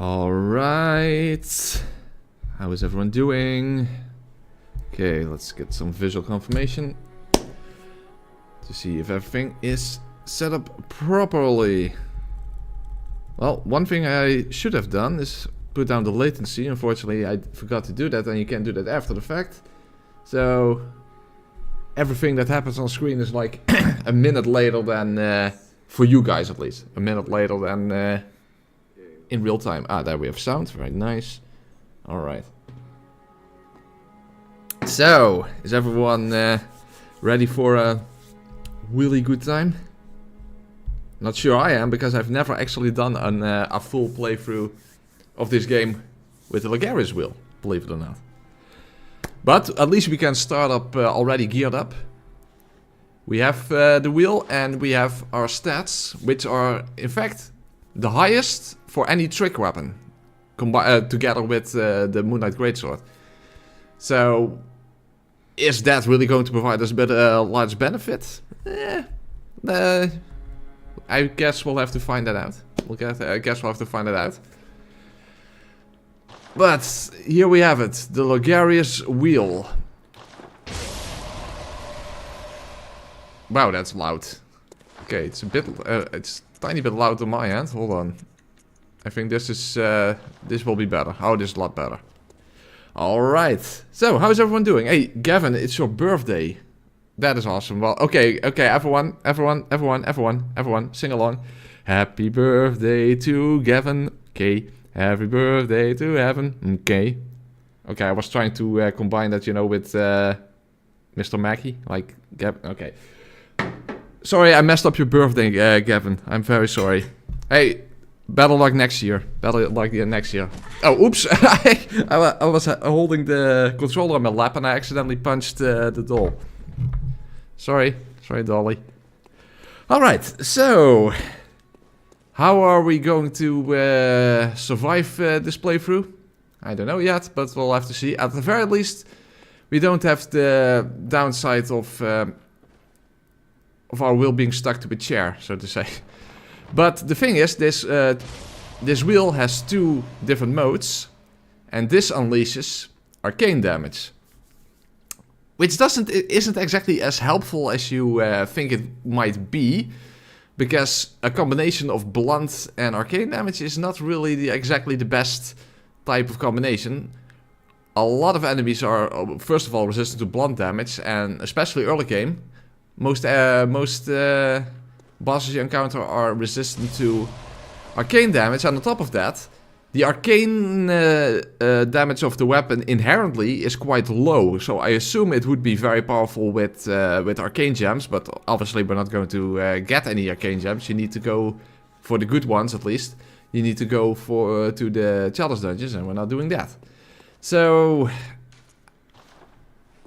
Alright. How is everyone doing? Okay, let's get some visual confirmation to see if everything is set up properly. Well, one thing I should have done is put down the latency. Unfortunately, I forgot to do that, and you can't do that after the fact. So everything that happens on screen is like a minute later than, for you guys at least, a minute later than in real time. Ah, there we have sound. Very nice. Alright. So, is everyone ready for a really good time? Not sure I am, because I've never actually done a full playthrough of this game with the Logarius wheel, believe it or not. But at least we can start up already geared up. We have the wheel and we have our stats, which are in fact the highest for any trick weapon, together with the Moonlight Greatsword. So, is that really going to provide us a bit large benefit? I guess we'll have to find that out. I guess we'll have to find it out. But here we have it, the Logarius wheel. Wow, that's loud. Okay, it's a bit, it's a tiny bit loud on my end. Hold on. I think this is, this will be better. Oh, this is a lot better. Alright. So, how's everyone doing? Hey, Gavin, it's your birthday. That is awesome. Well, okay, everyone, sing along. Happy birthday to Gavin. Okay. Happy birthday to heaven. Okay. Okay, I was trying to combine that, you know, with Mr. Mackey. Like, Gavin. Okay. Sorry, I messed up your birthday, Gavin. I'm very sorry. Hey, better luck next year. Better luck next year. Oh, oops. I was holding the controller on my lap and I accidentally punched the doll. Sorry. Sorry, Dolly. Alright, so how are we going to survive this playthrough? I don't know yet, but we'll have to see. At the very least, we don't have the downside of our wheel being stuck to a chair, so to say. But the thing is, this wheel has two different modes, and this unleashes arcane damage, which isn't exactly as helpful as you think it might be, because a combination of blunt and arcane damage is not really exactly the best type of combination. A lot of enemies are, first of all, resistant to blunt damage, and especially early game, most bosses you encounter are resistant to arcane damage, and on top of that, the arcane damage of the weapon inherently is quite low, so I assume it would be very powerful with arcane gems, but obviously we're not going to get any arcane gems. You need to go for the good ones, at least. You need to go to the challenge dungeons, and we're not doing that. So,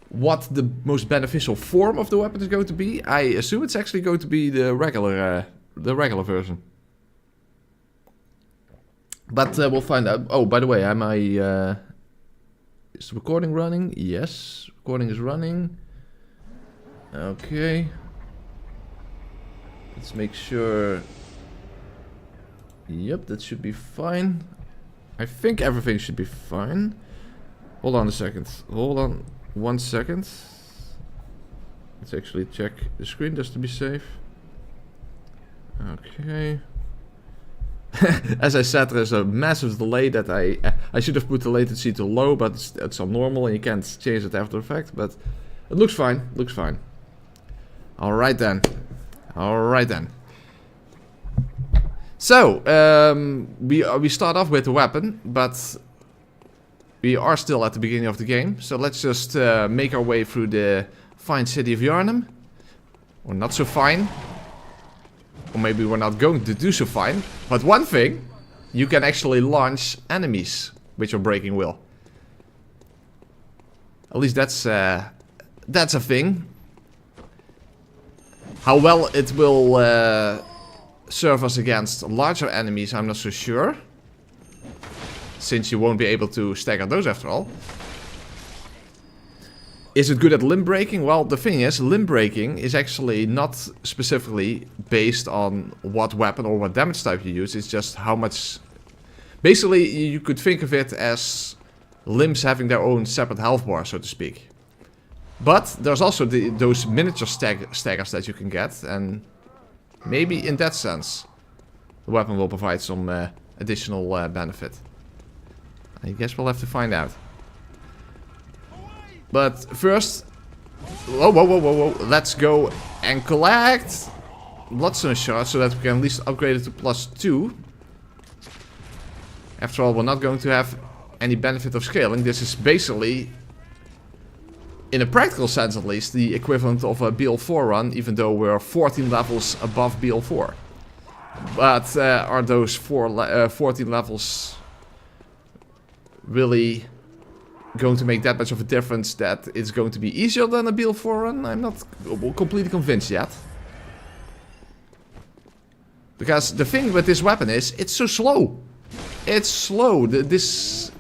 what the most beneficial form of the weapon is going to be, I assume it's actually going to be the regular version. But we'll find out. Oh, by the way, am I... is the recording running? Yes, recording is running. Okay. Let's make sure... Yep, that should be fine. I think everything should be fine. Hold on a second. Hold on 1 second. Let's actually check the screen just to be safe. Okay. As I said, there's a massive delay that I should have put the latency to low, but it's on normal and you can't change it after the fact. But it looks fine. Looks fine. Alright then. Alright then. So, we start off with the weapon, but we are still at the beginning of the game. So let's just make our way through the fine city of Yharnam. Or not so fine. Or maybe we're not going to do so fine. But one thing, you can actually launch enemies with your breaking wheel. At least that's a thing. How well it will serve us against larger enemies, I'm not so sure. Since you won't be able to stagger those after all. Is it good at limb breaking? Well, the thing is, limb breaking is actually not specifically based on what weapon or what damage type you use. It's just how much Basically, you could think of it as limbs having their own separate health bar, so to speak. But there's also those miniature staggers that you can get, and maybe in that sense, the weapon will provide some additional benefit. I guess we'll have to find out. But first, whoa, let's go and collect Bloodstone shards so that we can at least upgrade it to +2. After all, we're not going to have any benefit of scaling. This is basically, in a practical sense at least, the equivalent of a BL4 run, even though we're 14 levels above BL4. But are those 14 levels really going to make that much of a difference that it's going to be easier than a BL4 run? I'm not completely convinced yet. Because the thing with this weapon is, it's so slow. It's slow. This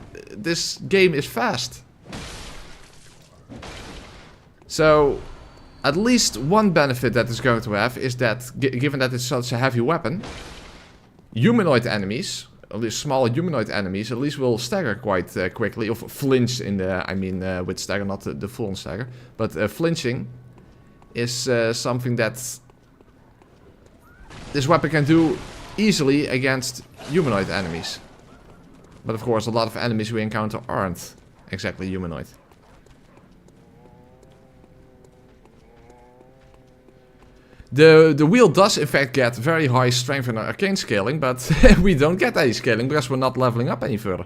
game is fast. So, at least one benefit that it's going to have is that, given that it's such a heavy weapon, humanoid enemies, at least smaller humanoid enemies, at least will stagger quite quickly, or flinch in the, I mean with stagger, not the full-on stagger, but flinching is something that this weapon can do easily against humanoid enemies. But of course, a lot of enemies we encounter aren't exactly humanoid. The wield does in fact get very high strength and arcane scaling, but we don't get any scaling because we're not leveling up any further.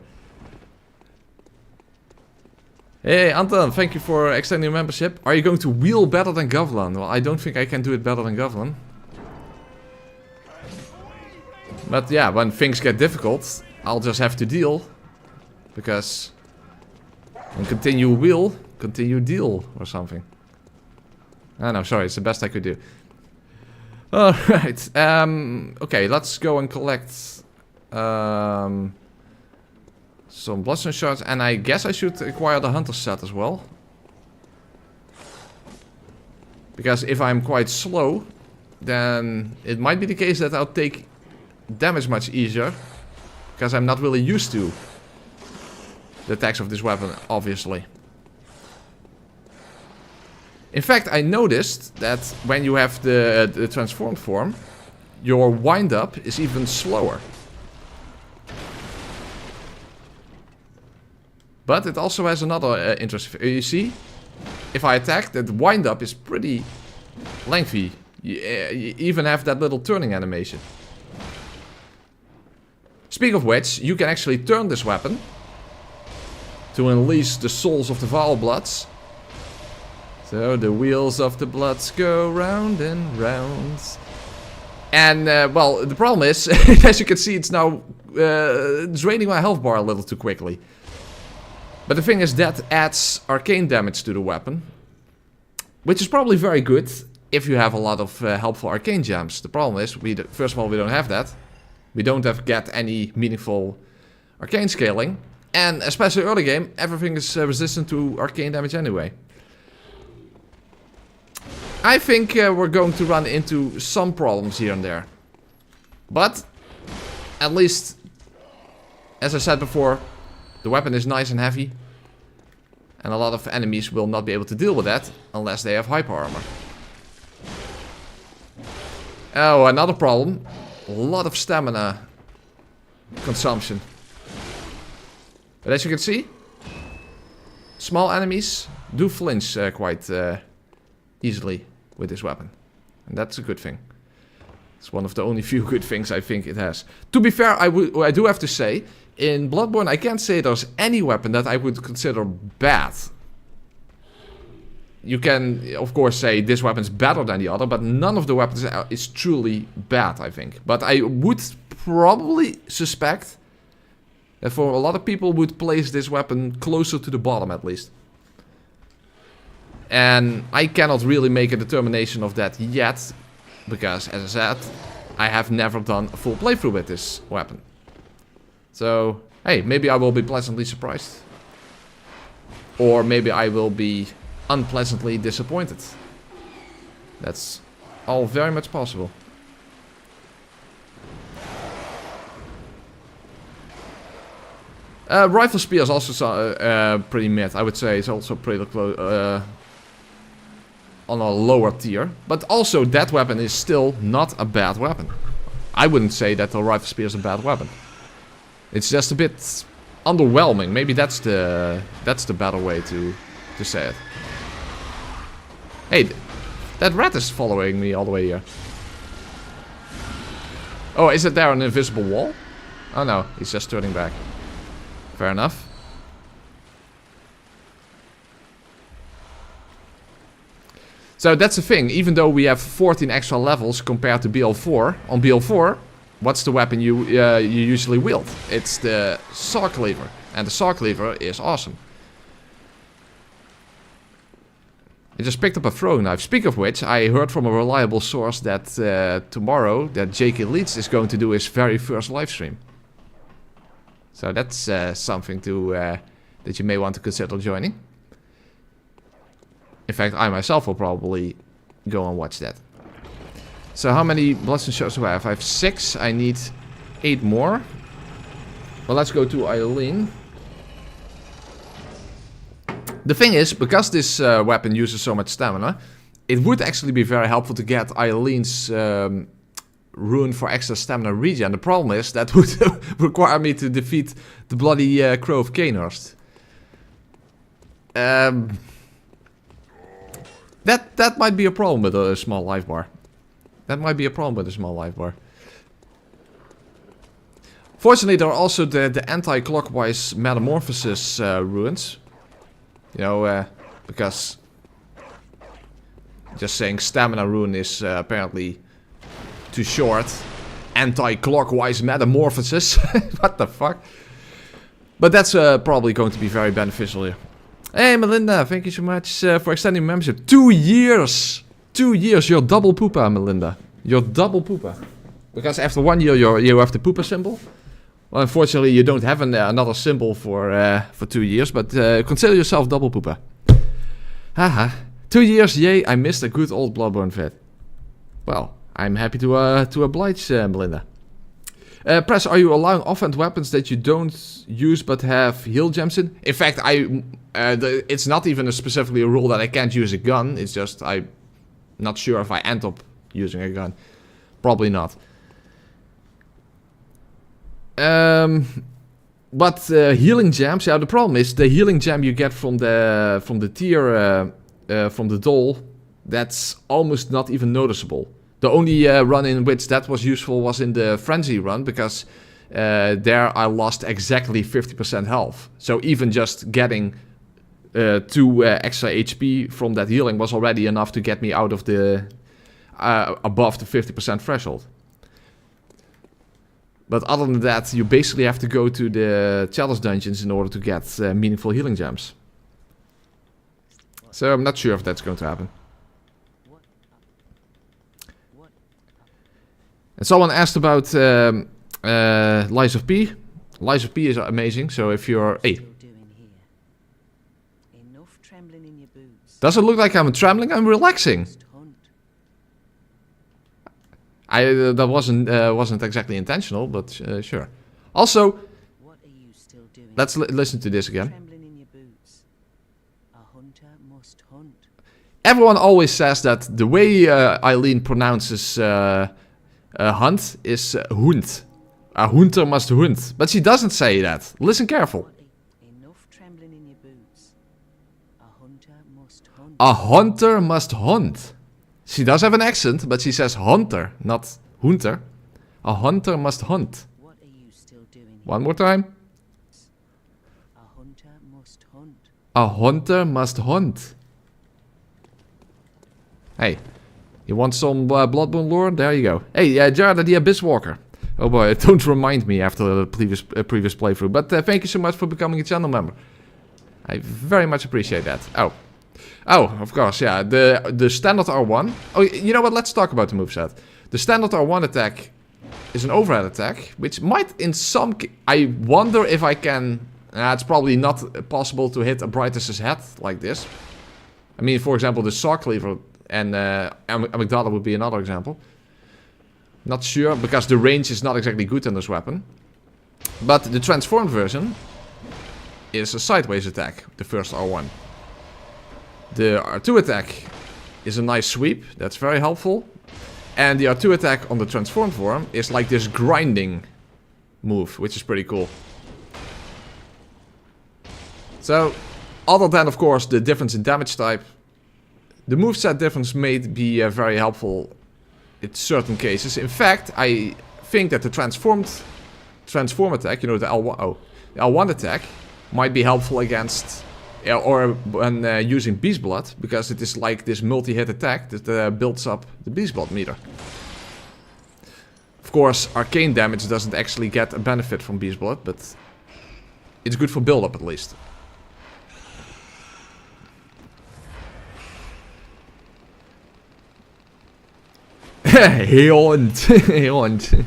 Hey Anton, thank you for extending your membership. Are you going to wheel better than Govlan? Well, I don't think I can do it better than Govlan. But yeah, when things get difficult, I'll just have to deal. Because when continue wheel, continue deal or something. Oh no, sorry, it's the best I could do. Alright, okay, let's go and collect some Bloodstone shards. And I guess I should acquire the Hunter set as well. Because if I'm quite slow, then it might be the case that I'll take damage much easier. Because I'm not really used to the attacks of this weapon, obviously. In fact, I noticed that when you have the transformed form, your wind-up is even slower. But it also has another interesting... You see, if I attack, that wind-up is pretty lengthy. You even have that little turning animation. Speaking of which, you can actually turn this weapon to unleash the souls of the Vile Bloods. So the wheels of the bloods go round and round. And, well, the problem is, as you can see, it's now draining my health bar a little too quickly. But the thing is, that adds arcane damage to the weapon. Which is probably very good if you have a lot of helpful arcane gems. The problem is, first of all, we don't have that. We don't get any meaningful arcane scaling. And especially early game, everything is resistant to arcane damage anyway. I think we're going to run into some problems here and there. But, at least, as I said before, the weapon is nice and heavy. And a lot of enemies will not be able to deal with that unless they have hyper armor. Oh, another problem. A lot of stamina consumption. But as you can see, small enemies do flinch quite easily with this weapon. And that's a good thing. It's one of the only few good things I think it has. To be fair, I do have to say, in Bloodborne I can't say there's any weapon that I would consider bad. You can, of course, say this weapon's better than the other, but none of the weapons is truly bad, I think. But I would probably suspect that for a lot of people would place this weapon closer to the bottom at least. And I cannot really make a determination of that yet, because, as I said, I have never done a full playthrough with this weapon. So, hey, maybe I will be pleasantly surprised. Or maybe I will be unpleasantly disappointed. That's all very much possible. Rifle spear is also pretty mid, I would say. It's also pretty close, on a lower tier. But also, that weapon is still not a bad weapon. I wouldn't say that the rifle spear is a bad weapon. It's just a bit underwhelming. Maybe that's the better way to say it. Hey, that rat is following me all the way here. Oh, is it there an invisible wall? Oh no, he's just turning back. Fair enough. So that's the thing, even though we have 14 extra levels compared to BL4, on BL4, what's the weapon you usually wield? It's the saw cleaver, and the saw cleaver is awesome. I just picked up a throwing knife. Speak of which, I heard from a reliable source that tomorrow that J.K. Leeds is going to do his very first livestream. So that's something to that you may want to consider joining. In fact, I myself will probably go and watch that. So how many bloodstone shards do I have? I have 6. I need 8 more. Well, let's go to Eileen. The thing is, because this weapon uses so much stamina, it would actually be very helpful to get Eileen's rune for extra stamina regen. The problem is that would require me to defeat the bloody Crow of Cainhurst. That might be a problem with a small life bar. That might be a problem with a small life bar. Fortunately, there are also the anti-clockwise metamorphosis runes. You know, because just saying stamina rune is apparently too short. Anti-clockwise metamorphosis. What the fuck? But that's probably going to be very beneficial here. Hey Melinda, thank you so much for extending membership. 2 years! 2 years, you're double pooper, Melinda. You're double pooper. Because after 1 year you have the pooper symbol. Well, unfortunately you don't have another symbol for 2 years, but consider yourself double pooper. Haha. 2 years, yay, I missed a good old Bloodborne vid. Well, I'm happy to oblige, Melinda. Press, are you allowing offhand weapons that you don't use but have heal gems in? In fact, it's not even specifically a rule that I can't use a gun. It's just I'm not sure if I end up using a gun. Probably not. But healing gems, yeah, the problem is the healing gem you get from the tier, from the doll, that's almost not even noticeable. The only run in which that was useful was in the Frenzy run, because there I lost exactly 50% health. So even just getting 2 extra HP from that healing was already enough to get me out of the above the 50% threshold. But other than that, you basically have to go to the chalice dungeons in order to get meaningful healing gems. So I'm not sure if that's going to happen. And someone asked about Lies of P. Lies of P is amazing, so if you're... Hey. Does it look like I'm trembling? I'm relaxing. That wasn't exactly intentional, but sure. Also, let's listen to this again. Everyone always says that the way Eileen pronounces hunt is hund. A hunter must hunt. But she doesn't say that. Listen careful. A hunter must hunt. She does have an accent, but she says hunter, not hunter. A hunter must hunt. One more time. A hunter must hunt. Hey, you want some Bloodborne lore? There you go. Hey, Jared the Abyss Walker. Oh boy, don't remind me after the previous playthrough. But thank you so much for becoming a channel member. I very much appreciate that. Oh, of course, yeah. The standard R1. Oh, you know what? Let's talk about the moveset. The standard R1 attack is an overhead attack, which might in some... I wonder if I can... it's probably not possible to hit a Brightus's head like this. I mean, for example, the Saw Cleaver and Amygdala would be another example. Not sure, because the range is not exactly good in this weapon. But the transformed version is a sideways attack, the first R1. The R2 attack is a nice sweep, that's very helpful. And the R2 attack on the transformed form is like this grinding move, which is pretty cool. So, other than of course the difference in damage type, the moveset difference may be very helpful in certain cases. In fact, I think that the transform attack, you know, the L1 attack, might be helpful against, or when using Beast Blood, because it is like this multi-hit attack that builds up the Beast Blood meter. Of course, arcane damage doesn't actually get a benefit from Beast Blood, but it's good for build-up at least. Hond.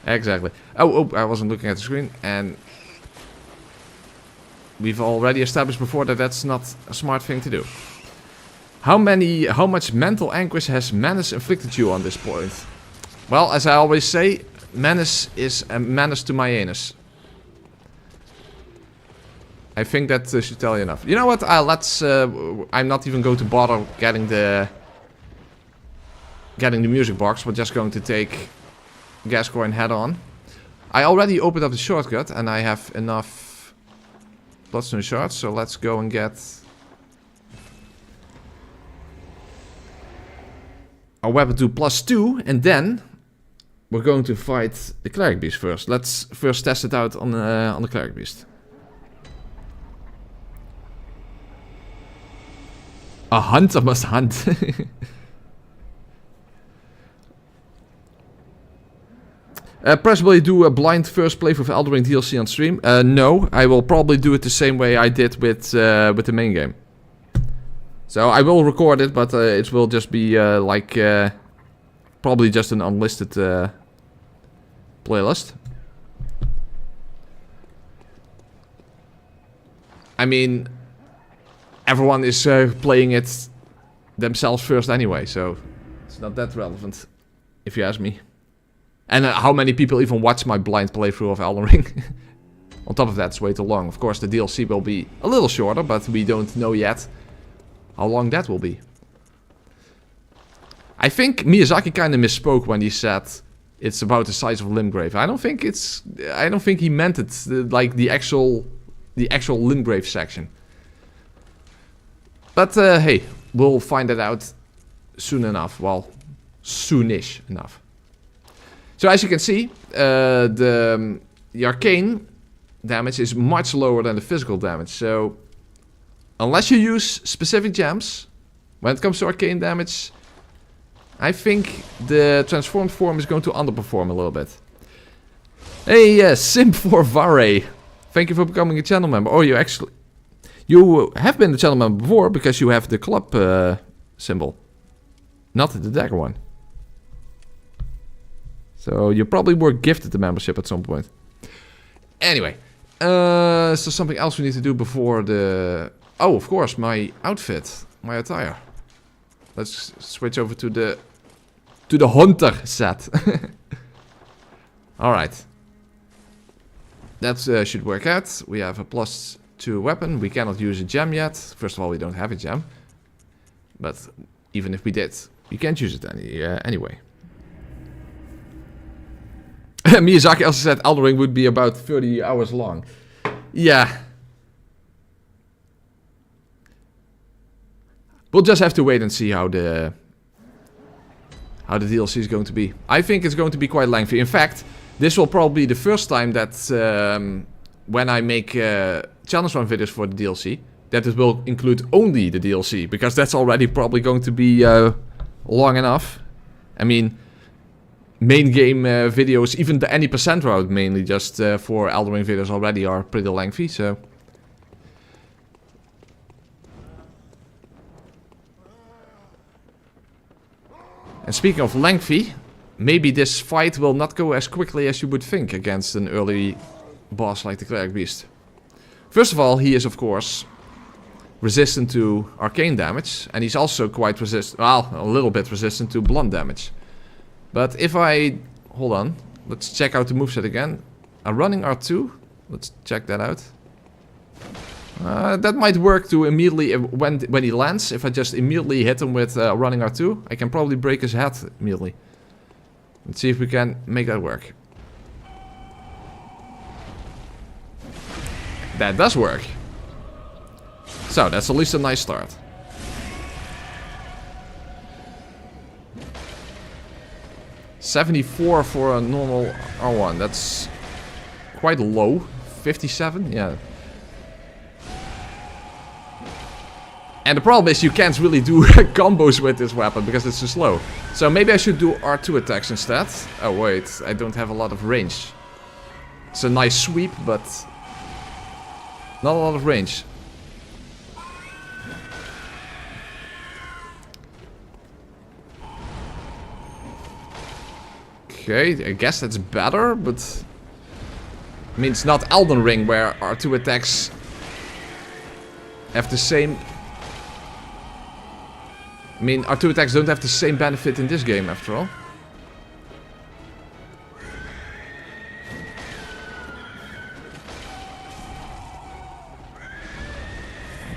Exactly. Oh, I wasn't looking at the screen, and we've already established before that that's not a smart thing to do. How much mental anguish has Menace inflicted you on this point? Well, as I always say, Menace is a menace to my anus. I think that should tell you enough. You know what? I'm not even going to bother getting the music box. We're just going to take Gascoigne head on. I already opened up the shortcut and I have enough Bloodstone shards, so let's go and get our weapon to +2, and then we're going to fight the Cleric Beast first. Let's first test it out on the Cleric Beast. A hunter must hunt. Possibly do a blind first playthrough of Elden Ring DLC on stream. No, I will probably do it the same way I did with the main game. So I will record it, but it will just be probably just an unlisted playlist. I mean, everyone is playing it themselves first anyway, so it's not that relevant, if you ask me. And how many people even watch my blind playthrough of Elden Ring? On top of that, it's way too long. Of course, the DLC will be a little shorter, but we don't know yet how long that will be. I think Miyazaki kind of misspoke when he said it's about the size of Limgrave. I don't think he meant it like the actual Limgrave section. But hey, we'll find it out soon enough. Well, soonish enough. So as you can see, the arcane damage is much lower than the physical damage. So unless you use specific gems, when it comes to arcane damage, I think the transformed form is going to underperform a little bit. Hey, Sim4Vare, thank you for becoming a channel member. Oh, you have been a channel member before because you have the club symbol, not the dagger one. So you probably were gifted the membership at some point. Anyway, so something else we need to do before the... Oh, of course, my outfit, my attire. Let's switch over to the hunter set. All right, that should work out. We have a +2 weapon. We cannot use a gem yet. First of all, we don't have a gem. But even if we did, we can't use it anyway. Miyazaki also said Elden Ring would be about 30 hours long. Yeah. We'll just have to wait and see how the DLC is going to be. I think it's going to be quite lengthy. In fact, this will probably be the first time that when I make challenge run videos for the DLC, that it will include only the DLC, because that's already probably going to be long enough. I mean, main game videos, even the any percent route mainly just for Elden Ring videos already are pretty lengthy, so... And speaking of lengthy, maybe this fight will not go as quickly as you would think against an early boss like the Cleric Beast. First of all, he is of course resistant to arcane damage, and he's also quite resistant, well, a little bit resistant to blunt damage. But if I... Hold on. Let's check out the moveset again. A running R2 Let's check that out. That might work to immediately, when he lands, if I just immediately hit him with running R2, I can probably break his head immediately. Let's see if we can make that work. That does work. So, that's at least a nice start. $74 for a normal R1, that's quite low. 57, yeah. And the problem is you can't really do combos with this weapon because it's too slow. So maybe I should do R2 attacks instead. Oh wait, I don't have a lot of range. It's a nice sweep, but not a lot of range. Okay, I guess that's better, but I mean, it's not Elden Ring where R2 attacks have the same... I mean, R2 attacks don't have the same benefit in this game, after all.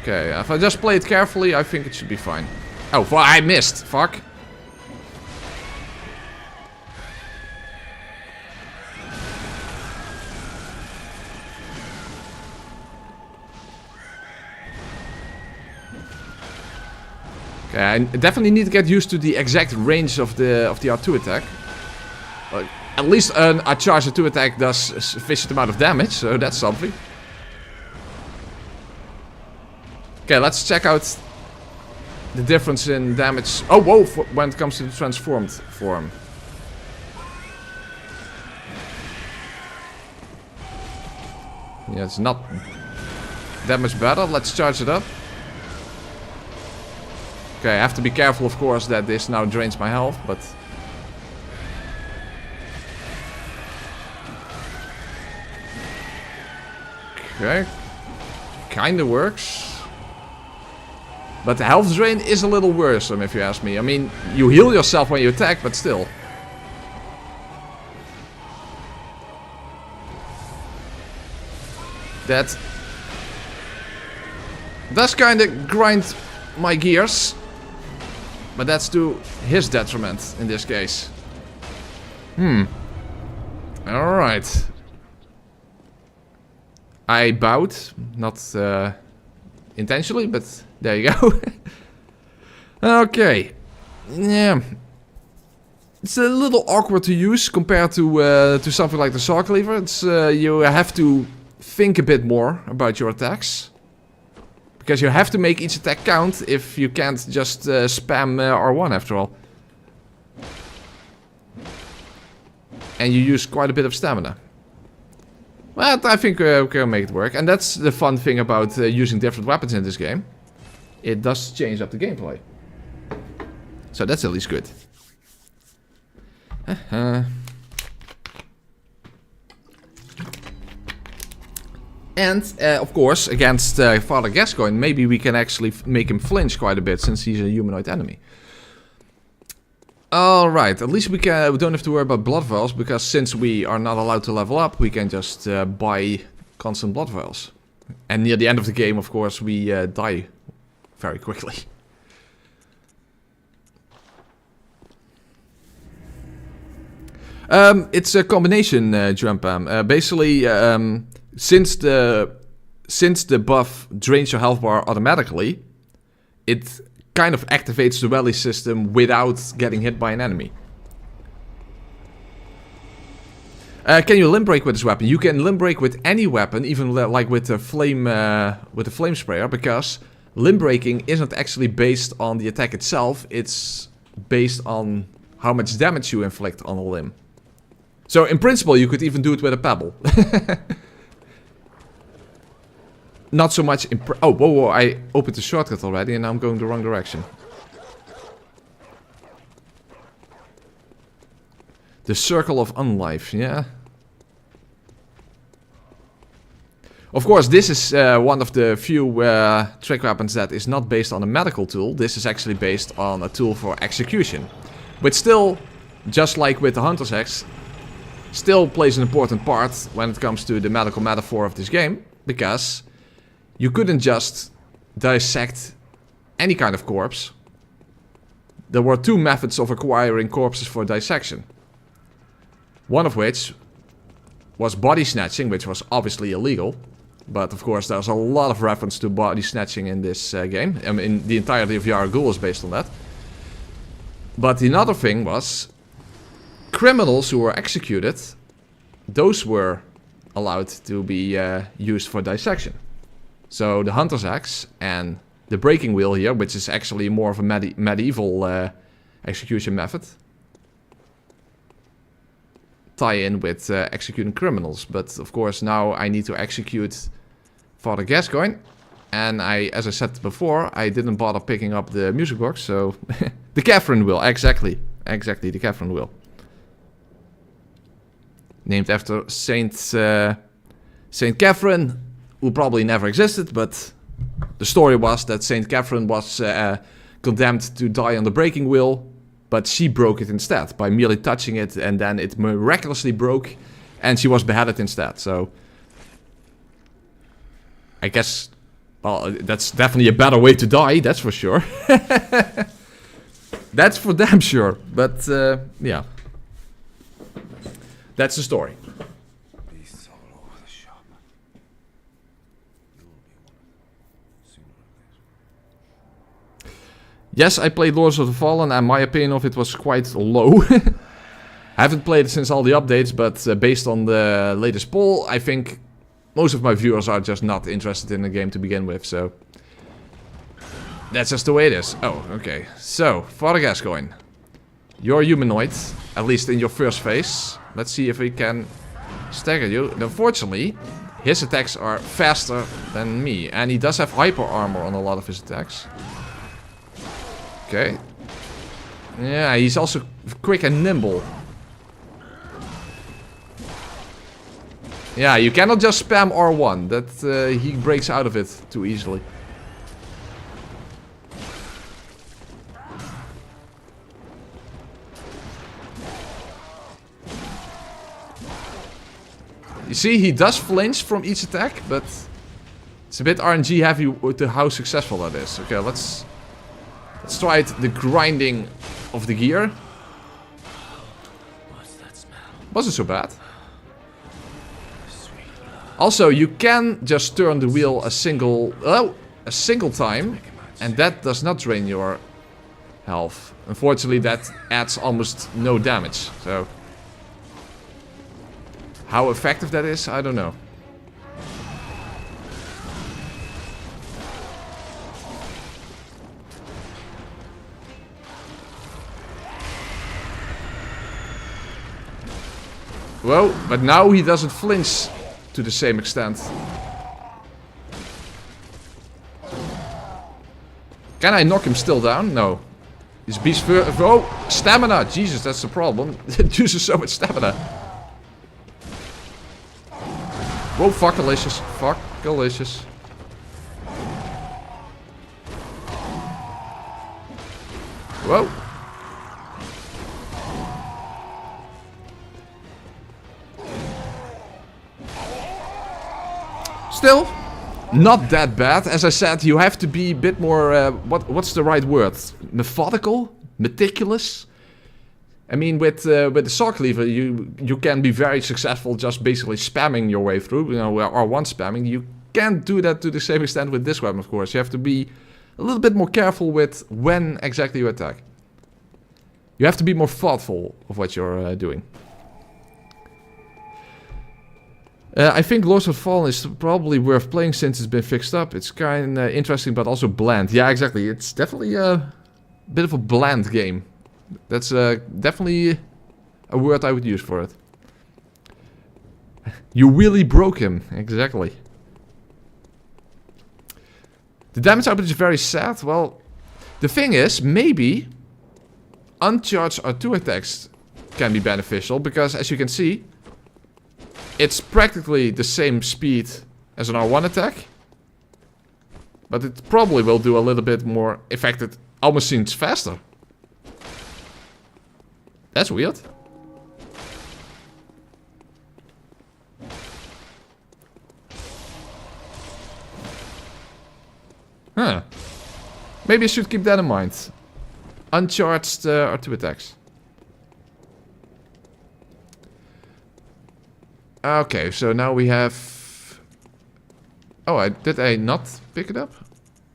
Okay, if I just play it carefully, I think it should be fine. Oh, well, I missed. Fuck. Okay, I definitely need to get used to the exact range of the R2 attack. At least a charge R2 attack does a sufficient amount of damage, so that's something. Okay, let's check out the difference in damage. Oh, whoa, when it comes to the transformed form. Yeah, it's not that much better. Let's charge it up. Okay, I have to be careful, of course, that this now drains my health, but... Okay. Kinda works. But the health drain is a little worrisome, if you ask me. I mean, you heal yourself when you attack, but still. That does kinda grind my gears. But that's to his detriment in this case. Alright. I bowed. Not intentionally, but there you go. Okay. Yeah. It's a little awkward to use compared to something like the Saw Cleaver. It's you have to think a bit more about your attacks. Because you have to make each attack count if you can't just spam R1 after all. And you use quite a bit of stamina. But I think we can make it work. And that's the fun thing about using different weapons in this game. It does change up the gameplay. So that's at least good. And, of course, against Father Gascoigne, maybe we can actually make him flinch quite a bit, since he's a humanoid enemy. Alright, at least we don't have to worry about blood vials, because since we are not allowed to level up, we can just buy constant blood vials. And near the end of the game, of course, we die very quickly. It's a combination jump. Basically, since the buff drains your health bar automatically, it kind of activates the rally system without getting hit by an enemy. Can you limb break with this weapon? You can limb break with any weapon, even like with the flame sprayer, because limb breaking isn't actually based on the attack itself. It's based on how much damage you inflict on a limb. So in principle, you could even do it with a pebble. Not so much in... Oh, whoa, I opened the shortcut already and now I'm going the wrong direction. The Circle of Unlife, yeah. Of course, this is one of the few trick weapons that is not based on a medical tool. This is actually based on a tool for execution. But still, just like with the Hunter's Axe, still plays an important part when it comes to the medical metaphor of this game, because you couldn't just dissect any kind of corpse. There were two methods of acquiring corpses for dissection. One of which was body snatching, which was obviously illegal. But of course there's a lot of reference to body snatching in this game. I mean, the entirety of Yara Ghul is based on that. But another thing was criminals who were executed, those were allowed to be used for dissection. So the Hunter's Axe and the breaking wheel here, which is actually more of a medieval execution method, tie in with executing criminals. But of course now I need to execute Father Gascoigne. And as I said before, I didn't bother picking up the music box, so the Catherine wheel, exactly, the Catherine wheel. Named after Saint Catherine, who probably never existed, but the story was that Saint Catherine was condemned to die on the breaking wheel, but she broke it instead by merely touching it, and then it miraculously broke, and she was beheaded instead. So I guess, well, that's definitely a better way to die, that's for sure. That's for damn sure, but yeah. That's the story. Yes, I played Lords of the Fallen, and my opinion of it was quite low. I haven't played it since all the updates, but based on the latest poll, I think most of my viewers are just not interested in the game to begin with, so that's just the way it is. Oh, okay. So, Father Gascoigne, you're humanoid, at least in your first phase. Let's see if we can stagger you. Unfortunately, his attacks are faster than me, and he does have hyper armor on a lot of his attacks. Okay. Yeah, he's also quick and nimble. Yeah, you cannot just spam R1. That he breaks out of it too easily. You see, he does flinch from each attack, but it's a bit RNG heavy with how successful that is. Okay, let's try it, the grinding of the gear. What's that smell? Wasn't so bad. Also, you can just turn the wheel a single time, and that does not drain your health. Unfortunately, that adds almost no damage. So, how effective that is, I don't know. Well, but now he doesn't flinch to the same extent. Can I knock him still down? No. His beast oh, stamina! Jesus, that's the problem. It uses so much stamina. Whoa, fuckalicious. Fuckalicious. Whoa. Still, not that bad. As I said, you have to be a bit more, what's the right word? Methodical? Meticulous? I mean, with the saw cleaver, you can be very successful just basically spamming your way through, you know, R1 spamming. You can't do that to the same extent with this weapon, of course. You have to be a little bit more careful with when exactly you attack. You have to be more thoughtful of what you're doing. I think Lords of the Fallen is probably worth playing since it's been fixed up. It's kind of interesting, but also bland. Yeah, exactly. It's definitely a bit of a bland game. That's definitely a word I would use for it. You really broke him. Exactly. The damage output is very sad. Well, the thing is, maybe uncharged R2 attacks can be beneficial, because as you can see, it's practically the same speed as an R1 attack, but it probably will do a little bit more effect. It almost seems faster. That's weird. Huh. Maybe I should keep that in mind. Uncharged R2 attacks. Okay, so now we have... Oh, did I not pick it up?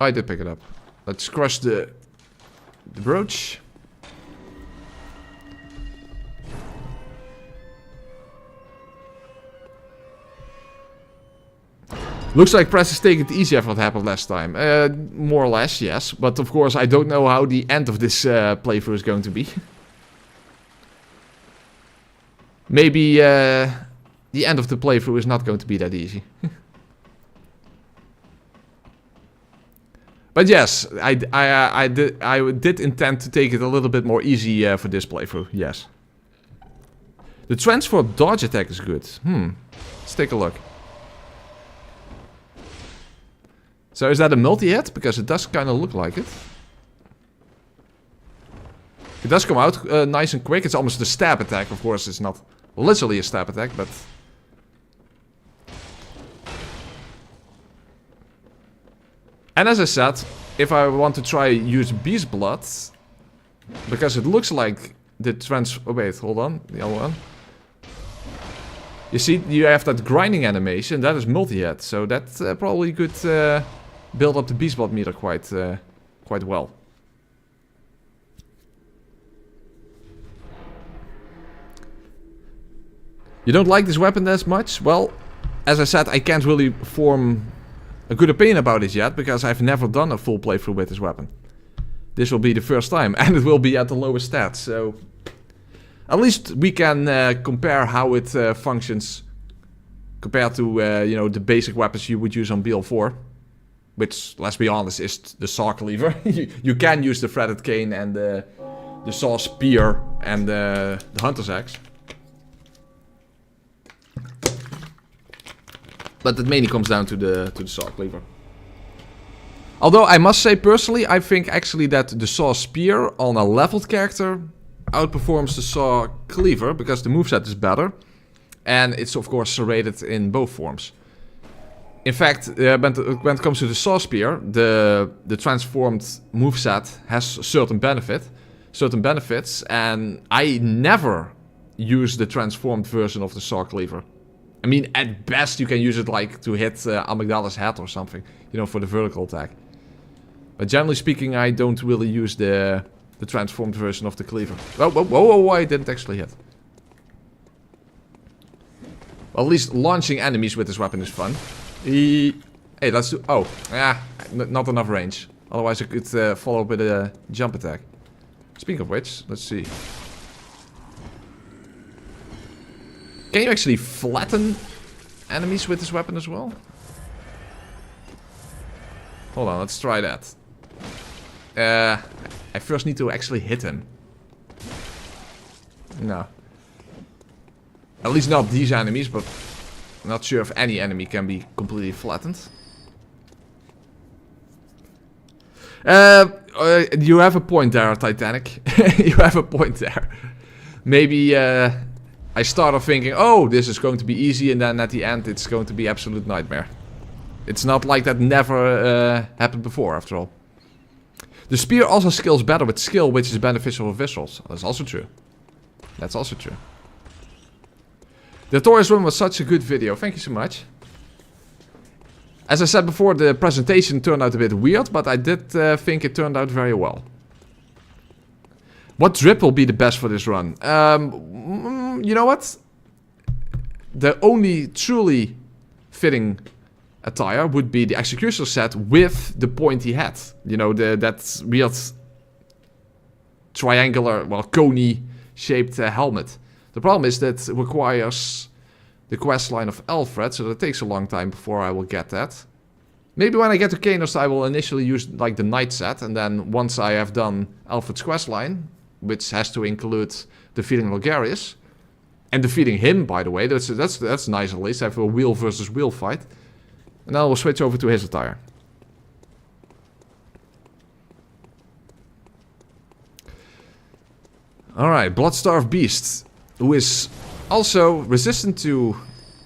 I did pick it up. Let's crush the brooch. Looks like Press is taking it easy after what happened last time. More or less, yes. But of course, I don't know how the end of this playthrough is going to be. Maybe the end of the playthrough is not going to be that easy. But yes, I did intend to take it a little bit more easy for this playthrough, yes. The transform dodge attack is good. Let's take a look. So is that a multi-hit? Because it does kind of look like it. It does come out nice and quick. It's almost a stab attack. Of course, it's not literally a stab attack, but... And as I said, if I want to try use Beast Blood, because it looks like the oh wait, hold on, the other one. You see, you have that grinding animation, that is multi-hit, so that probably could build up the Beast Blood meter quite well. You don't like this weapon as much? Well, as I said, I can't really form a good opinion about it yet, because I've never done a full playthrough with this weapon. This will be the first time, and it will be at the lowest stats, so... At least we can compare how it functions compared to, you know, the basic weapons you would use on BL4. Which, let's be honest, is the saw cleaver. You can use the threaded cane and the saw spear and the hunter's axe. But it mainly comes down to the saw cleaver. Although I must say personally, I think actually that the saw spear on a leveled character outperforms the saw cleaver because the moveset is better. And it's of course serrated in both forms. In fact, when it comes to the saw spear, the transformed moveset has certain benefits, and I never use the transformed version of the saw cleaver. I mean, at best you can use it like to hit Amygdala's head or something, you know, for the vertical attack. But generally speaking, I don't really use the transformed version of the cleaver. Whoa, I didn't actually hit. Well, at least launching enemies with this weapon is fun. Hey, let's do... Oh, yeah, not enough range. Otherwise I could follow up with a jump attack. Speaking of which, let's see. Can you actually flatten enemies with this weapon as well? Hold on, let's try that. I first need to actually hit him. No. At least not these enemies, but I'm not sure if any enemy can be completely flattened. You have a point there, Titanic. You have a point there. Maybe I started thinking, oh, this is going to be easy, and then at the end it's going to be absolute nightmare. It's not like that never happened before, after all. The spear also scales better with skill, which is beneficial for visuals. That's also true. That's also true. The Taurus run was such a good video. Thank you so much. As I said before, the presentation turned out a bit weird, but I did think it turned out very well. What drip will be the best for this run? You know what? The only truly fitting attire would be the Executioner set with the pointy hat. You know, that weird triangular, well, coney shaped helmet. The problem is that it requires the quest line of Alfred, so that takes a long time before I will get that. Maybe when I get to Kanos I will initially use like the knight set, and then once I have done Alfred's quest line, which has to include defeating Logarius, and defeating him, by the way, that's nice at least. I have a wheel versus wheel fight. And then I will switch over to his attire. Alright, Bloodstarved Beast, who is also resistant to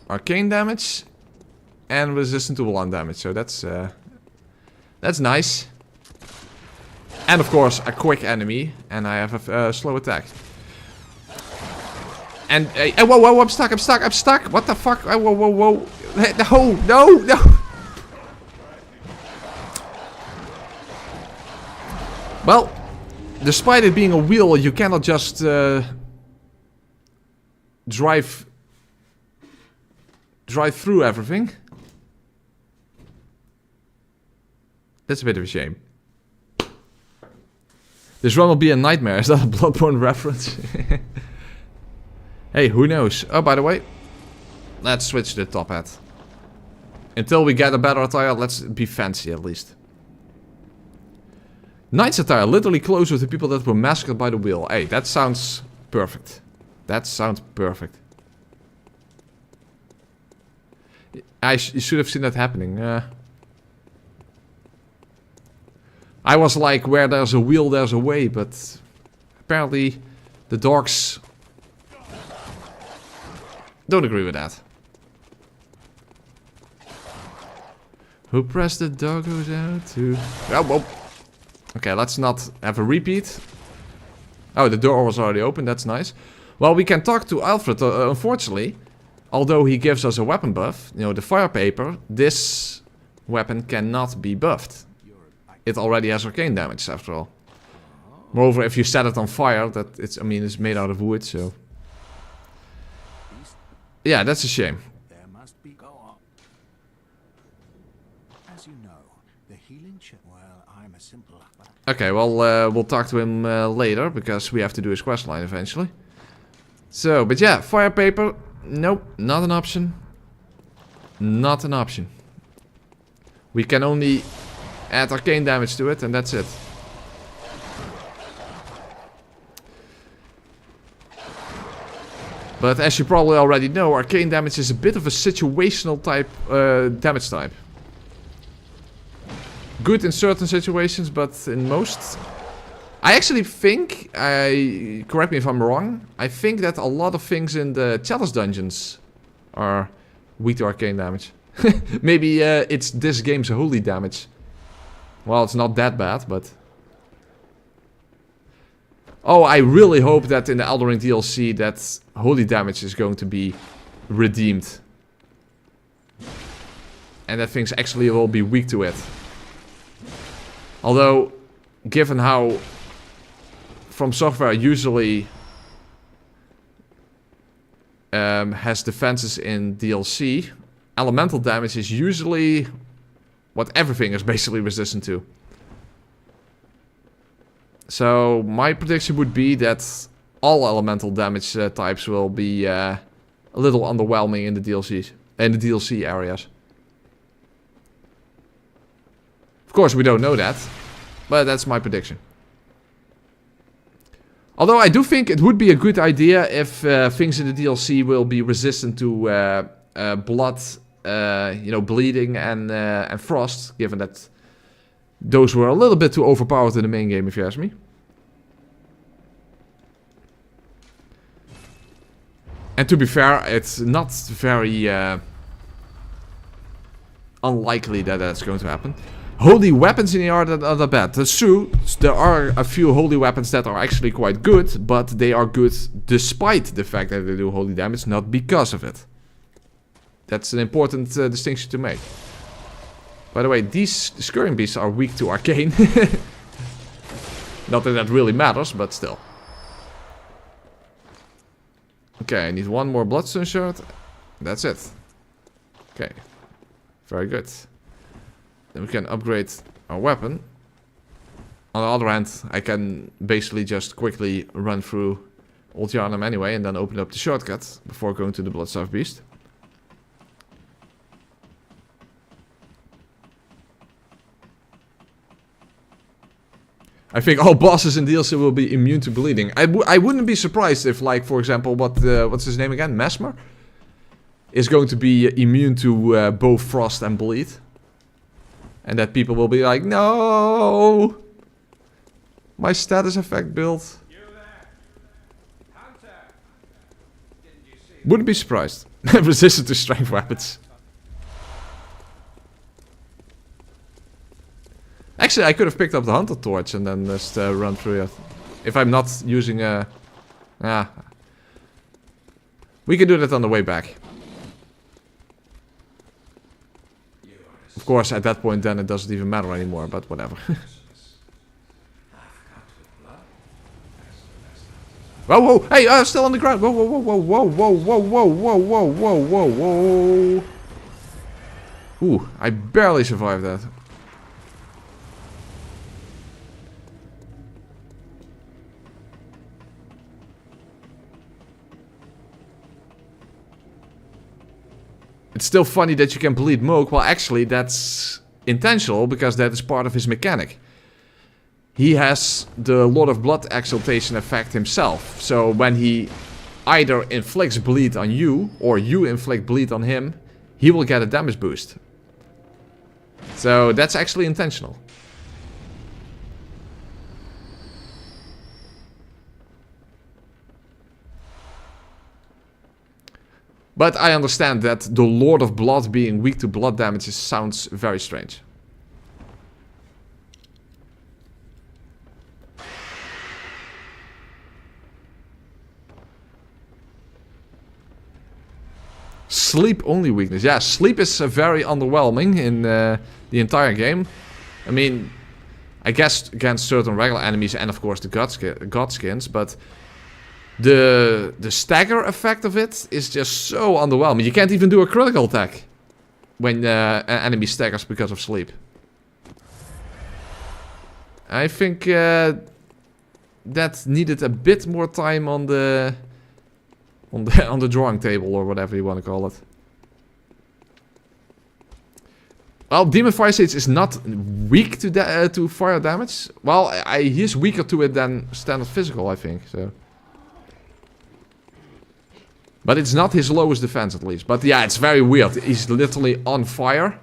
arcane damage and resistant to blunt damage. So that's That's nice. And of course, a quick enemy. And I have a slow attack. And, whoa, whoa, I'm stuck, I'm stuck, I'm stuck. What the fuck? Whoa, whoa, whoa. No, no, no. Well, despite it being a wheel, you cannot just drive through everything. That's a bit of a shame. This run will be a nightmare. Is that a Bloodborne reference? Hey, who knows? Oh, by the way, let's switch the top hat. Until we get a better attire, let's be fancy at least. Knight's attire, literally close with the people that were massacred by the wheel. Hey, that sounds perfect. That sounds perfect. You should have seen that happening. I was like, where there's a wheel, there's a way, but apparently the dogs don't agree with that. Who pressed the doggos out to... Oh, whoa. Okay, let's not have a repeat. Oh, the door was already open, that's nice. Well, we can talk to Alfred, unfortunately. Although he gives us a weapon buff, you know, the fire paper, this weapon cannot be buffed. It already has arcane damage, after all. Moreover, if you set it on fire, that it's, I mean, it's made out of wood, so... Yeah, that's a shame. There must be as you know, the healing well, I'm a simple. Okay, well, we'll talk to him later, because we have to do his questline eventually. So, but yeah, fire paper, nope, not an option. Not an option. We can only add arcane damage to it, and that's it. But as you probably already know, arcane damage is a bit of a situational type damage type. Good in certain situations, but in most... I actually think, correct me if I'm wrong, I think that a lot of things in the chalice dungeons are weak to arcane damage. Maybe it's this game's holy damage. Well, it's not that bad, but... Oh, I really hope that in the Elden Ring DLC that holy damage is going to be redeemed. And that things actually will be weak to it. Although, given how From Software usually has defenses in DLC, elemental damage is usually what everything is basically resistant to. So my prediction would be that all elemental damage types will be a little underwhelming in the DLCs, in the DLC areas. Of course, we don't know that, but that's my prediction. Although I do think it would be a good idea if things in the DLC will be resistant to blood, you know, bleeding and frost, given that those were a little bit too overpowered in the main game, if you ask me. And to be fair, it's not very unlikely that that's going to happen. Holy weapons in the art are not bad. That's true. There are a few holy weapons that are actually quite good, but they are good despite the fact that they do holy damage, not because of it. That's an important distinction to make. By the way, these scurrying beasts are weak to arcane. Not that that really matters, but still. Okay, I need one more bloodstone shard. That's it. Okay. Very good. Then we can upgrade our weapon. On the other hand, I can basically just quickly run through Old Yarnum anyway and then open up the shortcut before going to the Bloodstaff Beast. I think all bosses in DLC will be immune to bleeding. I wouldn't be surprised if, like, for example, what's his name again? Mesmer? Is going to be immune to both frost and bleed. And that people will be like, no! My status effect build. Wouldn't be surprised. Resistant to strength weapons. Actually, I could have picked up the hunter torch and then just run through it. If I'm not using a... we can do that on the way back. Of course, at that point then it doesn't even matter anymore, but whatever. Whoa, whoa, hey, I'm still on the ground. Whoa, whoa, whoa, whoa, whoa, whoa, whoa, whoa, whoa, whoa, whoa, whoa. Ooh, I barely survived that. It's still funny that you can bleed Moog. Well, actually, that's intentional because that is part of his mechanic. He has the Lord of Blood exaltation effect himself. So when he either inflicts bleed on you or you inflict bleed on him, he will get a damage boost. So that's actually intentional. But I understand that the Lord of Blood being weak to blood damage sounds very strange. Sleep only weakness. Yeah, sleep is very underwhelming in the entire game. I mean, I guess against certain regular enemies and of course the god skins, but the stagger effect of it is just so underwhelming. You can't even do a critical attack when an enemy staggers because of sleep. I think that needed a bit more time on the drawing table or whatever you want to call it. Well, Demon Fire Sage is not weak to fire damage. Well, he's weaker to it than standard physical, I think. So. But it's not his lowest defense, at least. But yeah, it's very weird. He's literally on fire.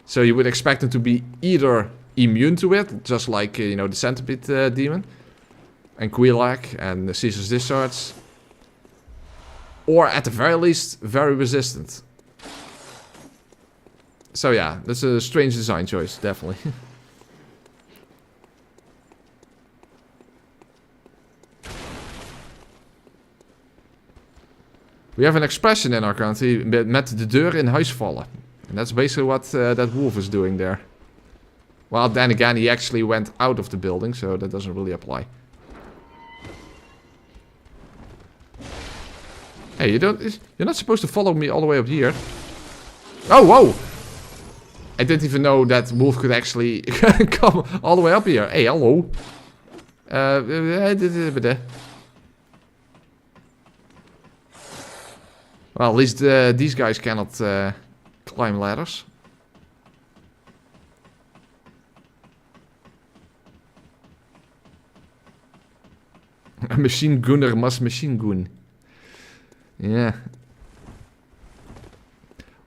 So you would expect him to be either immune to it, just like, you know, the Centipede Demon. And Quelac and the Caesar's Discharge. Or at the very least, very resistant. So yeah, that's a strange design choice, definitely. We have an expression in our country, met de deur in huis vallen. And that's basically what that wolf is doing there. Well, then again, he actually went out of the building, so that doesn't really apply. Hey, you're not supposed to follow me all the way up here. Oh, whoa! I didn't even know that wolf could actually come all the way up here. Hey, hello. Well, at least these guys cannot climb ladders. A machine gunner must machine gun. Yeah.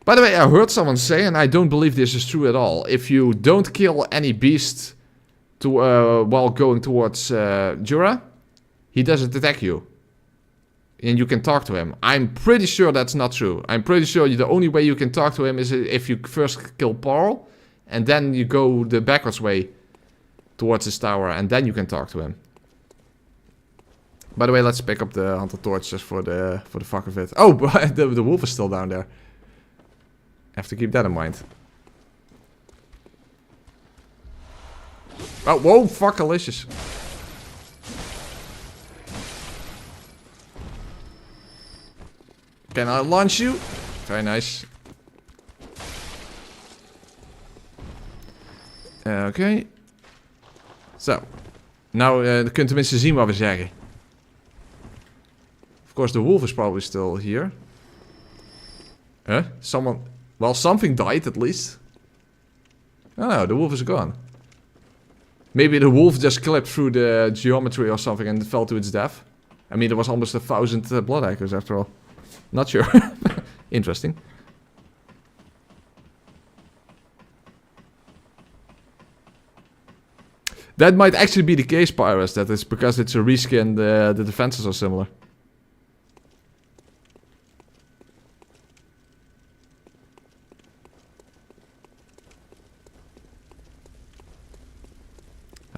By the way, I heard someone say, and I don't believe this is true at all, if you don't kill any beast while going towards Jura, he doesn't attack you. And you can talk to him. I'm pretty sure that's not true. I'm pretty sure the only way you can talk to him is if you first kill Paul, and then you go the backwards way towards his tower, and then you can talk to him. By the way, let's pick up the Hunter Torch just for the fuck of it. Oh, the wolf is still down there. Have to keep that in mind. Oh, whoa, fuckalicious. Can I launch you? Very nice. Oké. Zo. Nou, dan kunt tenminste zien wat we zeggen. Of course, the wolf is probably still here. Huh? Someone... Well, something died at least. Oh no, the wolf is gone. Maybe the wolf just clipped through the geometry or something and fell to its death. I mean, there was almost 1,000 blood echoes after all. Not sure. Interesting. That might actually be the case, Pyrus. That is because it's a reskin, the defenses are similar.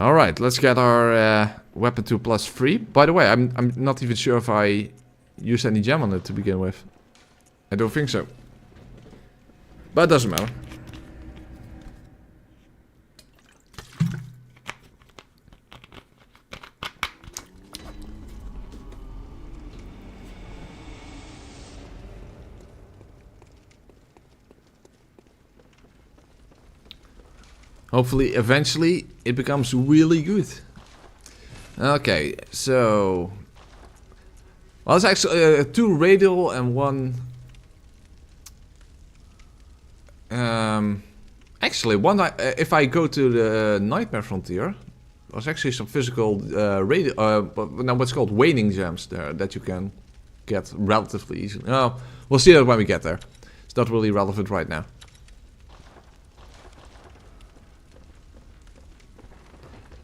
Alright, let's get our weapon 2 plus 3. By the way, I'm not even sure if I used any gem on it to begin with. I don't think so. But it doesn't matter. Hopefully, eventually, it becomes really good. Okay, so... Well, it's actually 2 radial and 1... Actually, if I go to the Nightmare Frontier, there's actually some physical radial... now what's called waning gems there that you can get relatively easily. Oh, we'll see that when we get there. It's not really relevant right now.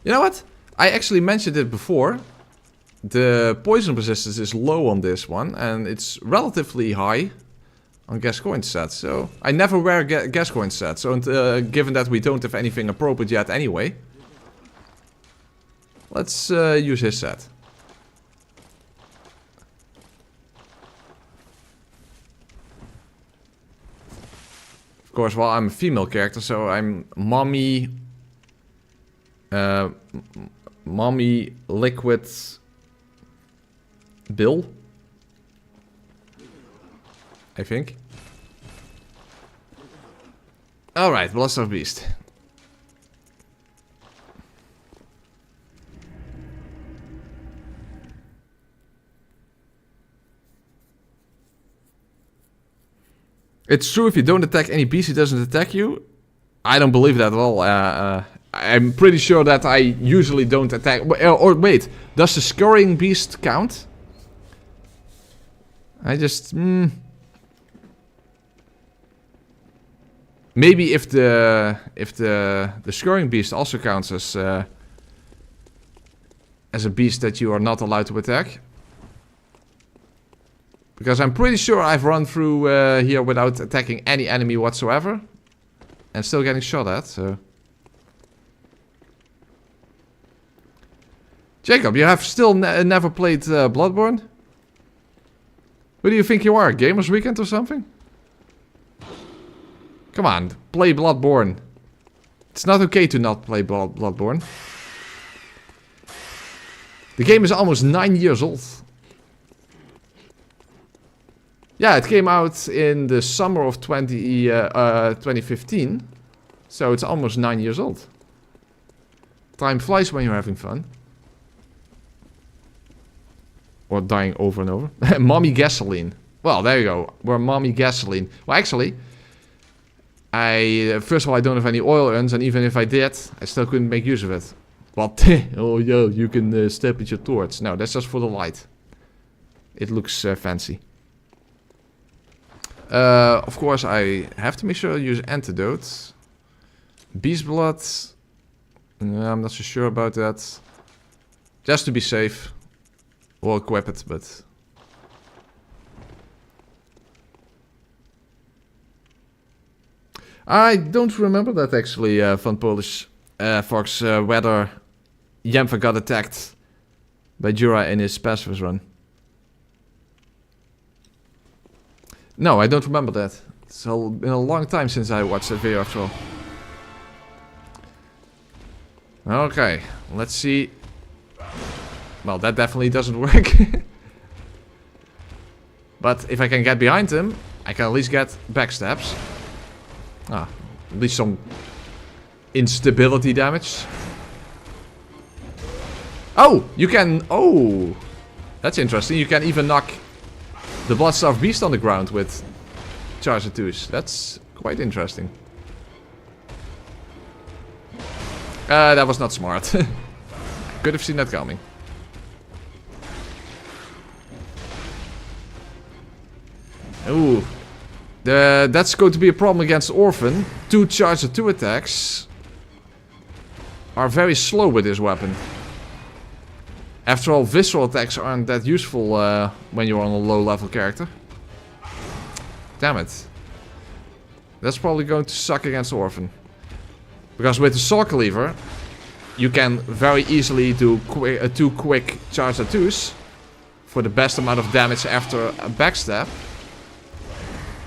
You know what? I actually mentioned it before. The poison resistance is low on this one, and it's relatively high on Gascoigne sets. So I never wear Gascoigne sets. So given that we don't have anything appropriate yet anyway, let's use his set. Of course, well, I'm a female character, so I'm mommy liquid Bill, I think. Alright, Blast of Beast. It's true, if you don't attack any beast, he doesn't attack you. I don't believe that at all. I'm pretty sure that I usually don't attack... Or wait, does the scurrying beast count? I just... Maybe if the scurrying beast also counts as a beast that you are not allowed to attack. Because I'm pretty sure I've run through here without attacking any enemy whatsoever. And still getting shot at, so... Jacob, you have still never played Bloodborne? Who do you think you are, Gamers Weekend or something? Come on, play Bloodborne. It's not okay to not play Bloodborne. The game is almost 9 years old. Yeah, it came out in the summer of 2015. So it's almost 9 years old. Time flies when you're having fun. Or dying over and over. Mommy gasoline. Well, there you go. We're mommy gasoline. Well, actually, first of all, I don't have any oil urns, and even if I did, I still couldn't make use of it. But, oh yeah, you can step at your torch. No, that's just for the light. It looks fancy. Of course, I have to make sure I use antidotes. Beast blood. I'm not so sure about that. Just to be safe. We'll equip it, but... I don't remember that actually, Van Polish Fox, whether Yemfa got attacked by Jura in his pacifist run. No, I don't remember that. It's been a long time since I watched that video after all. Okay, let's see. Well, that definitely doesn't work. But if I can get behind him, I can at least get backstabs. Ah, at least some instability damage. Oh, you can... Oh, that's interesting. You can even knock the Bloodstaff Beast on the ground with Charger 2s. That's quite interesting. That was not smart. I could have seen that coming. Ooh. That's going to be a problem against Orphan. 2 Charger 2 attacks are very slow with this weapon. After all, visceral attacks aren't that useful when you're on a low level character. Damn it. That's probably going to suck against Orphan. Because with the Saw Cleaver, you can very easily do two quick charge R2s for the best amount of damage after a backstab,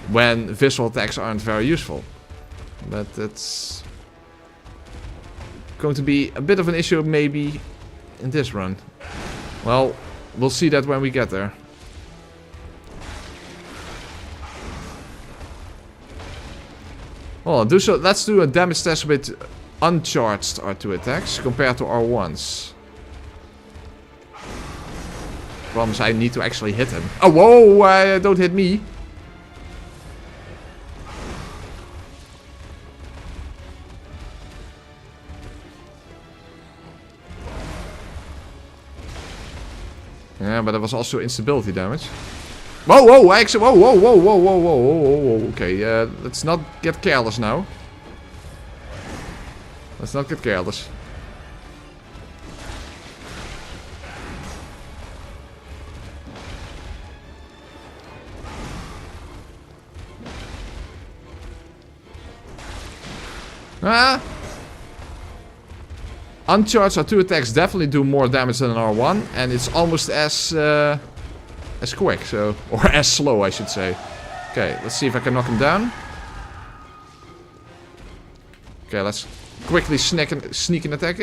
when visual attacks aren't very useful. But it's going to be a bit of an issue maybe in this run. Well, we'll see that when we get there. Well, let's do a damage test with uncharged R2 attacks compared to R1s. Problem is I need to actually hit him. Oh, whoa! Don't hit me. Yeah, but there was also instability damage. Whoa, whoa, actually, whoa, whoa, whoa, whoa, whoa, whoa, whoa, whoa, okay, let's not get careless now. Let's not get careless. Ah! Uncharged R2 attacks definitely do more damage than an R1, and it's almost as quick, so, or as slow, I should say. Okay, let's see if I can knock him down. Okay, let's quickly sneak an attack.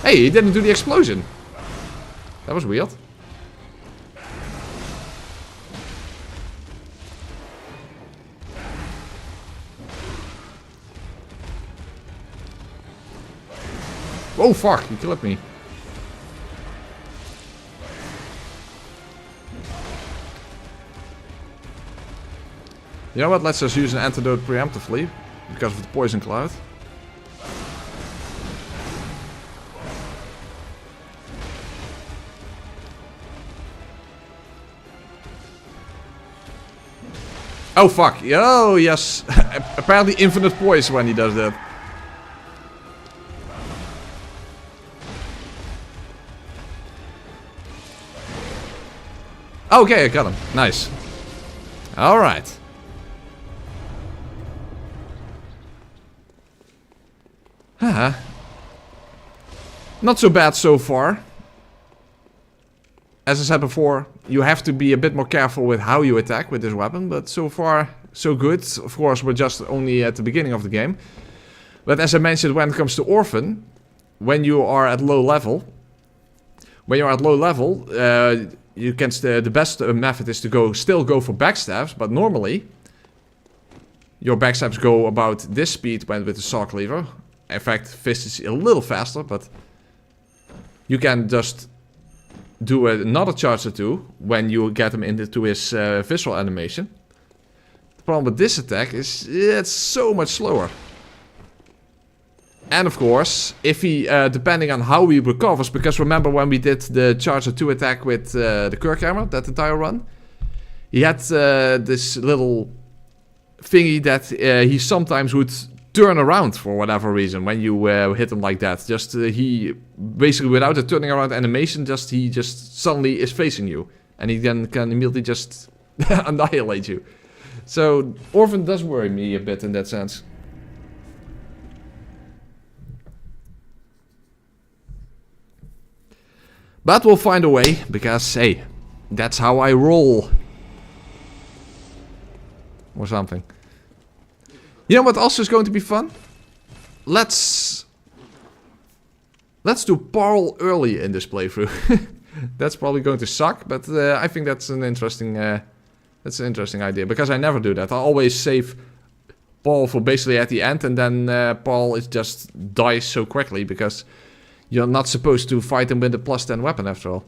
Hey, he didn't do the explosion. That was weird. Oh fuck, he killed me. You know what, let's just use an antidote preemptively, because of the poison cloud. Oh fuck, oh yes, apparently infinite poison when he does that. Okay, I got him, nice. Alright. Not so bad so far. As I said before, you have to be a bit more careful with how you attack with this weapon, but so far, so good. Of course, we're just only at the beginning of the game. But as I mentioned, when it comes to Orphan, when you are at low level, you can the best method is to still go for backstabs, but normally your backstabs go about this speed with the saw cleaver. In fact, fist is a little faster, but you can just do another charge or two when you get him into his visual animation. The problem with this attack is it's so much slower. And of course, if he, depending on how he recovers, because remember when we did the charge or two attack with the Kirk hammer, that entire run, he had this little thingy that he sometimes would turn around for whatever reason when you hit him like that. Just he basically without a turning around animation, he just suddenly is facing you, and he then can immediately just annihilate you. So Orphan does worry me a bit in that sense. But we'll find a way, because hey, that's how I roll. Or something. You know what also is going to be fun? Let's do Parl early in this playthrough. That's probably going to suck, but I think that's an interesting idea, because I never do that. I always save Parl for basically at the end, and then Parl is just dies so quickly, because you're not supposed to fight him with a +10 weapon after all.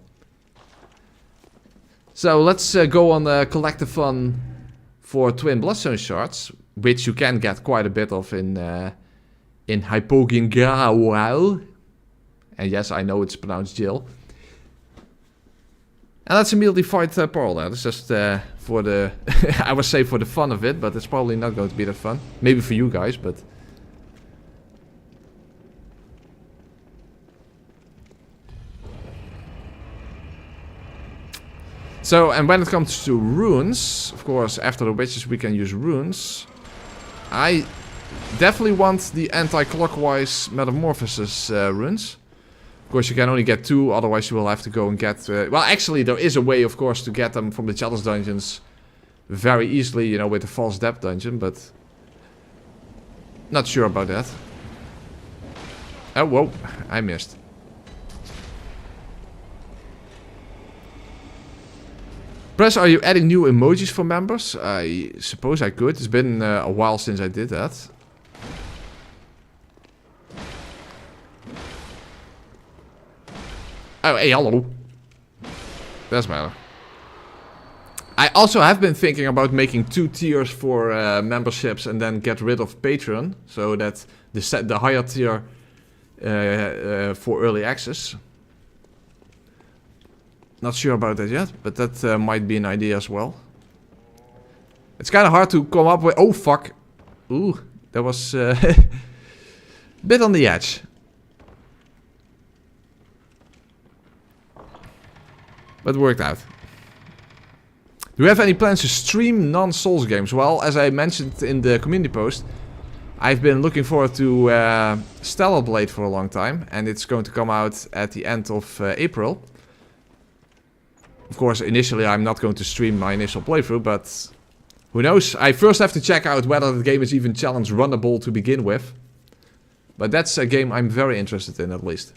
So let's go on collective fun for twin bloodstone shards, which you can get quite a bit of in Hypogingrawal. And yes, I know it's pronounced Jill. And let's immediately fight Parl there. It's just for the... I would say for the fun of it, but it's probably not going to be that fun. Maybe for you guys, but... So, and when it comes to runes, of course, after the witches we can use runes. I definitely want the anti-clockwise metamorphosis runes. Of course, you can only get 2, otherwise you will have to go and get... well, actually, there is a way, of course, to get them from the challenge dungeons very easily, you know, with the false depth dungeon, but... not sure about that. Oh, whoa, I missed. Press, are you adding new emojis for members? I suppose I could. It's been a while since I did that. Oh, hey, hello. Doesn't matter. I also have been thinking about making 2 tiers for memberships and then get rid of Patreon. So that the higher tier for early access. Not sure about that yet, but that might be an idea as well. It's kind of hard to come up with... Oh, fuck. Ooh, that was a bit on the edge. But it worked out. Do you have any plans to stream non-Souls games? Well, as I mentioned in the community post, I've been looking forward to Stellar Blade for a long time. And it's going to come out at the end of April. Of course, initially I'm not going to stream my initial playthrough, but who knows? I first have to check out whether the game is even challenge runnable to begin with. But that's a game I'm very interested in, at least.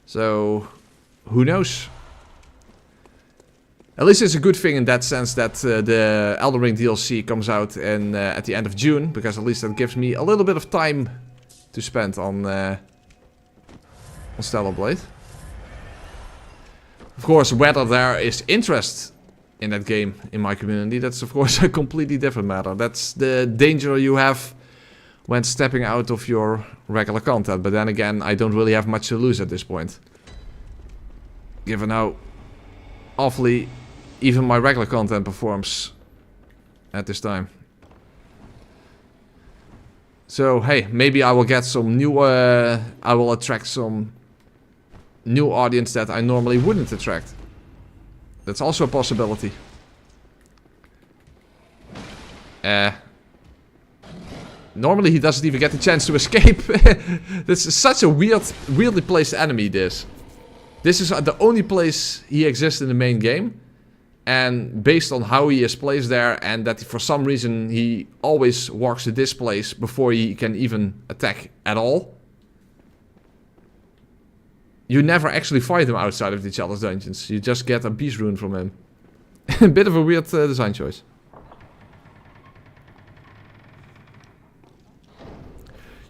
So, who knows? At least it's a good thing in that sense that the Elden Ring DLC comes out at the end of June, because at least that gives me a little bit of time to spend on Stellar Blade. Of course, whether there is interest in that game in my community, that's of course a completely different matter. That's the danger you have when stepping out of your regular content. But then again, I don't really have much to lose at this point, given how awfully even my regular content performs at this time. So hey, maybe I will get some new, I will attract some new audience that I normally wouldn't attract. That's also a possibility. Normally he doesn't even get the chance to escape. This is such a weirdly placed enemy, this. This is the only place he exists in the main game. And based on how he is placed there, and that for some reason he always walks to this place before he can even attack at all. You never actually fight him outside of the challenge dungeons. You just get a beast rune from him. A bit of a weird design choice.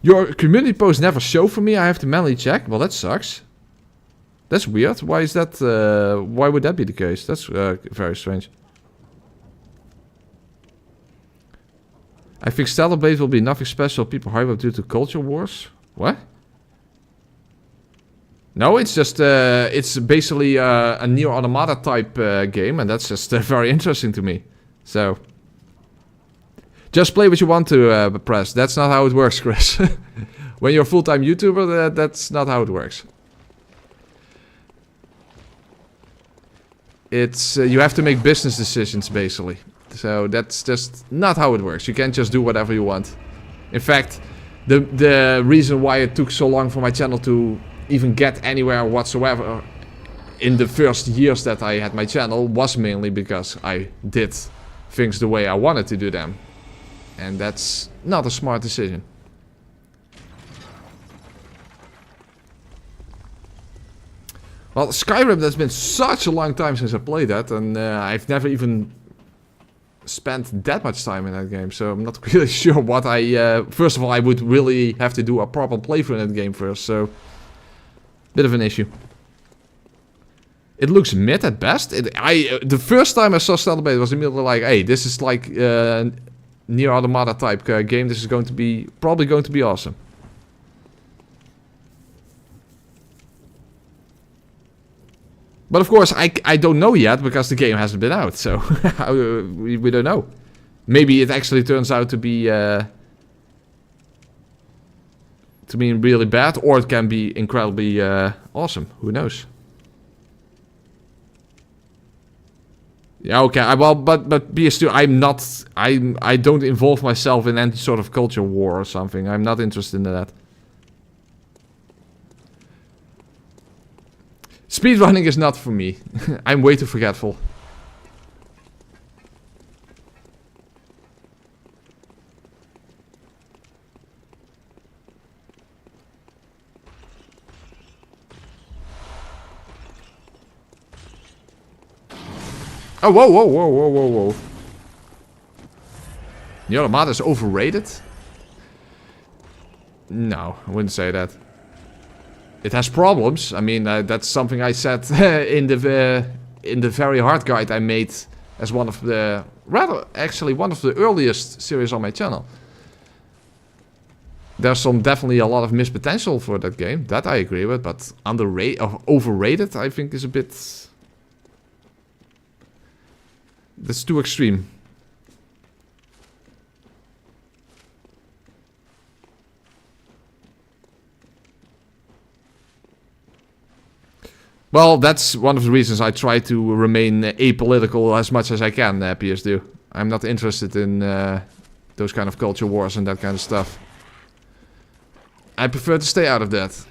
Your community posts never show for me. I have to manually check. Well, that sucks. That's weird. Why is that? Why would that be the case? That's very strange. I think Stellar Blade will be nothing special. People hype up due to culture wars. What? No, it's just it's basically a Nier Automata type game, and that's just very interesting to me. So just play what you want to, press. That's not how it works, Chris. When you're a full-time YouTuber, that's not how it works. It's you have to make business decisions, basically. So that's just not how it works. You can't just do whatever you want. In fact, the reason why it took so long for my channel to even get anywhere whatsoever in the first years that I had my channel was mainly because I did things the way I wanted to do them. And that's not a smart decision. Well, Skyrim, that's been such a long time since I played that, and I've never even spent that much time in that game, so I'm not really sure what I... first of all, I would really have to do a proper playthrough in that game first, so... Bit of an issue. It looks mid at best. The first time I saw Stellar Blade was immediately like, hey, this is like Nier Automata type game. This is going to be, probably going to be awesome. But of course, I don't know yet because the game hasn't been out, so we don't know. Maybe it actually turns out to be really bad, or it can be incredibly awesome. Who knows? Yeah, okay. Well, but PS2, I don't involve myself in any sort of culture war or something. I'm not interested in that. Speedrunning is not for me. I'm way too forgetful. Oh, whoa, whoa, whoa, whoa, whoa, whoa. The Automata is overrated? No, I wouldn't say that. It has problems. I mean, that's something I said in the very hard guide I made as one of the... Rather, actually, one of the earliest series on my channel. There's definitely a lot of missed potential for that game. That I agree with, but overrated, I think, is a bit... That's too extreme. Well, that's one of the reasons I try to remain apolitical as much as I can, PS2. I'm not interested in those kind of culture wars and that kind of stuff. I prefer to stay out of that.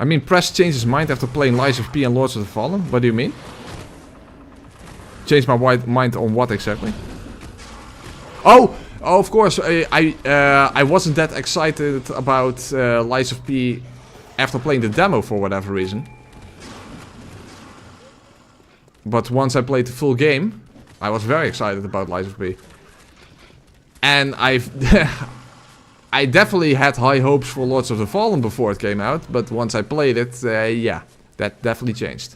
I mean, Press changed his mind after playing Lies of P and Lords of the Fallen. What do you mean? Changed my mind on what exactly? Oh, of course. I wasn't that excited about Lies of P after playing the demo for whatever reason. But once I played the full game, I was very excited about Lies of P. And I definitely had high hopes for Lords of the Fallen before it came out, but once I played it, yeah, that definitely changed.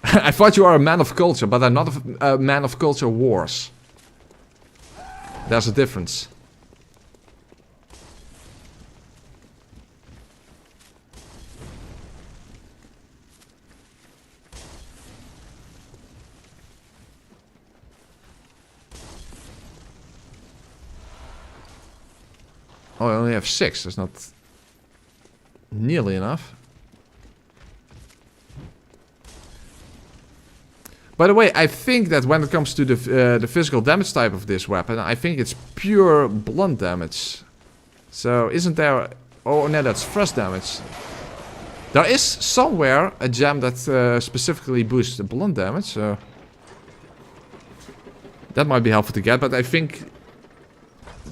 I thought you are a man of culture, but I'm not a man of culture wars. There's a difference. Oh, I only have 6. That's not nearly enough. By the way, I think that when it comes to the physical damage type of this weapon, I think it's pure blunt damage. So, isn't there... Oh, no, that's thrust damage. There is somewhere a gem that specifically boosts the blunt damage, so... That might be helpful to get, but I think...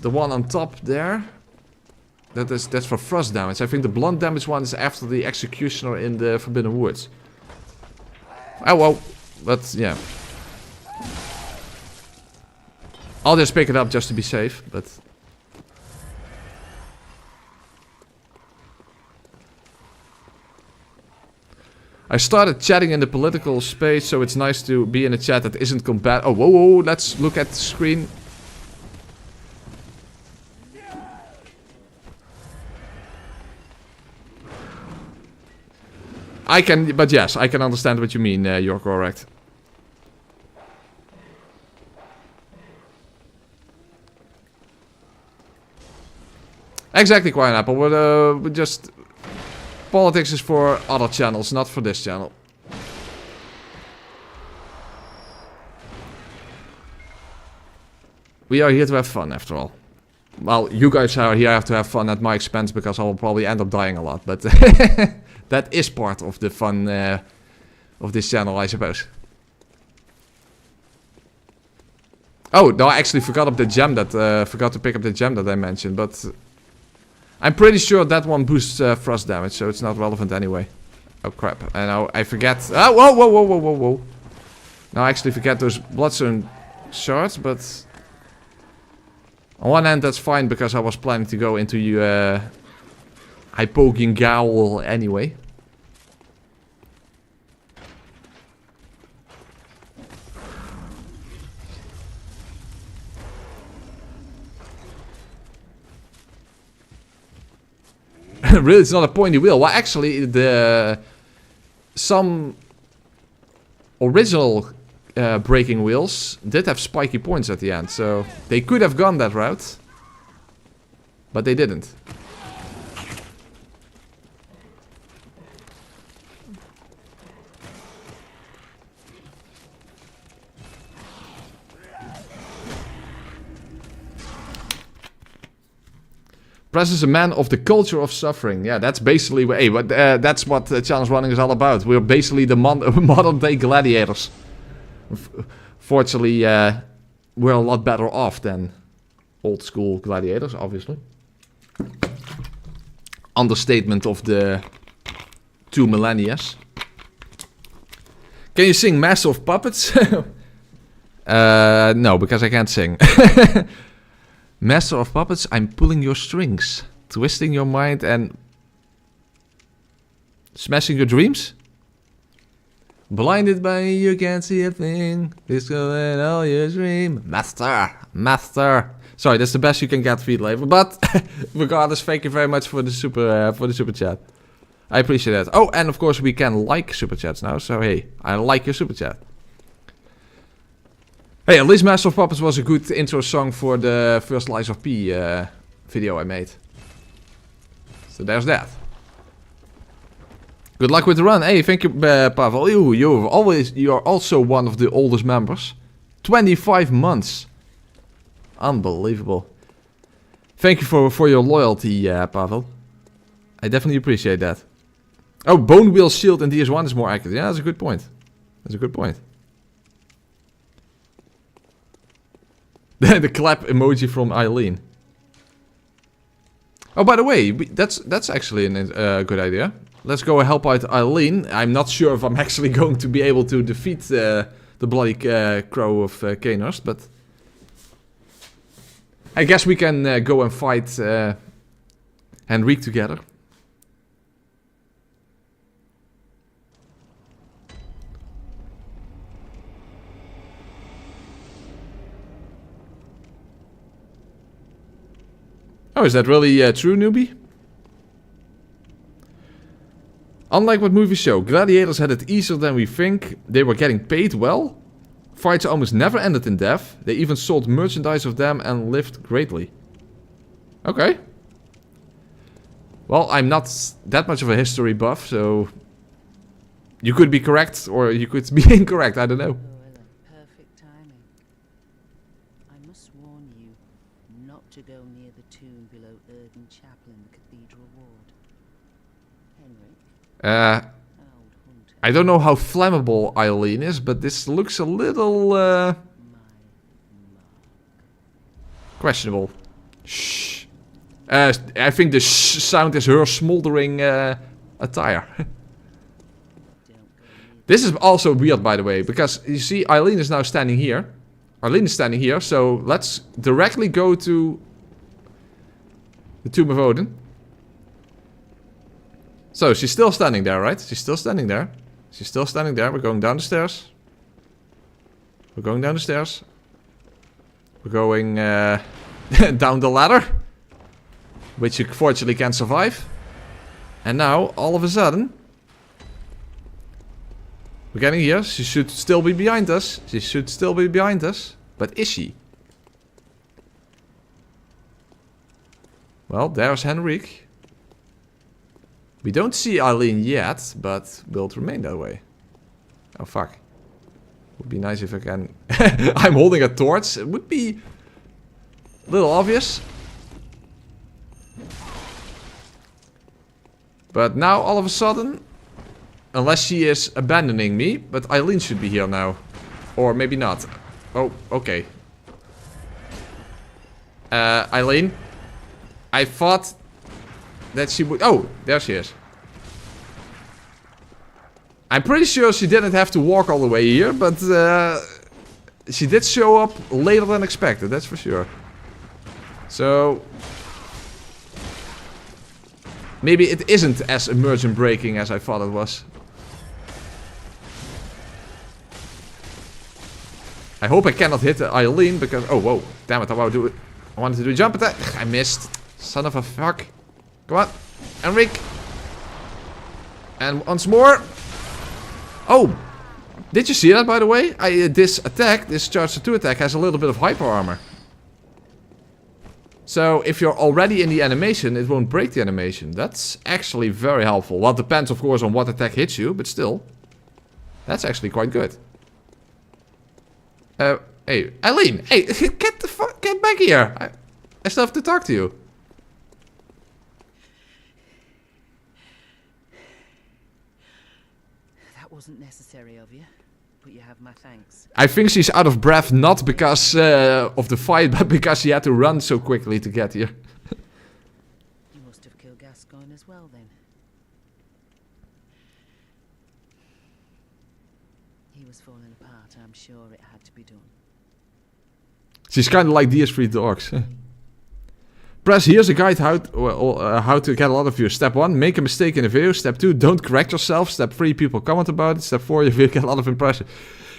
The one on top there... That's for thrust damage. I think the blunt damage one is after the Executioner in the Forbidden Woods. Oh, well... But, yeah. I'll just pick it up just to be safe, but... I started chatting in the political space, so it's nice to be in a chat that isn't combat... Oh, whoa, whoa, let's look at the screen. I can, but yes, I can understand what you mean, you're correct. Exactly, Quiet we're just... Politics is for other channels, not for this channel. We are here to have fun, after all. Well, you guys are here to have fun at my expense, because I will probably end up dying a lot, but... That is part of the fun of this channel, I suppose. Oh, no, I actually forgot up the gem that forgot to pick up the gem that I mentioned, but I'm pretty sure that one boosts thrust damage, so it's not relevant anyway. Oh crap! And now I forget. Oh, whoa, whoa, whoa, whoa, whoa, whoa! Now I actually forget those bloodstone shards, but on one hand that's fine because I was planning to go into Hypogean Gaul anyway. Really, it's not a pointy wheel. Well, actually, some original breaking wheels did have spiky points at the end, so they could have gone that route, but they didn't. Press is a man of the culture of suffering. Yeah, that's basically that's what challenge running is all about. We're basically the modern day gladiators. Fortunately, we're a lot better off than old school gladiators, obviously. Understatement of the 2 millennia. Can you sing Master of Puppets? No, because I can't sing. Master of Puppets, I'm pulling your strings, twisting your mind and smashing your dreams. Blinded by you can't see a thing. This girl and all your dream. Master. Sorry, that's the best you can get, feed label. But regardless, thank you very much for the super chat. I appreciate that. Oh, and of course we can like super chats now. So hey, I like your super chat. Hey, at least Master of Puppets was a good intro song for the first Lies of P video I made. So there's that. Good luck with the run. Hey, thank you, Pavel. You're also one of the oldest members. 25 months. Unbelievable. Thank you for your loyalty, Pavel. I definitely appreciate that. Oh, Bone Wheel Shield in DS1 is more accurate. Yeah, that's a good point. That's a good point. The clap emoji from Eileen. Oh, by the way, that's actually a good idea. Let's go help out Eileen. I'm not sure if I'm actually going to be able to defeat the bloody crow of Canos, but I guess we can go and fight Henrique together. Oh, is that really true, newbie? Unlike what movies show, gladiators had it easier than we think. They were getting paid well. Fights almost never ended in death. They even sold merchandise of them and lived greatly. Okay. Well, I'm not that much of a history buff, so you could be correct or you could be incorrect. I don't know. Perfect timing. I must warn you not to go near the tomb below Erden Chapel in the Cathedral Ward. Henry? I don't know how flammable Eileen is, but this looks a little questionable. Shh. I think the shh sound is her smoldering attire. This is also weird, by the way, because you see Eileen is now standing here. Eileen is standing here, so let's directly go to the Tomb of Odin. So she's still standing there, right? She's still standing there. She's still standing there. We're going down the stairs. We're going down the stairs. We're going down the ladder, which you fortunately can survive. And now, all of a sudden, we're getting here. She should still be behind us. She should still be behind us. But is she? Well, there's Henrique. We don't see Eileen yet, but will remain that way. Oh, fuck. Would be nice if I can... I'm holding a torch. It would be a little obvious. But now, all of a sudden... Unless she is abandoning me, but Eileen should be here now. Or maybe not. Oh, okay. Eileen. I thought that she would... Oh, there she is. I'm pretty sure she didn't have to walk all the way here, but she did show up later than expected, that's for sure. So... maybe it isn't as immersion breaking as I thought it was. I hope I cannot hit Eileen because... Oh, whoa. Damn it, I wanted to do a jump attack. I missed. Son of a fuck. Come on. Henrique. And once more. Oh. Did you see that, by the way? This attack, this charge 2 attack, has a little bit of hyper armor. So if you're already in the animation, it won't break the animation. That's actually very helpful. Well, it depends, of course, on what attack hits you, but still. That's actually quite good. Hey, Eileen! Hey, get back here! I still have to talk to you. That wasn't necessary of you, but you have my thanks. I think she's out of breath, not because of the fight, but because she had to run so quickly to get here. You must have killed Gascoigne as well, then. He was falling apart, I'm sure it had to be done. She's kind of like DS3 dogs. Press here's a guide how to get a lot of views. Step 1, make a mistake in a video. Step 2, don't correct yourself. Step 3, people comment about it. Step 4, you will get a lot of impressions.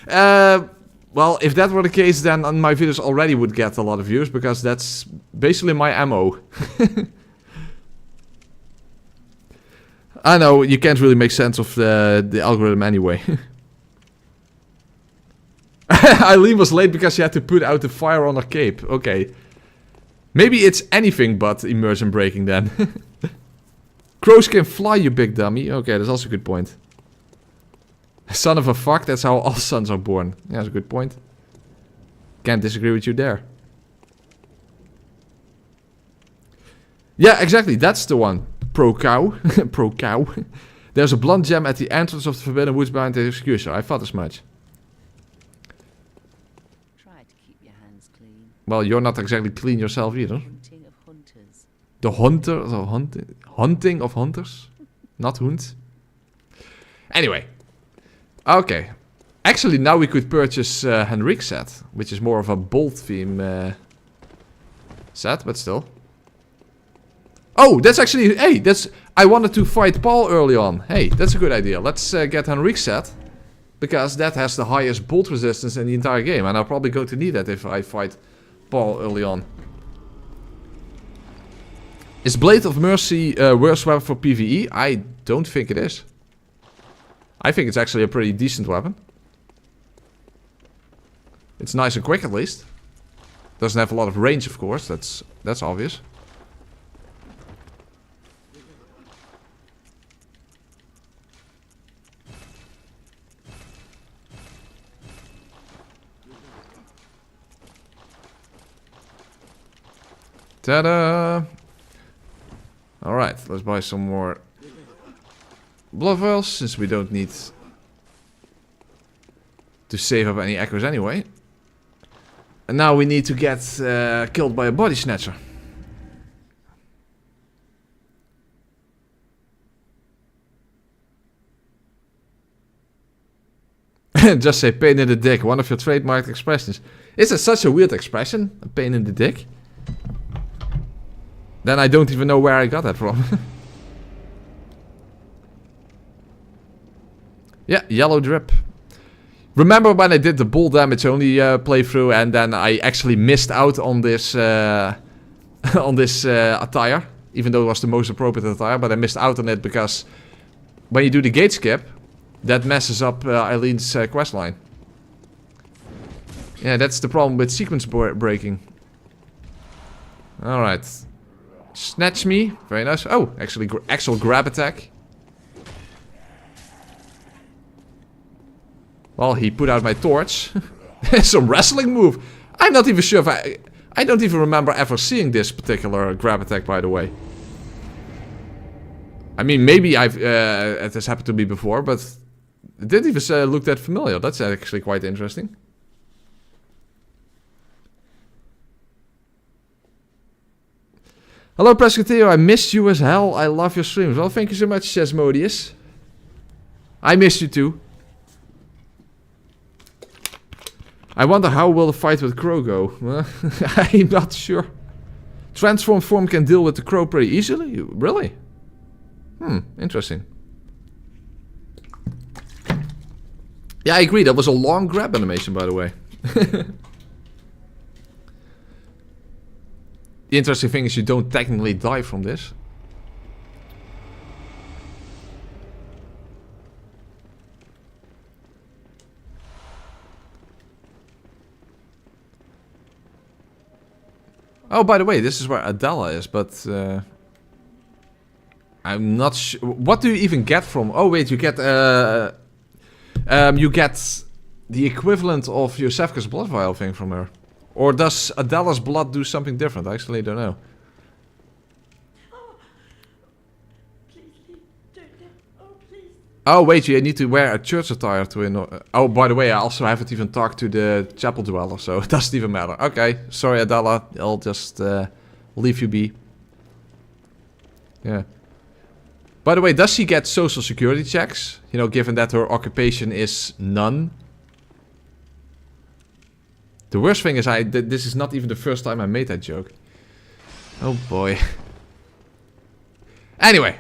Well, if that were the case, then my videos already would get a lot of views, because that's basically my MO. I know, you can't really make sense of the algorithm anyway. Eileen was late because she had to put out the fire on her cape. Okay. Maybe it's anything but immersion breaking then. Crows can fly, you big dummy. Okay, that's also a good point. Son of a fuck, that's how all sons are born. Yeah, that's a good point. Can't disagree with you there. Yeah, exactly, that's the one. Pro cow. Pro cow. There's a blunt gem at the entrance of the Forbidden Woods behind the executioner. I thought as much. Try to keep your hands clean. Well, you're not exactly clean yourself either. Hunting of hunters. The hunting of hunters? Not hunt. Anyway. Okay. Actually, now we could purchase Henrik's set, which is more of a bold theme set, but still. Oh, that's actually... Hey, that's... I wanted to fight Paul early on. Hey, that's a good idea. Let's get Henrik's set, because that has the highest bolt resistance in the entire game, and I'll probably go to need that if I fight Paul early on. Is Blade of Mercy worse weapon for PvE? I don't think it is. I think it's actually a pretty decent weapon. It's nice and quick at least. Doesn't have a lot of range, of course. That's obvious. Ta-da! Alright, let's buy some more blood vials, since we don't need to save up any echoes anyway. And now we need to get killed by a body snatcher. Just say pain in the dick, one of your trademarked expressions. Is it such a weird expression? A pain in the dick? Then I don't even know where I got that from. Yeah, yellow drip. Remember when I did the bull damage only playthrough, and then I actually missed out on this on this attire, even though it was the most appropriate attire, but I missed out on it because when you do the gate skip, that messes up Eileen's questline. Yeah, that's the problem with sequence breaking. Alright. Snatch me. Very nice. Oh, actually, actual grab attack. Well, he put out my torch. Some wrestling move. I'm not even sure if I don't even remember ever seeing this particular grab attack, by the way. I mean, maybe it has happened to me before, but it didn't even look that familiar. That's actually quite interesting. Hello, Presbyteo. I missed you as hell. I love your streams. Well, thank you so much, says Modius. I missed you too. I wonder how will the fight with Crow go. I'm not sure. Transform form can deal with the Crow pretty easily? Really? Interesting. Yeah, I agree. That was a long grab animation, by the way. The interesting thing is you don't technically die from this. Oh, by the way, this is where Adela is, but I'm not sure. What do you even get from? Oh wait, you get the equivalent of Yosefka's blood vial thing from her, or does Adela's blood do something different? I actually don't know. Oh wait, you need to wear a church attire to oh, by the way, I also haven't even talked to the chapel dweller, so it doesn't even matter. Okay, sorry Adela, I'll just leave you be. Yeah. By the way, does she get social security checks? You know, given that her occupation is none. The worst thing is this is not even the first time I made that joke. Oh boy. Anyway.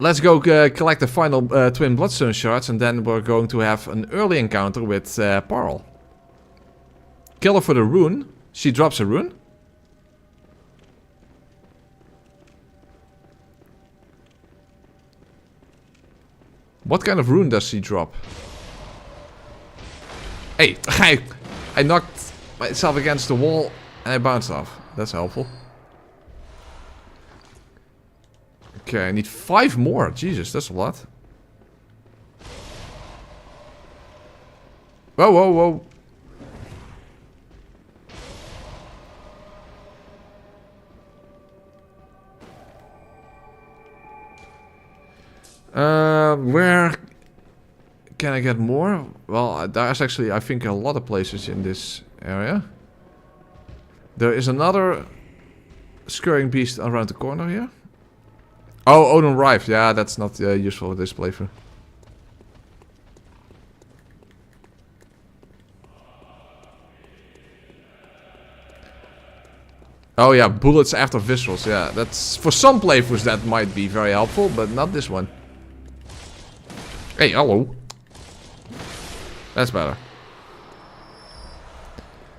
Let's go collect the final twin bloodstone shards, and then we're going to have an early encounter with Parl. Kill her for the rune. She drops a rune. What kind of rune does she drop? Hey, I knocked myself against the wall and I bounced off. That's helpful. Okay, I need 5 more. Jesus, that's a lot. Whoa, whoa, whoa. Where can I get more? Well, there's actually, I think, a lot of places in this area. There is another scurrying beast around the corner here. Oh, Odin Rife. Yeah, that's not useful with this playthrough. Oh yeah, bullets after viscerals. Yeah, that's for some playthroughs that might be very helpful, but not this one. Hey, hello. That's better.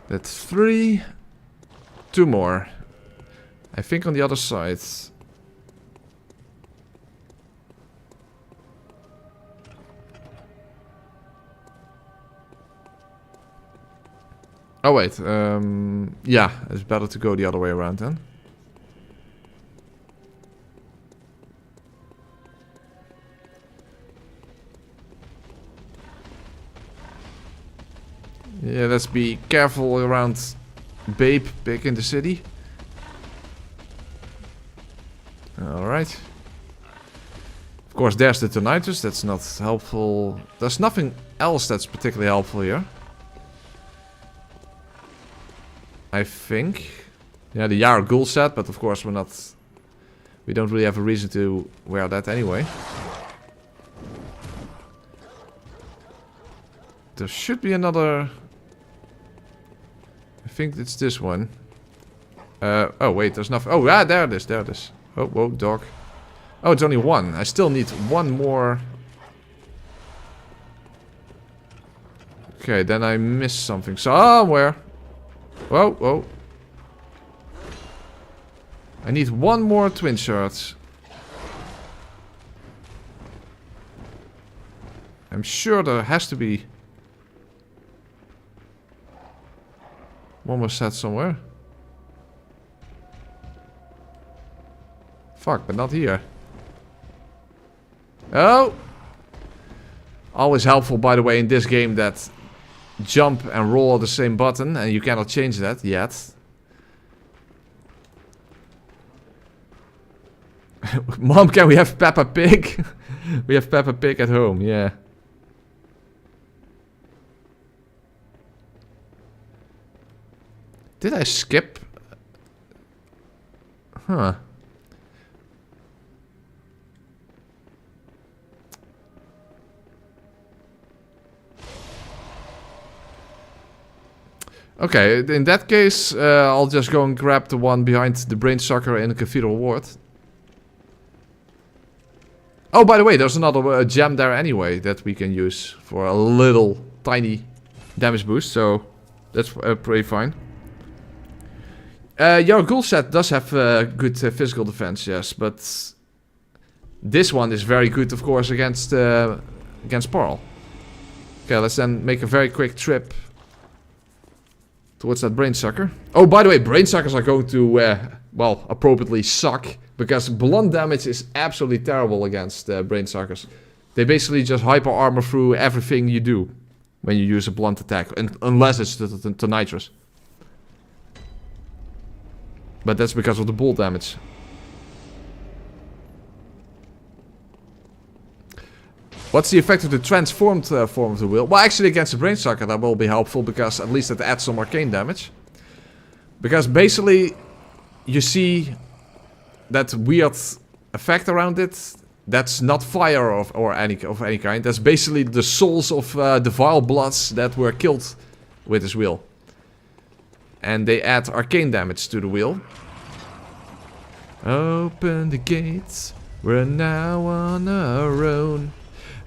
That's 3. 2 more. I think on the other side. Oh wait, yeah, it's better to go the other way around then. Yeah, let's be careful around Babe back in the city. Alright. Of course, there's the Tonitus, that's not helpful. There's nothing else that's particularly helpful here. I think. Yeah, the Yara Ghoul set, but of course we're not... We don't really have a reason to wear that anyway. There should be another... I think it's this one. Oh wait, there's nothing... Oh yeah, there it is, there it is. Oh, whoa, dog. Oh, it's only 1. I still need 1 more... Okay, then I missed something somewhere. Whoa, whoa. I need 1 more twin shards. I'm sure there has to be one more set somewhere. Fuck, but not here. Oh! Always helpful, by the way, in this game that jump and roll are the same button, and you cannot change that yet. Mom, can we have Peppa Pig? We have Peppa Pig at home, yeah. Did I skip? Huh. Okay, in that case, I'll just go and grab the one behind the brain sucker in the Cathedral Ward. Oh, by the way, there's another gem there anyway that we can use for a little tiny damage boost, so that's pretty fine. Your ghoul set does have good physical defense, yes, but this one is very good, of course, against Parl. Okay, let's then make a very quick trip towards that brain sucker. Oh, by the way, brain suckers are going to, well, appropriately suck. Because blunt damage is absolutely terrible against brain suckers. They basically just hyper armor through everything you do when you use a blunt attack, unless it's to nitrous. But that's because of the bolt damage. What's the effect of the transformed form of the wheel? Well, actually against the brain sucker that will be helpful, because at least it adds some arcane damage. Because basically you see that weird effect around it. That's not fire of any kind. That's basically the souls of the vile bloods that were killed with this wheel. And they add arcane damage to the wheel. Open the gates, we're now on our own.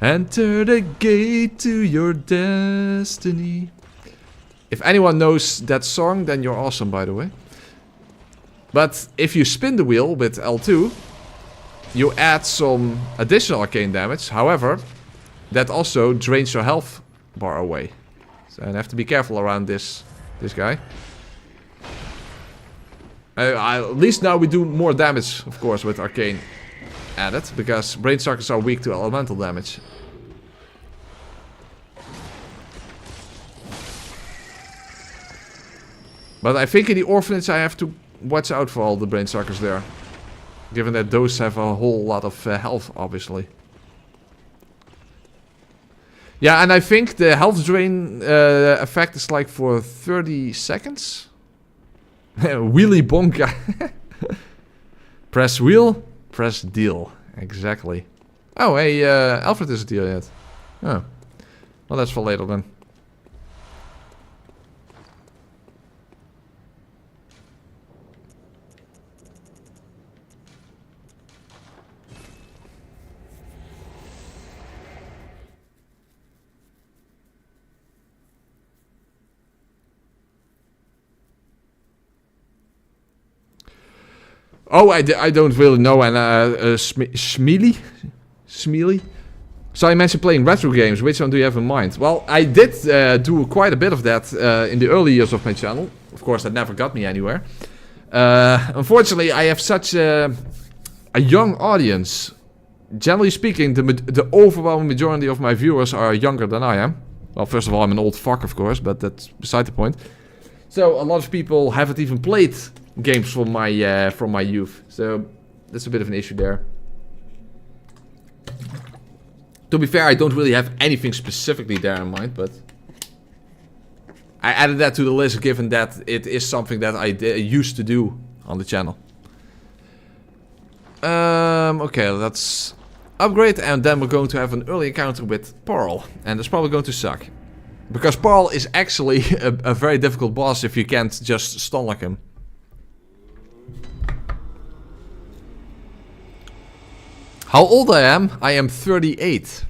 Enter the gate to your destiny. If anyone knows that song, then you're awesome, by the way. But if you spin the wheel with L2, you add some additional arcane damage. However, that also drains your health bar away. So I have to be careful around this guy. At least now we do more damage, of course, with arcane added, because brain suckers are weak to elemental damage. But I think in the orphanage I have to watch out for all the brain suckers there. Given that those have a whole lot of health, obviously. Yeah, and I think the health drain effect is like for 30 seconds. Wheelie bonka. Press wheel, press deal. Exactly. Oh, hey, Alfred isn't here yet. Oh. Well, that's for later then. Oh, I don't really know. And Smeely? So I mentioned playing retro games. Which one do you have in mind? Well, I did do quite a bit of that in the early years of my channel. Of course, that never got me anywhere. Unfortunately, I have such a young audience. Generally speaking, the overwhelming majority of my viewers are younger than I am. Well, first of all, I'm an old fuck, of course, but that's beside the point. So a lot of people haven't even played games from my youth, so that's a bit of an issue there. To be fair, I don't really have anything specifically there in mind, but I added that to the list given that it is something that I used to do on the channel. Okay, let's upgrade, and then we're going to have an early encounter with Pearl, and it's probably going to suck. Because Pearl is actually a very difficult boss if you can't just stun lock him. How old I am 38.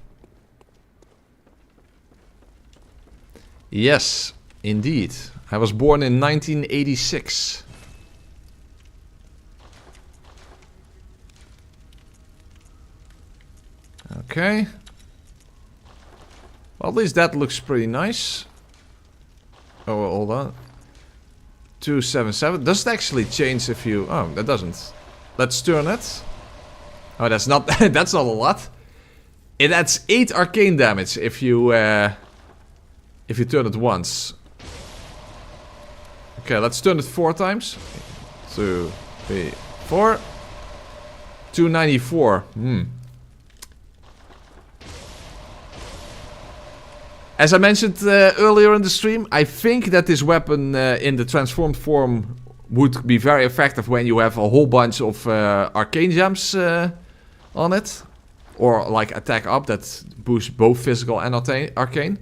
Yes, indeed. I was born in 1986. Okay. Well, at least that looks pretty nice. Oh, hold on. 277. Does it actually change if you... Oh, that doesn't. Let's turn it. Oh, that's not that's not a lot. It adds 8 arcane damage if you turn it once. Okay, let's turn it 4 times. 2, 3, 4. 294. As I mentioned earlier in the stream, I think that this weapon in the transformed form would be very effective when you have a whole bunch of arcane gems on it. Or like attack up that boosts both physical and arcane.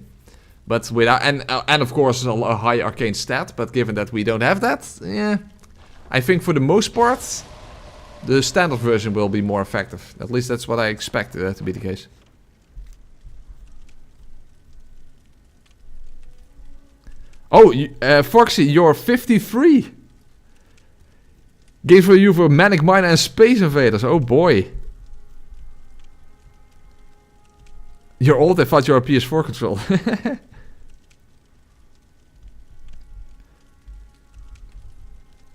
But without, and of course a high arcane stat, but given that we don't have that, yeah. I think for the most part, the standard version will be more effective. At least that's what I expect to be the case. Oh, Foxy, you're 53. Game for you for Manic Miner and Space Invaders. Oh boy. You're old, I thought you were a PS4 control.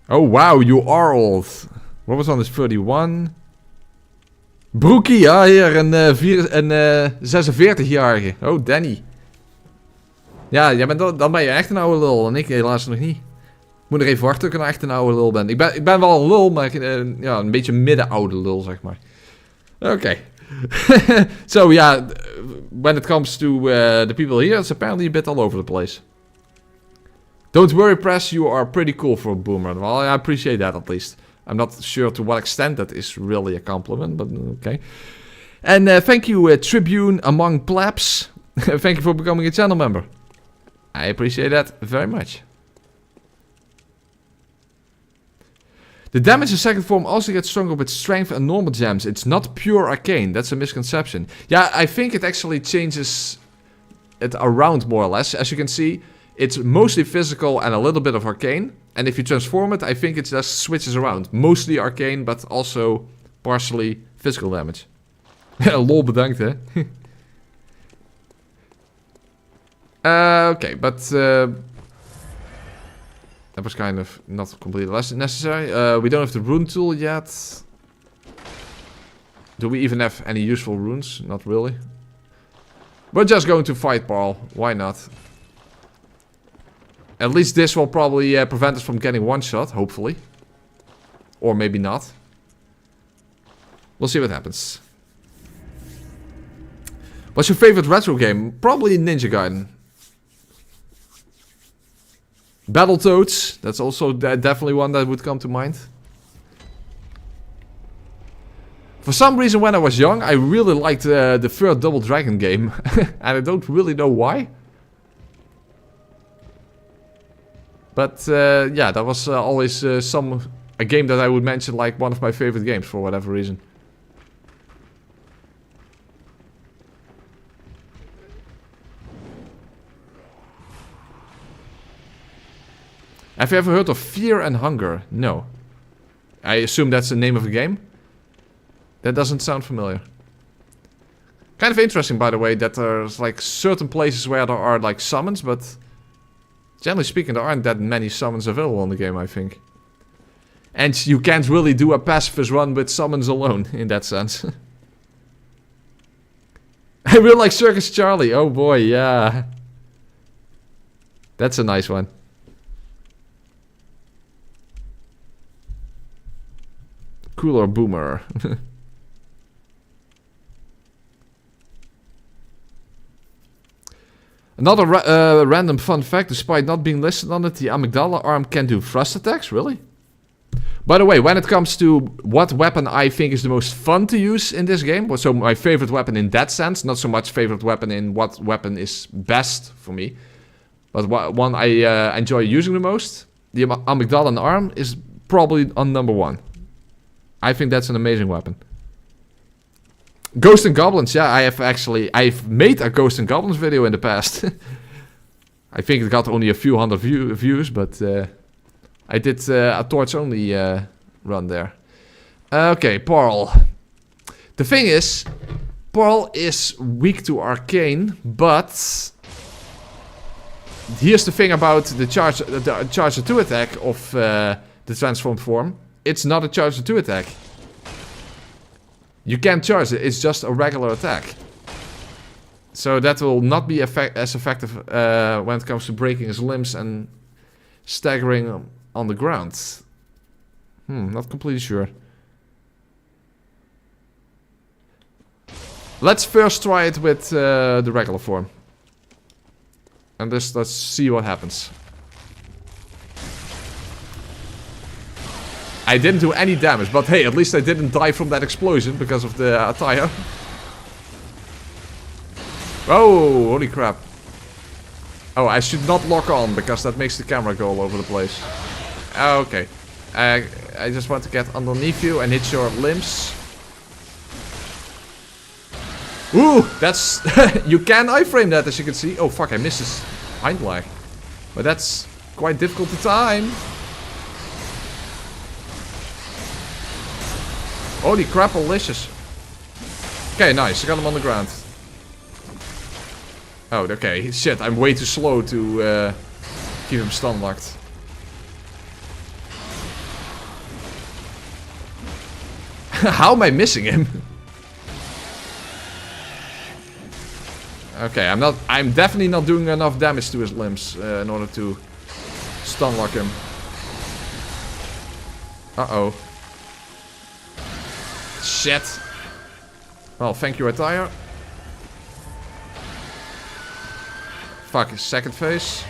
Oh wow, you are old. What was on this 31? Broekie, ja hier, een 46-jarige. Oh, Danny. Ja, jij bent dan ben je echt een oude lul en ik helaas nog niet. Ik moet nog even wachten tot ik een echt een oude lul ben. Ik ben wel een lul, maar ja, een beetje midden-oude lul, zeg maar. Oké. So, yeah, when it comes to the people here, it's apparently a bit all over the place. Don't worry, Press, you are pretty cool for a boomer. Well, I appreciate that at least. I'm not sure to what extent that is really a compliment, but okay. And thank you, Tribune Among Plebs. Thank you for becoming a channel member. I appreciate that very much. The damage in second form also gets stronger with strength and normal gems. It's not pure arcane. That's a misconception. Yeah, I think it actually changes it around more or less. As you can see, it's mostly physical and a little bit of arcane. And if you transform it, I think it just switches around. Mostly arcane, but also partially physical damage. Lol, bedankt, hè. Okay, but that was kind of not completely necessary. We don't have the rune tool yet. Do we even have any useful runes? Not really. We're just going to fight Paul. Why not? At least this will probably prevent us from getting one shot, hopefully. Or maybe not. We'll see what happens. What's your favorite retro game? Probably Ninja Gaiden. Battletoads, that's also definitely one that would come to mind. For some reason when I was young, I really liked the third Double Dragon game. And I don't really know why. But yeah, that was always a game that I would mention like one of my favorite games for whatever reason. Have you ever heard of Fear and Hunger? No. I assume that's the name of the game. That doesn't sound familiar. Kind of interesting, by the way, that there's like certain places where there are like summons, but generally speaking, there aren't that many summons available in the game, I think. And you can't really do a pacifist run with summons alone, in that sense. I really like Circus Charlie. Oh boy, yeah. That's a nice one. Cooler boomer. Another random fun fact, despite not being listed on it, the amygdala arm can do thrust attacks, really? By the way, when it comes to what weapon I think is the most fun to use in this game, so my favorite weapon in that sense, not so much favorite weapon in what weapon is best for me, but one I enjoy using the most, the amygdala arm is probably on number one. I think that's an amazing weapon. Ghosts and Goblins, yeah, I've made a Ghosts and Goblins video in the past. I think it got only a few hundred views, but I did a torch only run there. Okay, Pearl. The thing is, Pearl is weak to arcane, but here's the thing about the charge 2 attack of the transformed form. It's not a charge 2 attack. You can't charge it, it's just a regular attack. So that will not be as effective when it comes to breaking his limbs and staggering on the ground. Not completely sure. Let's first try it with the regular form. And let's see what happens. I didn't do any damage, but hey, at least I didn't die from that explosion because of the attire. Oh, holy crap. Oh, I should not lock on because that makes the camera go all over the place. Okay. I just want to get underneath you and hit your limbs. Ooh, that's... you can iframe that, as you can see. Oh, fuck, I missed his hind leg. But that's quite difficult to time. Holy crap, delicious. Okay, nice. I got him on the ground. Oh, okay. Shit, I'm way too slow to keep him stun locked. How am I missing him? Okay, I'm definitely not doing enough damage to his limbs in order to stun lock him. Uh-oh. Shit. Well, thank you, attire. Fuck, his second phase.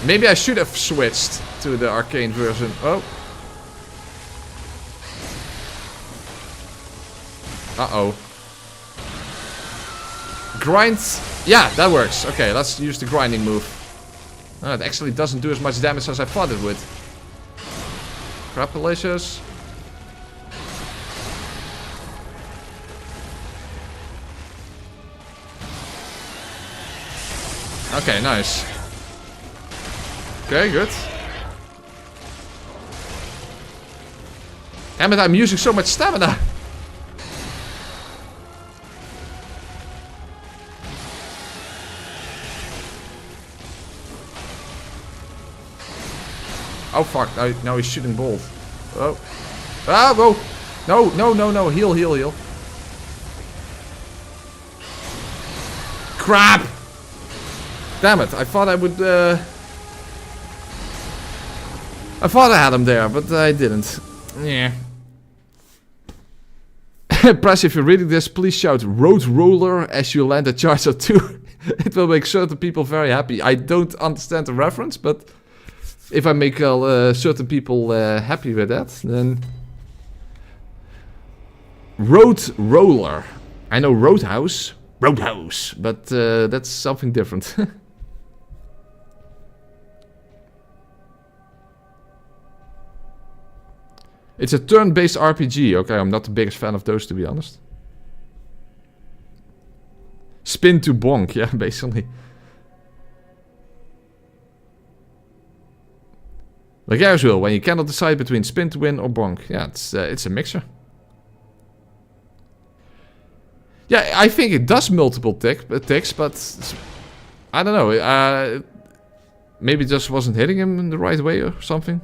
Maybe I should have switched to the arcane version. Oh. Uh-oh. Grind. Yeah, that works. Okay, let's use the grinding move. Oh, it actually doesn't do as much damage as I thought it would. Crapulacious. Okay, nice. Okay, good. Damn it, I'm using so much stamina. Oh fuck, now he's shooting bolt. Oh. Ah, whoa. No, no, no, no. Heal, heal, heal. Crap! Damn it, I thought I would, I thought I had him there, but I didn't. Yeah. Press, if you're reading this, please shout Road Roller as you land a charge or 2. It will make certain people very happy. I don't understand the reference, but if I make certain people happy with that, then... Road Roller. I know Roadhouse. Roadhouse. But that's something different. It's a turn-based RPG. Okay, I'm not the biggest fan of those, to be honest. Spin to bonk. Yeah, basically. Logarius will, when you cannot decide between spin to win or bonk. Yeah, it's a mixture. Yeah, I think it does multiple ticks, but I don't know. Maybe it just wasn't hitting him in the right way or something.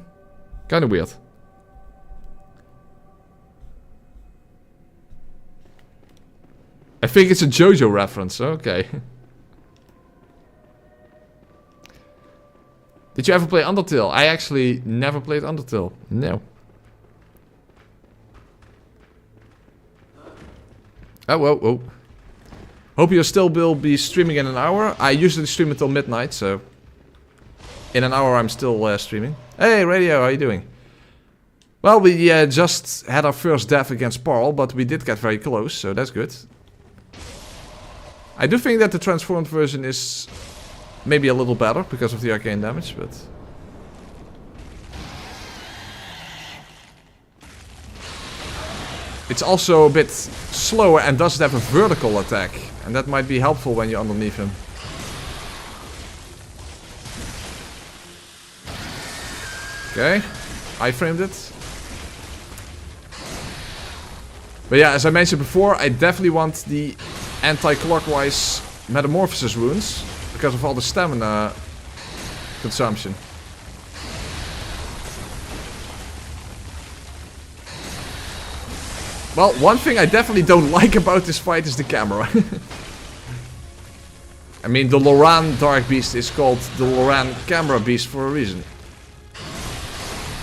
Kind of weird. I think it's a JoJo reference. Okay. Did you ever play Undertale? I actually never played Undertale. No. Oh, whoa, whoa. Hope you still will be streaming in an hour. I usually stream until midnight, so... In an hour I'm still streaming. Hey, Radio, how you doing? Well, we just had our first death against Paul, but we did get very close, so that's good. I do think that the transformed version is... maybe a little better because of the arcane damage, but... It's also a bit slower and doesn't have a vertical attack. And that might be helpful when you're underneath him. Okay, I framed it. But yeah, as I mentioned before, I definitely want the anti-clockwise metamorphosis runes. Because of all the stamina consumption. Well, one thing I definitely don't like about this fight is the camera. I mean, the Loran Dark Beast is called the Loran Camera Beast for a reason.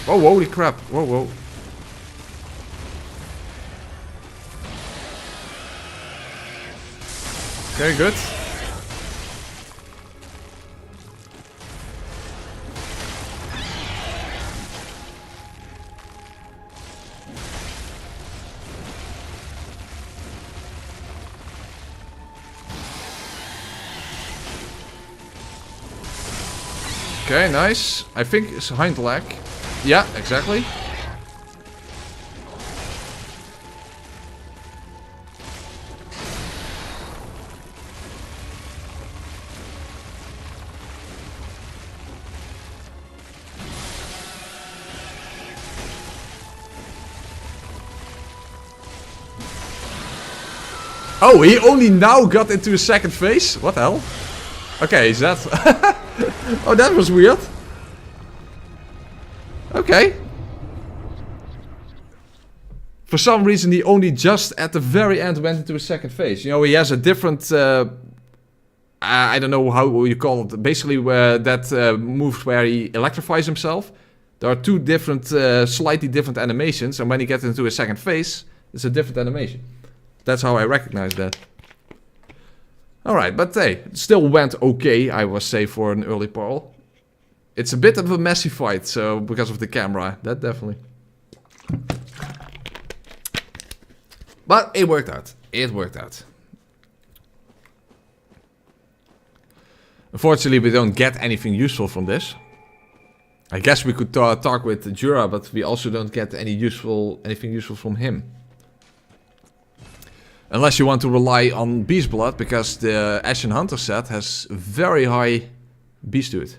Oh, holy crap. Whoa, whoa. Okay, good. Okay, nice. I think it's hind leg. Yeah, exactly. Oh, he only now got into a second phase? What the hell? Okay, is that... Oh, that was weird. Okay. For some reason, he only just at the very end went into a second phase. You know, he has a different... I don't know how you call it. Basically, that move where he electrifies himself. There are two different, slightly different animations. And when he gets into a second phase, it's a different animation. That's how I recognize that. Alright, but hey, it still went okay, I would say, for an early Pearl. It's a bit of a messy fight, so because of the camera, that definitely. But it worked out. It worked out. Unfortunately, we don't get anything useful from this. I guess we could talk with Jura, but we also don't get anything useful from him. Unless you want to rely on Beast Blood, because the Ashen Hunter set has very high beast to it.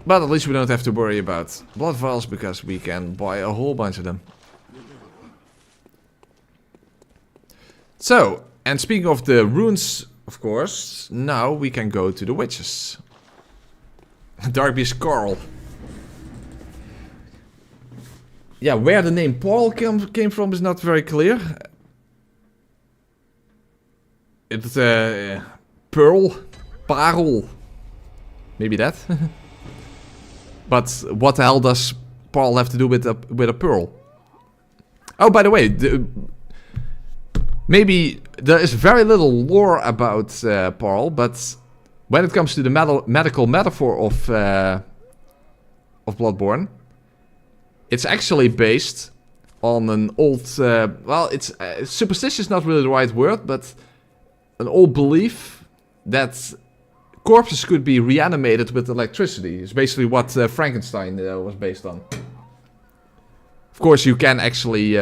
But at least we don't have to worry about blood vials, because we can buy a whole bunch of them. So, and speaking of the runes, of course, now we can go to the witches. Dark Beast Carl. Yeah, where the name Paul came from is not very clear. It's Pearl, Parel, maybe that. But what the hell does Paul have to do with a pearl? Oh, by the way, maybe there is very little lore about Paul, but when it comes to the medical metaphor of Bloodborne. It's actually based on an old, well, it's superstitious, not really the right word, but an old belief that corpses could be reanimated with electricity. It's basically what Frankenstein was based on. Of course, you can actually,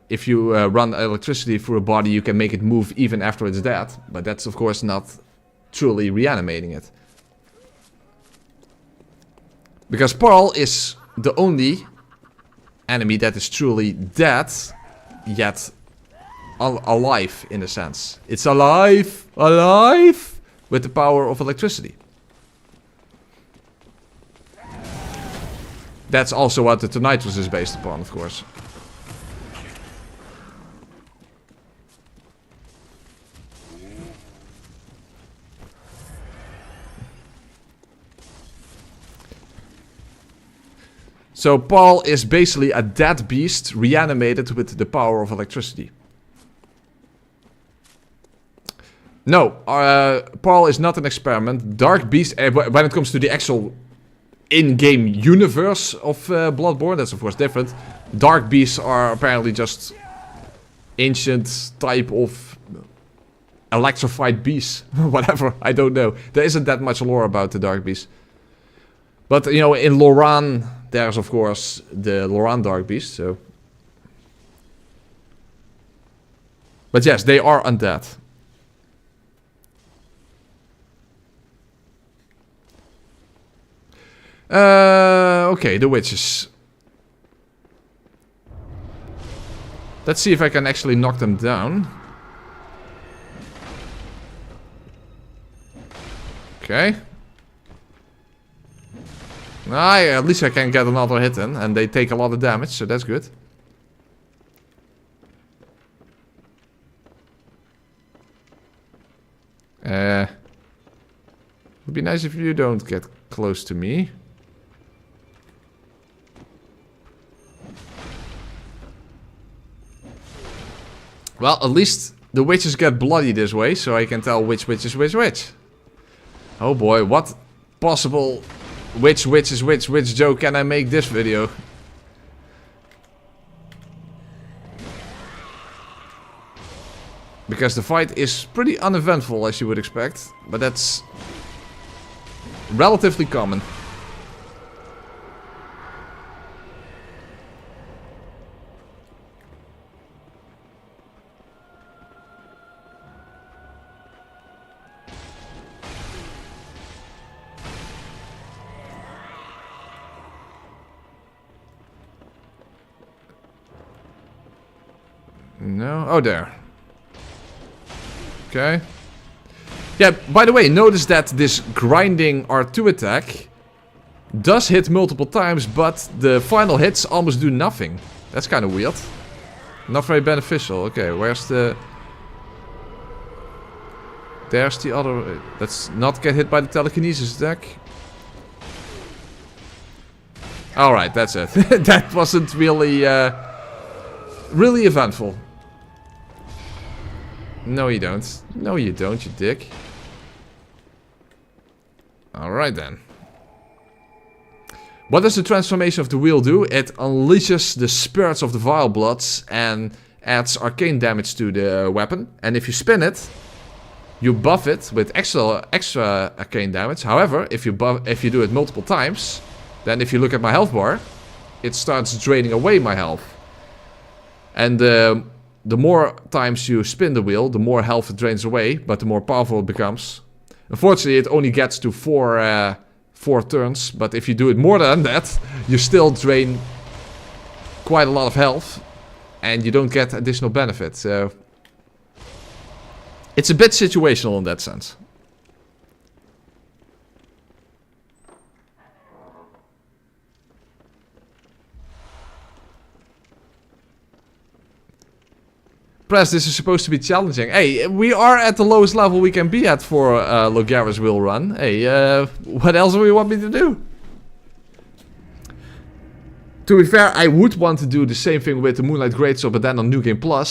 if you run electricity through a body, you can make it move even after it's dead. But that's, of course, not truly reanimating it. Because Pearl is the only enemy that is truly dead, yet alive in a sense. It's alive! Alive! With the power of electricity. That's also what the Tonitrus is based upon, of course. So Paul is basically a dead beast reanimated with the power of electricity. No, Paul is not an experiment. Dark Beast, when it comes to the actual in-game universe of Bloodborne, that's of course different. Dark Beasts are apparently just ancient type of electrified beasts. Whatever, I don't know. There isn't that much lore about the Dark Beasts. But, you know, in Loran, there's of course the Loran Dark Beast, so... But yes, they are undead. Okay, the witches. Let's see if I can actually knock them down. Okay. Ah, yeah, at least I can get another hit in, and they take a lot of damage, so that's good. Would be nice if you don't get close to me. Well, at least the witches get bloody this way, so I can tell which witch is which. Oh boy, what possible which witch is which joke can I make this video? Because the fight is pretty uneventful, as you would expect, but that's relatively common. No? Oh, there. Okay. Yeah, by the way, notice that this grinding R2 attack does hit multiple times, but the final hits almost do nothing. That's kind of weird. Not very beneficial. Okay, where's the... There's the other... Let's not get hit by the telekinesis attack. Alright, that's it. That wasn't really... really eventful. No, you don't. No, you don't, you dick. Alright then. What does the transformation of the wheel do? It unleashes the spirits of the vile bloods and adds arcane damage to the weapon. And if you spin it, you buff it with extra arcane damage. However, if you do it multiple times, then if you look at my health bar, it starts draining away my health. And the more times you spin the wheel, the more health it drains away, but the more powerful it becomes. Unfortunately, it only gets to 4 turns, but if you do it more than that, you still drain quite a lot of health, and you don't get additional benefit, so... It's a bit situational in that sense. Press, this is supposed to be challenging. Hey, we are at the lowest level we can be at for Logarius will run. Hey, what else do we want me to do? To be fair, I would want to do the same thing with the Moonlight Greatsword, but then on New Game Plus.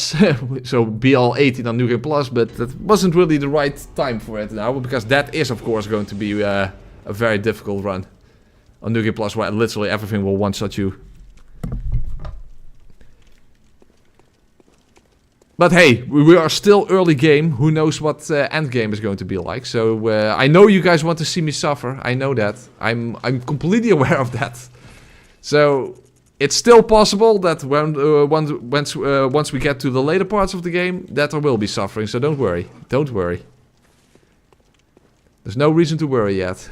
So BL18 on New Game Plus, but that wasn't really the right time for it now, because that is of course going to be a very difficult run on New Game Plus, where literally everything will one-shot you. But hey, we are still early game. Who knows what end game is going to be like? So I know you guys want to see me suffer. I know that. I'm completely aware of that. So it's still possible that once we get to the later parts of the game, that there will be suffering. So don't worry. Don't worry. There's no reason to worry yet.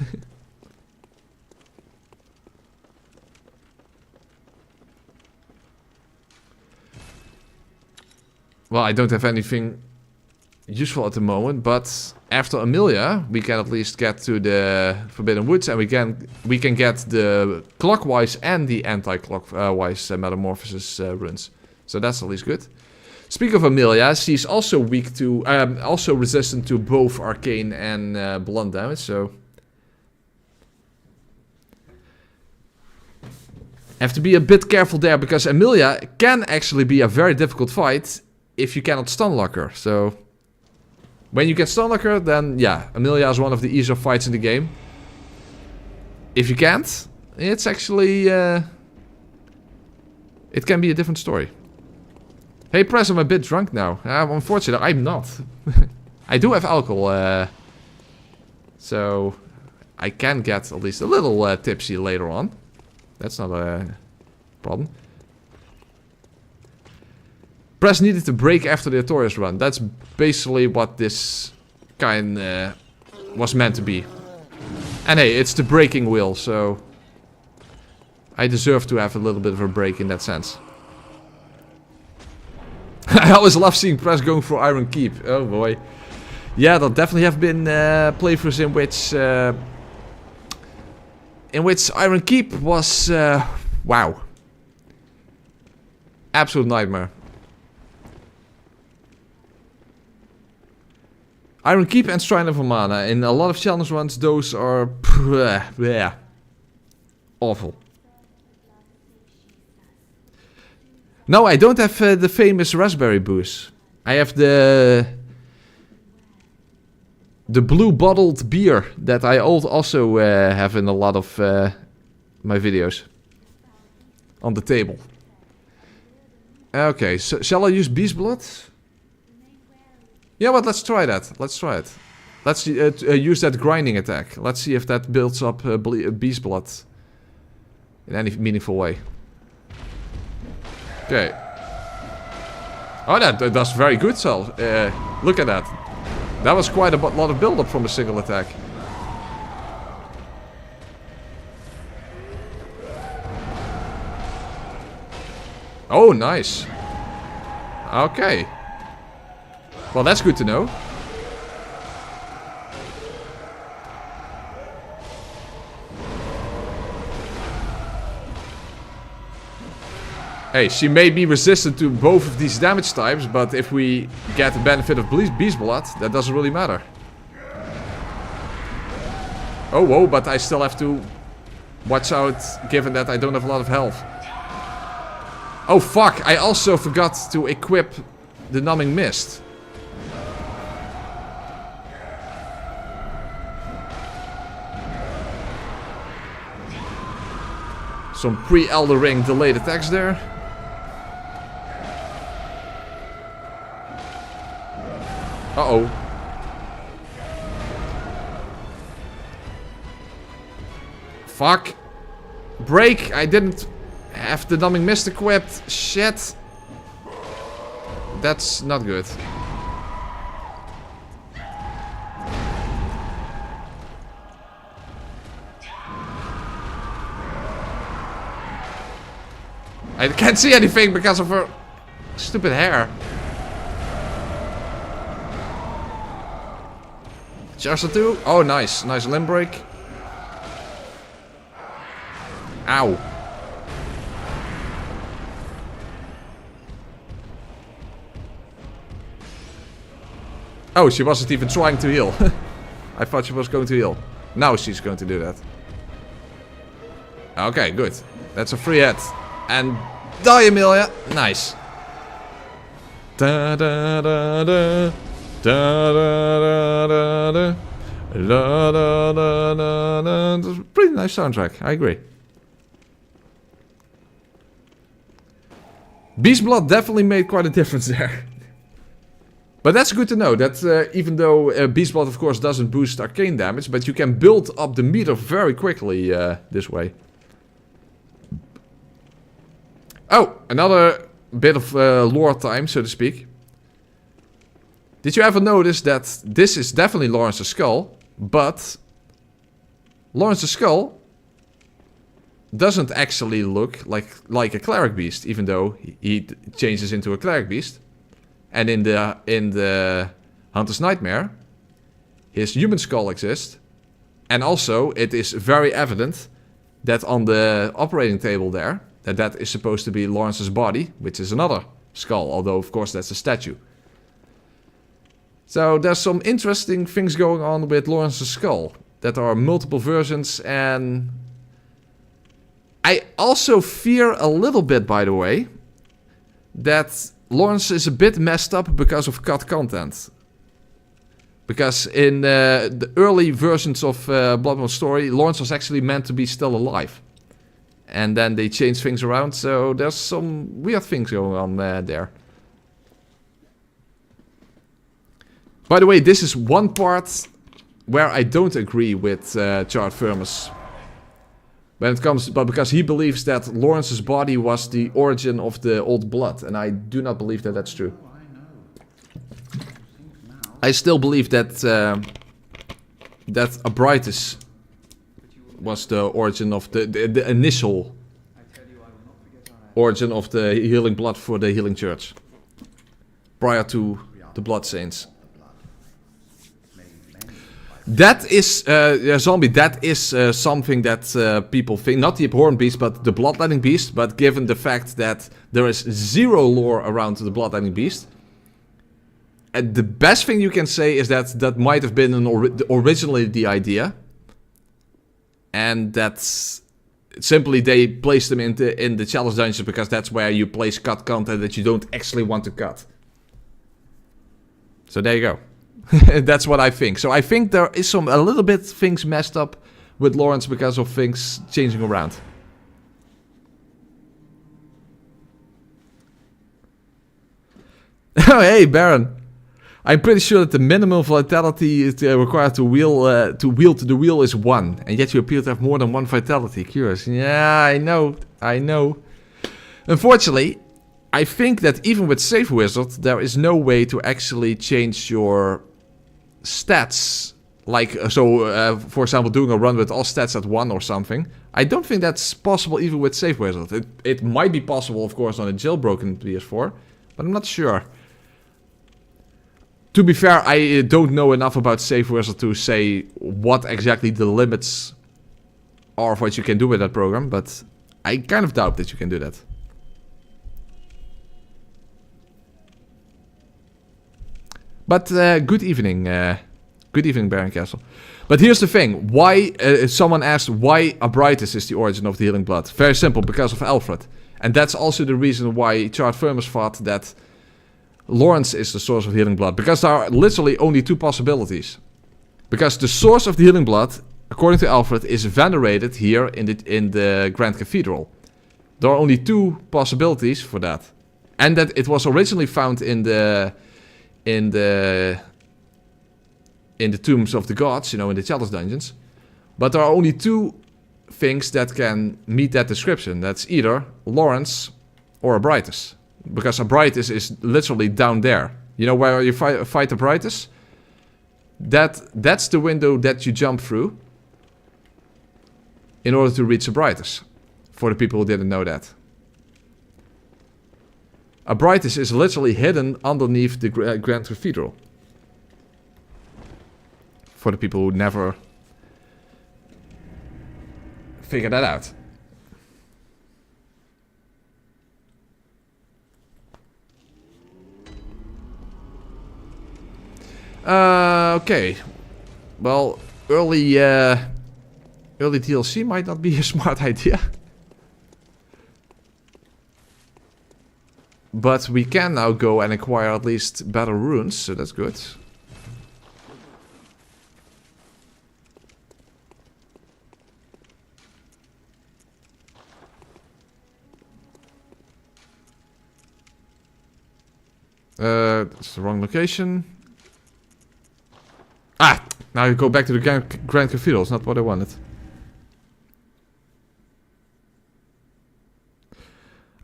Well, I don't have anything useful at the moment, but after Amelia, we can at least get to the Forbidden Woods, and we can get the clockwise and the anti-clockwise metamorphosis runes. So that's at least good. Speaking of Amelia, she's also weak to, also resistant to both arcane and blunt damage. So have to be a bit careful there, because Amelia can actually be a very difficult fight if you cannot stun lock her. So when you can stun lock her, then yeah, Amelia is one of the easier fights in the game. If you can't, it's actually it can be a different story. Hey Press, I'm a bit drunk now. Unfortunately, I'm not. I do have alcohol, so I can get at least a little tipsy later on. That's not a problem. Press needed to break after the Artorias run. That's basically what this kind was meant to be. And hey, it's the breaking wheel, so I deserve to have a little bit of a break in that sense. I always love seeing Press going for Iron Keep. Oh boy. Yeah, there definitely have been playthroughs in which Iron Keep was wow. Absolute nightmare. Iron Keep and Shrine of Amana. In a lot of challenge runs, those are yeah, awful. No, I don't have the famous raspberry booze. I have the blue bottled beer that I also have in a lot of my videos on the table. Okay, so shall I use Beast Blood? Yeah, but let's try that. Let's try it. Let's use that grinding attack. Let's see if that builds up Beast Blood in any meaningful way. Okay. Oh, that does very good, Sal. Look at that. That was quite a lot of build-up from a single attack. Oh, nice. Okay. Well, that's good to know. Hey, she may be resistant to both of these damage types, but if we get the benefit of beast blood, that doesn't really matter. Oh, whoa, but I still have to watch out, given that I don't have a lot of health. Oh, fuck, I also forgot to equip the numbing mist. Some pre-Elder Ring delayed attacks there. Uh-oh. Fuck. Break. I didn't have the numbing mist equipped. Shit. That's not good. I can't see anything because of her stupid hair. Just a 2. Oh, nice. Nice limb break. Ow. Oh, she wasn't even trying to heal. I thought she was going to heal. Now she's going to do that. Okay, good. That's a free hit. And die, Amelia. Nice. Da da da da. Da da da da da. Da da da da da. That's a pretty nice soundtrack. I agree. Beast Blood definitely made quite a difference there. But that's good to know, that even though Beast Blood of course doesn't boost arcane damage, but you can build up the meter very quickly this way. Oh, another bit of lore time, so to speak. Did you ever notice that this is definitely Lawrence's skull, but Lawrence's skull doesn't actually look like a cleric beast, even though he changes into a cleric beast. And in the Hunter's Nightmare, his human skull exists. And also, it is very evident that on the operating table there, that is supposed to be Lawrence's body, which is another skull, although of course that's a statue. So there's some interesting things going on with Lawrence's skull. That are multiple versions, and I also fear a little bit, by the way, that Lawrence is a bit messed up because of cut content. Because in the early versions of Bloodborne story, Lawrence was actually meant to be still alive. And then they changed things around, so there's some weird things going on there. By the way, this is one part where I don't agree with Chart Firmus. When it comes, but because he believes that Lawrence's body was the origin of the old blood, and I do not believe that that's true. I still believe that that Abritus was the origin of the initial origin of the healing blood for the healing church, prior to the Blood Saints. That is, zombie, that is something that people think, not the abhorrent beast, but the bloodletting beast, but given the fact that there is zero lore around the bloodletting beast, and the best thing you can say is that that might have been originally the idea, and that's simply they placed them in the challenge dungeon because that's where you place cut content that you don't actually want to cut. So there you go. That's what I think. So I think there is a little bit things messed up with Lawrence because of things changing around. Oh, hey, Baron. I'm pretty sure that the minimum vitality is required to wield the wheel is 1. And yet you appear to have more than 1 vitality. Curious. Yeah, I know. Unfortunately, I think that even with Save Wizard, there is no way to actually change your stats. Like, for example, doing a run with all stats at 1 or something. I don't think that's possible even with Save Wizard. It might be possible, of course, on a jailbroken PS4, but I'm not sure. To be fair, I don't know enough about Save Wizard to say what exactly the limits are of what you can do with that program, but I kind of doubt that you can do that. But good evening, Baron Castle. But here's the thing: why? Someone asked why Abritus is the origin of the healing blood. Very simple, because of Alfred, and that's also the reason why Chart Firmus thought that Lawrence is the source of healing blood, because there are literally only two possibilities. Because the source of the healing blood, according to Alfred, is venerated here in the Grand Cathedral. There are only two possibilities for that, and that it was originally found in the tombs of the gods, you know, in the Chalice dungeons. But there are only two things that can meet that description. That's either Lawrence or Abritus. Because Abritus is literally down there. You know where you fight Abritus? That's the window that you jump through in order to reach Abritus. For the people who didn't know that. Abritus is literally hidden underneath the Grand Cathedral. For the people who never figured that out. Okay. Well, early DLC might not be a smart idea. But we can now go and acquire at least better runes, so that's good. That's the wrong location. Ah! Now you go back to the Grand Cathedral. It's not what I wanted.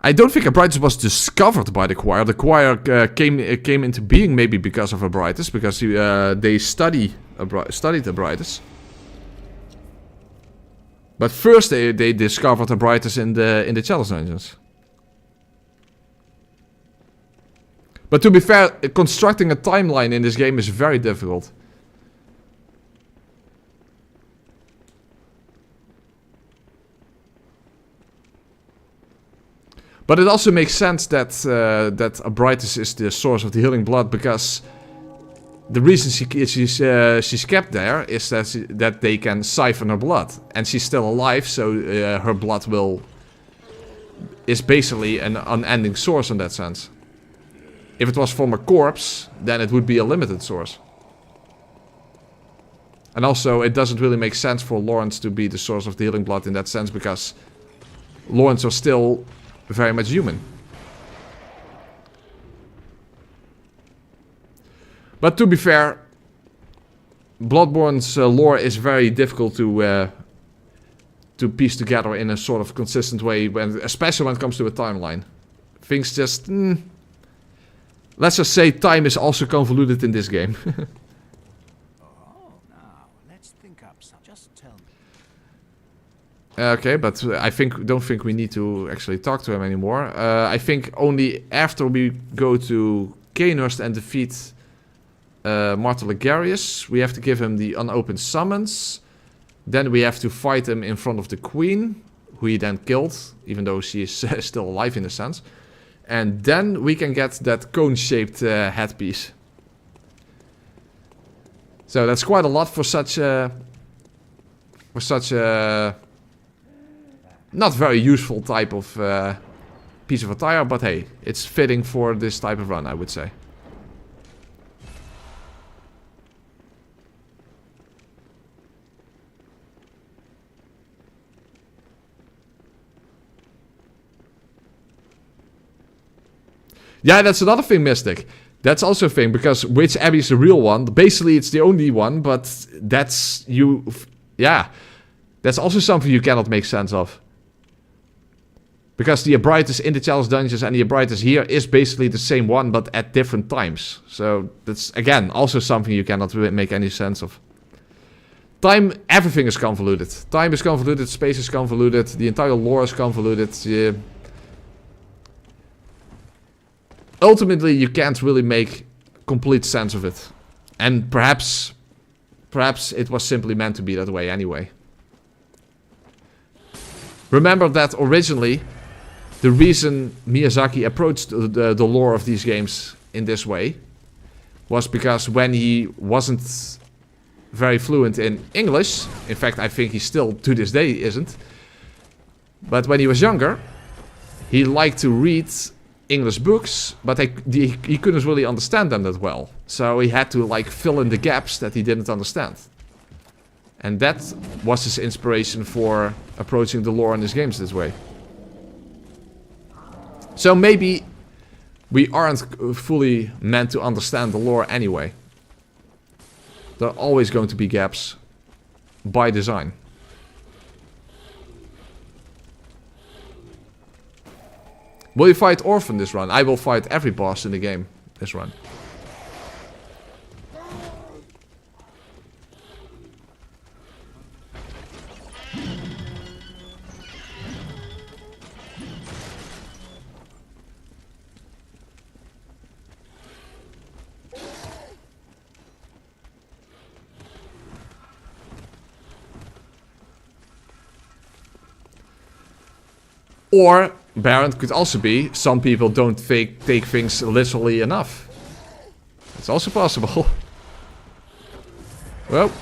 I don't think Abritus was discovered by the choir. The choir came into being maybe because of Abritus, because they studied Abritus. But first they discovered Abritus in the Chalice dungeons. But to be fair, constructing a timeline in this game is very difficult. But it also makes sense that that Abritus is the source of the healing blood, because the reason she's kept there is that they can siphon her blood, and she's still alive, so her blood is basically an unending source in that sense. If it was from a corpse, then it would be a limited source. And also, it doesn't really make sense for Lawrence to be the source of the healing blood in that sense, because Lawrence was still very much human. But to be fair, Bloodborne's lore is very difficult to piece together in a sort of consistent way, especially when it comes to a timeline. Things just... let's just say time is also convoluted in this game. Oh, now, let's think up some. Just tell me. Okay, but I don't think we need to actually talk to him anymore. I think only after we go to Cainhurst and defeat Martyr Logarius, we have to give him the unopened summons. Then we have to fight him in front of the Queen, who he then killed, even though she is still alive in a sense. And then we can get that cone-shaped headpiece. So that's quite a lot for such a not very useful type of piece of attire, but hey, it's fitting for this type of run, I would say. Yeah, that's another thing, Mystic. That's also a thing, because which Abbey is the real one? Basically, it's the only one, but that's... yeah. That's also something you cannot make sense of. Because the Abritus in the Chalice dungeons and the Abritus here is basically the same one, but at different times. So, that's, again, also something you cannot really make any sense of. Time, everything is convoluted. Time is convoluted, space is convoluted, the entire lore is convoluted. Ultimately, you can't really make complete sense of it. And perhaps it was simply meant to be that way anyway. Remember that originally, the reason Miyazaki approached the lore of these games in this way was because when he wasn't very fluent in English, in fact I think he still to this day isn't, but when he was younger, he liked to read English books, but he couldn't really understand them that well. So he had to like fill in the gaps that he didn't understand. And that was his inspiration for approaching the lore in his games this way. So maybe we aren't fully meant to understand the lore anyway. There are always going to be gaps by design. Will you fight Orphan this run? I will fight every boss in the game this run. Or Baron could also be, some people don't take things literally enough. It's also possible. Well,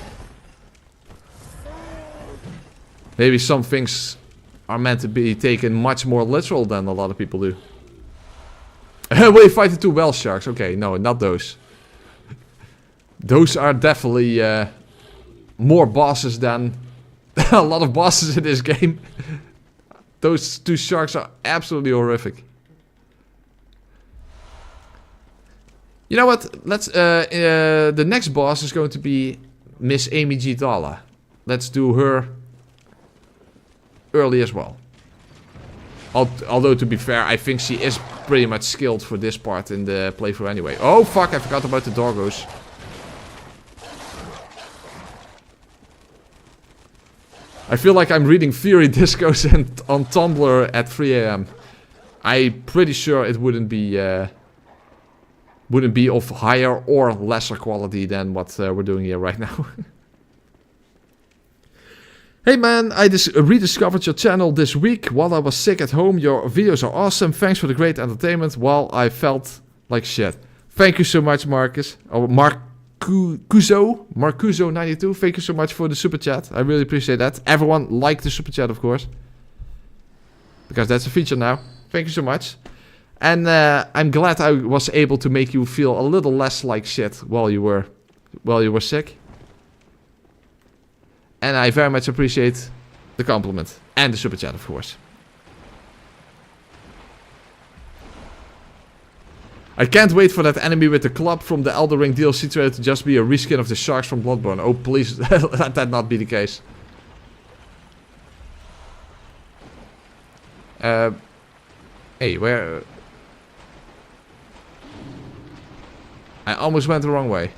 maybe some things are meant to be taken much more literal than a lot of people do. Will you fight the 2 whale sharks? Okay, no, not those. Those are definitely more bosses than a lot of bosses in this game. Those 2 sharks are absolutely horrific. You know what? Let's. The next boss is going to be Miss Amy G. Dalla. Let's do her early as well. Although to be fair, I think she is pretty much skilled for this part in the playthrough anyway. Oh fuck! I forgot about the doggos. I feel like I'm reading theory discos and on Tumblr at 3 AM. I'm pretty sure it wouldn't be of higher or lesser quality than what we're doing here right now. Hey man, I rediscovered your channel this week while I was sick at home. Your videos are awesome. Thanks for the great entertainment while I felt like shit. Thank you so much, Marcus. Oh, Marcuso92, thank you so much for the super chat. I really appreciate that. Everyone like the super chat, of course, because that's a feature now. Thank you so much. And I'm glad I was able to make you feel a little less like shit while you were sick. And I very much appreciate the compliment and the super chat, of course. I can't wait for that enemy with the club from the Elden Ring DLC trailer to just be a reskin of the sharks from Bloodborne. Oh, please, let that not be the case. Hey, where... I almost went the wrong way.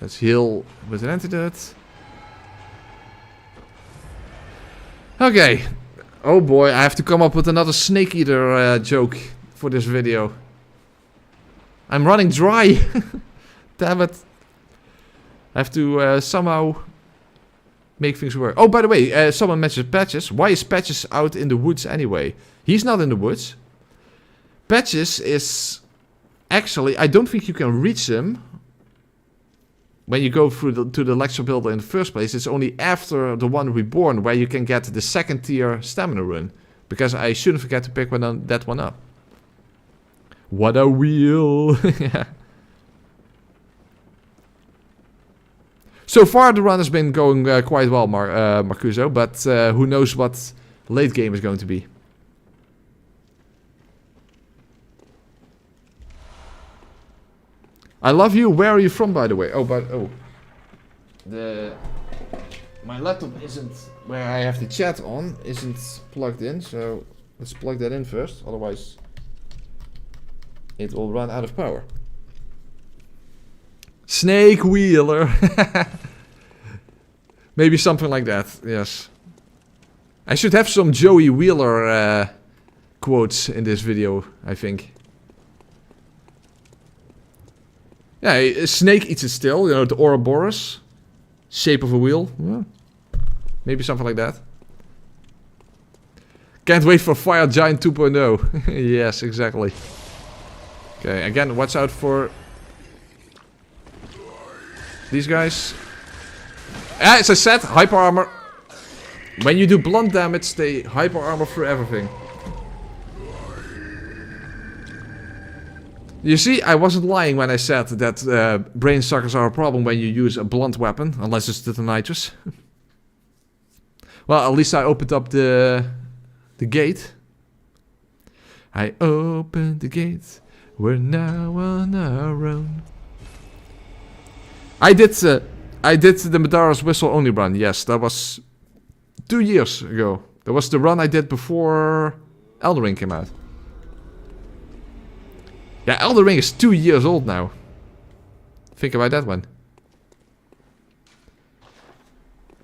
Let's heal with an antidote. Okay. Oh boy, I have to come up with another snake eater joke for this video. I'm running dry. Damn it. I have to somehow make things work. Oh, by the way, someone mentioned Patches. Why is Patches out in the woods anyway? He's not in the woods. Patches is... Actually, I don't think you can reach him when you go through to the lecture builder in the first place. It's only after the one Reborn where you can get the 2nd tier stamina rune. Because I shouldn't forget to pick that one up. What a wheel! Yeah. So far the run has been going quite well, Marcuso, but who knows what late game is going to be. I love you. Where are you from, by the way? My laptop isn't where I have the chat on, isn't plugged in, so let's plug that in first, otherwise it will run out of power. Snake Wheeler. Maybe something like that, yes. I should have some Joey Wheeler quotes in this video, I think. Yeah, a snake eats it still, you know, the Ouroboros. Shape of a wheel. Yeah. Maybe something like that. Can't wait for Fire Giant 2.0. Yes, exactly. Okay, again, watch out for These guys. As I said, hyper armor. When you do blunt damage, they hyper armor through everything. You see, I wasn't lying when I said that brain suckers are a problem when you use a blunt weapon, unless it's the nitrous. Well, at least I opened up the gate. I opened the gate. We're now on our own. I did the Madara's Whistle only run. Yes, that was 2 years ago. That was the run I did before Elden Ring came out. Yeah, Elden Ring is 2 years old now. Think about that one.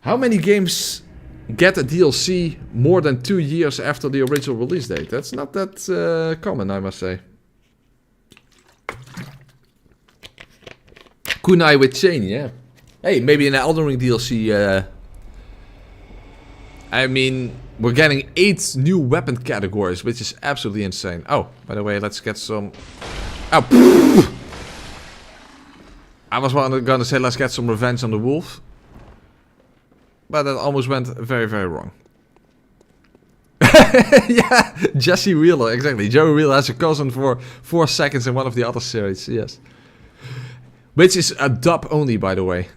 How many games get a DLC more than 2 years after the original release date? That's not that common, I must say. Kunai with chain, yeah. Hey, maybe an Elden Ring DLC. I mean, we're getting 8 new weapon categories, which is absolutely insane. Oh, by the way, let's get some... Oh! I was gonna say let's get some revenge on the wolf. But that almost went very, very wrong. Yeah, Jesse Wheeler, exactly. Joey Wheeler has a cousin for 4 seconds in one of the other series, yes. Which is a dub only, by the way.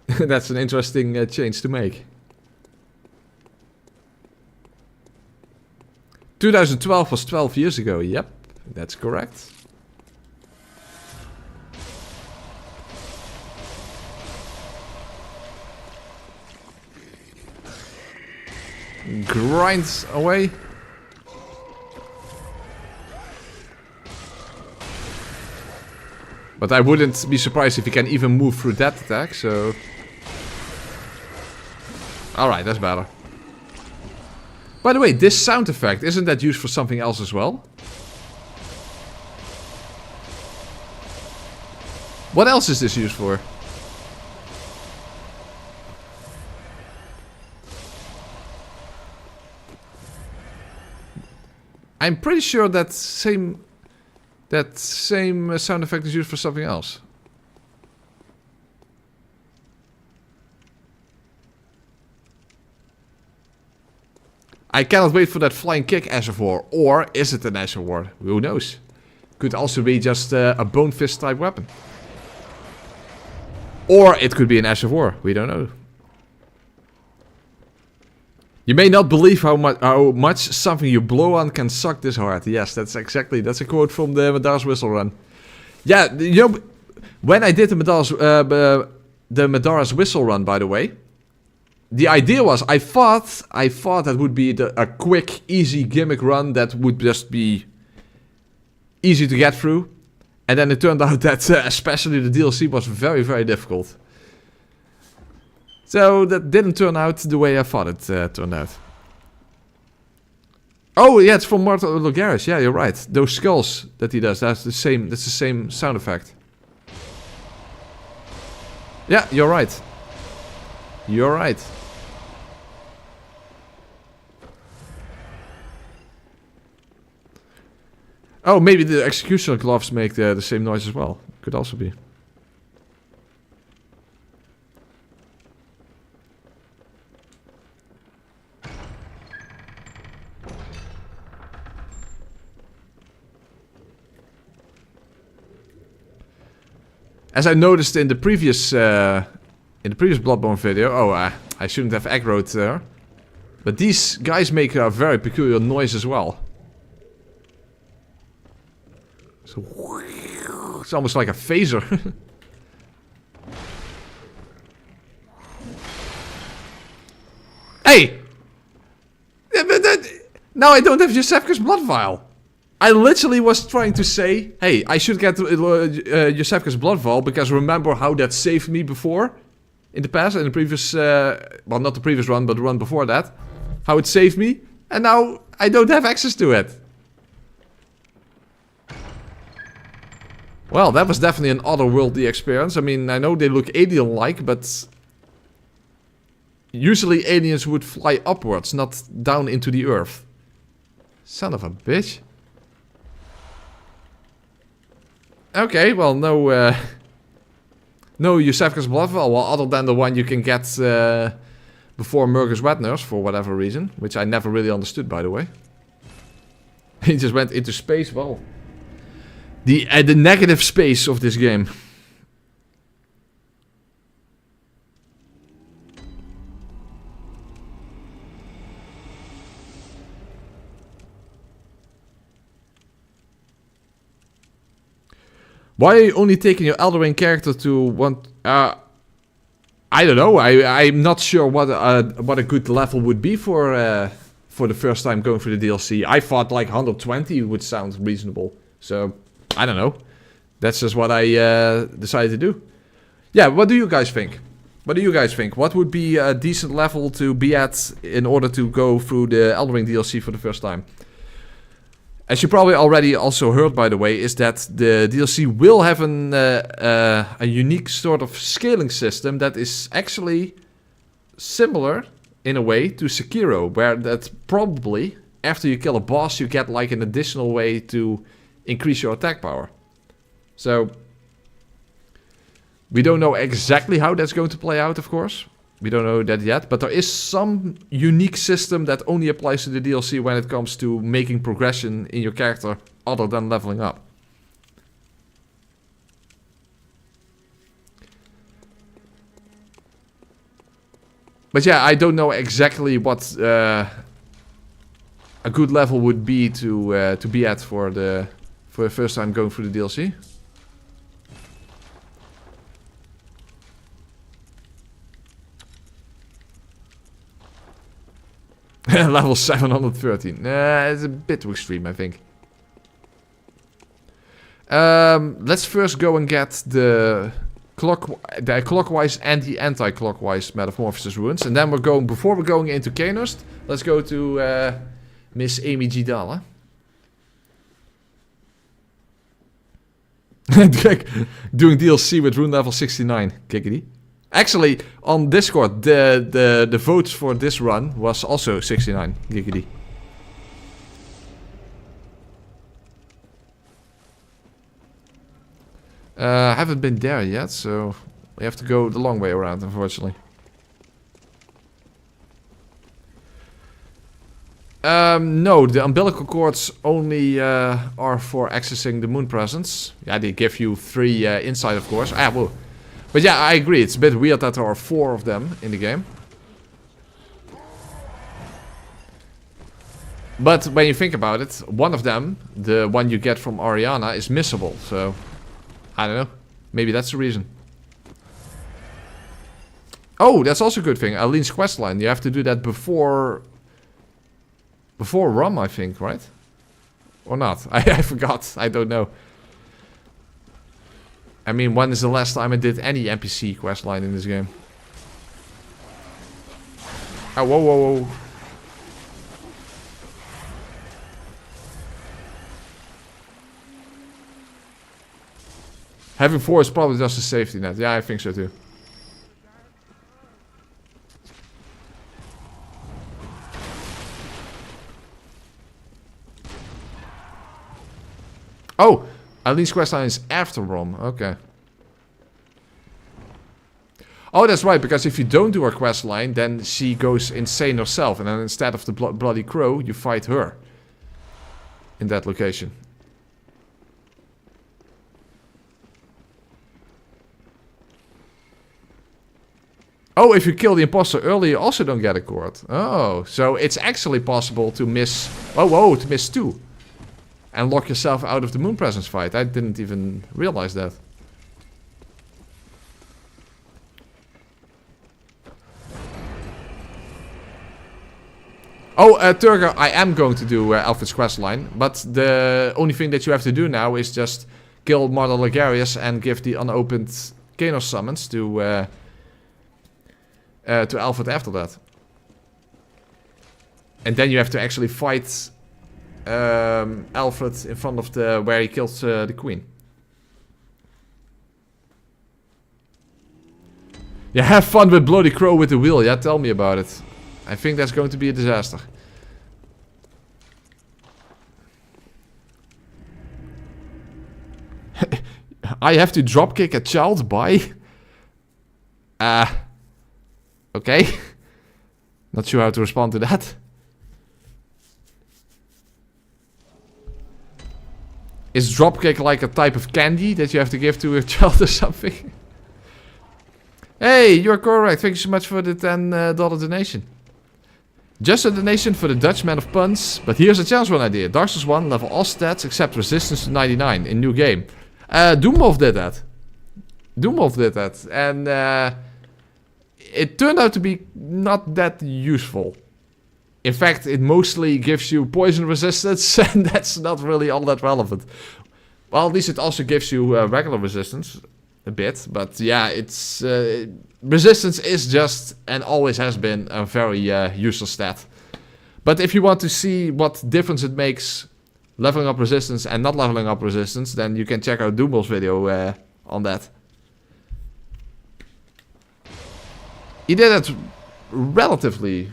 That's an interesting change to make. 2012 was 12 years ago, yep, that's correct. Grinds away. But I wouldn't be surprised if he can even move through that attack, so... Alright, that's better. By the way, this sound effect, isn't that used for something else as well? What else is this used for? I'm pretty sure that same sound effect is used for something else. I cannot wait for that flying kick Ash of War. Or is it an Ash of War? Who knows? Could also be just a bone fist type weapon. Or it could be an Ash of War. We don't know. You may not believe how much something you blow on can suck this hard. Yes, that's a quote from the Madara's Whistle run. Yeah, you know, when I did the Madara's Whistle run, by the way, the idea was I thought that would be a quick, easy gimmick run that would just be easy to get through, and then it turned out that especially the DLC was very, very difficult. So that didn't turn out the way I thought it turned out. Oh yeah, it's from Martin Logarius. Yeah, you're right. Those skulls that he does, that's the same sound effect. Yeah, you're right. You're right. Oh, maybe the executioner gloves make the same noise as well. Could also be. As I noticed in the previous Bloodborne video, I shouldn't have aggroed there, but these guys make a very peculiar noise as well. So it's almost like a phaser. Hey! Now I don't have Yosefka's blood vial. I literally was trying to say, hey, I should get Yosefka's blood vial because remember how that saved me before? In the past, in the previous, well, not the previous run, but the run before that. How it saved me, and now I don't have access to it. Well, that was definitely an otherworldly experience. I mean, I know they look alien-like, but usually aliens would fly upwards, not down into the earth. Son of a bitch. Okay, well, no No Yusefka's Blood Well, other than the one you can get before Murgus Wet Nurse for whatever reason, which I never really understood, by the way. He just went into space. Well, the negative space of this game. Why are you only taking your Elden character to one? I don't know. I'm not sure what a good level would be for the first time going through the DLC. I thought like 120 would sound reasonable. So I don't know. That's just what I decided to do. Yeah. What do you guys think? What do you guys think? What would be a decent level to be at in order to go through the Elden Ring DLC for the first time? As you probably already also heard, by the way, is that the DLC will have a unique sort of scaling system that is actually similar, in a way, to Sekiro, where that probably, after you kill a boss, you get like an additional way to increase your attack power. So, we don't know exactly how that's going to play out, of course. We don't know that yet, but there is some unique system that only applies to the DLC when it comes to making progression in your character other than leveling up. But yeah, I don't know exactly what a good level would be to be at for the first time going through the DLC. Level 713. It's a bit too extreme, I think. Let's first go and get the clockwise and the anti-clockwise Metamorphosis runes. And then before we're going into Canost, let's go to Miss Amy G. Dalla. Doing DLC with rune level 69. Giggity. Actually, on Discord, the votes for this run was also 69. Giggity. I haven't been there yet, so we have to go the long way around, unfortunately. No, the umbilical cords only are for accessing the moon presence. Yeah, they give you 3 inside, of course. Well. But yeah, I agree. It's a bit weird that there are 4 of them in the game. But when you think about it, one of them, the one you get from Ariana, is missable. So, I don't know. Maybe that's the reason. Oh, that's also a good thing. Aline's questline. You have to do that before Rum, I think, right? Or not? I forgot. I don't know. I mean, when is the last time I did any NPC questline in this game? Oh, whoa, whoa, whoa. Having 4 is probably just a safety net. Yeah, I think so too. Oh! Aline's questline is after Rom. Okay. Oh, that's right, because if you don't do her questline, then she goes insane herself. And then instead of the Bloody Crow, you fight her. In that location. Oh, if you kill the imposter early, you also don't get a cord. Oh, so it's actually possible to miss... Oh, whoa, to miss 2. And lock yourself out of the moon presence fight. I didn't even realize that. Oh, Turger, I am going to do Alfred's questline. But the only thing that you have to do now is just kill Mother Logarius and give the unopened Canos summons to Alfred after that. And then you have to actually fight... Alfred in front of where he kills the queen. Yeah, have fun with Bloody Crow with the wheel. Yeah, tell me about it. I think that's going to be a disaster. I have to dropkick a child by... Okay. Not sure how to respond to that. Is dropkick like a type of candy that you have to give to a child or something? Hey, you're correct. Thank you so much for the $10 donation. Just a donation for the Dutch man of puns. But here's a challenge one idea. Dark Souls 1, level all stats except resistance to 99 in new game. Doomwolf did that. Doomwolf did that. And it turned out to be not that useful. In fact, it mostly gives you poison resistance, and that's not really all that relevant. Well, at least it also gives you regular resistance, a bit. But yeah, it's resistance is just, and always has been, a very useless stat. But if you want to see what difference it makes leveling up resistance and not leveling up resistance, then you can check out Doomwolf's video on that. He did it relatively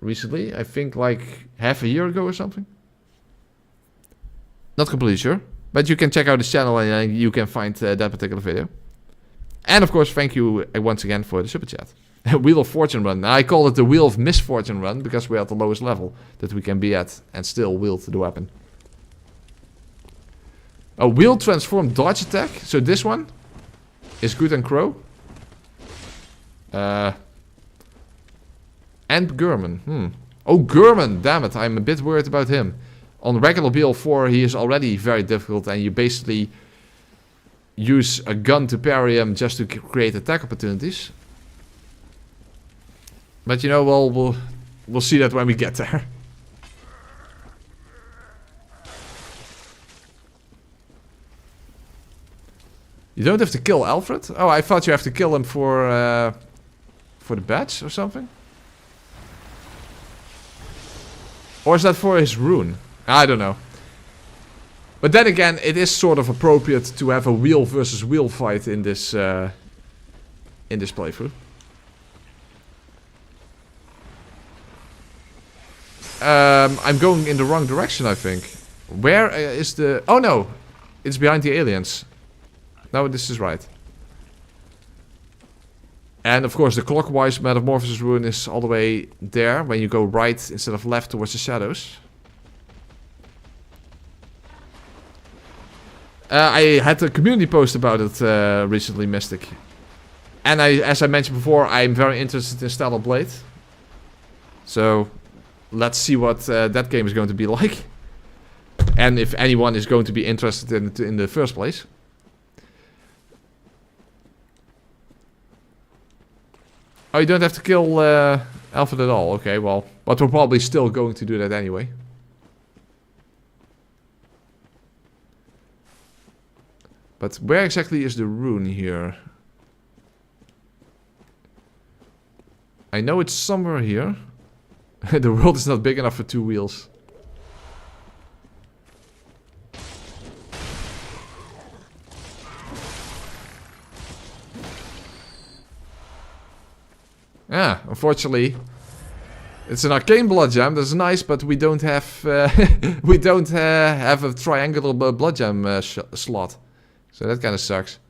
recently, I think like half a year ago or something. Not completely sure, but you can check out his channel and you can find that particular video. And of course, thank you once again for the super chat. Wheel of Fortune run. I call it the Wheel of Misfortune run because we're at the lowest level that we can be at and still wield the weapon. A wheel transform dodge attack. So this one is good and Crow. And Gurman. Oh, Gurman. Damn it. I'm a bit worried about him. On regular BL4, he is already very difficult. And you basically use a gun to parry him just to create attack opportunities. But you know, we'll see that when we get there. You don't have to kill Alfred? Oh, I thought you have to kill him for the badge or something? Or is that for his rune? I don't know. But then again, it is sort of appropriate to have a wheel versus wheel fight in this playthrough. I'm going in the wrong direction, I think. Where is the... Oh no! It's behind the aliens. No, this is right. And of course the clockwise metamorphosis rune is all the way there. When you go right instead of left towards the shadows. I had a community post about it recently, Mystic. And as I mentioned before, I'm very interested in Stellar Blade. So let's see what that game is going to be like. And if anyone is going to be interested in it in the first place. Oh, you don't have to kill Alfred at all. Okay, well, but we're probably still going to do that anyway. But where exactly is the rune here? I know it's somewhere here. The world is not big enough for two wheels. Yeah, unfortunately, it's an arcane blood gem. That's nice, but we don't have have a triangular blood gem slot, so that kind of sucks.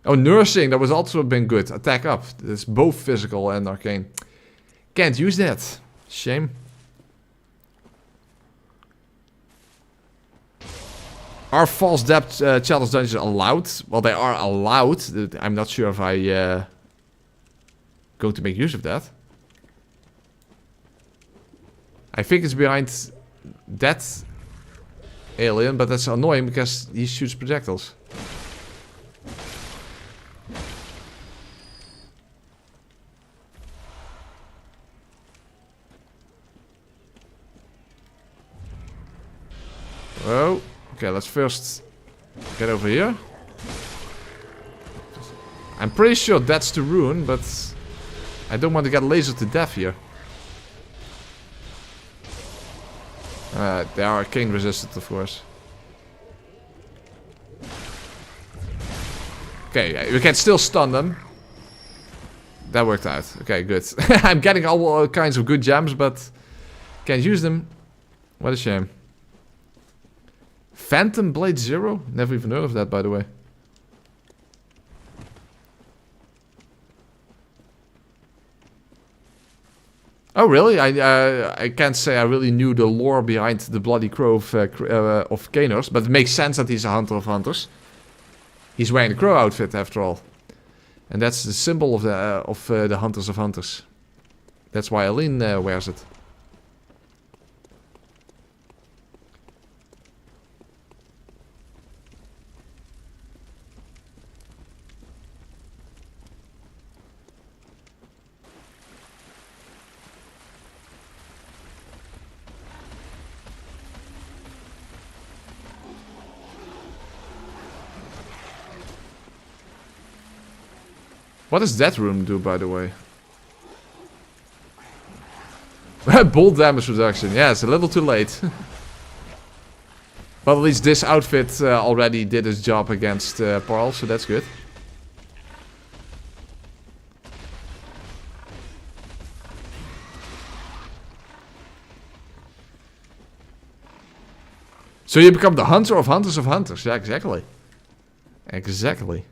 Oh, nursing, that was also been good. Attack up. It's both physical and arcane. Can't use that. Shame. Are false depth challenge dungeons allowed? Well, they are allowed. I'm not sure if I going to make use of that. I think it's behind that alien, but that's annoying because he shoots projectiles. Oh, okay, let's first get over here. I'm pretty sure that's the rune, but I don't want to get lasered to death here. They are arcane resistant, of course. Okay, we can still stun them. That worked out. Okay, good. I'm getting all kinds of good gems, but can't use them. What a shame. Phantom Blade Zero? Never even heard of that, by the way. Oh, really? I can't say I really knew the lore behind the Bloody Crow of Cainhurst, but it makes sense that he's a hunter of hunters. He's wearing the crow outfit, after all. And that's the symbol of the hunters of hunters. That's why Aline wears it. What does that room do, by the way? Bolt damage reduction. Yeah, it's a little too late. But at least this outfit already did its job against Parl, so that's good. So you become the hunter of hunters of hunters. Yeah, exactly. Exactly.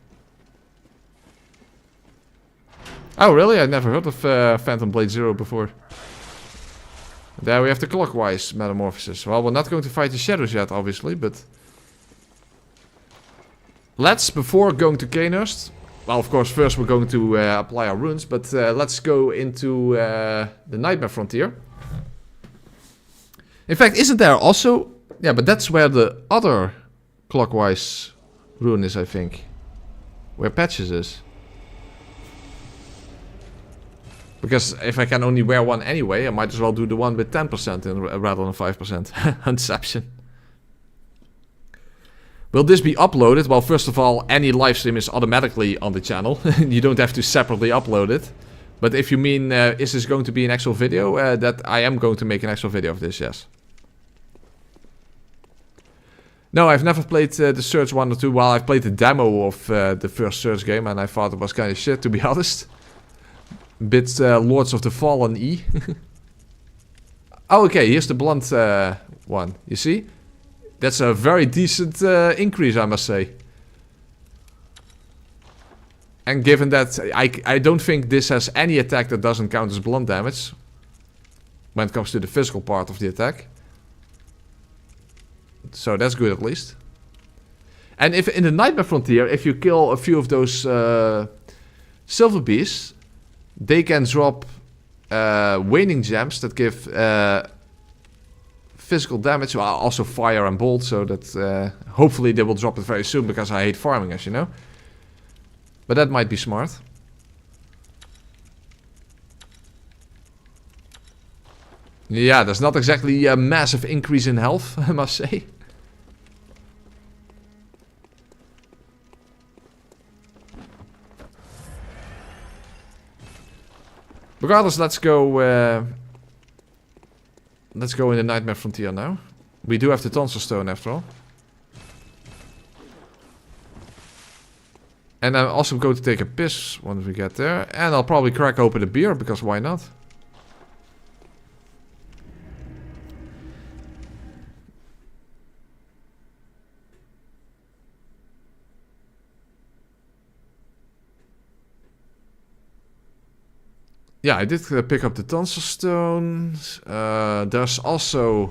Oh, really? I never heard of Phantom Blade Zero before. There we have the clockwise metamorphosis. Well, we're not going to fight the shadows yet, obviously, but... Let's, before going to Cainhurst... Well, of course, first we're going to apply our runes, but let's go into the Nightmare Frontier. In fact, isn't there also... Yeah, but that's where the other clockwise rune is, I think. Where Patches is. Because if I can only wear one anyway, I might as well do the one with 10% rather than 5%. Unception. Will this be uploaded? Well, first of all, any livestream is automatically on the channel. You don't have to separately upload it. But if you mean, is this going to be an actual video? That I am going to make an actual video of this, yes. No, I've never played the Surge 1 or 2. Well, I've played the demo of the first Surge game and I thought it was kind of shit, to be honest. Bit Lords of the Fallen E. Oh, okay, here's the blunt one. You see? That's a very decent increase, I must say. And given that I don't think this has any attack that doesn't count as blunt damage. When it comes to the physical part of the attack. So that's good at least. And if in the Nightmare Frontier, if you kill a few of those silver beasts, they can drop waning gems that give physical damage, well, also fire and bolt, so that hopefully they will drop it very soon, because I hate farming, as you know. But that might be smart. Yeah, there's not exactly a massive increase in health, I must say. Regardless, let's go in the Nightmare Frontier now. We do have the Tonsil Stone after all. And I'm also going to take a piss once we get there. And I'll probably crack open a beer, because why not? Yeah, I did pick up the Tonsil Stone. There's also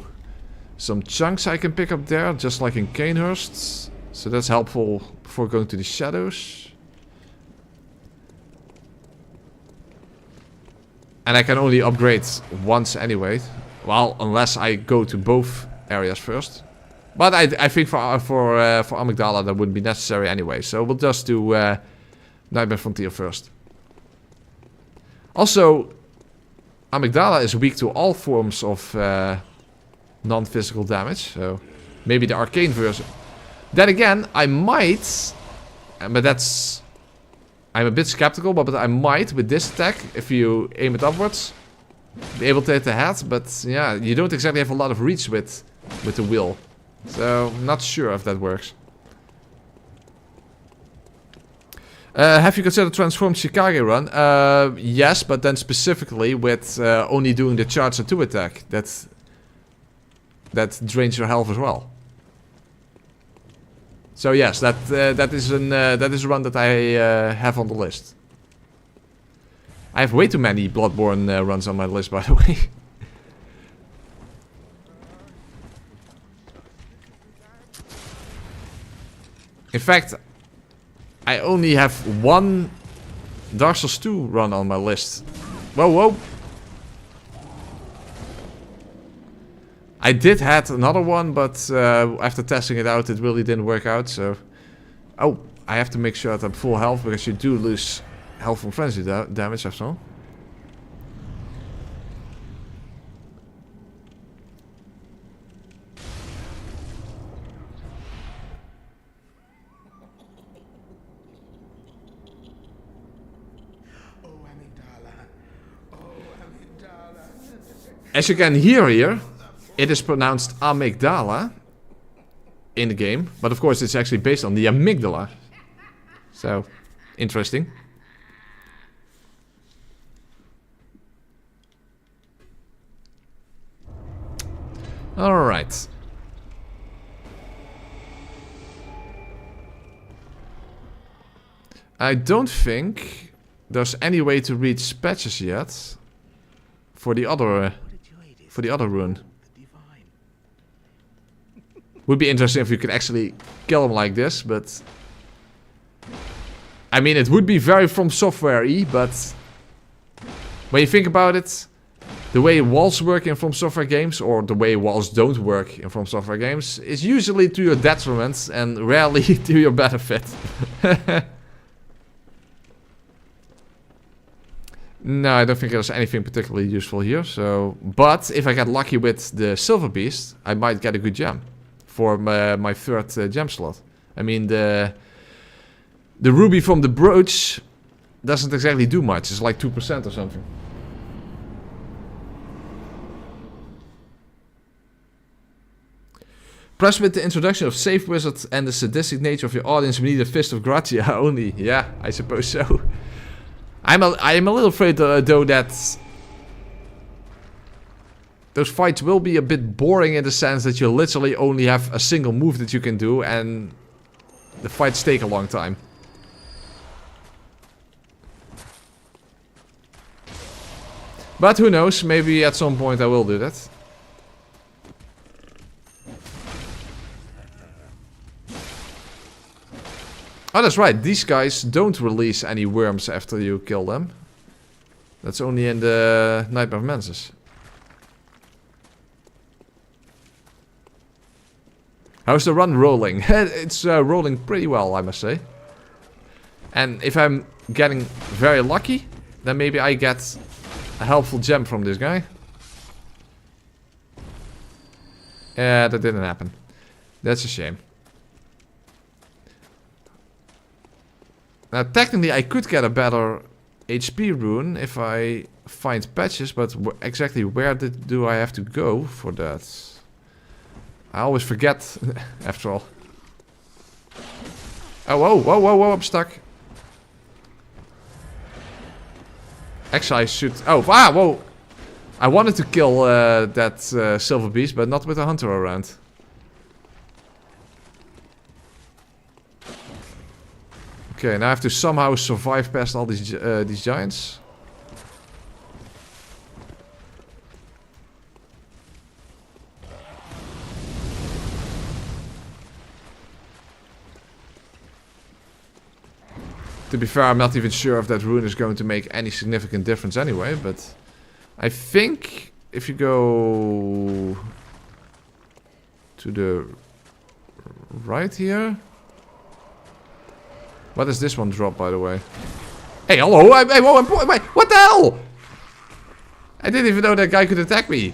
some chunks I can pick up there, just like in Cainhurst. So that's helpful before going to the shadows. And I can only upgrade once anyway. Well, unless I go to both areas first. But I think for Amygdala that wouldn't be necessary anyway. So we'll just do Nightmare Frontier first. Also, Amygdala is weak to all forms of non-physical damage. So maybe the arcane version. Then again, I might, but that's... I'm a bit skeptical, but I might, with this attack, if you aim it upwards, be able to hit the head. But yeah, you don't exactly have a lot of reach with the wheel. So, not sure if that works. Have you considered transformed Shikage run? Yes, but then specifically with only doing the charge and 2 attack. That drains your health as well. So yes, that is a run that I have on the list. I have way too many Bloodborne runs on my list, by the way. In fact, I only have one Dark Souls 2 run on my list. Whoa, whoa. I did had another one, but after testing it out, it really didn't work out, so... Oh, I have to make sure that I'm full health, because you do lose health from frenzy damage after all. As you can hear here, it is pronounced amygdala in the game, but of course it's actually based on the amygdala. So, interesting. Alright. I don't think there's any way to reach patches yet for the other rune. Would be interesting if you could actually kill him like this, but... I mean, it would be very From Software-y, but... When you think about it, the way walls work in From Software games, or the way walls don't work in From Software games, is usually to your detriment and rarely to your benefit. No, I don't think there's anything particularly useful here, so... But, if I get lucky with the Silver Beast, I might get a good gem. For my third gem slot. I mean, the ruby from the brooch doesn't exactly do much. It's like 2% or something. Plus, with the introduction of Save Wizard and the sadistic nature of your audience, we need a Fist of Gratia only. Yeah, I suppose so. I am a little afraid though that those fights will be a bit boring in the sense that you literally only have a single move that you can do and the fights take a long time. But who knows, maybe at some point I will do that. Oh, that's right, these guys don't release any worms after you kill them. That's only in the Nightmare of Mensis. How's the run rolling? It's rolling pretty well, I must say. And if I'm getting very lucky, then maybe I get a helpful gem from this guy. Yeah, that didn't happen. That's a shame. Now, technically, I could get a better HP rune if I find patches, but exactly where do I have to go for that? I always forget, after all. Oh, whoa, whoa, whoa, whoa, I'm stuck. Actually, I should... Oh, ah, whoa! I wanted to kill that silver beast, but not with a hunter around. Okay, now I have to somehow survive past all these giants. To be fair, I'm not even sure if that rune is going to make any significant difference anyway, but I think if you go to the right here... What does this one drop, by the way? Hey, hello! Hey, whoa, wait, what the hell? I didn't even know that guy could attack me.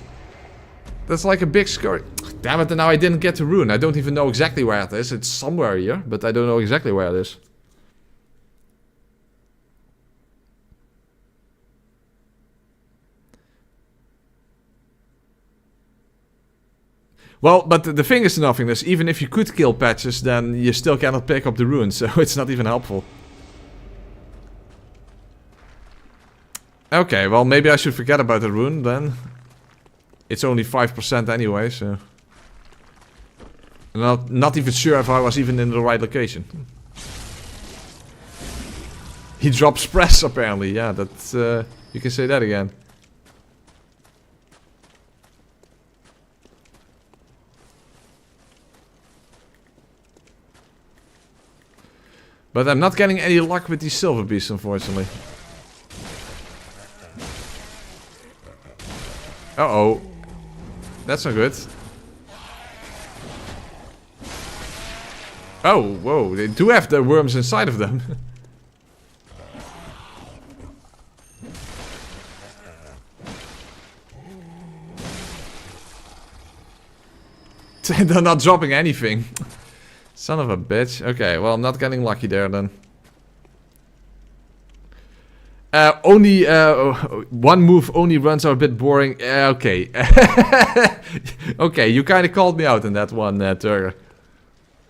That's like a big scurry. Damn it, and now I didn't get the rune. I don't even know exactly where it is. It's somewhere here, but I don't know exactly where it is. Well, but the thing is nothingness. Even if you could kill patches, then you still cannot pick up the runes, so it's not even helpful. Okay, well, maybe I should forget about the rune then. It's only 5% anyway, so... Not even sure if I was even in the right location. He drops press apparently. Yeah, that's you can say that again. But I'm not getting any luck with these silver beasts, unfortunately. Uh-oh. That's not good. Oh, whoa. They do have the worms inside of them. They're not dropping anything. Son of a bitch. Okay, well, I'm not getting lucky there then. Only one move only runs are a bit boring. Okay. Okay, you kind of called me out in that one, Turger.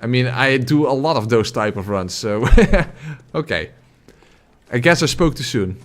I mean, I do a lot of those type of runs, so... Okay. I guess I spoke too soon.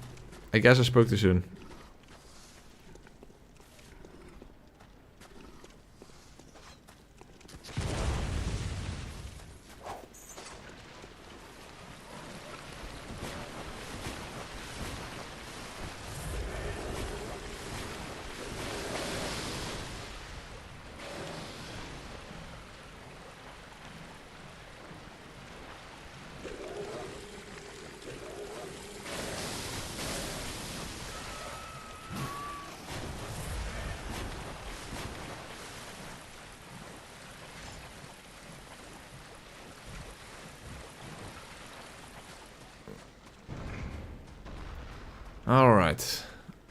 Alright.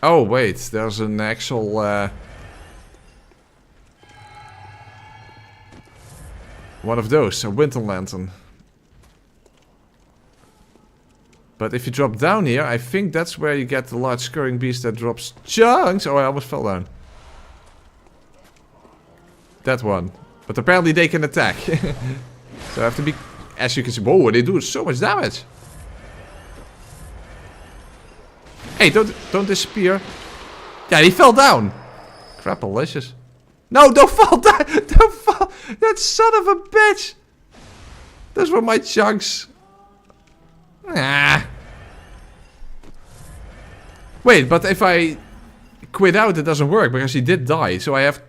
Oh, wait. There's an actual... one of those. A winter lantern. But if you drop down here, I think that's where you get the large scurrying beast that drops chunks. Oh, I almost fell down. That one. But apparently they can attack. So I have to be... As you can see... Whoa, they do so much damage. Hey, don't disappear. Yeah, he fell down. Crapalicious. No, don't fall down. Don't fall. That son of a bitch. Those were my chunks. Ah. Wait, but if I quit out, it doesn't work because he did die. So I have...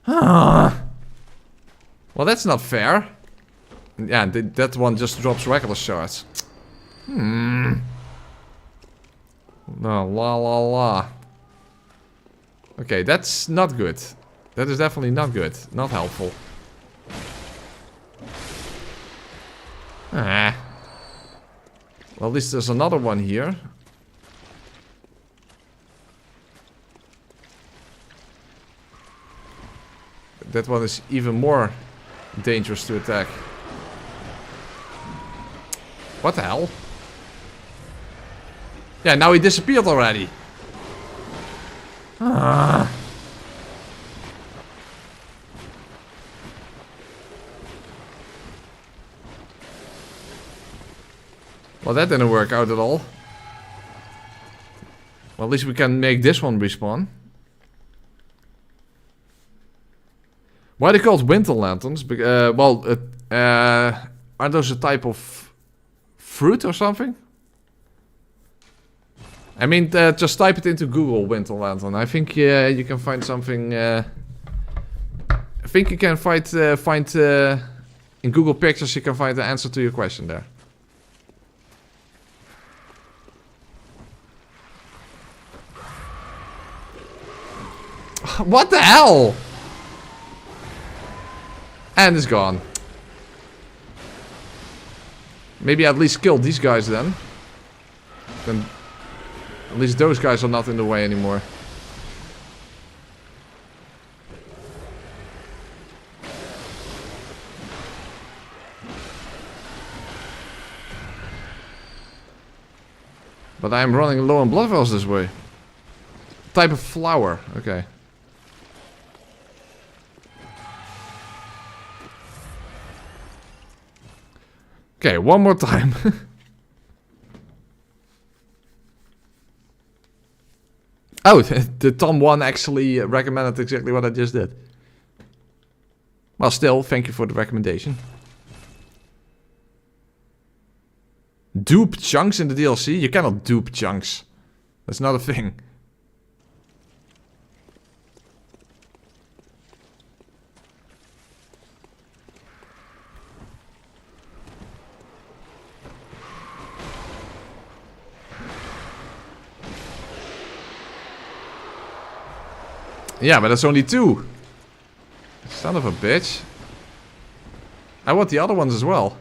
Well, that's not fair. Yeah, that one just drops regular shards. No, la la la. Okay, that's not good. That is definitely not good. Not helpful. Ah. Well, at least there's another one here. That one is even more dangerous to attack. What the hell? Yeah, now he disappeared already. Ah. Well, that didn't work out at all. Well, at least we can make this one respawn. Why are they called winter lanterns? Well, are those a type of fruit or something? I mean, just type it into Google, winter lantern. I think you can find something... I think you can find in Google Pictures you can find the answer to your question there. What the hell? And it's gone. Maybe at least kill these guys then. Then at least those guys are not in the way anymore. But I'm running low on blood vessels this way. Type of flower, okay. Okay, one more time. Oh, the Tom 1 actually recommended exactly what I just did. Well, still, thank you for the recommendation. Dupe chunks in the DLC? You cannot dupe chunks. That's not a thing. Yeah, but that's only 2. Son of a bitch. I want the other ones as well.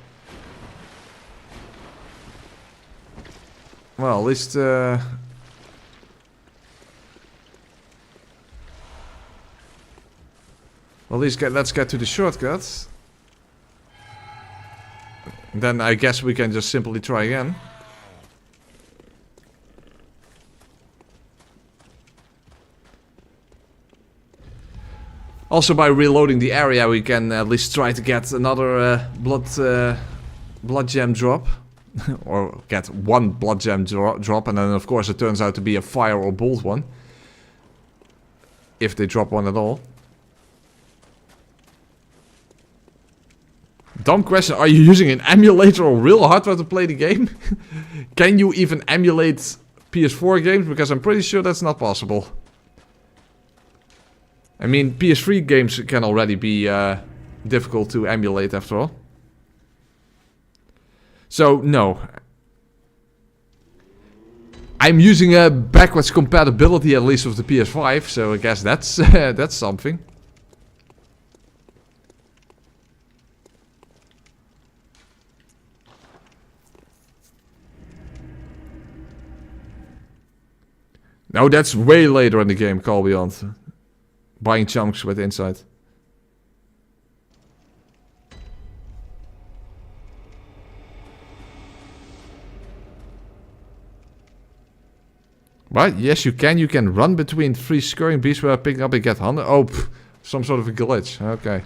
Well, at least... Well, at least let's get to the shortcut. Then I guess we can just simply try again. Also, by reloading the area, we can at least try to get another blood gem drop. Or get 1 blood gem drop, and then of course it turns out to be a fire or bolt one. If they drop one at all. Dumb question, are you using an emulator or real hardware to play the game? Can you even emulate PS4 games? Because I'm pretty sure that's not possible. I mean, PS3 games can already be difficult to emulate after all. So, no. I'm using a backwards compatibility at least of the PS5, so I guess that's that's something. No, that's way later in the game, Call Beyond. Buying chunks with inside. What? Yes, you can. You can run between 3 scurrying beasts without picking up and get 100. Oh, some sort of a glitch. Okay.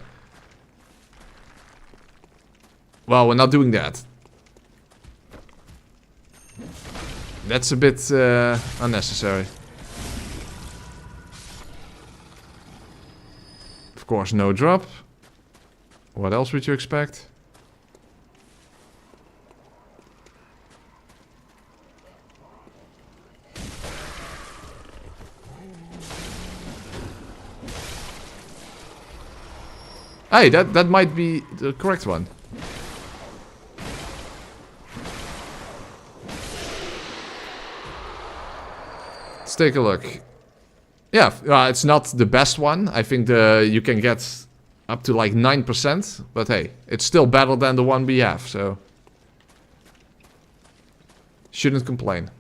Well, we're not doing that. That's a bit unnecessary. Of course, no drop. What else would you expect? Hey, that might be the correct one. Let's take a look. Yeah, it's not the best one. I think you can get up to like 9%. But hey, it's still better than the one we have, so... Shouldn't complain.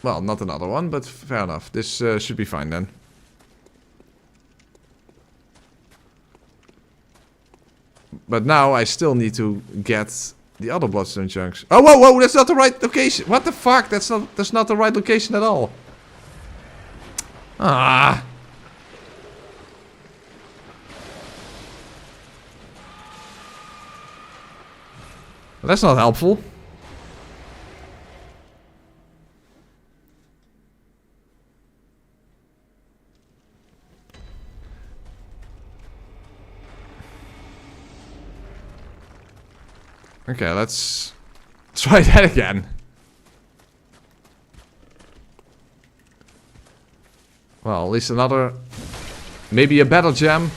Well, not another one, but fair enough. This should be fine then. But now I still need to get the other bloodstone chunks. Oh, whoa, whoa, that's not the right location. What the fuck? That's not the right location at all. Ah. That's not helpful. Okay, let's try that again. Well, at least another... Maybe a better gem.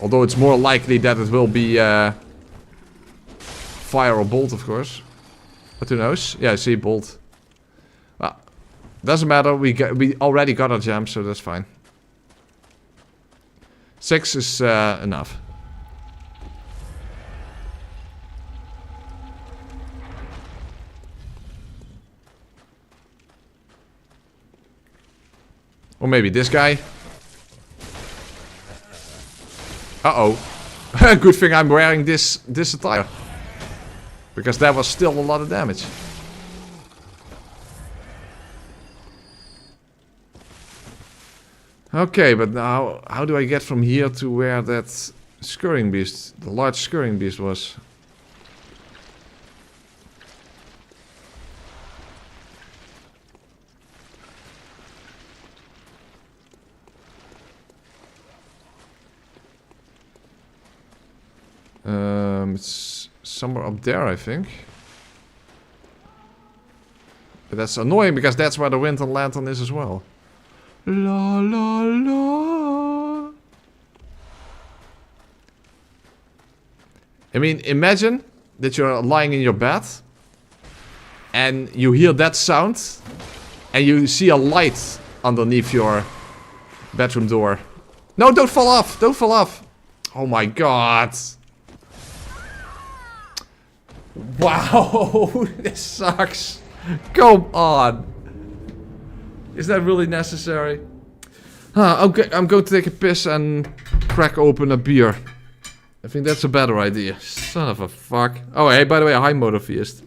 Although it's more likely that it will be fire or bolt, of course. But who knows? Yeah, I see bolt. Well, doesn't matter. We already got our gem, so that's fine. 6 is enough. Or maybe this guy. Uh-oh. Good thing I'm wearing this attire. Because that was still a lot of damage. Okay, but now how do I get from here to where that scurrying beast, the large scurrying beast was? It's somewhere up there, I think. But that's annoying because that's where the winter lantern is as well. La la la. I mean, imagine that you're lying in your bed and you hear that sound and you see a light underneath your bedroom door. No, don't fall off! Don't fall off! Oh my god! Wow! This sucks! Come on! Is that really necessary? Okay, I'm going to take a piss and crack open a beer. I think that's a better idea. Son of a fuck. Oh, hey, by the way, hi, motortheist.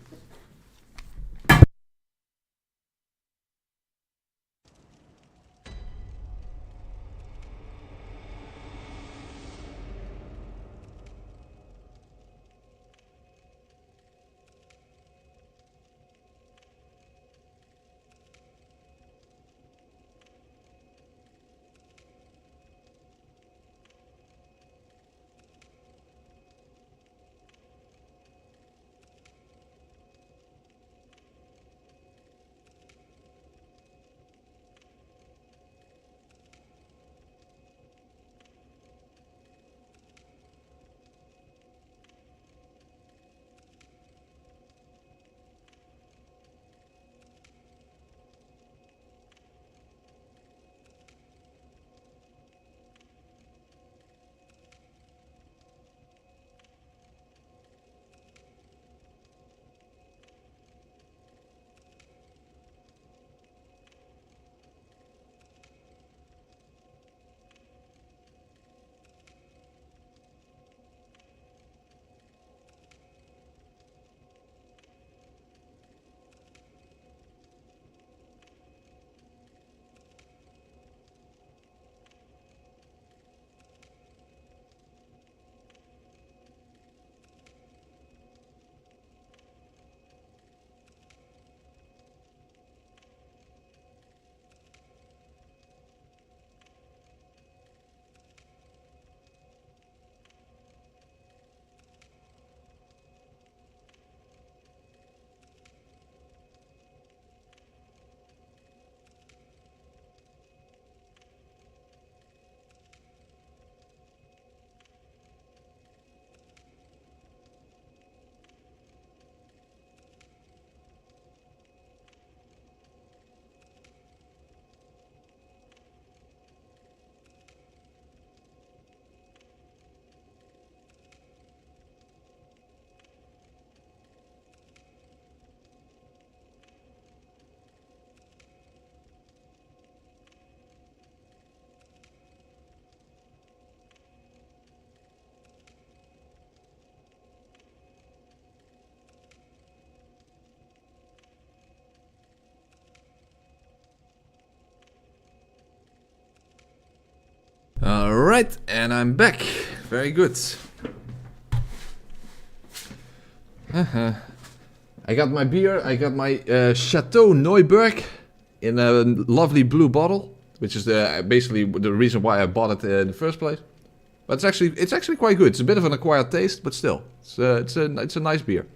Alright, and I'm back. Very good. I got my beer, I got my Chateau Neuburg in a lovely blue bottle, which is basically the reason why I bought it in the first place. But it's actually quite good. It's a bit of an acquired taste, but still, it's a nice beer.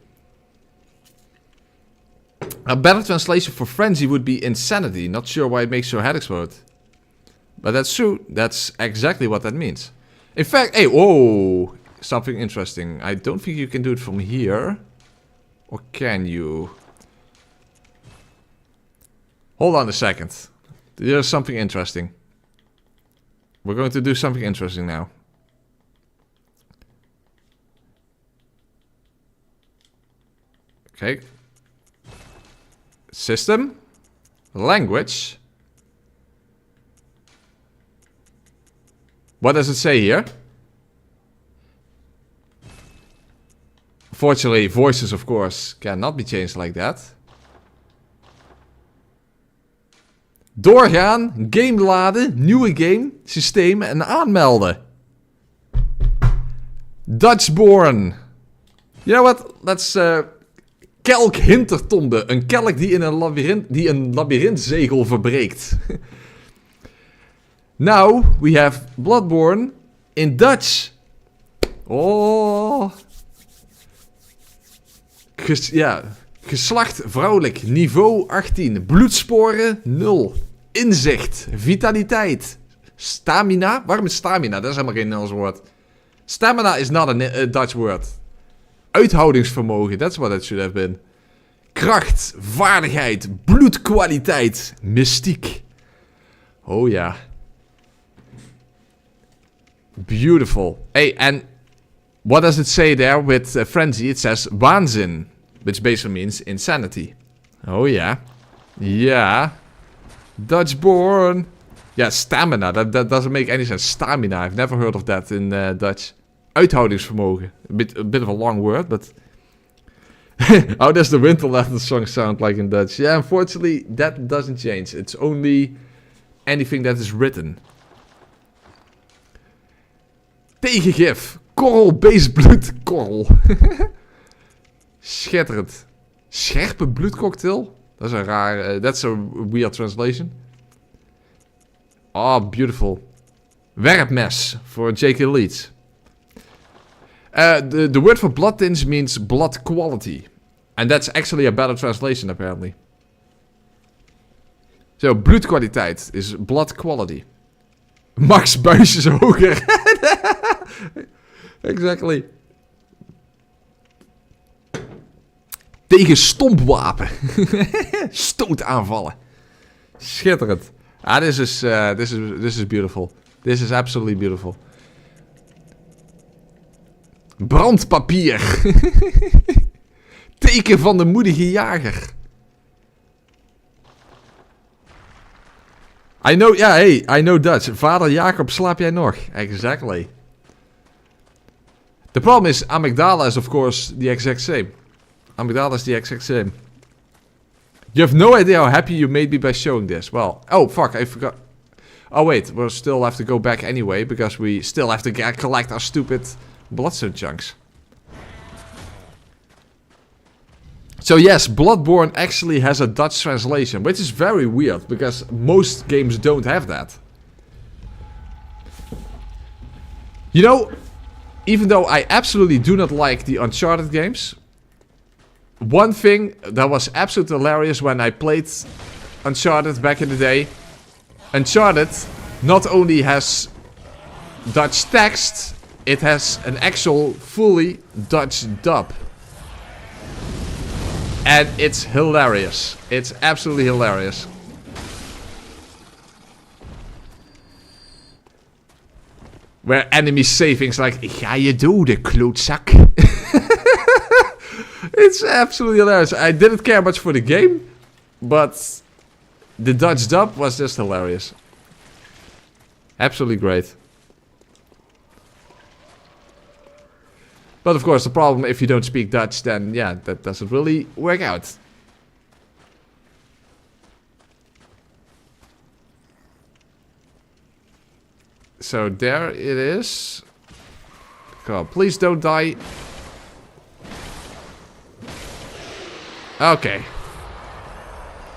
A better translation for frenzy would be insanity. Not sure why it makes your head explode. But that's true. That's exactly what that means. In fact, hey, whoa, something interesting. I don't think you can do it from here. Or can you? Hold on a second. There's something interesting. We're going to do something interesting now. Okay. System. Language. What does it say here? Unfortunately, voices, of course, cannot be changed like that. Doorgaan, game laden, nieuwe game, systeem en aanmelden. Dutchborn. You know what? Let's... Kelkhintertombe. Een kelk die een labyrinthzegel verbreekt. Now we have Bloodborne in Dutch. Oh. Geslacht vrouwelijk. Niveau 18. Bloedsporen 0. Inzicht. Vitaliteit. Stamina. Waarom is stamina? Dat is helemaal geen Nederlands woord. Stamina is not a Dutch word. Uithoudingsvermogen. That's what it should have been. Kracht. Vaardigheid. Bloedkwaliteit. Mystiek. Oh ja. Beautiful. Hey, and what does it say there with frenzy? It says waanzin, which basically means insanity. Oh yeah. Yeah. Dutchborn. Yeah, stamina. That doesn't make any sense. Stamina. I've never heard of that in Dutch. Uithoudingsvermogen. A bit of a long word, but... How does the Winterland song sound like in Dutch? Yeah, unfortunately, that doesn't change. It's only anything that is written. Tegengif. Korrel, beestbloed, korrel. Schitterend. Scherpe bloedcocktail. Dat is een raar... that's a weird translation. Oh, beautiful. Werpmes voor J.K. Leeds. The word for blood tinge means blood quality. And that's actually a better translation, apparently. So, bloedkwaliteit is blood quality. Max buisjes hoger. Exactly. Tegen stompwapen. Stootaanvallen. Schitterend. Ah, this is beautiful. This is absolutely beautiful. Brandpapier. Teken van de moedige jager. I know, yeah, hey, I know Dutch. Vader Jacob, slaap jij nog? Exactly. The problem is, amygdala is of course the exact same. Amygdala is the exact same. You have no idea how happy you made me by showing this. Well, oh fuck, I forgot. Oh wait, we'll still have to go back anyway, because we still have to collect our stupid bloodstone chunks. So yes, Bloodborne actually has a Dutch translation, which is very weird, because most games don't have that. You know, even though I absolutely do not like the Uncharted games, one thing that was absolutely hilarious when I played Uncharted back in the day, Uncharted not only has Dutch text, it has an actual fully Dutch dub. And it's hilarious. It's absolutely hilarious. Where enemies say things like, ik ga je doden, klootzak. It's absolutely hilarious. I didn't care much for the game, but the Dutch dub was just hilarious. Absolutely great. But of course, the problem, if you don't speak Dutch, then yeah, that doesn't really work out. So there it is. God, please don't die. Okay.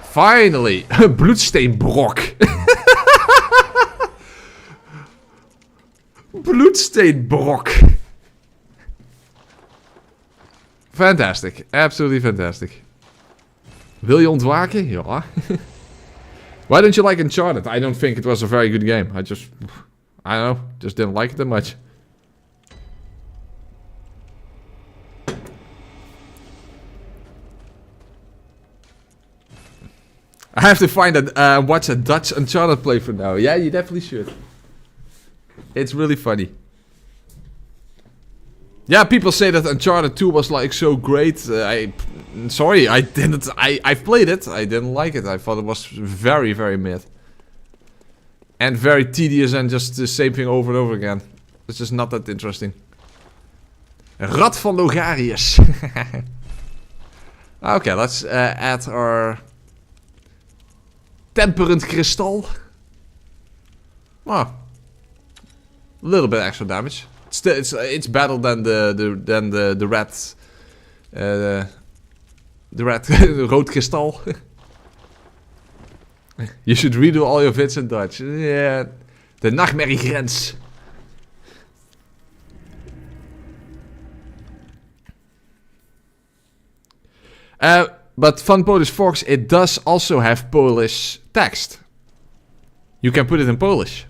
Finally. Bloedsteenbrok. Bloedsteenbrok. Fantastic. Absolutely fantastic. Wil je ontwaken? Ja. Why don't you like Uncharted? I don't think it was a very good game. I don't know. Just didn't like it that much. I have to find watch a Dutch Uncharted playthrough now. Yeah, you definitely should. It's really funny. Yeah, people say that Uncharted 2 was like so great. Sorry, I didn't. I've played it. I didn't like it. I thought it was very, very mid. And very tedious and just the same thing over and over again. It's just not that interesting. Rad van Logarius. Okay, let's add our temperant kristal. Oh, a little bit extra damage. It's better than the red rood kristal. You should redo all your vids in Dutch. Yeah, de nachtmerriegrens. But Fun Polish Fox, it does also have Polish text. You can put it in Polish.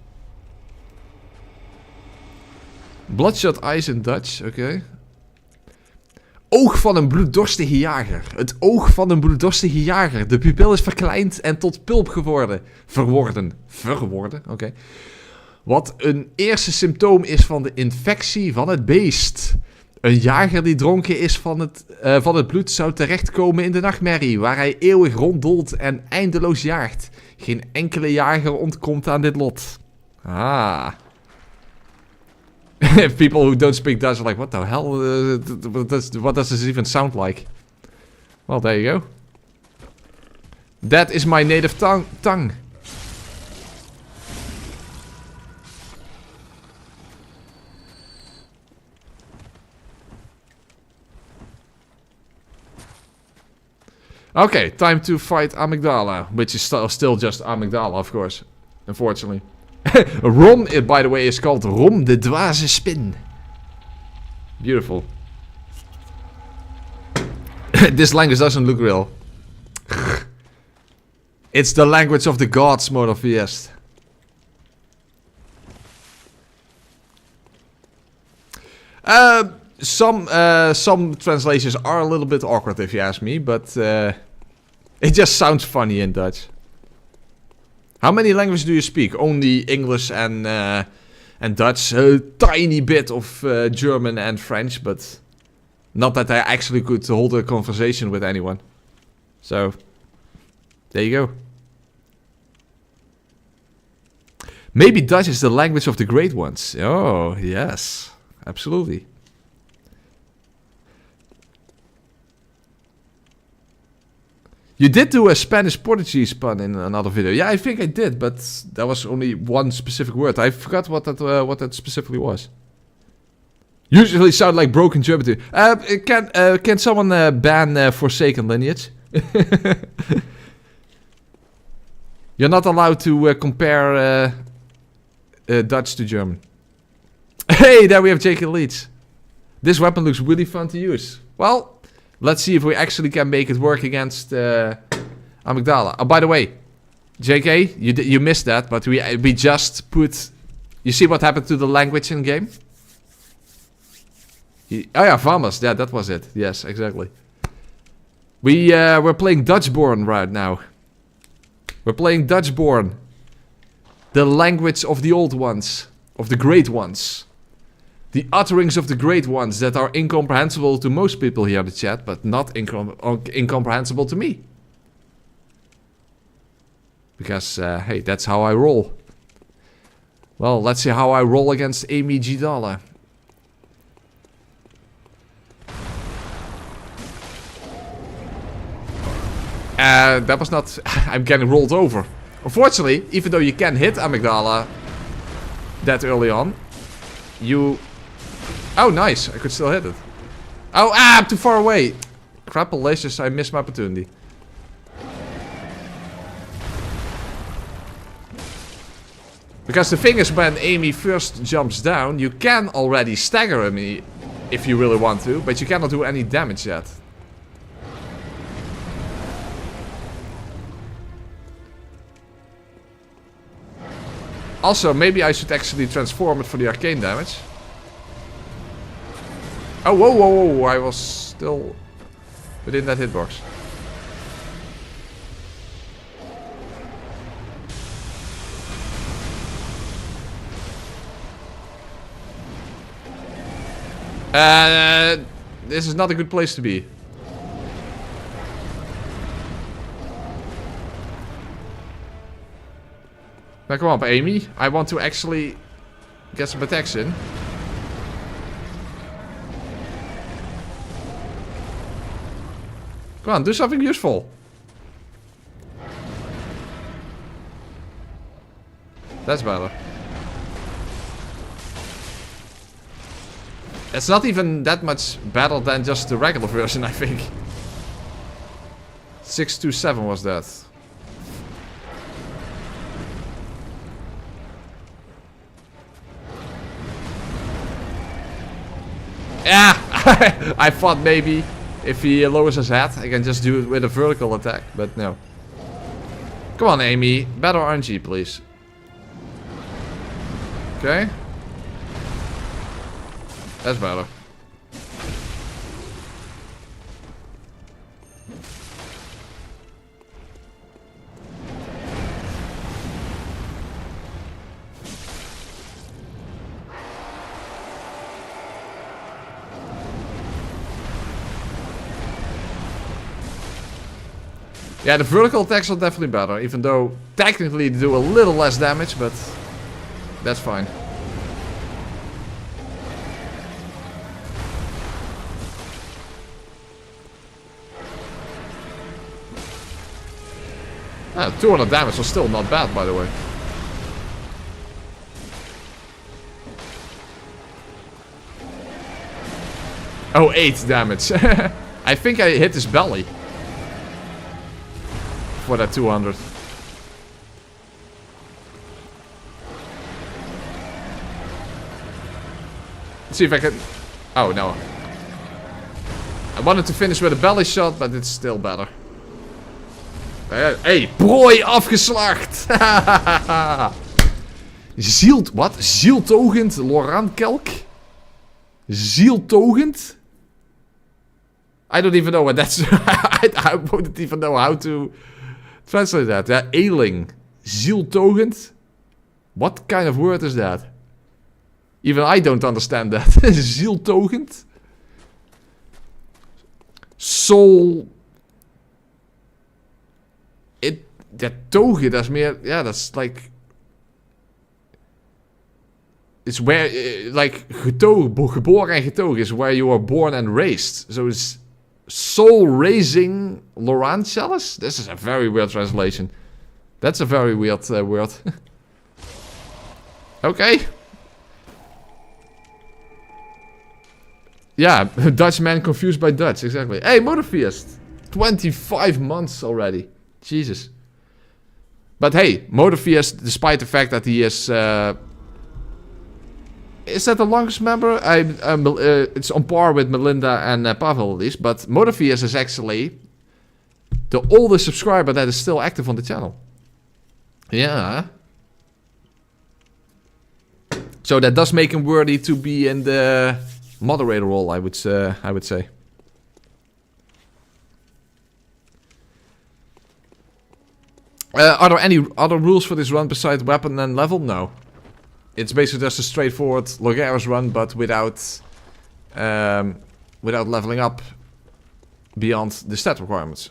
Bloodshot Eyes in Dutch, oké. Oog van een bloeddorstige jager. Het oog van een bloeddorstige jager. De pupil is verkleind en tot pulp geworden. Verworden, oké. Wat een eerste symptoom is van de infectie van het beest. Een jager die dronken is van het bloed zou terechtkomen in de nachtmerrie, waar hij eeuwig ronddolt en eindeloos jaagt. Geen enkele jager ontkomt aan dit lot. Ah. People who don't speak Dutch are like, what the hell? What does this even sound like? Well, there you go. That is my native tongue. Okay, time to fight Amygdala, which is still just Amygdala, of course. Unfortunately. Rom, by the way, is called Rom de dwaze spin. Beautiful. This language doesn't look real. It's the language of the gods, monotheist. Some translations are a little bit awkward, if you ask me, but it just sounds funny in Dutch. How many languages do you speak? Only English and Dutch. A tiny bit of German and French, but not that I actually could hold a conversation with anyone. So, there you go. Maybe Dutch is the language of the great ones. Oh, yes. Absolutely. You did do a Spanish-Portuguese pun in another video. Yeah, I think I did, but that was only one specific word. I forgot what that specifically was. Usually sound like broken German too. Can someone ban Forsaken Lineage? You're not allowed to compare Dutch to German. Hey, there we have Jake Leeds. This weapon looks really fun to use. Well, let's see if we actually can make it work against Amygdala. Oh, by the way, JK, you missed that, but we just put... You see what happened to the language in game? Oh yeah, Vamos. Yeah, that was it. Yes, exactly. We're playing Dutchborn right now. We're playing Dutchborn. The language of the old ones. Of the great ones. The utterings of the great ones that are incomprehensible to most people here in the chat, but not incomprehensible to me. Because, hey, that's how I roll. Well, let's see how I roll against Amy Gidala. That was not... I'm getting rolled over. Unfortunately, even though you can hit Amygdala that early on, you... Oh, nice. I could still hit it. Oh, I'm too far away. Crapulacious, I missed my opportunity. Because the thing is, when Amy first jumps down, you can already stagger me if you really want to, but you cannot do any damage yet. Also, maybe I should actually transform it for the arcane damage. Oh, whoa, whoa, whoa, I was still within that hitbox. This is not a good place to be. Now come on, Amy. I want to actually get some attacks in. Come on, do something useful. That's better. It's not even that much better than just the regular version, I think. 627 was that. Yeah, I thought maybe If he lowers his head, I can just do it with a vertical attack, but no. Come on, Amy. Better RNG, please. Okay. That's better. Yeah, the vertical attacks are definitely better, even though technically they do a little less damage, but that's fine. Ah, 200 damage was still not bad, by the way. Oh, 8 damage. I think I hit his belly. For that 200. Let's see if I can... Oh, no. I wanted to finish with a belly shot, but it's still better. Hey, prooi afgeslacht! Wat? Zieltogend Lorankelk? Zieltogend? I don't even know what that's... I wouldn't even know how to translate that. Yeah, ailing. Zieltogend? What kind of word is that? Even I don't understand that. Zieltogend? Soul... That togen, that's meer... Yeah, that's like... It's where... Like, geboren en getogen is where you are born and raised. So it's... Soul raising Laurent Chalice? This is a very weird translation. That's a very weird word. Okay. Yeah, Dutch man confused by Dutch, exactly. Hey, Motorfeast! 25 months already. Jesus. But hey, Motorfeast, despite the fact that he is that the longest member? It's on par with Melinda and Pavel at least. But Motorfeast is actually the oldest subscriber that is still active on the channel. Yeah. So that does make him worthy to be in the moderator role, I would say. Are there any other rules for this run besides weapon and level? No. It's basically just a straightforward Logarius run, but without leveling up beyond the stat requirements.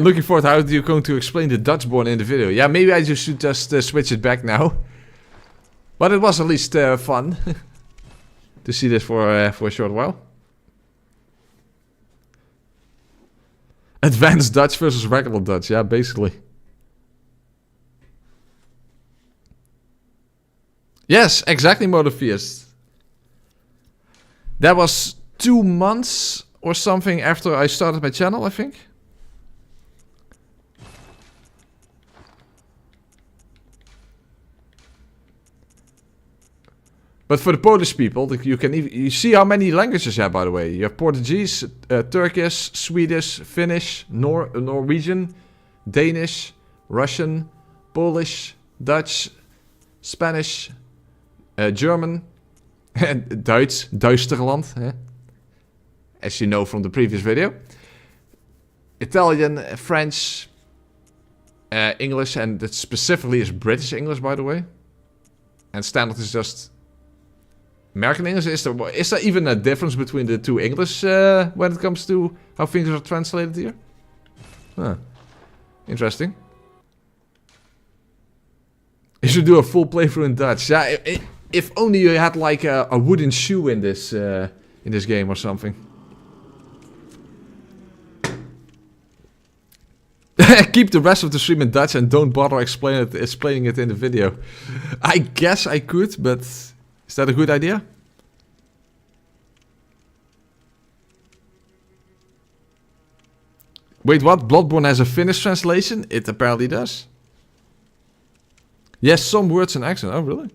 Looking forward, how are you going to explain the Bloodborne in the video? Yeah, maybe I should just switch it back now. But it was at least fun to see this for a short while. Advanced Dutch versus regular Dutch, yeah, basically. Yes, exactly, Motorfeast. That was 2 months or something after I started my channel, I think. But for the Polish people, you see how many languages you have, by the way. You have Portuguese, Turkish, Swedish, Finnish, Norwegian, Danish, Russian, Polish, Dutch, Spanish, German, and Duits, Duisterland, as you know from the previous video. Italian, French, English, and that specifically is British English, by the way. And standard is just American English. Is there even a difference between the two English when it comes to how things are translated here? Huh. Interesting. You should do a full playthrough in Dutch. Yeah, if only you had like a wooden shoe in this game or something. Keep the rest of the stream in Dutch and don't bother explaining it in the video. I guess I could, but is that a good idea? Wait, what? Bloodborne has a Finnish translation? It apparently does. Yes, some words and accent. Oh, really?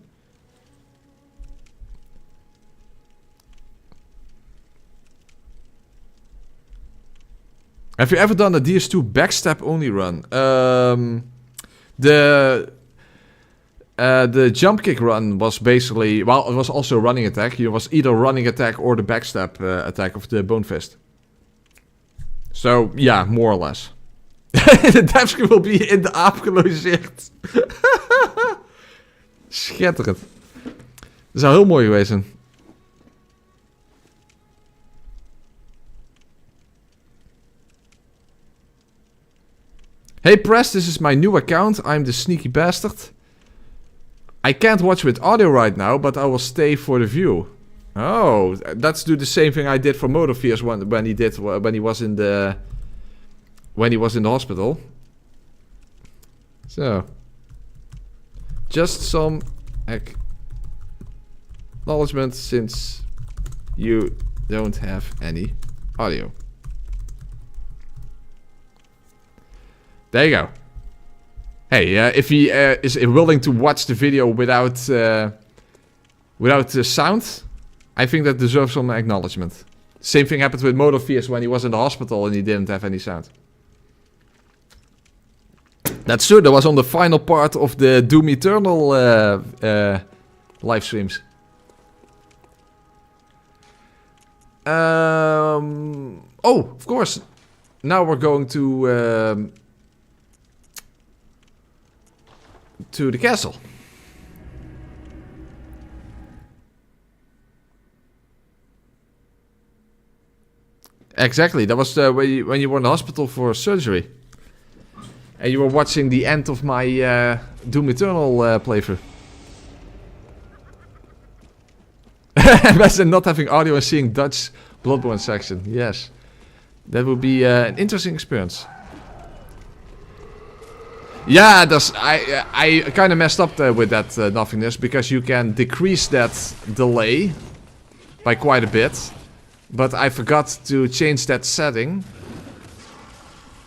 Have you ever done a DS2 backstab only run? The jump kick run was basically, well, it was also running attack. It was either running attack or the backstab attack of the bone fist. So, yeah, more or less. De devscreen will be in de aap gelogeerd. Schitterend. Dat zou heel mooi geweest zijn. Hey Press, this is my new account. I'm the sneaky bastard. I can't watch with audio right now, but I will stay for the view. Oh, let's do the same thing I did for Motorfears when he was in the hospital. So, just some acknowledgement since you don't have any audio. There you go. Hey, if he is willing to watch the video without sound, I think that deserves some acknowledgement. Same thing happened with Motorfears when he was in the hospital and he didn't have any sound. That's true, that was on the final part of the Doom Eternal live streams. Oh, of course. Now we're going to the castle. Exactly, that was when you were in the hospital for surgery. And you were watching the end of my Doom Eternal playthrough. Imagine not having audio and seeing Dutch Bloodborne section. Yes. That would be an interesting experience. Yeah, I kind of messed up with that nothingness, because you can decrease that delay by quite a bit. But I forgot to change that setting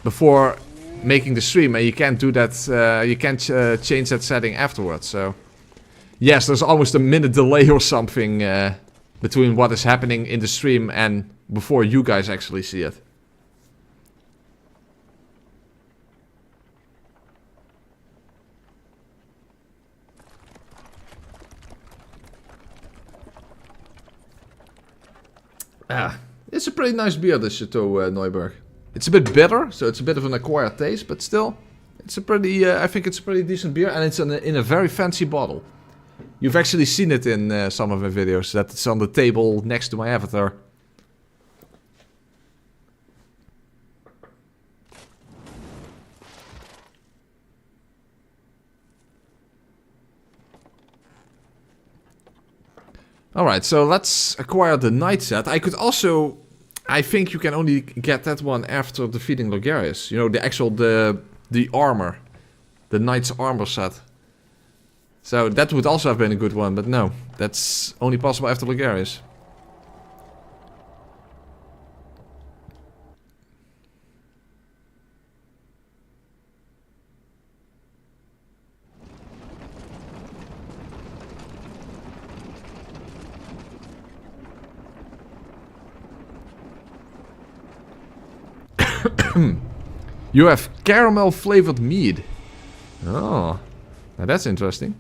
before making the stream, and you can't do that, you can't change that setting afterwards, so... Yes, there's almost a minute delay or something between what is happening in the stream and before you guys actually see it. It's a pretty nice beer, this Chateau Neuburg. It's a bit bitter, so it's a bit of an acquired taste, but still, it's a pretty, I think it's a pretty decent beer, and it's in a very fancy bottle. You've actually seen it in some of my videos, that it's on the table next to my avatar. Alright, so let's acquire the knight set. I could also... I think you can only get that one after defeating Logarius. You know, the actual, the armor. The knight's armor set. So that would also have been a good one, but no. That's only possible after Logarius. You have caramel flavored mead. Oh, now that's interesting.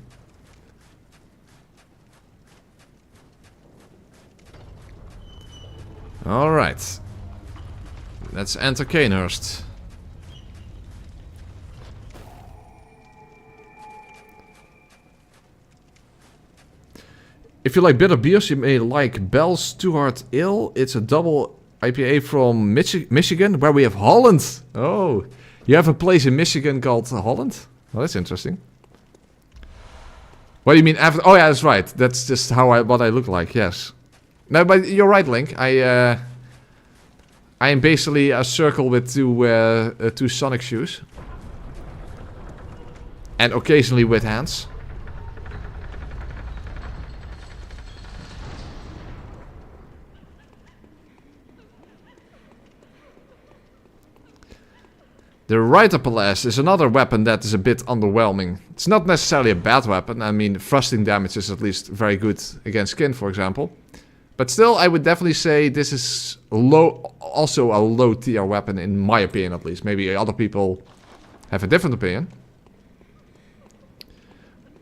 Alright. Let's enter Canehurst. If you like bitter beers, you may like Bell's Two Heart Ale. It's a double IPA from Michigan, where we have Holland. Oh, you have a place in Michigan called Holland? Oh, that's interesting. What do you mean after? Oh yeah, that's right. That's just what I look like. Yes. No, but you're right, Link. I am basically a circle with two Sonic shoes, and occasionally with hands. The Rider Palace is another weapon that is a bit underwhelming. It's not necessarily a bad weapon. I mean, thrusting damage is at least very good against skin, for example. But still, I would definitely say this is also a low tier weapon, in my opinion at least. Maybe other people have a different opinion.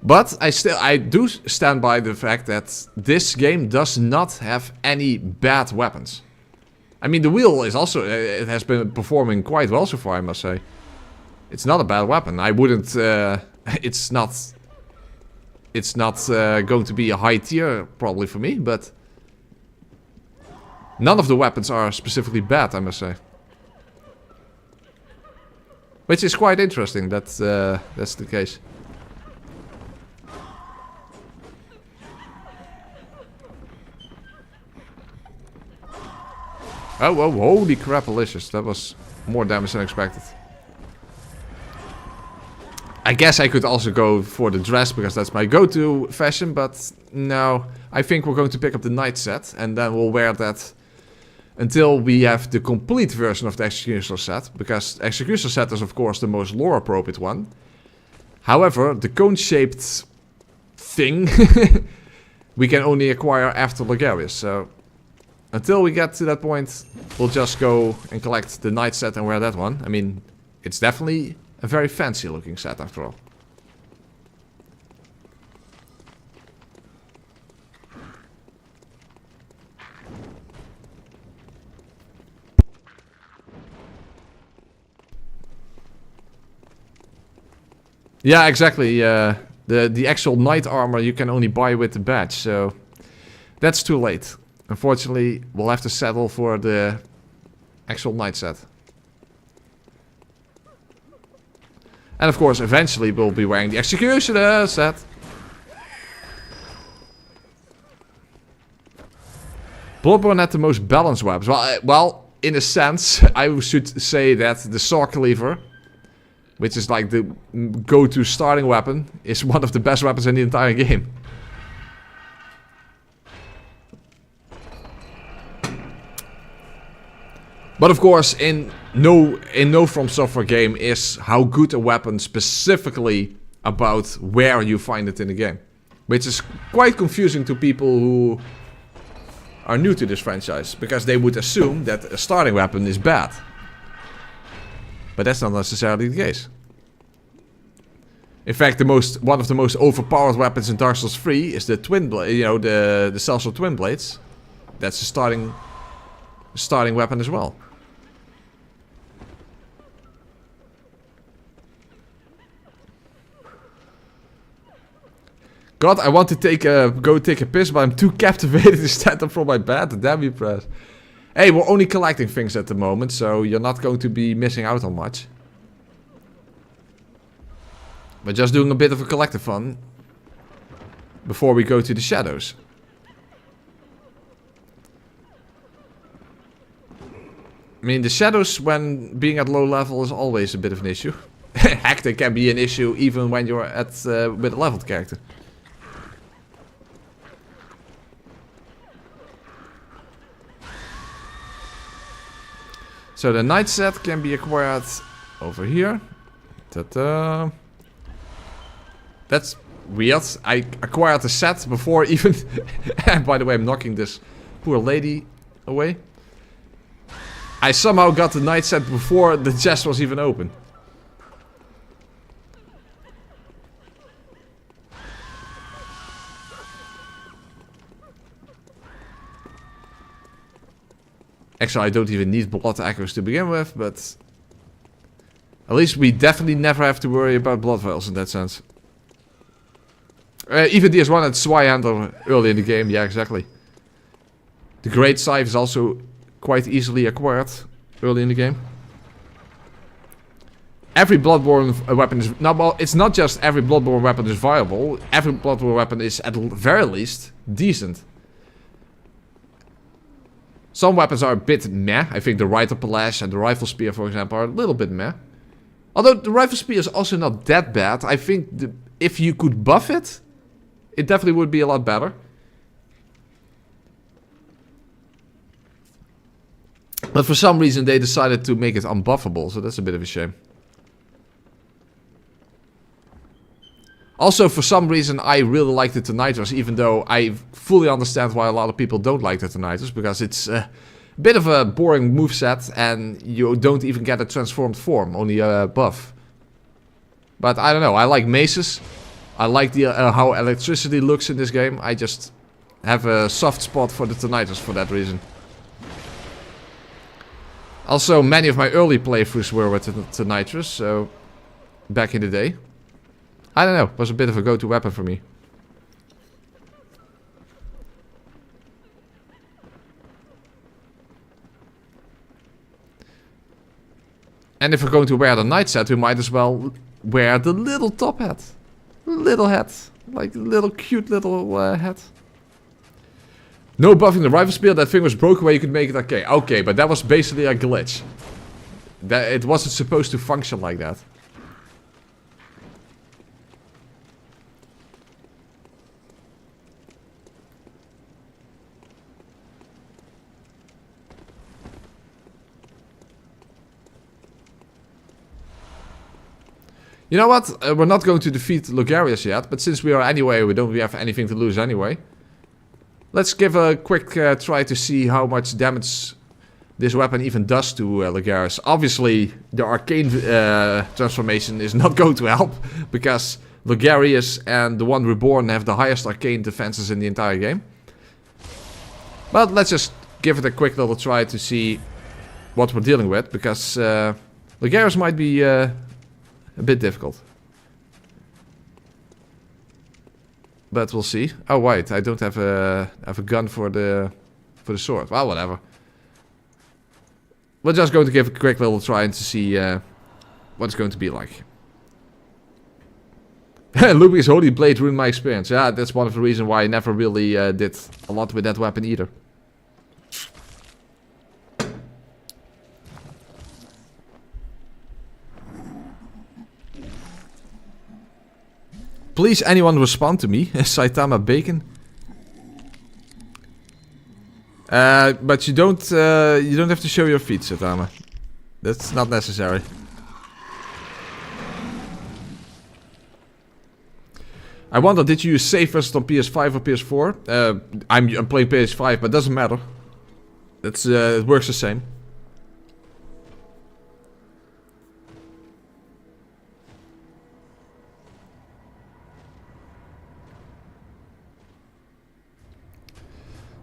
But I do stand by the fact that this game does not have any bad weapons. I mean, the wheel is also, it has been performing quite well so far, I must say. It's not a bad weapon. I wouldn't, it's not going to be a high tier probably for me, but none of the weapons are specifically bad, I must say. Which is quite interesting that that's the case. Oh, whoa, holy crap, delicious. That was more damage than expected. I guess I could also go for the dress, because that's my go-to fashion, but no. I think we're going to pick up the knight set, and then we'll wear that until we have the complete version of the executioner set, because the executioner set is of course the most lore appropriate one. However, the cone-shaped thing we can only acquire after Logarius, so until we get to that point, we'll just go and collect the knight set and wear that one. I mean, it's definitely a very fancy looking set after all. Yeah, exactly. The actual knight armor you can only buy with the badge, so that's too late. Unfortunately, we'll have to settle for the actual knight set. And of course, eventually we'll be wearing the executioner set. Bloodborne had the most balanced weapons. Well, in a sense, I should say that the sword cleaver, which is like the go-to starting weapon, is one of the best weapons in the entire game. But of course, in no From Software game is how good a weapon specifically about where you find it in the game. Which is quite confusing to people who are new to this franchise, because they would assume that a starting weapon is bad. But that's not necessarily the case. In fact, one of the most overpowered weapons in Dark Souls 3 is the twin blade, you know, the Celestial Twin Blades. That's a starting weapon as well. God, I want to go take a piss, but I'm too captivated to stand up from my bed. Damn you, press. Hey, we're only collecting things at the moment, so you're not going to be missing out on much. We're just doing a bit of a collective fun before we go to the shadows. I mean, the shadows when being at low level is always a bit of an issue. Heck, they can be an issue even when you're at with a leveled character. So the knight set can be acquired over here. Ta-da. That's weird. I acquired the set before even... And by the way, I'm knocking this poor lady away. I somehow got the knight set before the chest was even open. Actually, I don't even need blood echoes to begin with, but at least we definitely never have to worry about blood vials in that sense. Even DS1 had Zweihander early in the game, yeah, exactly. The Great Scythe is also quite easily acquired early in the game. Every Bloodborne weapon is... No, well, it's not just every Bloodborne weapon is viable. Every Bloodborne weapon is, at the very least, decent. Some weapons are a bit meh. I think the Rider Palace and the Rifle Spear, for example, are a little bit meh. Although the Rifle Spear is also not that bad. I think if you could buff it, it definitely would be a lot better. But for some reason they decided to make it unbuffable, so that's a bit of a shame. Also, for some reason, I really like the Tenitras, even though I fully understand why a lot of people don't like the Tenitras, because it's a bit of a boring moveset, and you don't even get a transformed form, only a buff. But I don't know, I like maces. I like the how electricity looks in this game. I just have a soft spot for the Tenitras for that reason. Also, many of my early playthroughs were with the Tenitras, so back in the day. I don't know, it was a bit of a go-to weapon for me. And if we're going to wear the knight set, we might as well wear the little top hat. Little hat. Like little cute little hat. No buffing the rifle spear, that thing was broken where you could make it okay. Okay, but that was basically a glitch. It wasn't supposed to function like that. You know what? We're not going to defeat Logarius yet, but since we are anyway, we don't have anything to lose anyway. Let's give a quick try to see how much damage this weapon even does to Logarius. Obviously, the arcane transformation is not going to help, because Logarius and the one reborn have the highest arcane defenses in the entire game. But let's just give it a quick little try to see what we're dealing with, because Logarius might be a bit difficult. But we'll see. Oh wait, I don't have a gun for the sword. Well, whatever. We're just going to give a quick little try and to see what it's going to be like. Lubi's Holy Blade ruined my experience. Yeah, that's one of the reasons why I never really did a lot with that weapon either. Please, anyone respond to me, Saitama Bacon. But you don't have to show your feet, Saitama. That's not necessary. I wonder, did you use save versus on PS5 or PS4? I'm playing PS5, but it doesn't matter. It's it works the same.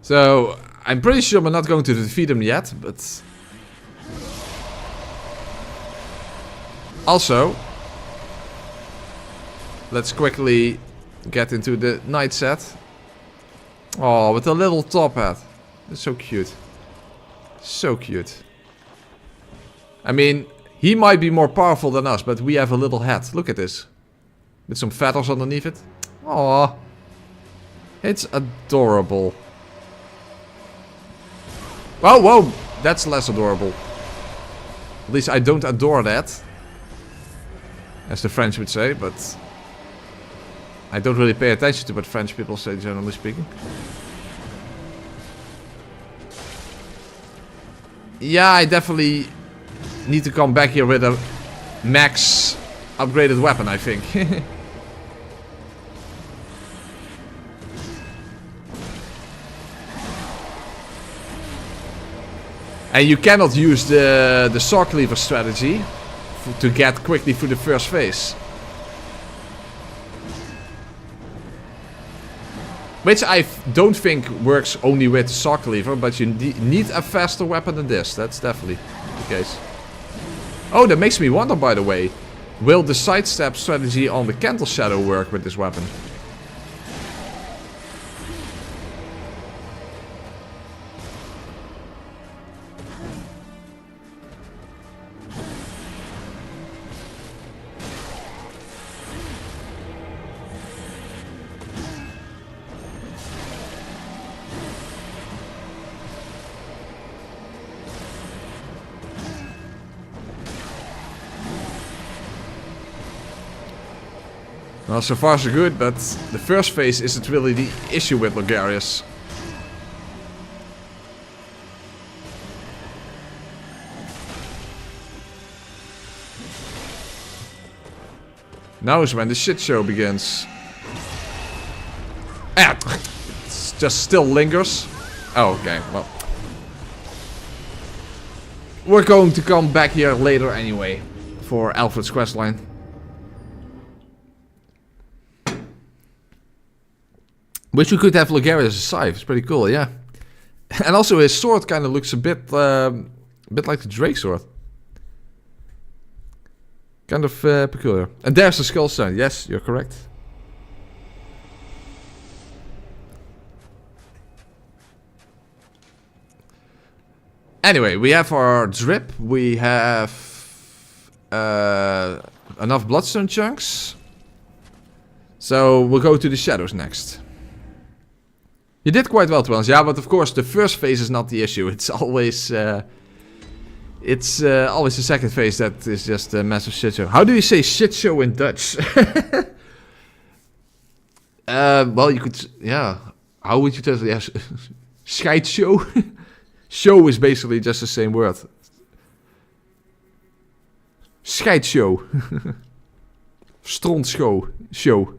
So, I'm pretty sure we're not going to defeat him yet, but... Also... Let's quickly get into the knight set. Oh, with a little top hat. That's so cute. So cute. I mean, he might be more powerful than us, but we have a little hat. Look at this. With some feathers underneath it. Aww. It's adorable. Whoa, whoa, that's less adorable. At least I don't adore that. As the French would say, but... I don't really pay attention to what French people say, generally speaking. Yeah, I definitely need to come back here with a max upgraded weapon, I think. And you cannot use the saw cleaver strategy to get quickly through the first phase. Which I don't think works only with the saw cleaver, but you need a faster weapon than this. That's definitely the case. Oh, that makes me wonder, by the way. Will the sidestep strategy on the Candle Shadow work with this weapon? Well, so far so good, but the first phase isn't really the issue with Logarius. Now is when the shit show begins. Ah, it just still lingers. Oh, okay, well. We're going to come back here later anyway. For Alfred's questline. Wish we could have Logarius as a scythe. It's pretty cool, yeah. And also his sword kind of looks a bit like the Drake sword. Kind of peculiar. And there's the skull stone. Yes, you're correct. Anyway, we have our drip. We have enough bloodstone chunks. So we'll go to the shadows next. You did quite well, to be honest. Yeah, but of course the first phase is not the issue. It's always always the second phase that is just a massive shit show. How do you say shit show in Dutch? Well, you could, yeah. How would you tell it? Yeah, scheidshow. Show is basically just the same word. Scheidshow. Strontshow. Show.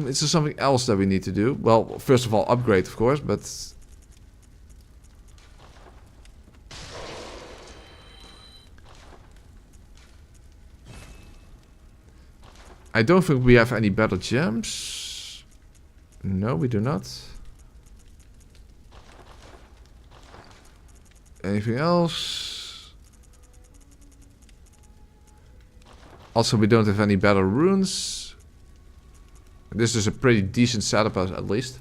Is there something else that we need to do? Well, first of all, upgrade, of course, but... I don't think we have any better gems. No, we do not. Anything else? Also, we don't have any better runes. This is a pretty decent setup, at least.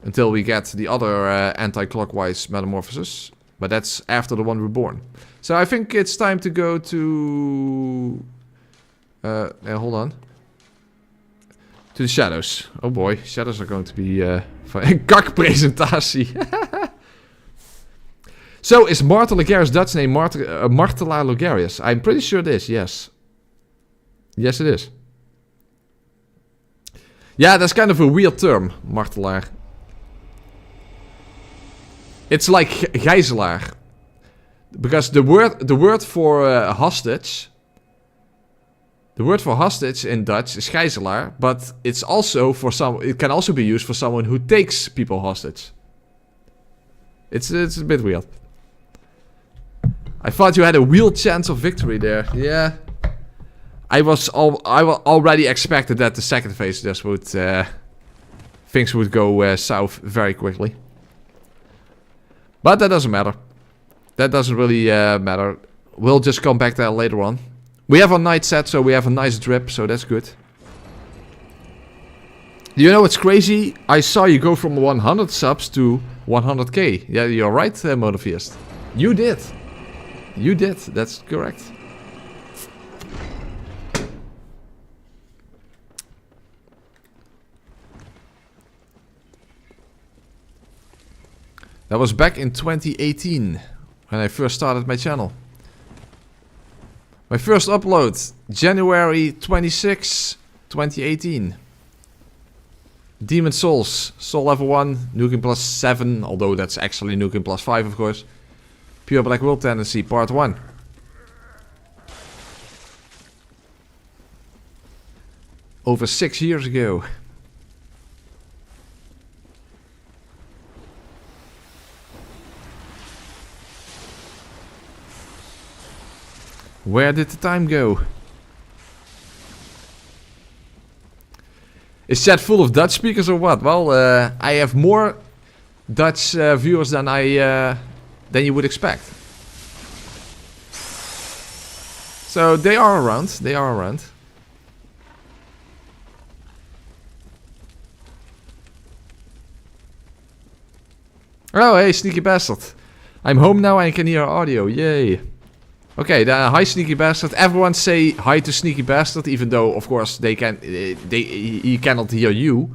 Until we get the other anti-clockwise metamorphosis. But that's after the one reborn. So I think it's time to go to... hold on. To the shadows. Oh boy, shadows are going to be fun. Kak-presentatie. So, is Martel Logarius' Dutch name Martelaar Logarius? I'm pretty sure it is, yes. Yes, it is. Yeah, that's kind of a weird term, Martelaar. It's like gijzelaar. Because the word for hostage... The word for hostage in Dutch is gijzelaar, but it's also for it can also be used for someone who takes people hostage. It's a bit weird. I thought you had a wield chance of victory there. Yeah. I already expected that the second phase just would things would go south very quickly. But that doesn't matter. That doesn't really matter. We'll just come back there later on. We have a night set, so we have a nice drip, so that's good. You know what's crazy? I saw you go from 100 subs to 100k. Yeah, you're right, Monotheist. You did. You did, that's correct. That was back in 2018, when I first started my channel. My first upload, January 26, 2018. Demon Souls, Soul level 1, Nuking plus 7, although that's actually Nuking plus 5 of course. Pure Black World Tendency, part 1. Over 6 years ago. Where did the time go? Is chat full of Dutch speakers or what? Well, I have more Dutch viewers than than you would expect. So they are around. They are around. Oh, hey, sneaky bastard! I'm home now and I can hear audio. Yay! Okay, then hi Sneaky Bastard. Everyone say hi to Sneaky Bastard, even though of course he cannot hear you.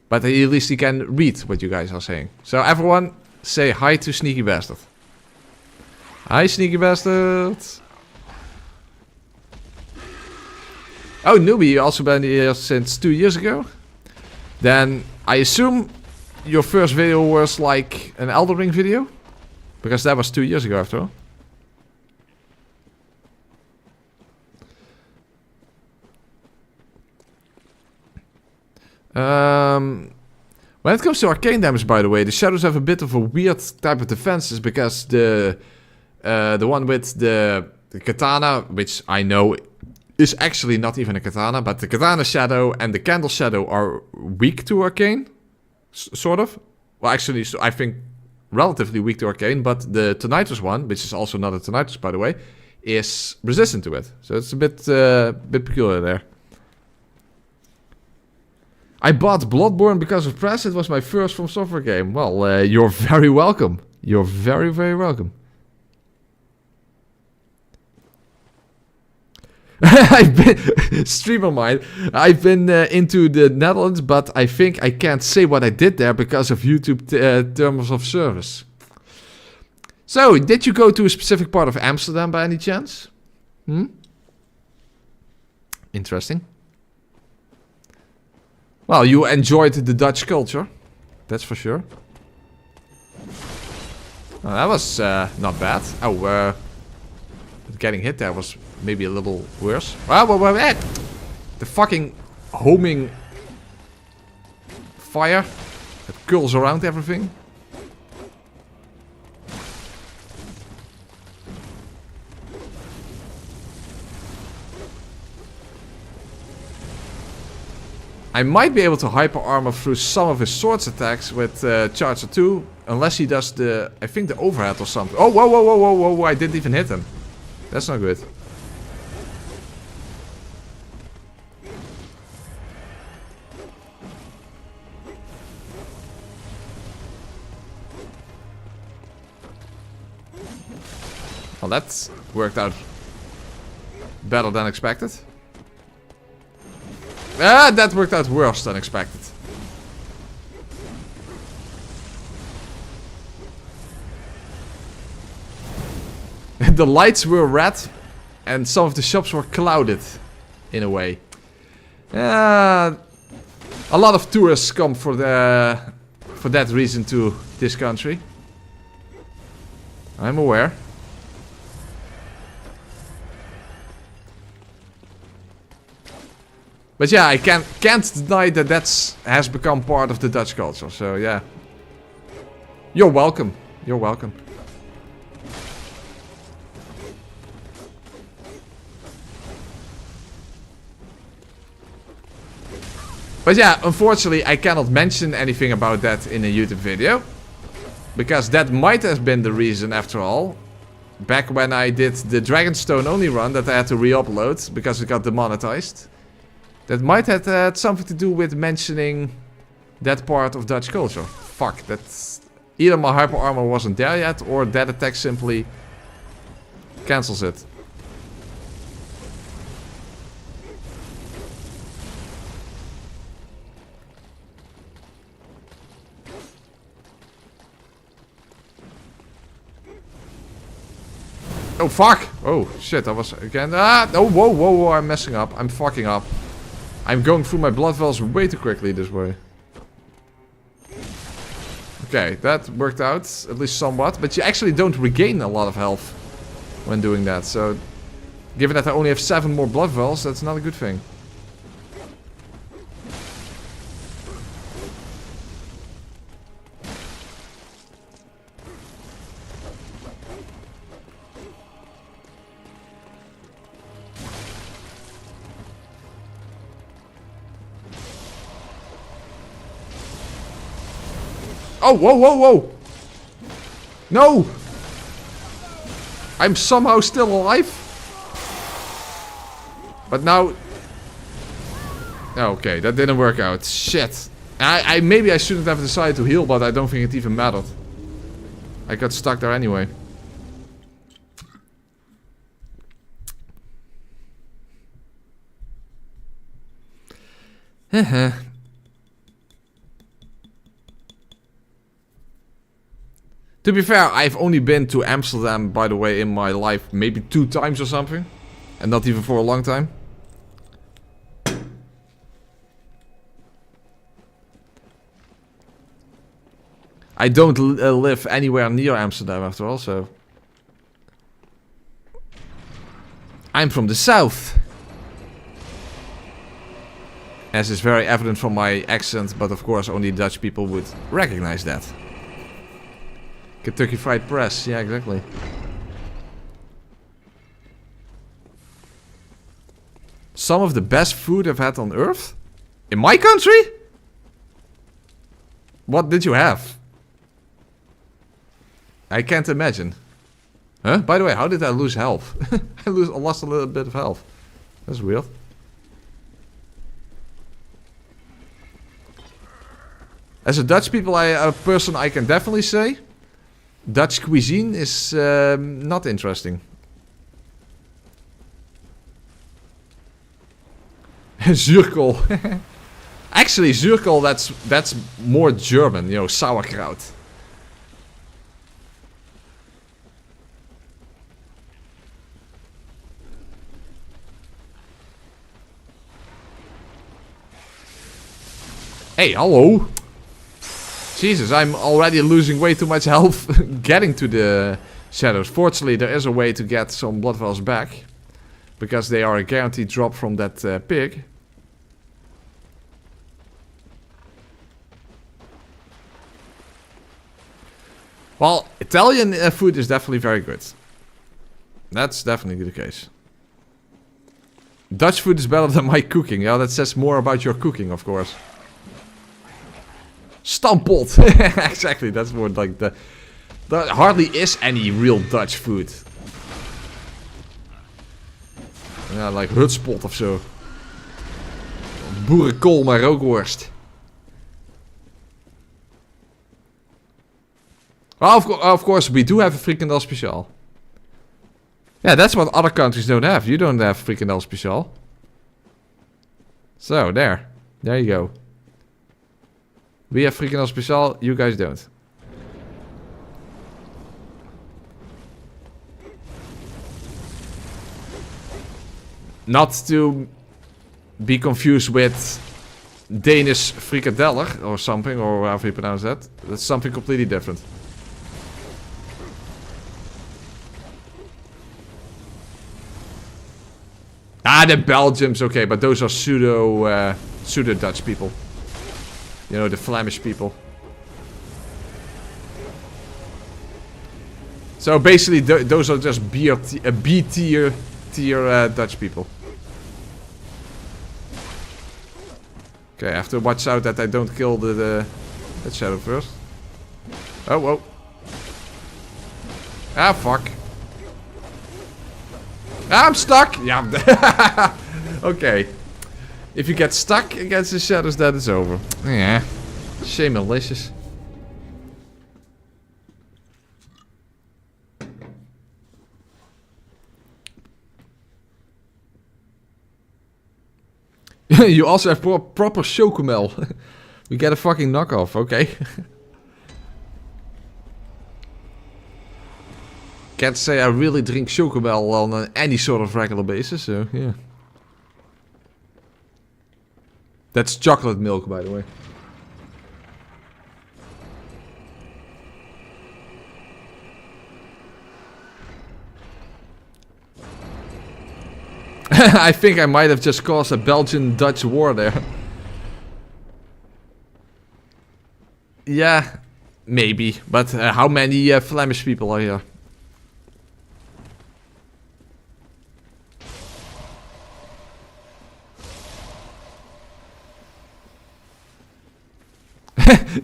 But at least he can read what you guys are saying. So everyone say hi to Sneaky Bastard. Hi Sneaky Bastard. Oh, newbie, you also been here since 2 years ago. Then I assume your first video was like an Elden Ring video. Because that was 2 years ago after all. When it comes to arcane damage, by the way, the shadows have a bit of a weird type of defenses because the one with the katana, which I know is actually not even a katana, but the katana shadow and the candle shadow are weak to arcane, sort of. Well, actually, so I think relatively weak to arcane, but the Tonitrus one, which is also not a Tonitrus, by the way, is resistant to it. So it's a bit peculiar there. I bought Bloodborne because of press. It was my first From Software game. Well, you're very welcome. You're very, very welcome. I've been... Streamer mind. I've been into the Netherlands, but I think I can't say what I did there because of YouTube terms of service. So, did you go to a specific part of Amsterdam by any chance? Interesting. Well, you enjoyed the Dutch culture. That's for sure. Well, that was not bad. Oh, getting hit there was maybe a little worse. The fucking homing fire that curls around everything. I might be able to hyper armor through some of his swords attacks with Charger 2, unless he does the, I think the overhead or something. Oh, whoa, I didn't even hit him. That's not good. Well, that worked out better than expected. Ah, that worked out worse than expected. The lights were red and some of the shops were clouded in a way. A lot of tourists come for that reason to this country. I'm aware. But yeah, I can't deny that has become part of the Dutch culture. So yeah, you're welcome. You're welcome. But yeah, unfortunately, I cannot mention anything about that in a YouTube video, because that might have been the reason, after all, back when I did the Dragonstone only run that I had to re-upload because it got demonetized. That might have had something to do with mentioning that part of Dutch culture. Fuck, that's... Either my hyper armor wasn't there yet, or that attack simply cancels it. Oh fuck! Oh shit, I was again... Ah! No, whoa, I'm messing up. I'm fucking up. I'm going through my blood wells way too quickly this way. Okay, that worked out, at least somewhat. But you actually don't regain a lot of health when doing that. So, given that I only have 7 more blood wells, that's not a good thing. Oh, whoa! No! I'm somehow still alive. But now... Okay, that didn't work out. Shit. Maybe I shouldn't have decided to heal, but I don't think it even mattered. I got stuck there anyway. Heh. To be fair, I've only been to Amsterdam, by the way, in my life maybe 2 times or something. And not even for a long time. I don't live anywhere near Amsterdam after all, so... I'm from the south. As is very evident from my accent, but of course only Dutch people would recognize that. Kentucky Fried Press, yeah, exactly. Some of the best food I've had on Earth? In my country? What did you have? I can't imagine. Huh? By the way, how did I lose health? I lost a little bit of health. That's weird. As a Dutch person, I can definitely say Dutch cuisine is not interesting. Zuurkool. Actually, zuurkool, that's more German, you know, sauerkraut. Hey, hello. Jesus, I'm already losing way too much health getting to the shadows. Fortunately, there is a way to get some blood vials back. Because they are a guaranteed drop from that pig. Well, Italian food is definitely very good. That's definitely the case. Dutch food is better than my cooking. Yeah, that says more about your cooking, of course. Stampot! Exactly, that's more like the... There hardly is any real Dutch food. Ja, like hutspot of zo. Boerenkool met rookworst. Well, of course, we do have a frikandel speciaal. Yeah, that's what other countries don't have. You don't have frikandel speciaal. So, there. There you go. We have frikandel speciaal, you guys don't. Not to be confused with Danish frikadeller or something, or however you pronounce that. That's something completely different. Ah, the Belgians, okay, but those are pseudo Dutch people. You know, the Flemish people. So basically, those are just B tier Dutch people. Okay, I have to watch out that I don't kill that shadow first. Oh, whoa. Ah, fuck. Ah, I'm stuck! Yeah. Okay. If you get stuck against the shadows, then it's over. Yeah. Shame malicious. You also have proper chocomel. We get a fucking knockoff, okay. Can't say I really drink chocomel on any sort of regular basis, so yeah. That's chocolate milk, by the way. I think I might have just caused a Belgian-Dutch war there. Yeah, maybe. But how many Flemish people are here?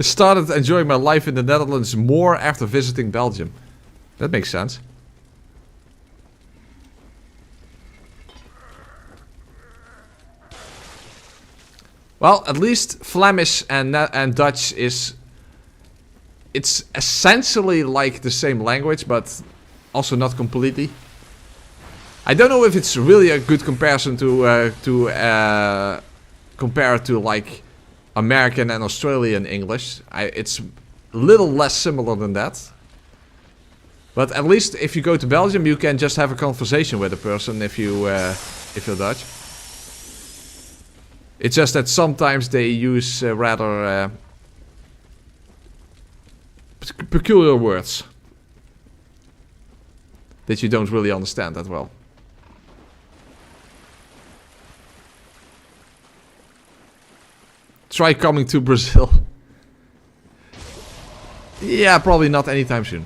Started enjoying my life in the Netherlands more after visiting Belgium. That makes sense. Well, at least Flemish and Dutch is... It's essentially like the same language, but also not completely. I don't know if it's really a good comparison to compare it to like American and Australian English. It's a little less similar than that. But at least if you go to Belgium, you can just have a conversation with a person if you're Dutch. It's just that sometimes they use rather peculiar words that you don't really understand that well. Try coming to Brazil. Yeah, probably not anytime soon.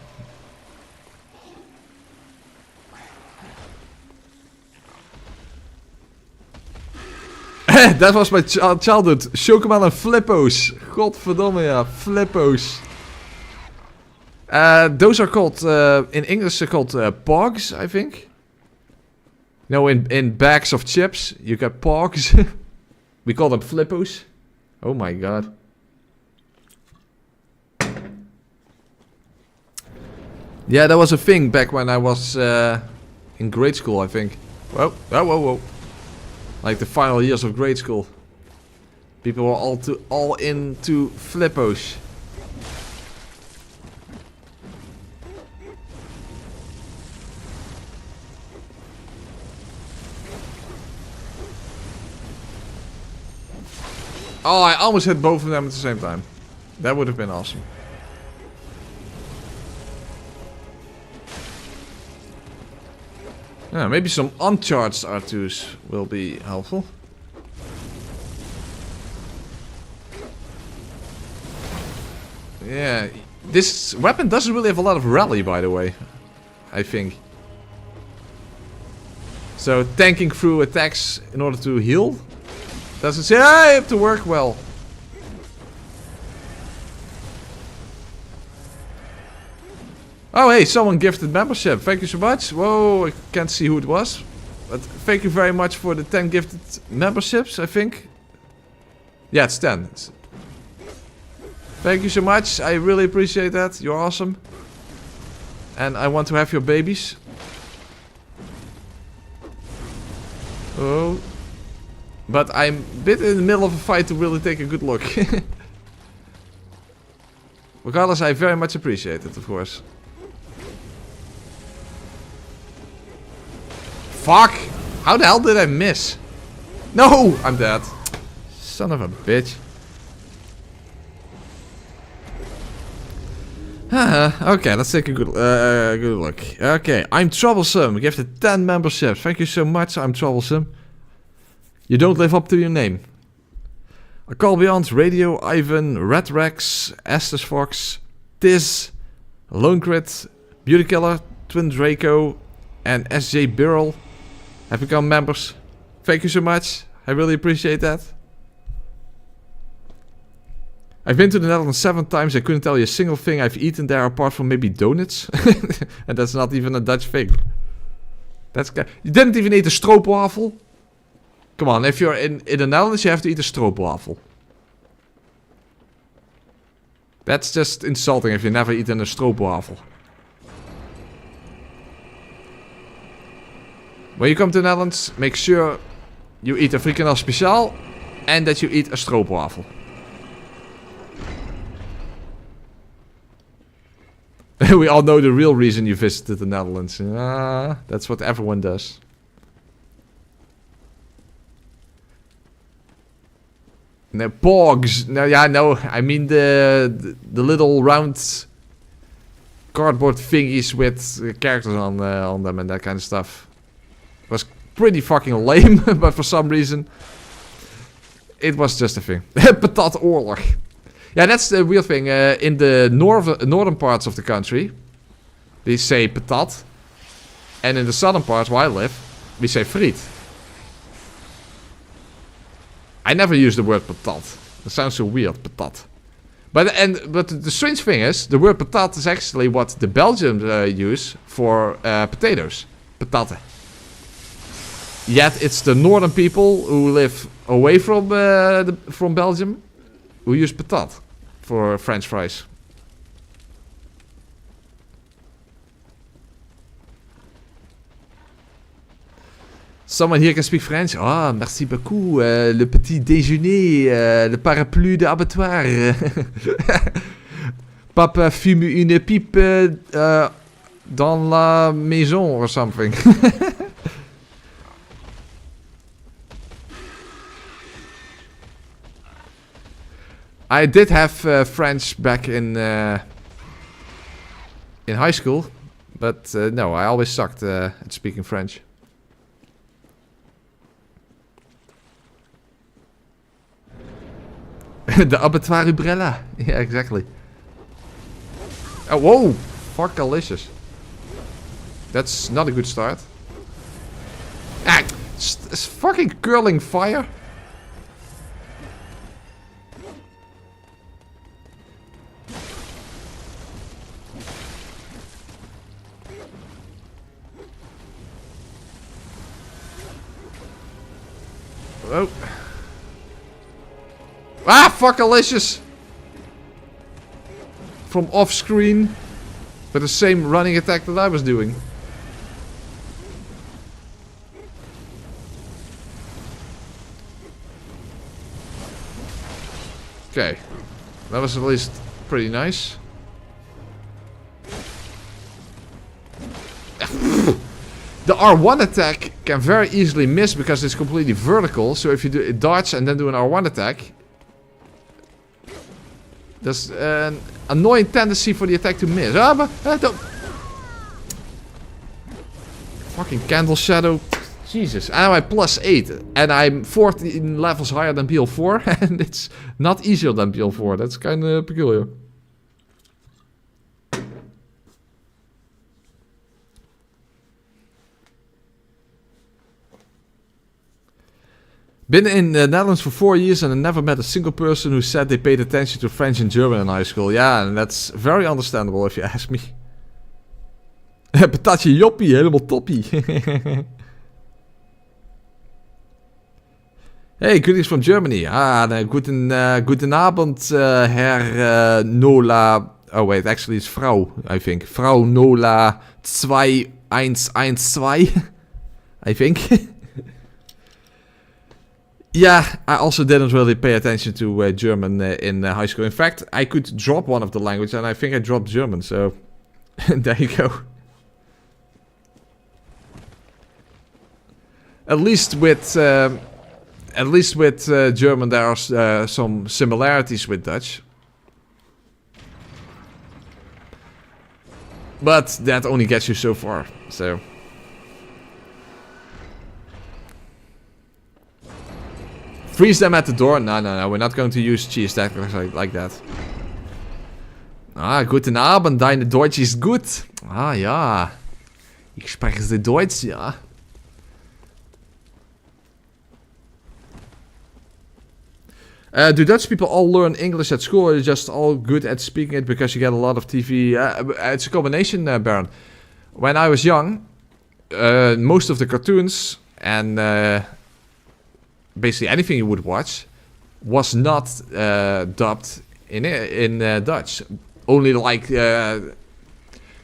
That was my childhood. Chocomel and Flippos. Godverdomme, ja. Flippos. Those are called, in English they're called pogs, I think. No, in bags of chips, you get pogs. We call them Flippos. Oh my god. Yeah, that was a thing back when I was in grade school, I think. Whoa, whoa, whoa, whoa. Like the final years of grade school. People were all into Flippos. Oh, I almost hit both of them at the same time. That would have been awesome. Yeah, maybe some uncharged R2s will be helpful. Yeah, this weapon doesn't really have a lot of rally, by the way. I think. So tanking through attacks in order to heal doesn't seem to work well. Oh hey, someone gifted membership. Thank you so much. Whoa, I can't see who it was. But thank you very much for the 10 gifted memberships, I think. Yeah, it's 10. Thank you so much. I really appreciate that. You're awesome. And I want to have your babies. Oh. But I'm a bit in the middle of a fight to really take a good look. Regardless, I very much appreciate it, of course. Fuck! How the hell did I miss? No! I'm dead. Son of a bitch. Okay, let's take a good look. Okay, I'm Troublesome. Gifted 10 memberships. Thank you so much, I'm Troublesome. You don't live up to your name. A Call Beyond, Radio, Ivan, Red Rex, Estes Fox, Tiz, Lone Crit, Beauty Killer, Twin Draco, and SJ Birrell have become members. Thank you so much. I really appreciate that. I've been to the Netherlands 7 times. I couldn't tell you a single thing I've eaten there apart from maybe donuts. And that's not even a Dutch thing. That's you didn't even eat a stroopwafel? Come on, if you're in the Netherlands, you have to eat a stroopwafel. That's just insulting if you never eaten a stroopwafel. When you come to the Netherlands, make sure you eat a frikandel speciaal and that you eat a stroopwafel. We all know the real reason you visited the Netherlands. That's what everyone does. No, pogs. No, yeah, no. I mean the little round cardboard thingies with characters on them and that kind of stuff. It was pretty fucking lame, but for some reason it was just a thing. Patat oorlog. Yeah, that's the weird thing. In the northern parts of the country, we say patat, and in the southern parts where I live, we say friet. I never use the word patat. That sounds so weird, patat. But the strange thing is, the word patat is actually what the Belgians use for potatoes. Patate. Yet it's the northern people who live away from Belgium who use patat for French fries. Someone here can speak French. Ah, merci beaucoup. Le petit déjeuner, le parapluie de abattoir. Papa fume une pipe dans la maison or something. I did have French back in in high school. But no, I always sucked at speaking French. The abattoir umbrella. Yeah, exactly. Oh, whoa! Fuck delicious. That's not a good start. Ah, it's fucking curling fire. Oh. Ah, fuck delicious. From off screen. With the same running attack that I was doing. Okay. That was at least pretty nice. The R1 attack can very easily miss because it's completely vertical. So if you do dodge and then do an R1 attack, there's an annoying tendency for the attack to miss. Ah, but don't. Fucking candle shadow. Jesus. And I'm at +8. And I'm 14 levels higher than BL4. And it's not easier than BL4. That's kind of peculiar. Been in the Netherlands for 4 years and I never met a single person who said they paid attention to French and German in high school. Yeah, and that's very understandable if you ask me. Patatje joppie, helemaal toppie. Hey, greetings from Germany. Ah, guten Abend, Herr Nola. Oh wait, actually it's Frau, I think. Frau Nola 2112. I think. Yeah, I also didn't really pay attention to German in high school. In fact, I could drop one of the languages, and I think I dropped German. So there you go. At least with German, there are some similarities with Dutch, but that only gets you so far. So. Freeze them at the door. No, we're not going to use cheese tactics like that. Ah, guten Abend, deine Deutsch ist gut. Ah, ja. Ich spreche the Deutsch, ja. Do Dutch people all learn English at school, or are you just all good at speaking it because you get a lot of TV? It's a combination, Baron. When I was young, most of the cartoons and basically anything you would watch was not dubbed in Dutch. Only like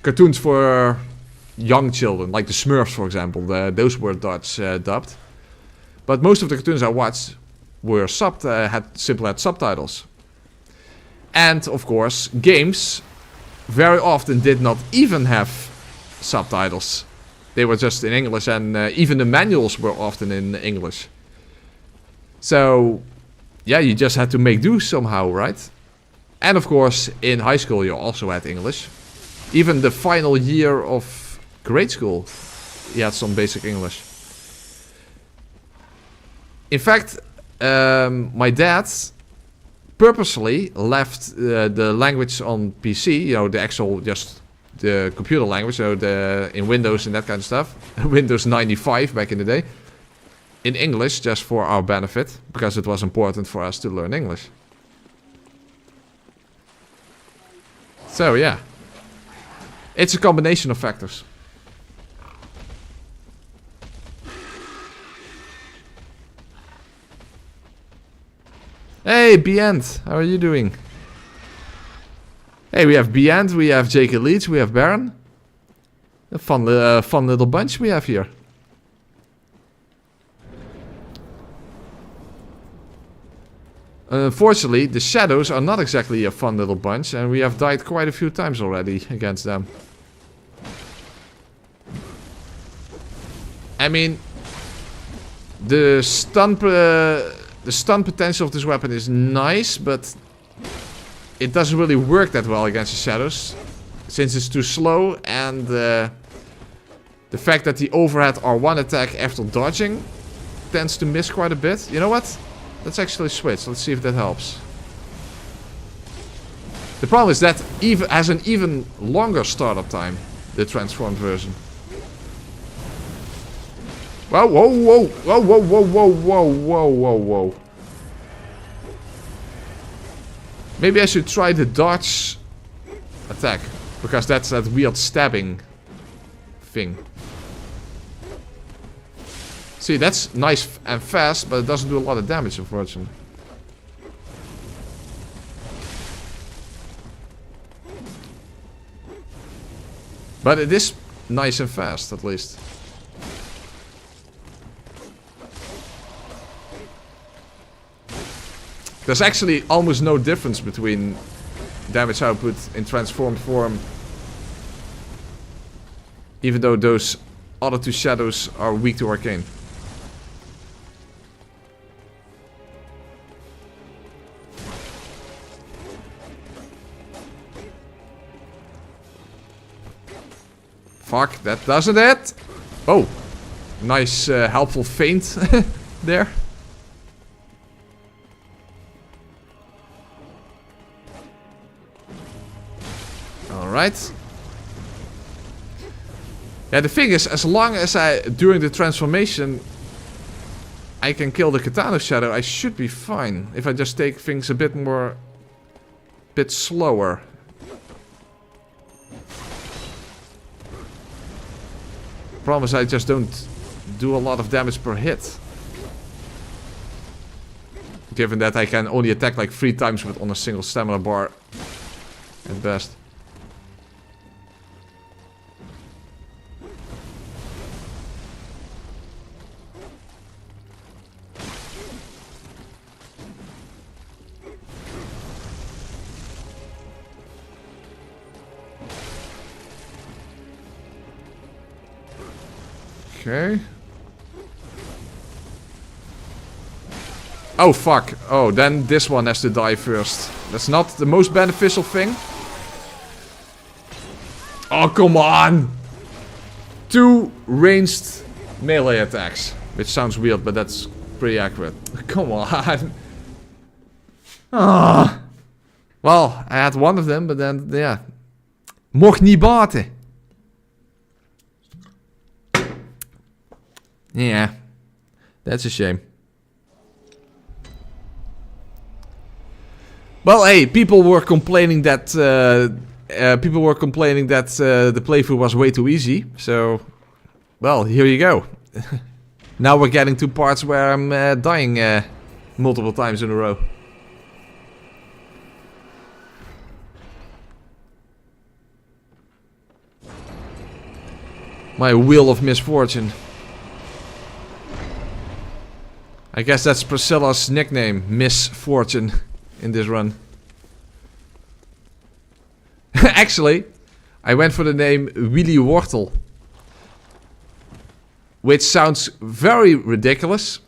cartoons for young children, like the Smurfs, for example. Those were Dutch dubbed. But most of the cartoons I watched were had subtitles. And of course, games very often did not even have subtitles. They were just in English, and even the manuals were often in English. So, yeah, you just had to make do somehow, right? And of course, in high school you also had English. Even the final year of grade school, you had some basic English. In fact, my dad purposely left the language on PC, you know, the actual, just the computer language, so in Windows and that kind of stuff. Windows 95 back in the day. In English, just for our benefit, because it was important for us to learn English. So yeah, it's a combination of factors. Hey, Beyond, how are you doing? Hey, we have Beyond, we have Jake Leeds, we have Baron. A fun little bunch we have here. Unfortunately, the shadows are not exactly a fun little bunch, and we have died quite a few times already against them. I mean, the stun potential of this weapon is nice, but it doesn't really work that well against the shadows. since it's too slow, and the fact that the overhead R1 attack after dodging tends to miss quite a bit. You know what? Let's actually switch. Let's see if that helps. The problem is that even has an even longer startup time, the transformed version. Whoa, whoa, whoa, whoa, whoa, whoa, whoa, whoa, whoa, whoa, whoa. Maybe I should try the dodge attack, because that's that weird stabbing thing. See, that's nice and fast, but it doesn't do a lot of damage, unfortunately. But it is nice and fast, at least. There's actually almost no difference between damage output in transformed form. Even though those other two shadows are weak to arcane. Fuck, that doesn't it. Oh, nice helpful feint there. Alright. Yeah, the thing is, as long as during the transformation, I can kill the Katana Shadow, I should be fine. If I just take things a bit slower. Problem is I just don't do a lot of damage per hit. Given that I can only attack like 3 times on a single stamina bar. At best. Okay. Oh fuck. Oh, then this one has to die first. That's not the most beneficial thing. Oh, come on! 2 ranged melee attacks. Which sounds weird, but that's pretty accurate. Come on. Ah. Well, I had one of them, but then, yeah. Mocht niet baten. Yeah, that's a shame. Well, hey, people were complaining that the playthrough was way too easy. So, well, here you go. Now we're getting to parts where I'm dying multiple times in a row. My wheel of misfortune. I guess that's Priscilla's nickname, Misfortune, in this run. Actually, I went for the name Willy Wortel. Which sounds very ridiculous.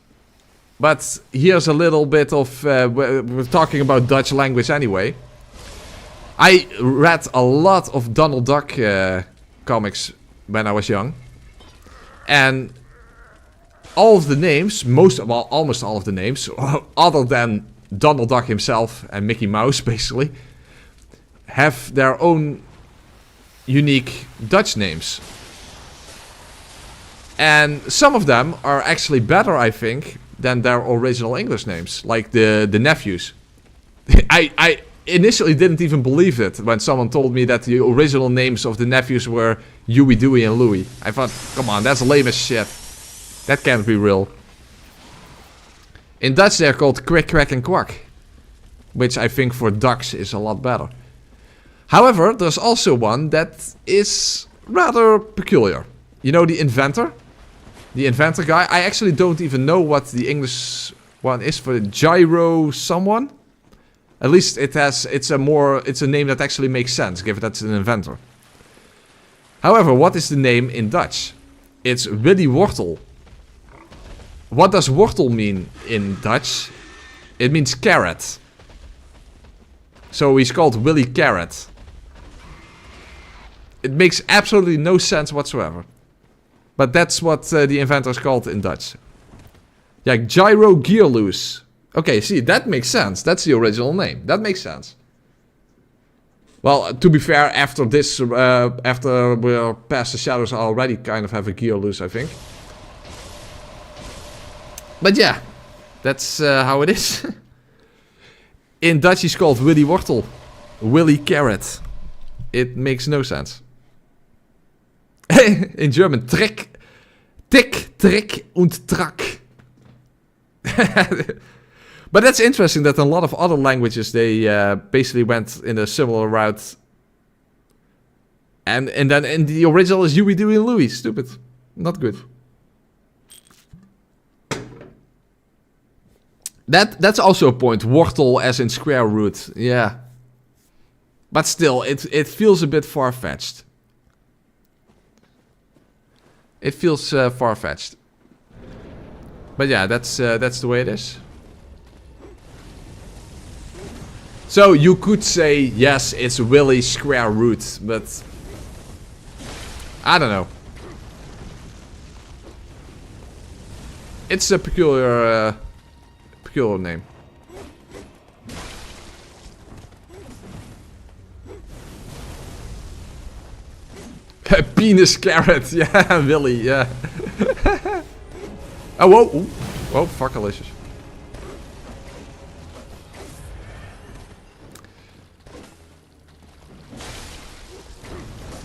But here's a little bit of... we're talking about Dutch language anyway. I read a lot of Donald Duck comics when I was young. And... all of the names, almost all of the names, other than Donald Duck himself and Mickey Mouse, basically, have their own unique Dutch names. And some of them are actually better, I think, than their original English names, like the nephews. I initially didn't even believe it when someone told me that the original names of the nephews were Huey, Dewey, and Louie. I thought, come on, that's lame as shit. That can't be real. In Dutch they're called Quick, Quack and Quack. Which I think for ducks is a lot better. However, there's also one that is rather peculiar. You know the inventor? The inventor guy? I actually don't even know what the English one is for gyro someone. At least it's a name that actually makes sense, given that it's an inventor. However, what is the name in Dutch? It's Willy Wortel. What does wortel mean in Dutch? It means carrot. So he's called Willy Carrot. It makes absolutely no sense whatsoever. But that's what the inventors called in Dutch. Yeah, gyro gear loose. Okay, see, that makes sense. That's the original name. That makes sense. Well, to be fair, after this, after we're past the shadows, I already kind of have a gear loose, I think. But yeah, that's how it is. In Dutch, he's called Willy Wortel. Willy Carrot. It makes no sense. In German, Tick, Trick und Track. But that's interesting that in a lot of other languages they basically went in a similar route. And then in the original is Huey, Dewey and Louie. Stupid. Not good. That's also a point. Wortel as in square root. Yeah. But still, it feels a bit far-fetched. It feels far-fetched. But yeah, that's the way it is. So you could say, yes, it's Willy square root, but I don't know. It's a peculiar name. Penis carrot, yeah, Willy, yeah. Oh, whoa, ooh. Whoa, fuck, delicious.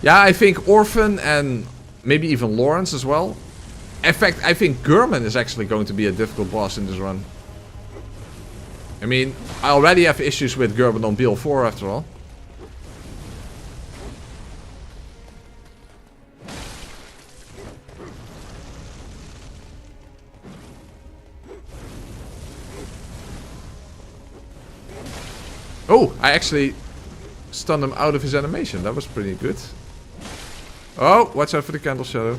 Yeah, I think Orphan and maybe even Lawrence as well. In fact, I think Gurman is actually going to be a difficult boss in this run. I mean, I already have issues with Gurman on BL4 after all. Oh, I actually stunned him out of his animation. That was pretty good. Oh, watch out for the candle shadow.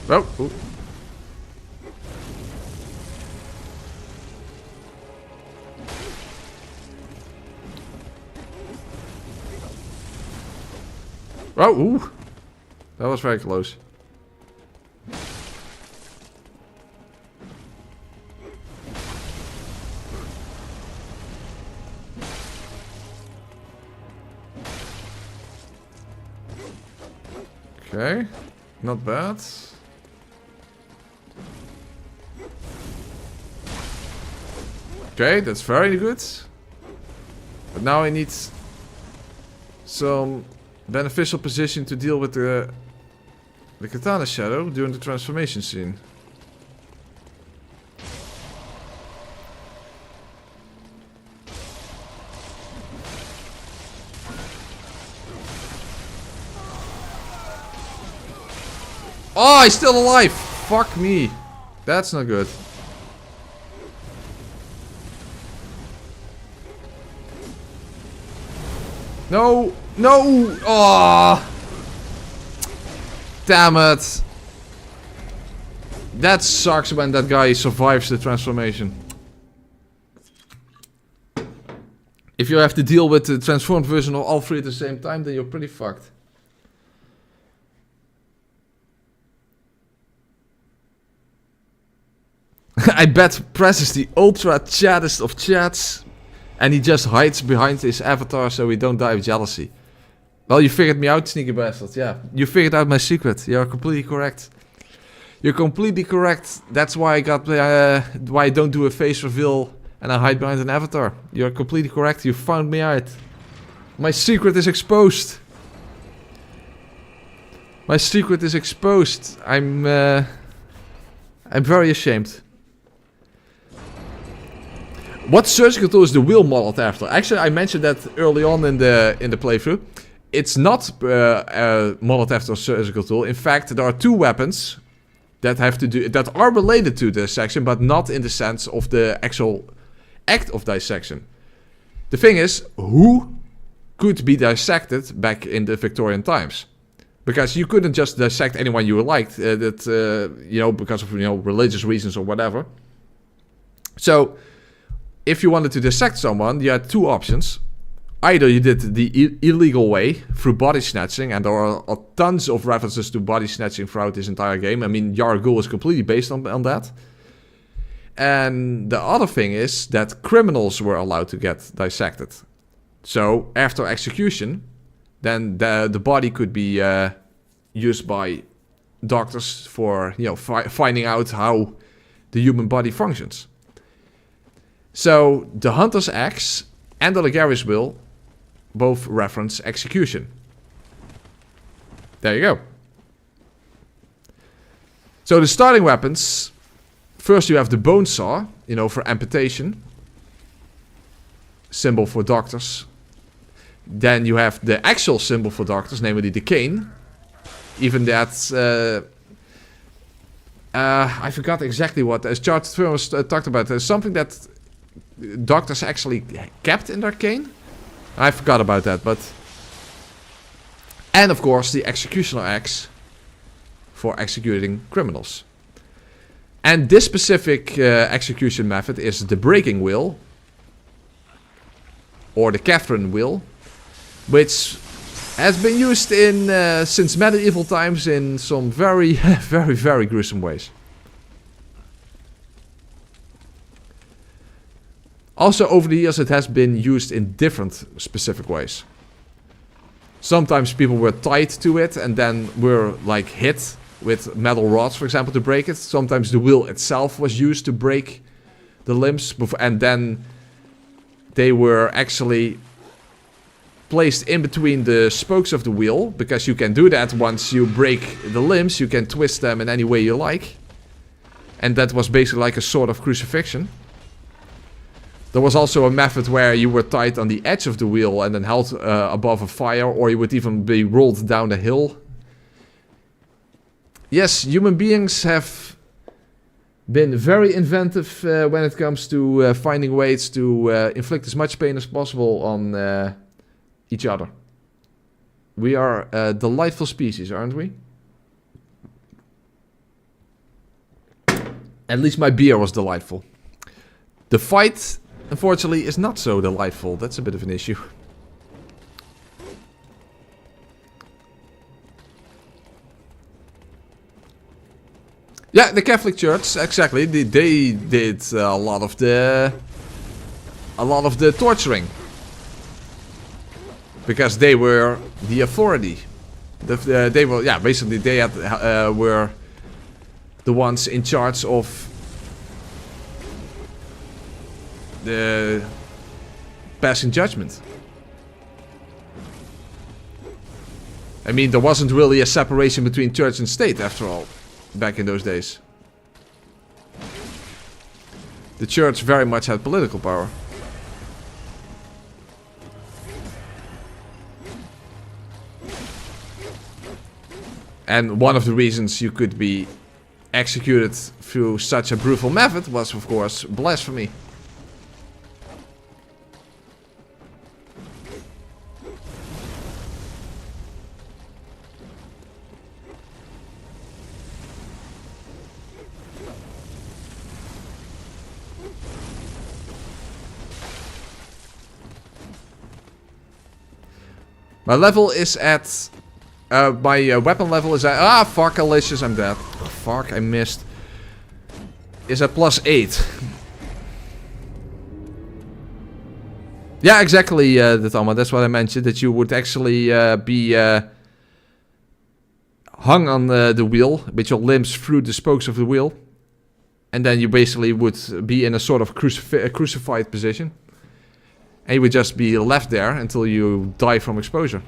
Oh, ooh. Oh, ooh. That was very close. Okay, not bad. Okay, that's very good. But now I need some beneficial position to deal with the katana shadow during the transformation scene. Oh, he's still alive! Fuck me. That's not good. No! No! Oh! Damn it. That sucks when that guy survives the transformation. If you have to deal with the transformed version of all three at the same time, then you're pretty fucked. I bet Press is the ultra chattest of chats. And he just hides behind his avatar so we don't die of jealousy. Well, you figured me out, sneaky bastard. Yeah, you figured out my secret. You're completely correct. You're completely correct. That's why I got why I don't do a face reveal and I hide behind an avatar. You're completely correct. You found me out. My secret is exposed. My secret is exposed. I'm very ashamed. What surgical tool is the wheel modeled after? Actually, I mentioned that early on in the playthrough. It's not modeled after a surgical tool. In fact, there are two weapons that are related to dissection, but not in the sense of the actual act of dissection. The thing is, who could be dissected back in the Victorian times. Because you couldn't just dissect anyone you liked, because of, religious reasons or whatever. So, if you wanted to dissect someone, you had two options. Either you did the illegal way, through body snatching, and there are tons of references to body snatching throughout this entire game. I mean, Yargul is completely based on that. And the other thing is that criminals were allowed to get dissected. So, after execution, then the body could be used by doctors for, finding out how the human body functions. So, the Hunter's Axe and the Logarius will both reference execution. There you go. So, the starting weapons... First you have the bone saw, for amputation. Symbol for doctors. Then you have the actual symbol for doctors, namely the cane. Even that... I forgot exactly what, as Charles Firmus talked about. There's something that doctors actually kept in their cane. I forgot about that, but... And of course the executioner axe for executing criminals. And this specific execution method is the breaking wheel, or the Catherine wheel, which has been used in since medieval times in some very, very, very gruesome ways. Also, over the years, it has been used in different specific ways. Sometimes people were tied to it and then were like hit with metal rods, for example, to break it. Sometimes the wheel itself was used to break the limbs, and then they were actually placed in between the spokes of the wheel, because you can do that once you break the limbs. You can twist them in any way you like, and that was basically like a sort of crucifixion. There was also a method where you were tied on the edge of the wheel and then held above a fire, or you would even be rolled down a hill. Yes, human beings have been very inventive when it comes to finding ways to inflict as much pain as possible on each other. We are a delightful species, aren't we? At least my beer was delightful. The fight, unfortunately, is not so delightful. That's a bit of an issue. Yeah, the Catholic Church, exactly. They did a lot of the torturing, because they were the authority. They were, yeah, basically they had were the ones in charge of the passing judgment. I mean, there wasn't really a separation between church and state, after all. Back in those days. The church very much had political power. And one of the reasons you could be executed through such a brutal method was, of course, blasphemy. My level is at... my weapon level is at... Ah, fuck, Alicious, I'm dead. Oh, fuck, I missed. Is at +8. Yeah, exactly, Tama. That's what I mentioned. That you would actually be hung on the wheel with your limbs through the spokes of the wheel. And then you basically would be in a sort of crucified position. And you would just be left there until you die from exposure.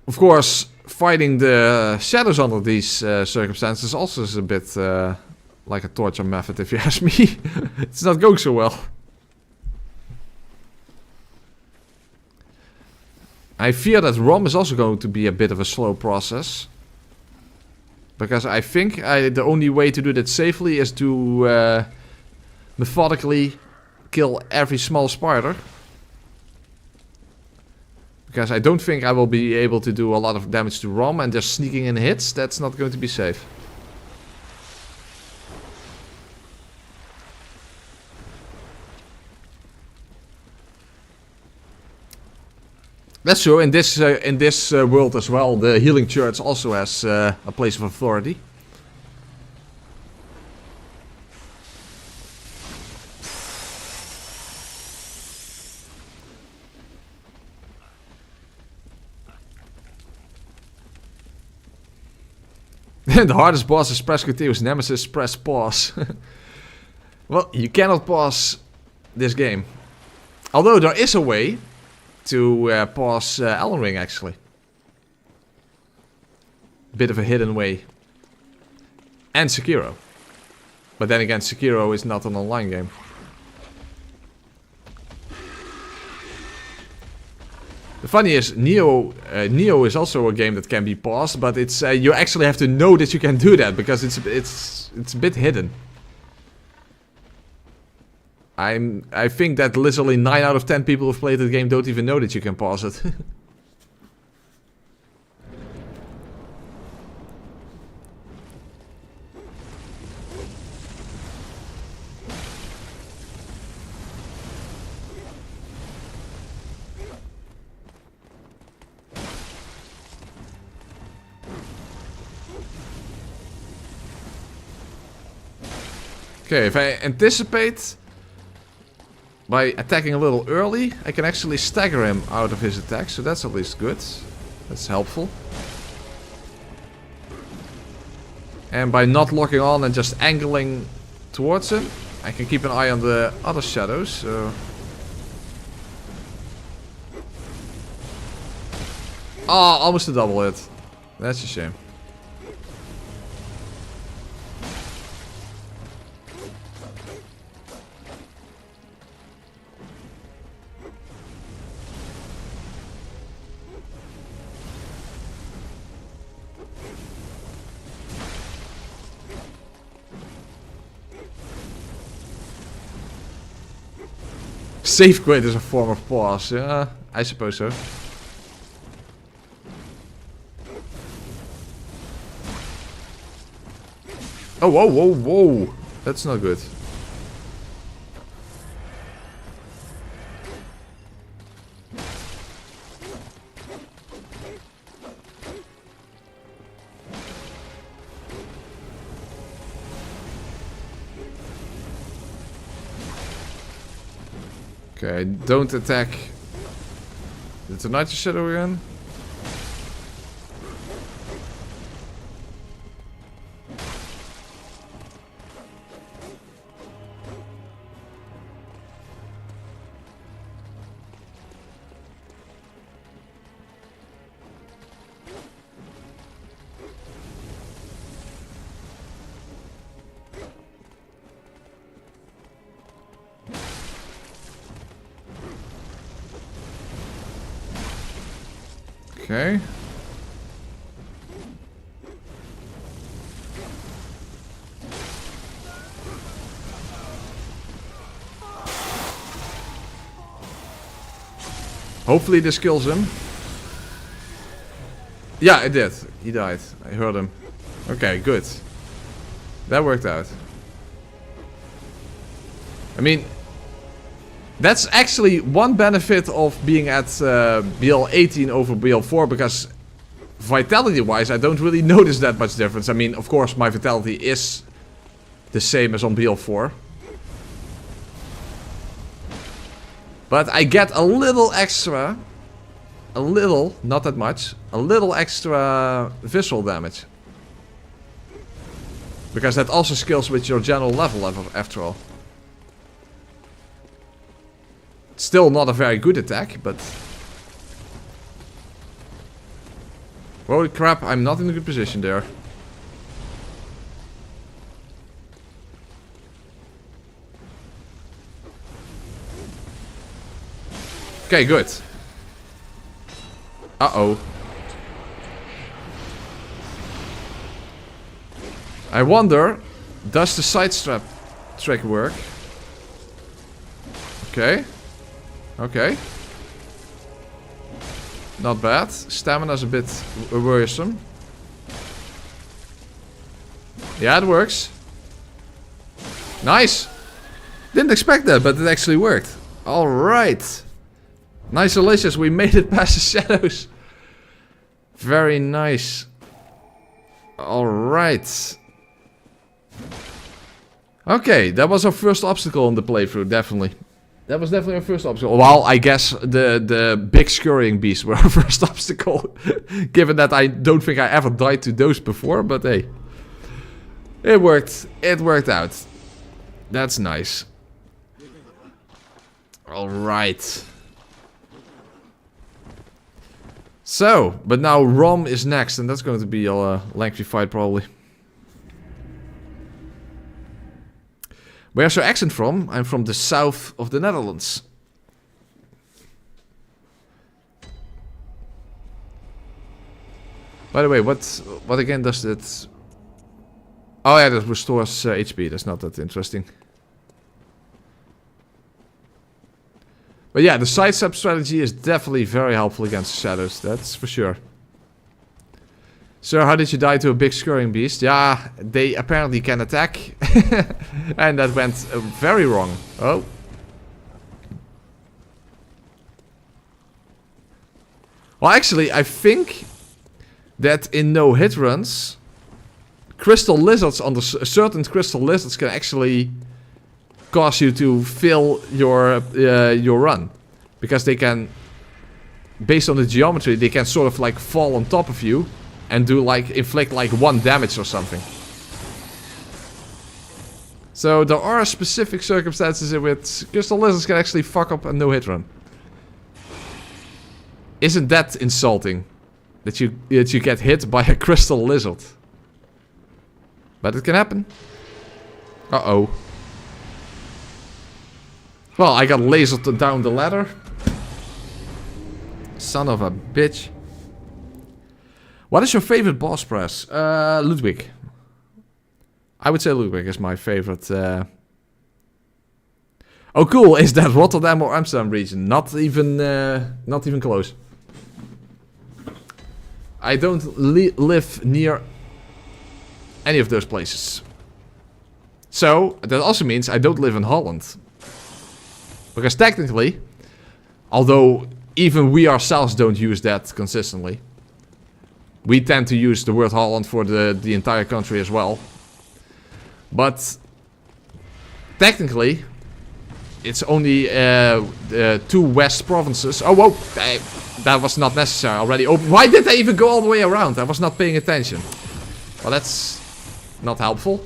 Of course, fighting the shadows under these circumstances also is a bit like a torture method, if you ask me. It's not going so well. I fear that ROM is also going to be a bit of a slow process. Because I think the only way to do that safely is to methodically kill every small spider. Because I don't think I will be able to do a lot of damage to ROM, and just sneaking in hits, that's not going to be safe. That's true. In this world as well, the healing church also has a place of authority. The hardest boss is press continuous, nemesis press pause. Well, you cannot pause this game. Although there is a way to pause Elden Ring, actually. Bit of a hidden way. And Sekiro. But then again, Sekiro is not an online game. The funny is, Neo is also a game that can be paused, but it's you actually have to know that you can do that, because it's a bit hidden. I think that literally 9 out of 10 people who've played the game don't even know that you can pause it. Okay, if I anticipate by attacking a little early, I can actually stagger him out of his attack, so that's at least good. That's helpful. And by not locking on and just angling towards him, I can keep an eye on the other shadows, so... Oh, almost a double hit. That's a shame. Save quit is a form of pause, yeah, I suppose so. Oh, whoa, whoa, whoa. That's not good. Okay, don't attack the Tonight Shadow again. Okay. Hopefully this kills him. Yeah, it did. He died. I heard him. Okay, good. That worked out. I mean, that's actually one benefit of being at BL18 over BL4, because vitality-wise, I don't really notice that much difference. I mean, of course, my vitality is the same as on BL4. But I get a little extra, not that much, a little extra visual damage. Because that also scales with your general level after all. Still not a very good attack, but... Holy crap, I'm not in a good position there. Okay, good. Uh-oh. I wonder, does the side strap trick work? Okay. Okay. Not bad. Stamina's a bit worrisome. Yeah, it works. Nice. Didn't expect that, but it actually worked. Alright. Nice delicious. We made it past the shadows. Very nice. Alright. Okay, that was our first obstacle in the playthrough, definitely. That was definitely our first obstacle. Well, I guess the big scurrying beasts were our first obstacle. Given that I don't think I ever died to those before, but hey. It worked. It worked out. That's nice. Alright. So, but now Rom is next, and that's going to be a lengthy fight probably. Where's your accent from? I'm from the south of the Netherlands. By the way, what again does that... Oh yeah, that restores HP. That's not that interesting. But yeah, the sidestep strategy is definitely very helpful against shadows. That's for sure. Sir, how did you die to a big scurrying beast? Yeah, they apparently can attack. And that went very wrong. Oh. Well, actually, I think that in no-hit runs, crystal lizards on the certain crystal lizards can actually cause you to fail your run, because they can, based on the geometry, they can sort of like fall on top of you and do like inflict like 1 damage or something. So there are specific circumstances in which crystal lizards can actually fuck up a no-hit run. Isn't that insulting? That you get hit by a crystal lizard. But it can happen. Uh-oh. Well, I got lasered down the ladder. Son of a bitch. What is your favorite boss press? Ludwig. I would say Ludwig is my favorite. Oh, cool. Is that Rotterdam or Amsterdam region? Not even close. I don't live near any of those places. So, that also means I don't live in Holland. Because technically, although even we ourselves don't use that consistently, we tend to use the word Holland for the entire country as well. But technically, it's only 2 west provinces. Oh, whoa! That was not necessary already. Oh, why did I even go all the way around? I was not paying attention. Well, that's not helpful.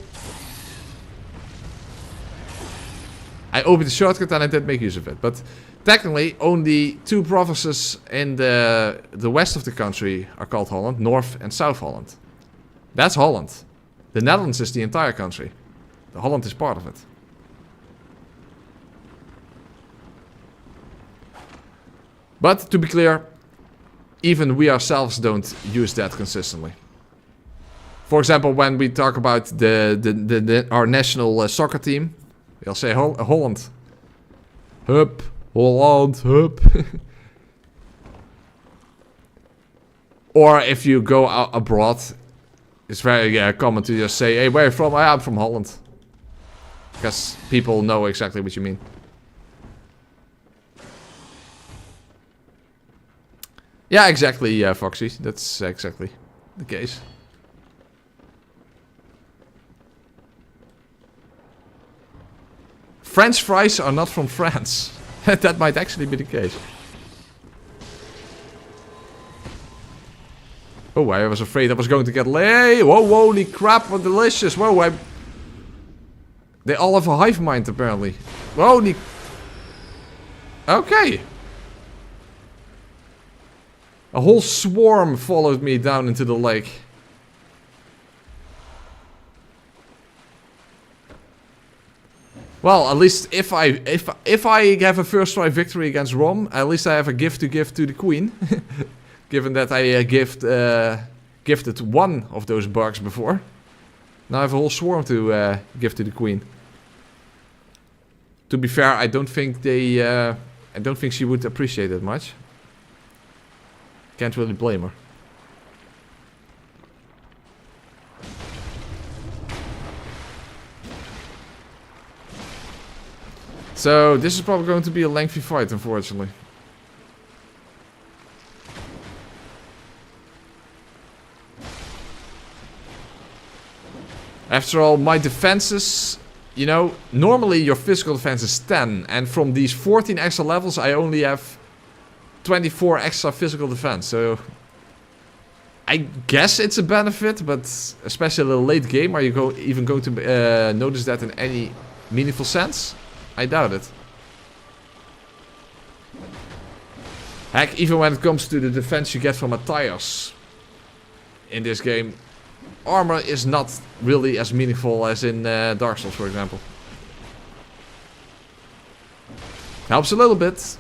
I opened the shortcut and I did make use of it. But technically, only 2 provinces in the west of the country are called Holland. North and South Holland. That's Holland. The Netherlands is the entire country. The Holland is part of it. But to be clear, even we ourselves don't use that consistently. For example, when we talk about our national soccer team, we'll say Holland. Hup, Holland, hup. Or if you go out abroad, it's very common to just say, hey, where are you from? I'm from Holland. Because people know exactly what you mean. Yeah, exactly, Foxy. That's exactly the case. French fries are not from France. That might actually be the case. Oh, I was afraid I was going to get lay. Whoa, holy crap, what delicious. Whoa, they all have a hive mind, apparently. Holy... Okay. A whole swarm followed me down into the lake. Well, at least if I have a first try victory against Rom, at least I have a gift to give to the queen. Given that I gifted one of those bugs before. Now I have a whole swarm to give to the queen. To be fair, I don't think she would appreciate it much. Can't really blame her. So this is probably going to be a lengthy fight, unfortunately. After all, my defenses, you know, normally your physical defense is 10. And from these 14 extra levels, I only have 24 extra physical defense. So I guess it's a benefit, but especially in the late game, are you even going to notice that in any meaningful sense? I doubt it. Heck, even when it comes to the defense you get from attires in this game, armor is not really as meaningful as in Dark Souls, for example. Helps a little bit,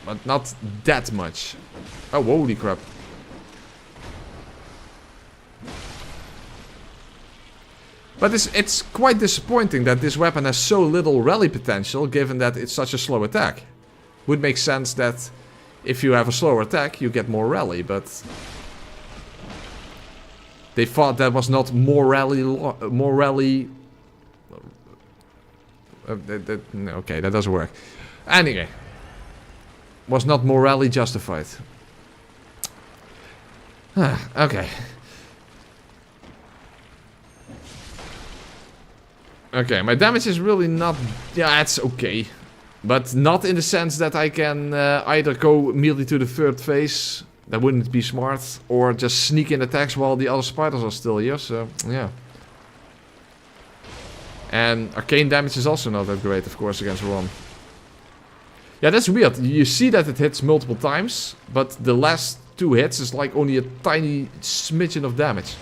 but not that much. Oh, holy crap. But it's quite disappointing that this weapon has so little rally potential, given that it's such a slow attack. Would make sense that if you have a slower attack, you get more rally, but they thought that was not more rally. Okay, that doesn't work. Anyway, was not morally justified. Okay. Okay, my damage is really not... Yeah, it's okay. But not in the sense that I can either go immediately to the third phase. That wouldn't be smart. Or just sneak in attacks while the other spiders are still here. So, yeah. And arcane damage is also not that great, of course, against Ron. Yeah, that's weird. You see that it hits multiple times. But the last 2 hits is like only a tiny smidgen of damage.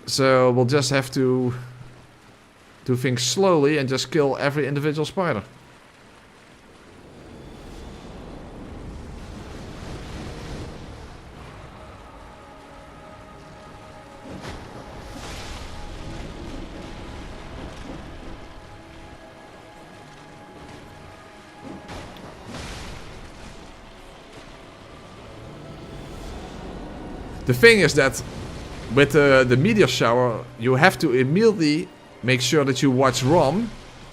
So we'll just have to do things slowly and just kill every individual spider. The thing is that with the meteor shower, you have to immediately make sure that you watch ROM.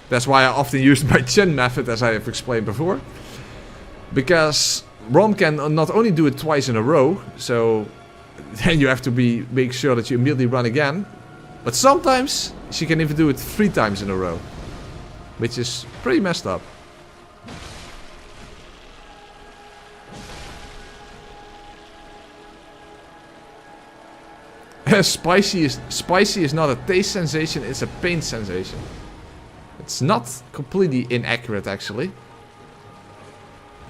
That's why I often use my chin method, as I have explained before. Because ROM can not only do it twice in a row, so then you have to make sure that you immediately run again. But sometimes she can even do it 3 times in a row, which is pretty messed up. Spicy is not a taste sensation, it's a pain sensation. It's not completely inaccurate, actually.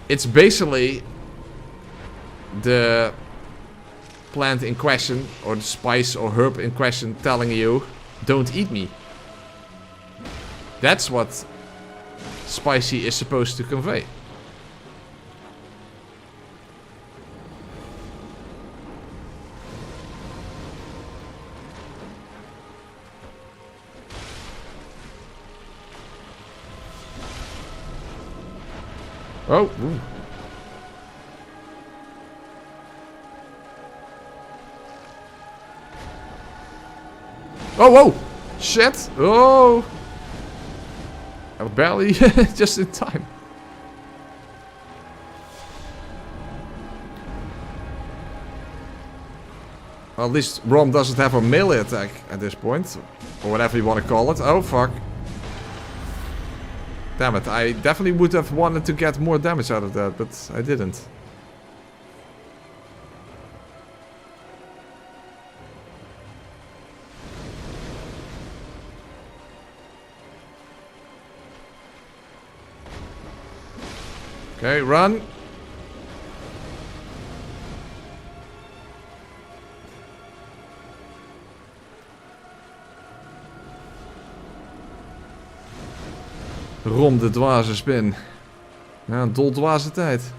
It's basically the plant in question, or the spice or herb in question, telling you, don't eat me. That's what spicy is supposed to convey. Oh, ooh. Oh, whoa! Shit! Oh! I was barely just in time. Well, at least Rom doesn't have a melee attack at this point. Or whatever you want to call it. Oh, fuck. Damn it, I definitely would have wanted to get more damage out of that, but I didn't. Okay, run. Rom de dwaze spin. Ja, een doldwaze tijd.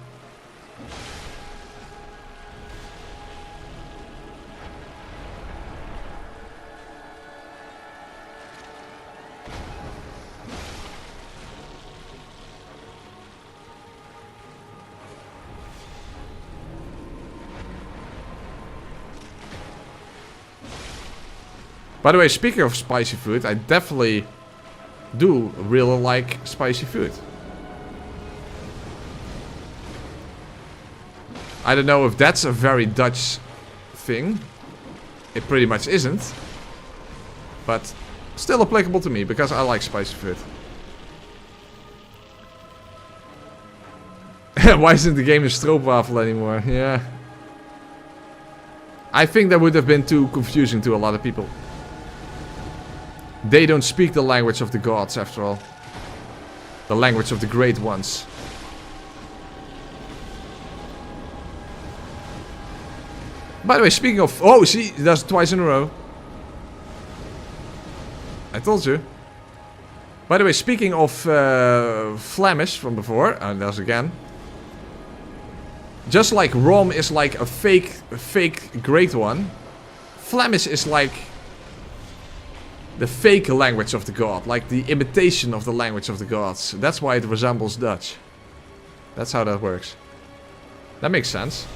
By the way, speaking of spicy food, I definitely do really like spicy food. I don't know if that's a very Dutch thing. It pretty much isn't. But still applicable to me, because I like spicy food. Why isn't the game a stroopwafel anymore? Yeah. I think that would have been too confusing to a lot of people. They don't speak the language of the gods, after all. The language of the great ones. By the way, speaking of... Oh, see, that's twice in a row. I told you. By the way, speaking of Flemish from before, and there's again. Just like Rom is like a fake great one, Flemish is like the fake language of the god, like the imitation of the language of the gods. That's why it resembles Dutch. That's how that works. That makes sense.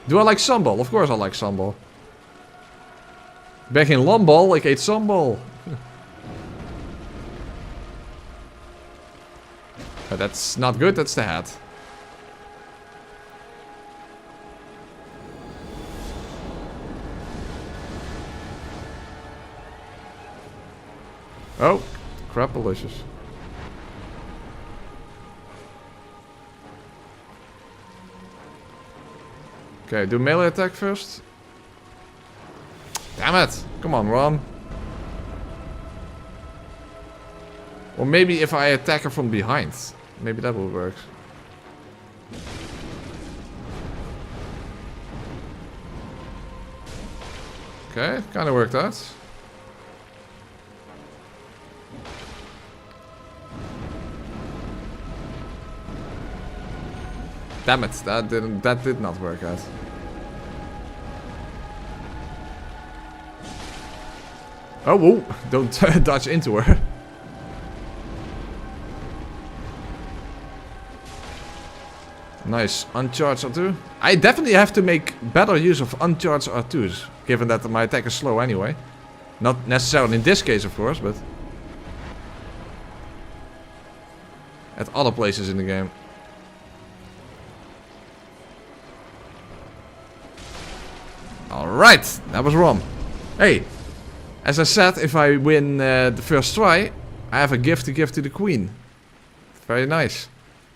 Do I like sambal? Of course I like sambal. Back in Lambal, ik eet sambal. But that's not good, that's the hat. Oh, crapalicious. Okay, do melee attack first. Damn it! Come on, Ron. Or maybe if I attack her from behind. Maybe that will work. Okay, kinda worked out. Damn it, that did not work out. Oh, whoa, don't dodge into her. Nice, uncharged R2. I definitely have to make better use of uncharged R2s, given that my attack is slow anyway. Not necessarily in this case, of course, but at other places in the game. Alright, that was wrong. Hey, as I said, if I win the first try, I have a gift to give to the queen. Very nice.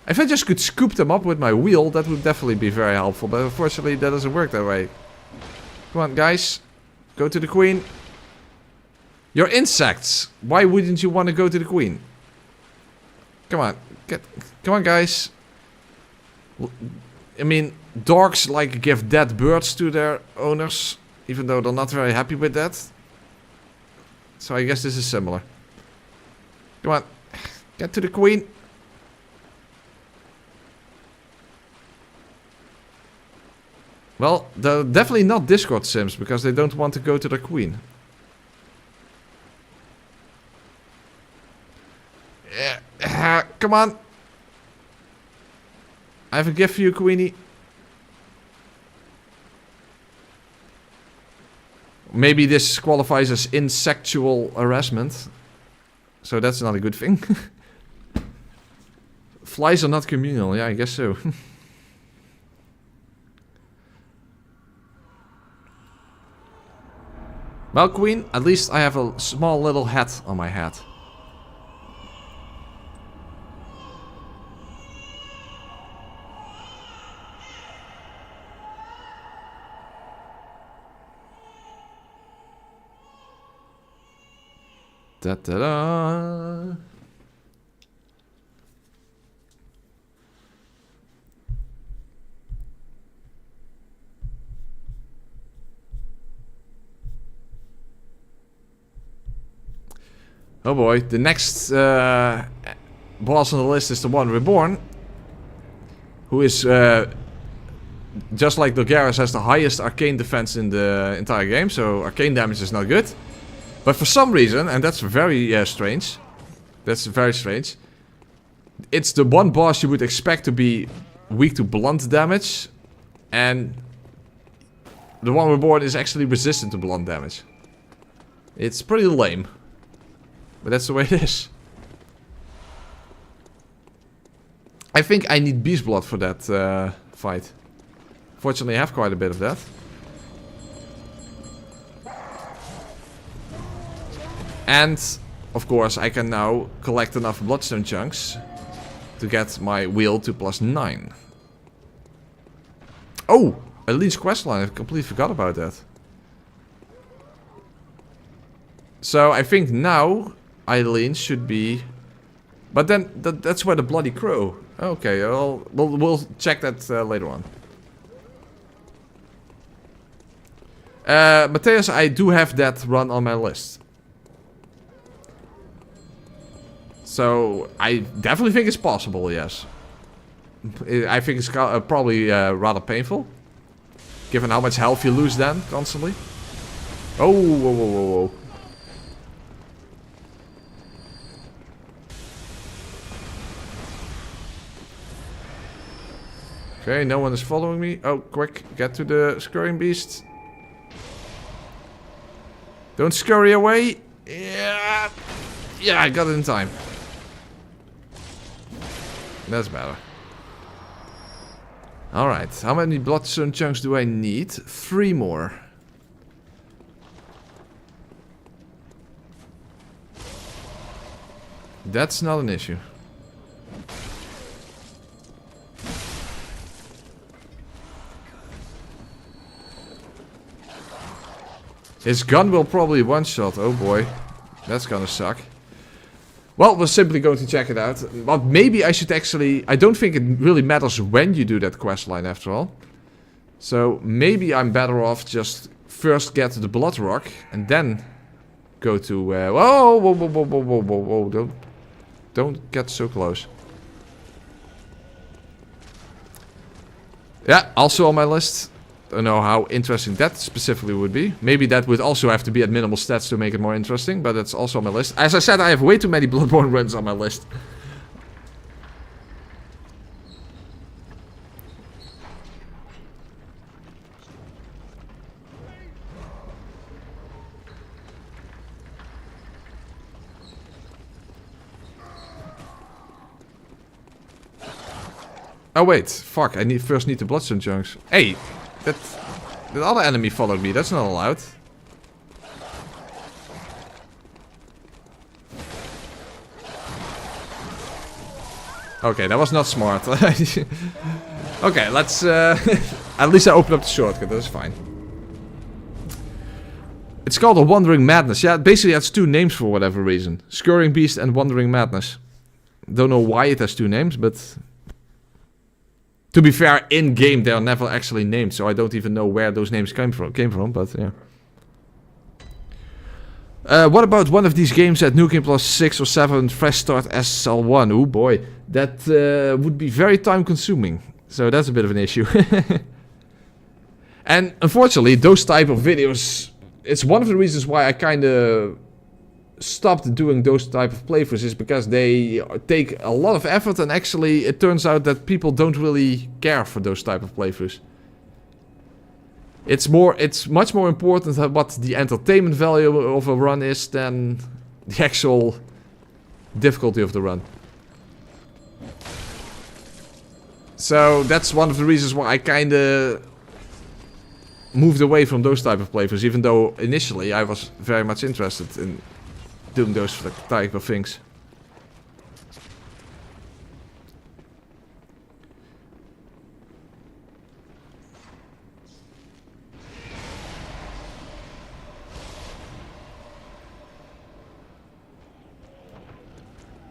If I just could scoop them up with my wheel, that would definitely be very helpful. But unfortunately, that doesn't work that way. Come on, guys. Go to the queen. You're insects. Why wouldn't you want to go to the queen? Come on. Come on, guys. I mean, dogs like give dead birds to their owners, even though they're not very happy with that. So I guess this is similar. Come on. Get to the queen. Well, they're definitely not Discord sims, because they don't want to go to their queen. Yeah, come on. I have a gift for you, Queenie. Maybe this qualifies as insectual harassment. So that's not a good thing. Flies are not communal, yeah, I guess so. Well, Queen, at least I have a small little hat on my head. Da-da-da. Oh boy, the next boss on the list is the one reborn. Who is, just like Logarius, has the highest arcane defense in the entire game. So arcane damage is not good. But for some reason, and that's very strange. That's very strange. It's the one boss you would expect to be weak to blunt damage. And the one reborn is actually resistant to blunt damage. It's pretty lame. But that's the way it is. I think I need beast blood for that fight. Fortunately, I have quite a bit of that. And, of course, I can now collect enough bloodstone chunks to get my wield to +9. Oh! Elite's questline, I completely forgot about that. So, I think now Eileen should be... But then, that's where the Bloody Crow... Okay, we'll check that later on. Matthias, I do have that run on my list. So, I definitely think it's possible, yes. I think it's probably rather painful. Given how much health you lose then, constantly. Oh, whoa, whoa, whoa, whoa. Okay, no one is following me. Oh, quick, get to the scurrying beast. Don't scurry away. Yeah. Yeah, I got it in time. That's better. Alright, how many bloodstone chunks do I need? 3 more. That's not an issue. His gun will probably one-shot. Oh boy. That's gonna suck. Well, we're simply going to check it out. But maybe I should actually... I don't think it really matters when you do that questline after all. So maybe I'm better off just first get the blood rock and then go to... whoa, whoa, whoa, whoa, whoa, whoa, whoa, don't get so close. Yeah, also on my list. Don't know how interesting that specifically would be. Maybe that would also have to be at minimal stats to make it more interesting, but that's also on my list. As I said, I have way too many Bloodborne runs on my list. Oh wait, fuck, I first need the bloodstone chunks. Hey! That other enemy followed me. That's not allowed. Okay, that was not smart. Okay, let's... at least I opened up the shortcut. That's fine. It's called a Wandering Madness. Yeah, basically it has 2 names for whatever reason. Scurrying Beast and Wandering Madness. Don't know why it has 2 names, but... To be fair, in-game they are never actually named, so I don't even know where those names came from, but yeah. What about one of these games at New Game Plus 6 or 7, Fresh Start SL1? Oh boy, that would be very time-consuming. So that's a bit of an issue. And unfortunately, those type of videos... It's one of the reasons why I kind of stopped doing those type of playthroughs, is because they take a lot of effort, and actually it turns out that people don't really care for those type of playthroughs. It's much more important what the entertainment value of a run is than the actual difficulty of the run. So that's one of the reasons why I kinda moved away from those type of playthroughs, even though initially I was very much interested in doing those type of things.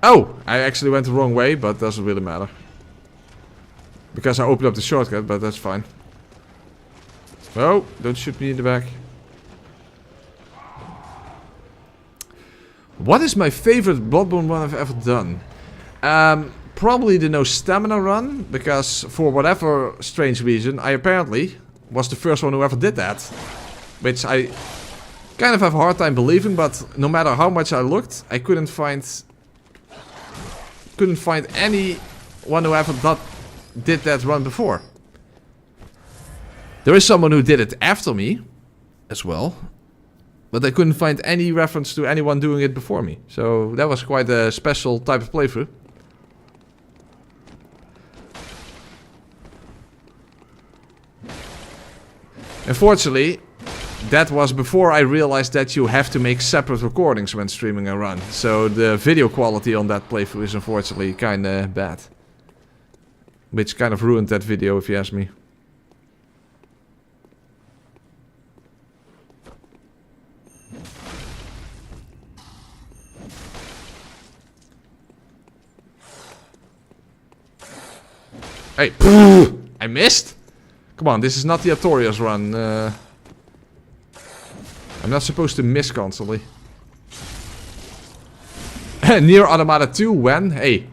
Oh! I actually went the wrong way, but doesn't really matter. Because I opened up the shortcut, but that's fine. Oh, don't shoot me in the back. What is my favorite Bloodborne one I've ever done? Probably the no stamina run, because for whatever strange reason, I apparently was the first one who ever did that. Which I kind of have a hard time believing, but no matter how much I looked, I couldn't find anyone who ever did that run before. There is someone who did it after me as well, but I couldn't find any reference to anyone doing it before me. So that was quite a special type of playthrough. Unfortunately, that was before I realized that you have to make separate recordings when streaming a run. So the video quality on that playthrough is unfortunately kinda bad. Which kind of ruined that video if you ask me. Hey, I missed? Come on, this is not the Artorias run. I'm not supposed to miss constantly. Near Automata 2 when? Hey,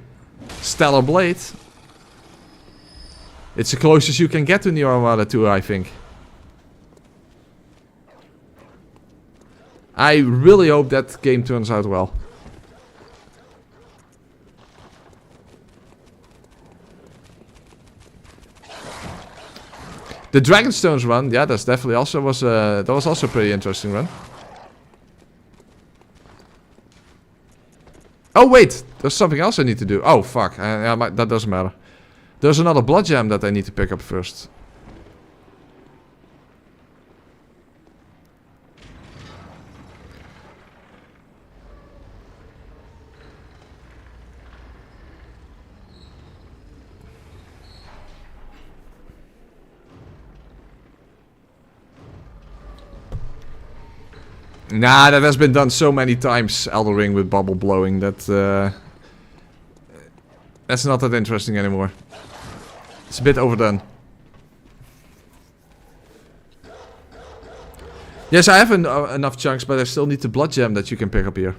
Stellar Blade. It's the closest you can get to Near Automata 2, I think. I really hope that game turns out well. The Dragonstones run, yeah, that's definitely also that was also a pretty interesting run. Oh wait, there's something else I need to do. Oh fuck, that doesn't matter. There's another blood gem that I need to pick up first. Nah, that has been done so many times, Elden Ring, with bubble blowing, that that's not that interesting anymore. It's a bit overdone. Yes, I have enough chunks, but I still need the blood gem that you can pick up here.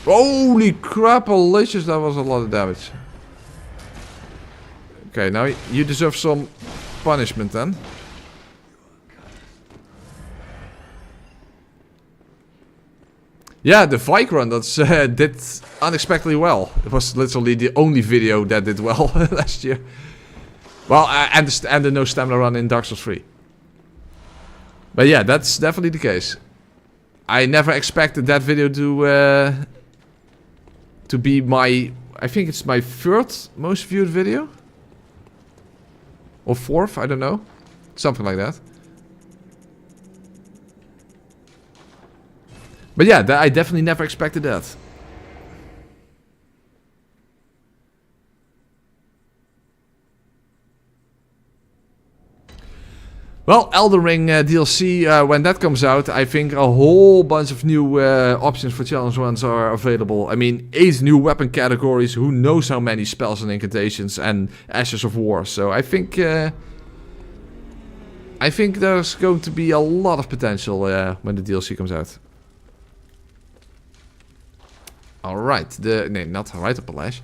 Holy crap, delicious, that was a lot of damage. Okay, now you deserve some punishment then. Yeah, the Vike run that's did unexpectedly well. It was literally the only video that did well last year. Well, and the no stamina run in Dark Souls 3. But yeah, that's definitely the case. I never expected that video to be my, I think it's my third most viewed video. Or fourth, I don't know. Something like that. But yeah, I definitely never expected that. Well, Elden Ring DLC, when that comes out, I think a whole bunch of new options for challenge runs are available. I mean, 8 new weapon categories, who knows how many spells and incantations, and Ashes of War. So I think there's going to be a lot of potential when the DLC comes out. Alright, not right up a lash.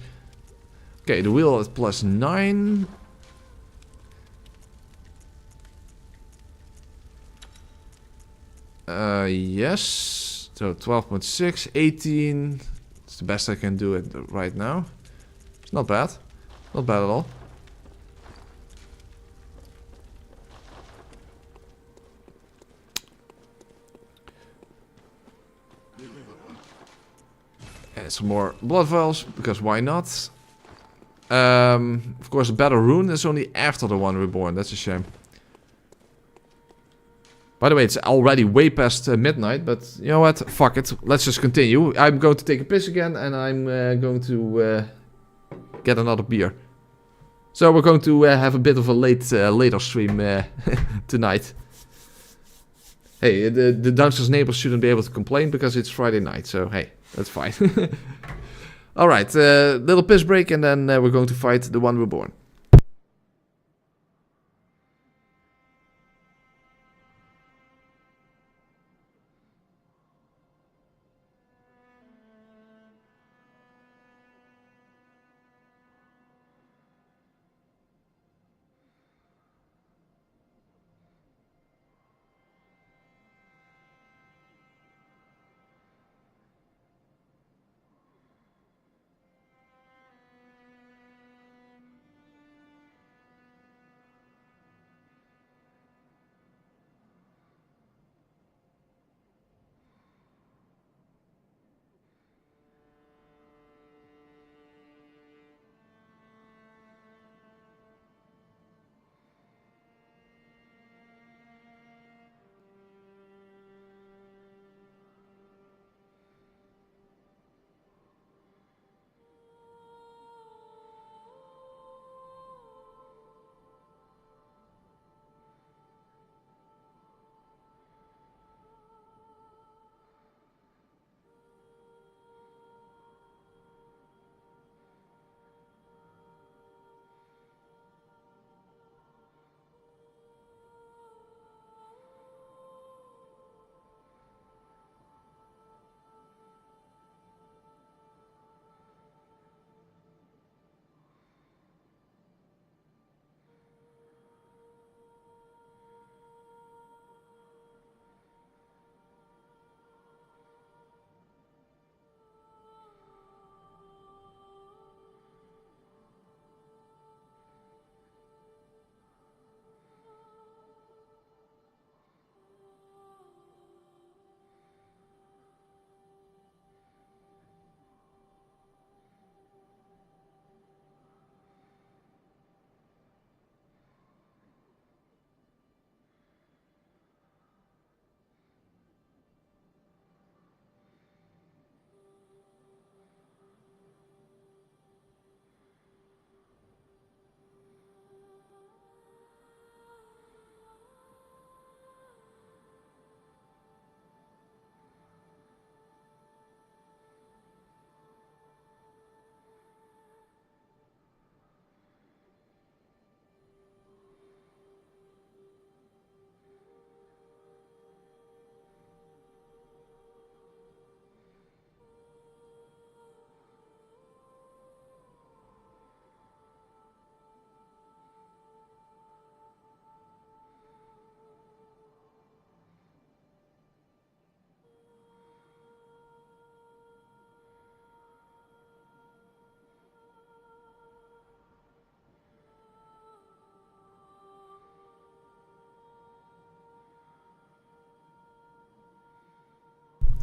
Okay, the wheel at +9. Yes. So 12.6, 18. It's the best I can do it right now. It's not bad. Not bad at all. And some more blood vials, because why not? Of course, a better rune is only after the one reborn. That's a shame. By the way, it's already way past midnight, but you know what? Fuck it. Let's just continue. I'm going to take a piss again, and I'm going to get another beer. So we're going to have a bit of a later stream tonight. Hey, the downstairs neighbors shouldn't be able to complain because it's Friday night, so hey. That's fine. Alright, little piss break and then we're going to fight the one reborn.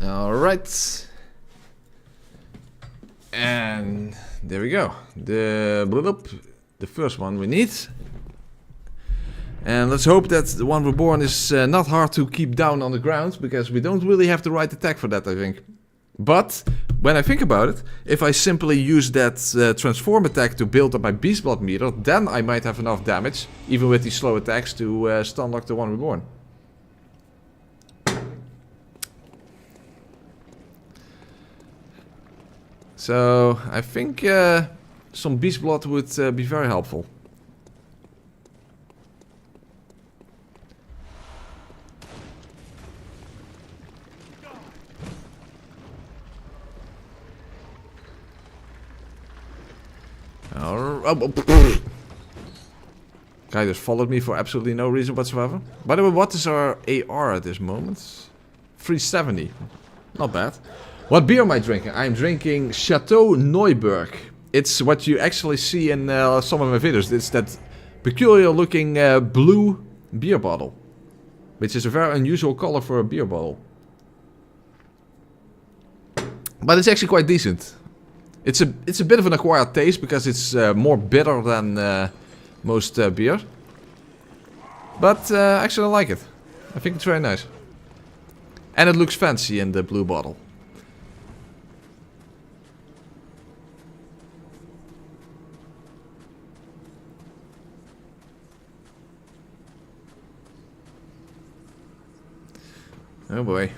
Alright. And there we go. The first one we need. And let's hope that the one reborn is not hard to keep down on the ground, because we don't really have the right attack for that, I think. But when I think about it, if I simply use that transform attack to build up my beast blood meter, then I might have enough damage, even with these slow attacks, to stun lock the one reborn. So I think some beast blood would be very helpful. Guy just followed me for absolutely no reason whatsoever. By the way, what is our AR at this moment? 370. Not bad. What beer am I drinking? I'm drinking Chateau Neuburg. It's what you actually see in some of my videos. It's that peculiar looking blue beer bottle. Which is a very unusual color for a beer bottle. But it's actually quite decent. It's a bit of an acquired taste because it's more bitter than most beer. But actually I like it. I think it's very nice. And it looks fancy in the blue bottle. Oh boy.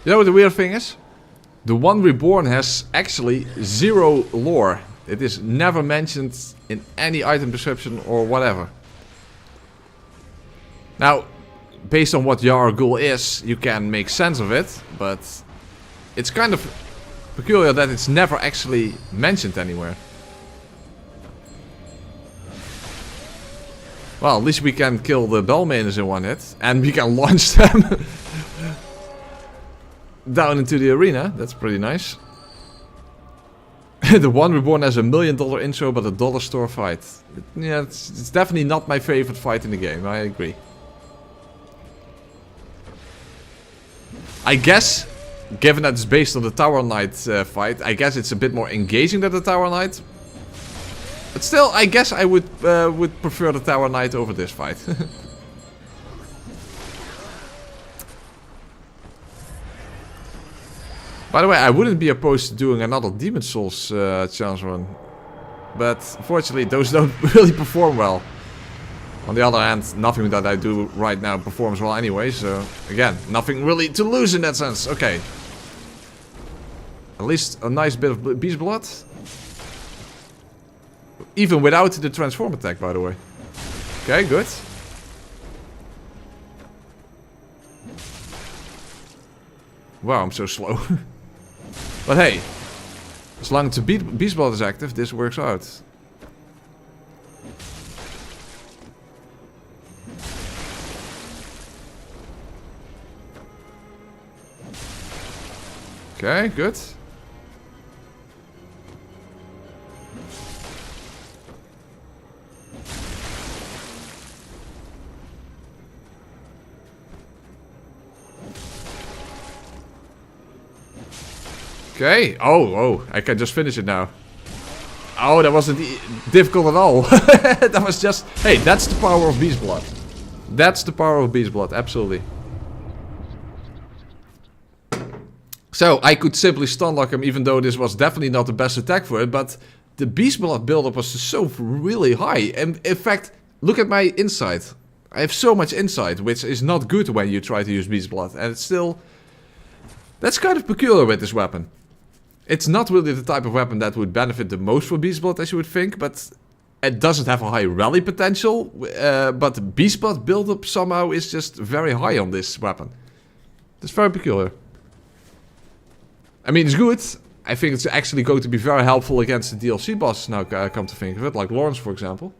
You know what the weird thing is? The One Reborn has actually 0 lore. It is never mentioned in any item description or whatever. Now, based on what Yargul is, you can make sense of it, but it's kind of peculiar that it's never actually mentioned anywhere. Well, at least we can kill the Bellmaners in one hit, and we can launch them down into the arena. That's pretty nice. The One Reborn has $1 million intro, but a dollar store fight. Yeah, it's definitely not my favorite fight in the game, I agree. I guess, given that it's based on the Tower Knight fight, I guess it's a bit more engaging than the Tower Knight. But still, I guess I would prefer the Tower Knight over this fight. By the way, I wouldn't be opposed to doing another Demon Souls challenge run. But unfortunately, those don't really perform well. On the other hand, nothing that I do right now performs well anyway, so again, nothing really to lose in that sense. Okay. At least a nice bit of beast blood. Even without the transform attack, by the way. Okay, good. Wow, I'm so slow. But hey, as long as the beast blood is active, this works out. Okay, good. Okay. Oh, I can just finish it now. Oh, that wasn't difficult at all. That was just... Hey, that's the power of Beast Blood. That's the power of Beast Blood, absolutely. So, I could simply stun lock him, even though this was definitely not the best attack for it, but the Beast Blood buildup was just so really high. And in fact, look at my insight. I have so much insight, which is not good when you try to use Beast Blood. And it's still... That's kind of peculiar with this weapon. It's not really the type of weapon that would benefit the most for Beast Blood, as you would think, but it doesn't have a high rally potential. But the Beast Blood buildup somehow is just very high on this weapon. It's very peculiar. I mean, it's good. I think it's actually going to be very helpful against the DLC bosses now, come to think of it, like Lawrence, for example.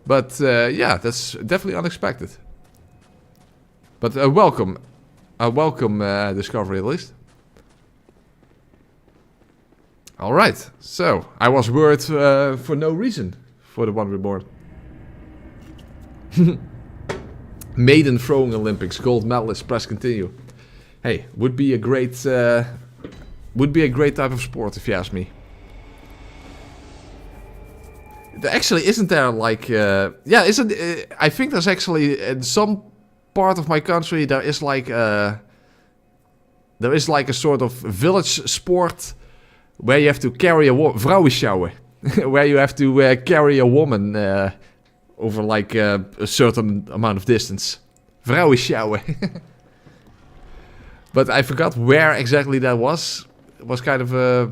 But yeah, that's definitely unexpected. But welcome. Welcome discovery, at least. Alright, so I was worried for no reason for the One Reborn. Maiden Throwing Olympics, gold medalist, press continue. Hey, would be a great type of sport if you ask me. Actually, isn't there like yeah, isn't I think there's actually in some part of my country there is like a sort of village sport. Where you have to carry a vrouwenschouwen. Where you have to carry a woman over like a certain amount of distance. Vrouwenschouwen. But I forgot where exactly that was. It was kind of a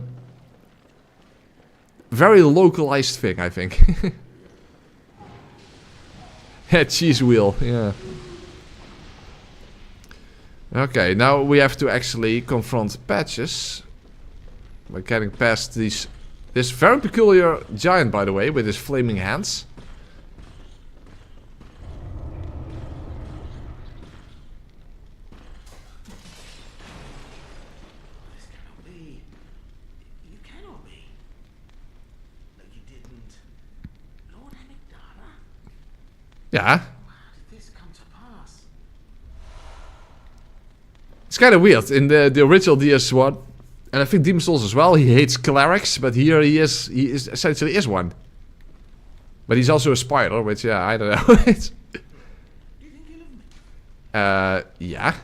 very localized thing, I think. Yeah, cheese wheel, yeah. Okay, now we have to actually confront Patches. By getting past this very peculiar giant, by the way, with his flaming hands. This cannot be. You cannot be. No, you didn't. Lord Amygdala? Yeah. How did this come to pass? It's kind of weird. In the original DS1, and I think Demon Souls as well, he hates clerics, but here he is essentially is one. But he's also a spider, which, yeah, I don't know. Do you think you love me? Yeah. It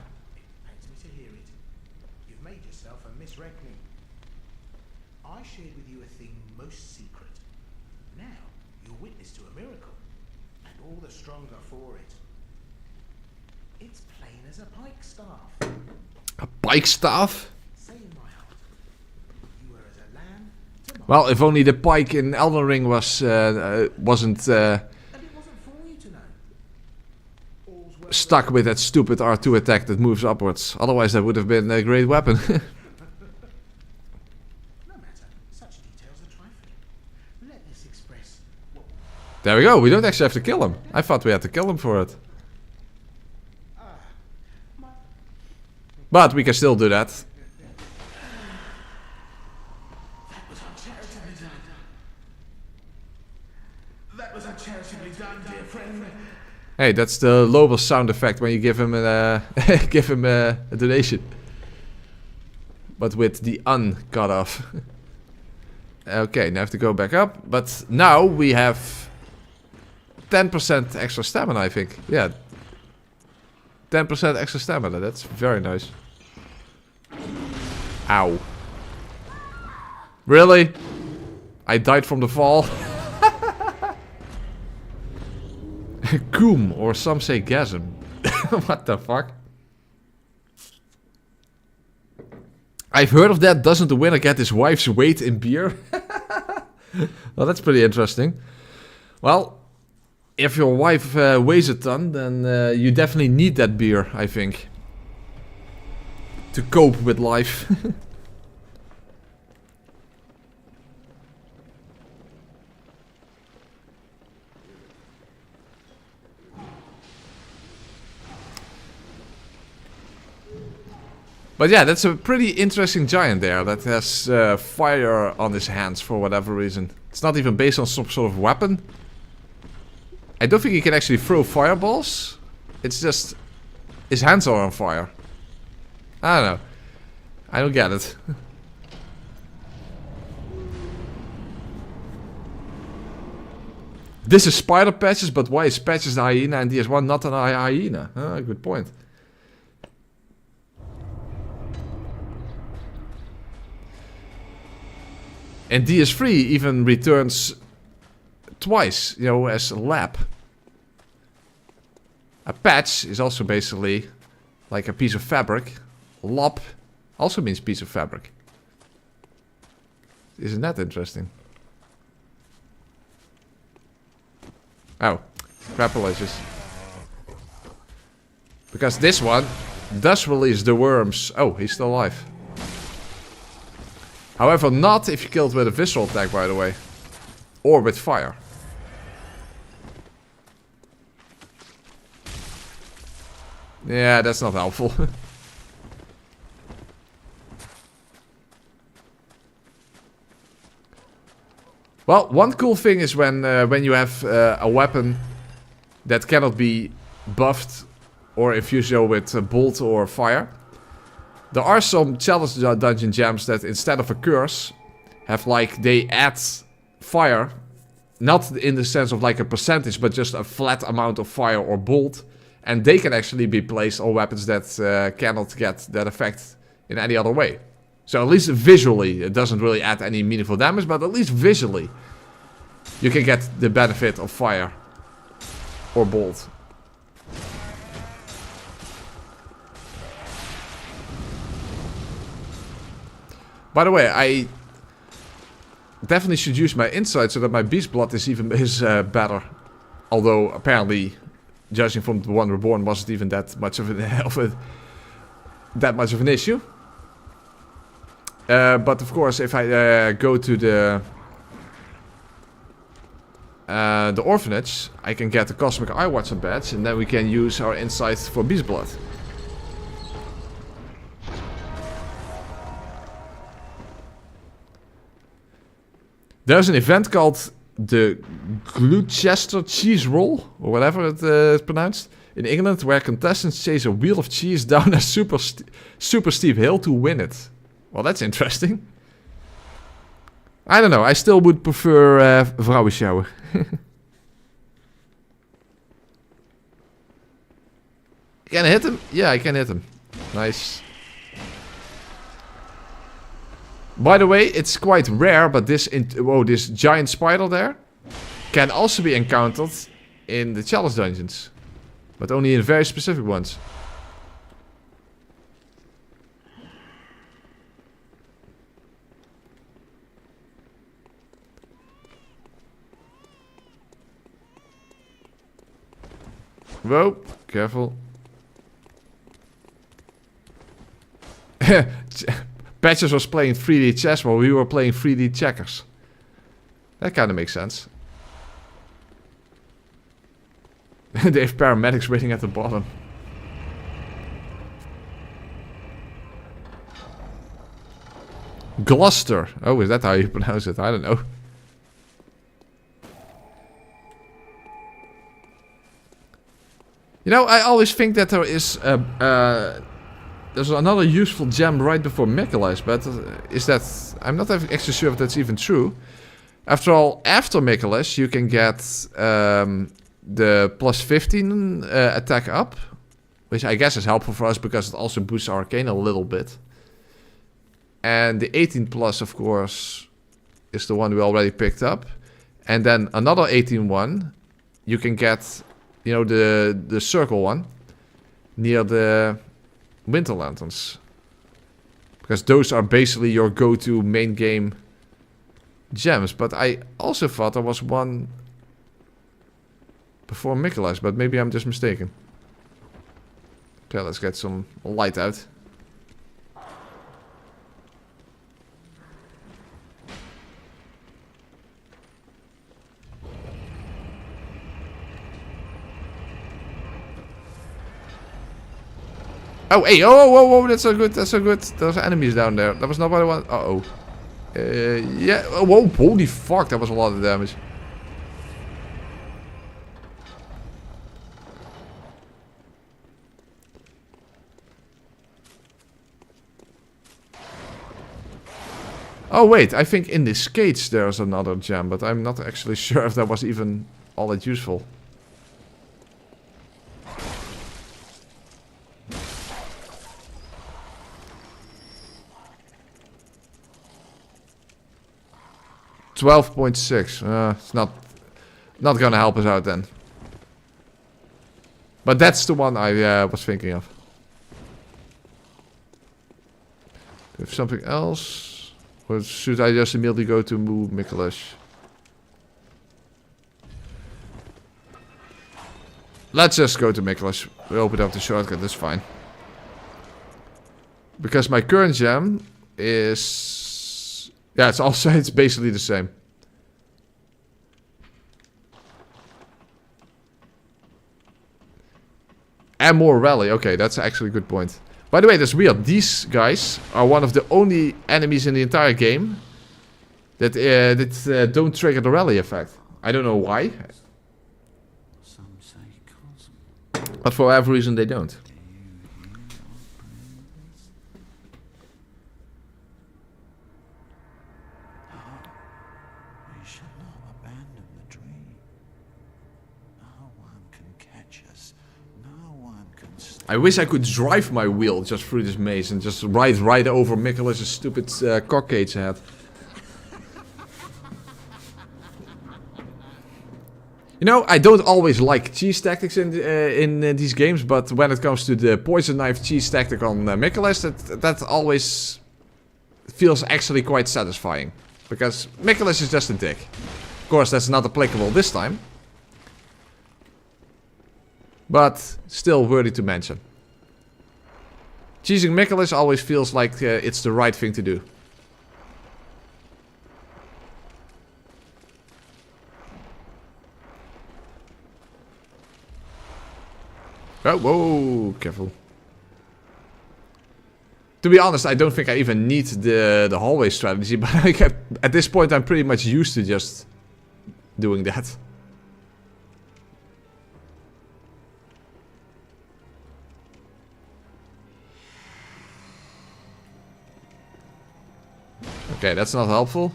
pains me to hear it. You've made yourself a misreckoning. I shared with you a thing most secret. Now, you're witness to a miracle, and all the stronger for it. It's plain as a pike staff. A pike staff? Say in my heart, you were as a lamb to my... Well, if only the pike in Elden Ring wasn't And it wasn't for you to know. All's well stuck with that stupid R2 attack that moves upwards. Otherwise, that would have been a great weapon. no matter, such details are trifling. Let us express what... There we go. We don't actually have to kill him. I thought we had to kill him for it. my... But we can still do that. That was uncharitably done. That was uncharitably done, dear friend. Hey, that's the Lobos sound effect when you give him a give him a donation. But with the un cut off. Okay, now I have to go back up. But now we have 10% extra stamina, I think. Yeah. 10% extra stamina. That's very nice. Ow. Really? I died from the fall? Coom, or some say gasm. What the fuck? I've heard of that. Doesn't the winner get his wife's weight in beer? Well, that's pretty interesting. Well, if your wife weighs a ton, then you definitely need that beer, I think. To cope with life. But yeah, that's a pretty interesting giant there that has fire on his hands for whatever reason. It's not even based on some sort of weapon. I don't think he can actually throw fireballs. It's just his hands are on fire. I don't know. I don't get it. This is Spider Patches, but why is Patches the hyena and DS1 not an hyena? Good point. And DS3 even returns twice, you know, as a lab. A patch is also basically like a piece of fabric. Lop also means piece of fabric. Isn't that interesting? Oh, crapulations. Because this one does release the worms. Oh, he's still alive. However, not if you kill it with a visceral attack, by the way. Or with fire. Yeah, that's not helpful. Well, one cool thing is when you have a weapon that cannot be buffed or infused with bolt or fire. There are some challenge dungeon gems that instead of a curse have like they add fire, not in the sense of like a percentage, but just a flat amount of fire or bolt, and they can actually be placed on weapons that cannot get that effect in any other way. So at least visually, it doesn't really add any meaningful damage, but at least visually, you can get the benefit of fire or bolt. By the way, I definitely should use my insight so that my beast blood is even better. Although apparently, judging from the one reborn, wasn't even that much of an issue. But of course, if I go to the orphanage, I can get the Cosmic Eye Watcher badge, and then we can use our insight for beast blood. There's an event called the Gloucester Cheese Roll, or whatever it is pronounced, in England, where contestants chase a wheel of cheese down a super steep hill to win it. Well, that's interesting. I don't know, I still would prefer vrouwenshower. Can I hit him? Yeah, I can hit him. Nice. By the way, it's quite rare, but this giant spider there can also be encountered in the challenge dungeons. But only in very specific ones. Whoa, careful. Patches was playing 3D chess while we were playing 3D checkers. That kind of makes sense. They have paramedics waiting at the bottom. Gloucester. Oh, is that how you pronounce it? I don't know. You know, I always think that there is there's another useful gem right before Mikolas, but is that... I'm not actually sure if that's even true. After all, after Mikolas, you can get the plus 15 attack up, which I guess is helpful for us because it also boosts our arcane a little bit. And the 18 plus, of course, is the one we already picked up. And then another 18 one, you can get, you know, the circle one near the Winter Lanterns. Because those are basically your go-to main game gems. But I also thought there was one before Mikolas, but maybe I'm just mistaken. Okay, let's get some light out. Oh, hey, oh, that's so good, that's so good. There's enemies down there. That was not what I want. Uh-oh. Yeah, whoa, holy fuck, that was a lot of damage. Oh, wait, I think in this cage there's another gem, but I'm not actually sure if that was even all that useful. $12.6. It's not gonna help us out then. But that's the one I was thinking of. Do we have something else? Or should I just immediately go to Mikolas? Let's just go to Mikolas. We open up the shortcut, that's fine. Because my current gem is... yeah, it's basically the same. And more rally. Okay, that's actually a good point. By the way, that's weird. These guys are one of the only enemies in the entire game that don't trigger the rally effect. I don't know why. Some say But for whatever reason they don't. we shall not abandon the dream. No one can catch us. No one can stop. I wish I could drive my wheel just through this maze and just ride right over Mikolas' stupid cockcage head. You know, I don't always like cheese tactics in these games, but when it comes to the poison knife cheese tactic on Mikolas, that always feels actually quite satisfying. Because Mikolas is just a dick. Of course, that's not applicable this time. But still worthy to mention. Cheesing Mikolas always feels like it's the right thing to do. Oh, whoa, careful. To be honest, I don't think I even need the hallway strategy, but at this point I'm pretty much used to just doing that. Okay, that's not helpful.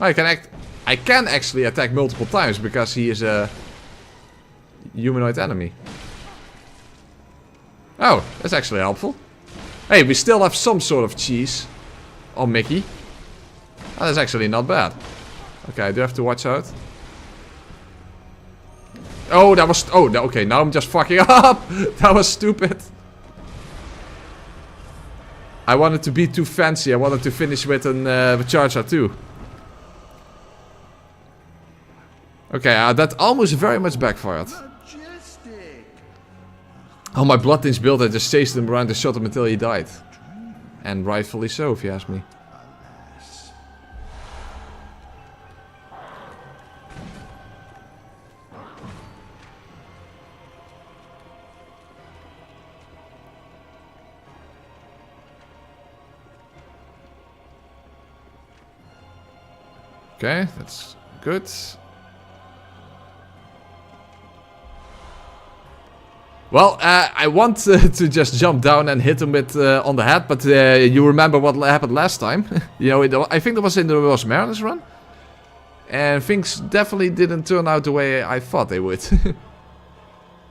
I can actually attack multiple times because he is a humanoid enemy. Oh, that's actually helpful. Hey, we still have some sort of cheese on Mickey. Oh, that's actually not bad. Okay, I do have to watch out. Oh, that was... Oh, okay, now I'm just fucking up. That was stupid. I wanted to be too fancy. I wanted to finish with a charger too. Okay, that almost very much backfired. Majestic. Oh, my Bloodtinge build, I just chased him around and shot him until he died. And rightfully so, if you ask me. Alas. Okay, that's good. Well, I want to just jump down and hit him with on the head, but you remember what happened last time? You know, I think that was in the Rose Mariners run. And things definitely didn't turn out the way I thought they would.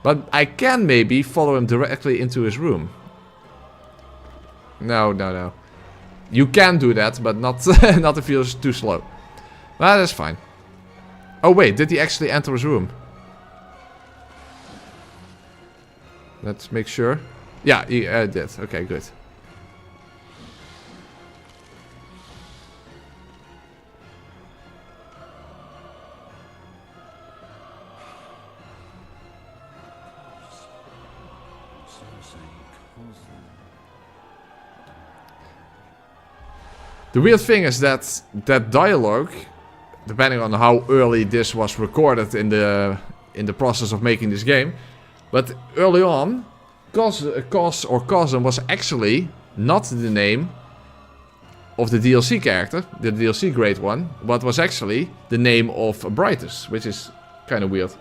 But I can maybe follow him directly into his room. No, no, no. You can do that, but not, not if you're too slow. Well, that's fine. Oh wait, did he actually enter his room? Let's make sure. Yeah, he did. Okay, good. The weird thing is that that dialogue, depending on how early this was recorded in the process of making this game, but early on, Cosm was actually not the name of the DLC character, the DLC Great One, but was actually the name of Brightus, which is kind of weird.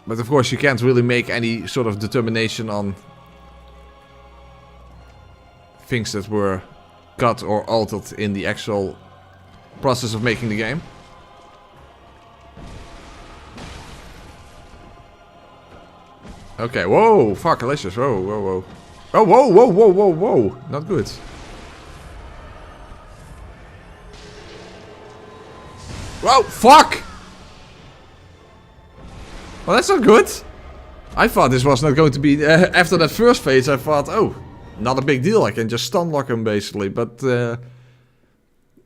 But of course you can't really make any sort of determination on things that were cut or altered in the actual process of making the game. Okay, whoa, fuck, Alicious, whoa, whoa, whoa. Oh, whoa, whoa, whoa, whoa, whoa, not good. Whoa, fuck! Well, that's not good. I thought this was not going to be... after that first phase, I thought, oh, not a big deal. I can just stun lock him, basically. But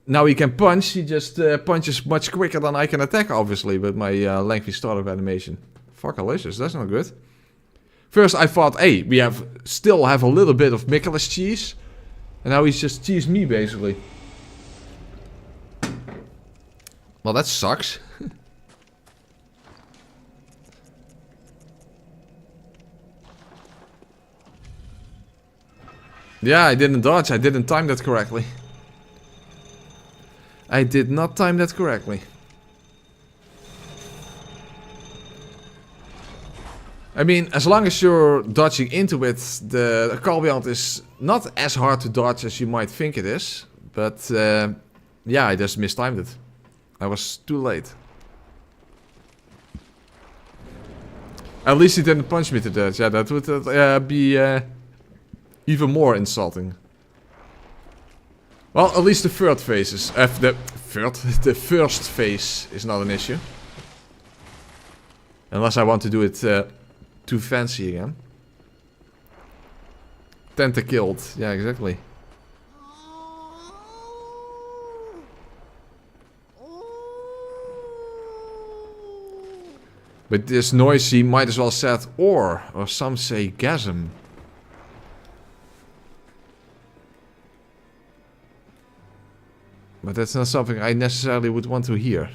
now he can punch. He just punches much quicker than I can attack, obviously, with my lengthy startup animation. Fuck, Alicious, that's not good. First, I thought, hey, we still have a little bit of Mikkelis cheese. And now he's just cheesed me, basically. Well, that sucks. Yeah, I didn't dodge. I didn't time that correctly. I did not time that correctly. I mean, as long as you're dodging into it, the Calbiant is not as hard to dodge as you might think it is. But, yeah, I just mistimed it. I was too late. At least he didn't punch me to death. Yeah, that would be... even more insulting. Well, at least the third phase is... the first phase is not an issue. Unless I want to do it too fancy again. Tentacled. Yeah, exactly. But this noise, he might as well said or some say gasm. But that's not something I necessarily would want to hear.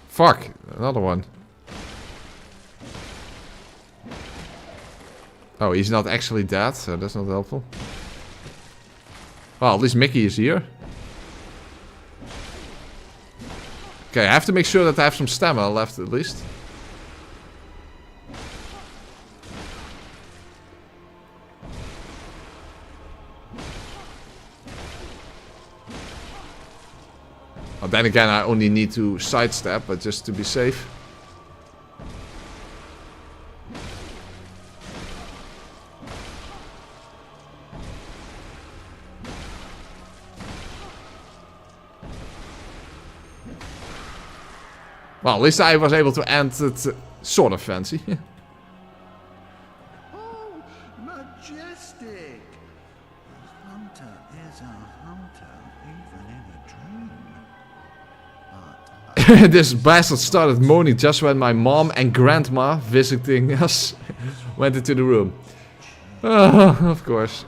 Fuck, another one. Oh, he's not actually dead, so that's not helpful. Well, at least Mickey is here. Okay, I have to make sure that I have some stamina left at least. Well, then again, I only need to sidestep, but just to be safe. Well, at least I was able to end it sort of fancy. Oh, majestic! A hunter is a hunter, even in a dream. But This bastard started moaning just when my mom and grandma visiting us went into the room. Of course.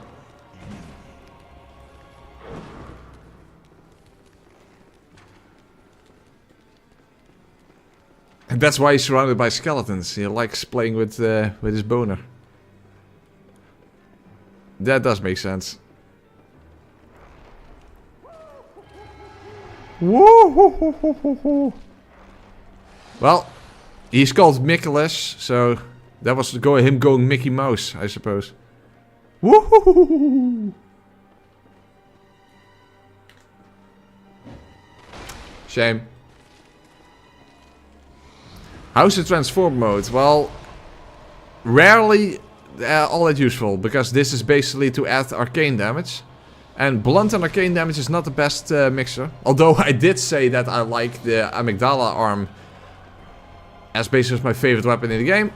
And that's why he's surrounded by skeletons. He likes playing with his boner. That does make sense. Woo-hoo-hoo-hoo-hoo-hoo. Well, he's called Nicholas, so that was him going Mickey Mouse, I suppose. Woo-hoo-hoo-hoo-hoo. Shame. How's the transform mode? Well, rarely all that useful, because this is basically to add arcane damage. And blunt and arcane damage is not the best mixer. Although I did say that I like the amygdala arm as basically my favorite weapon in the game.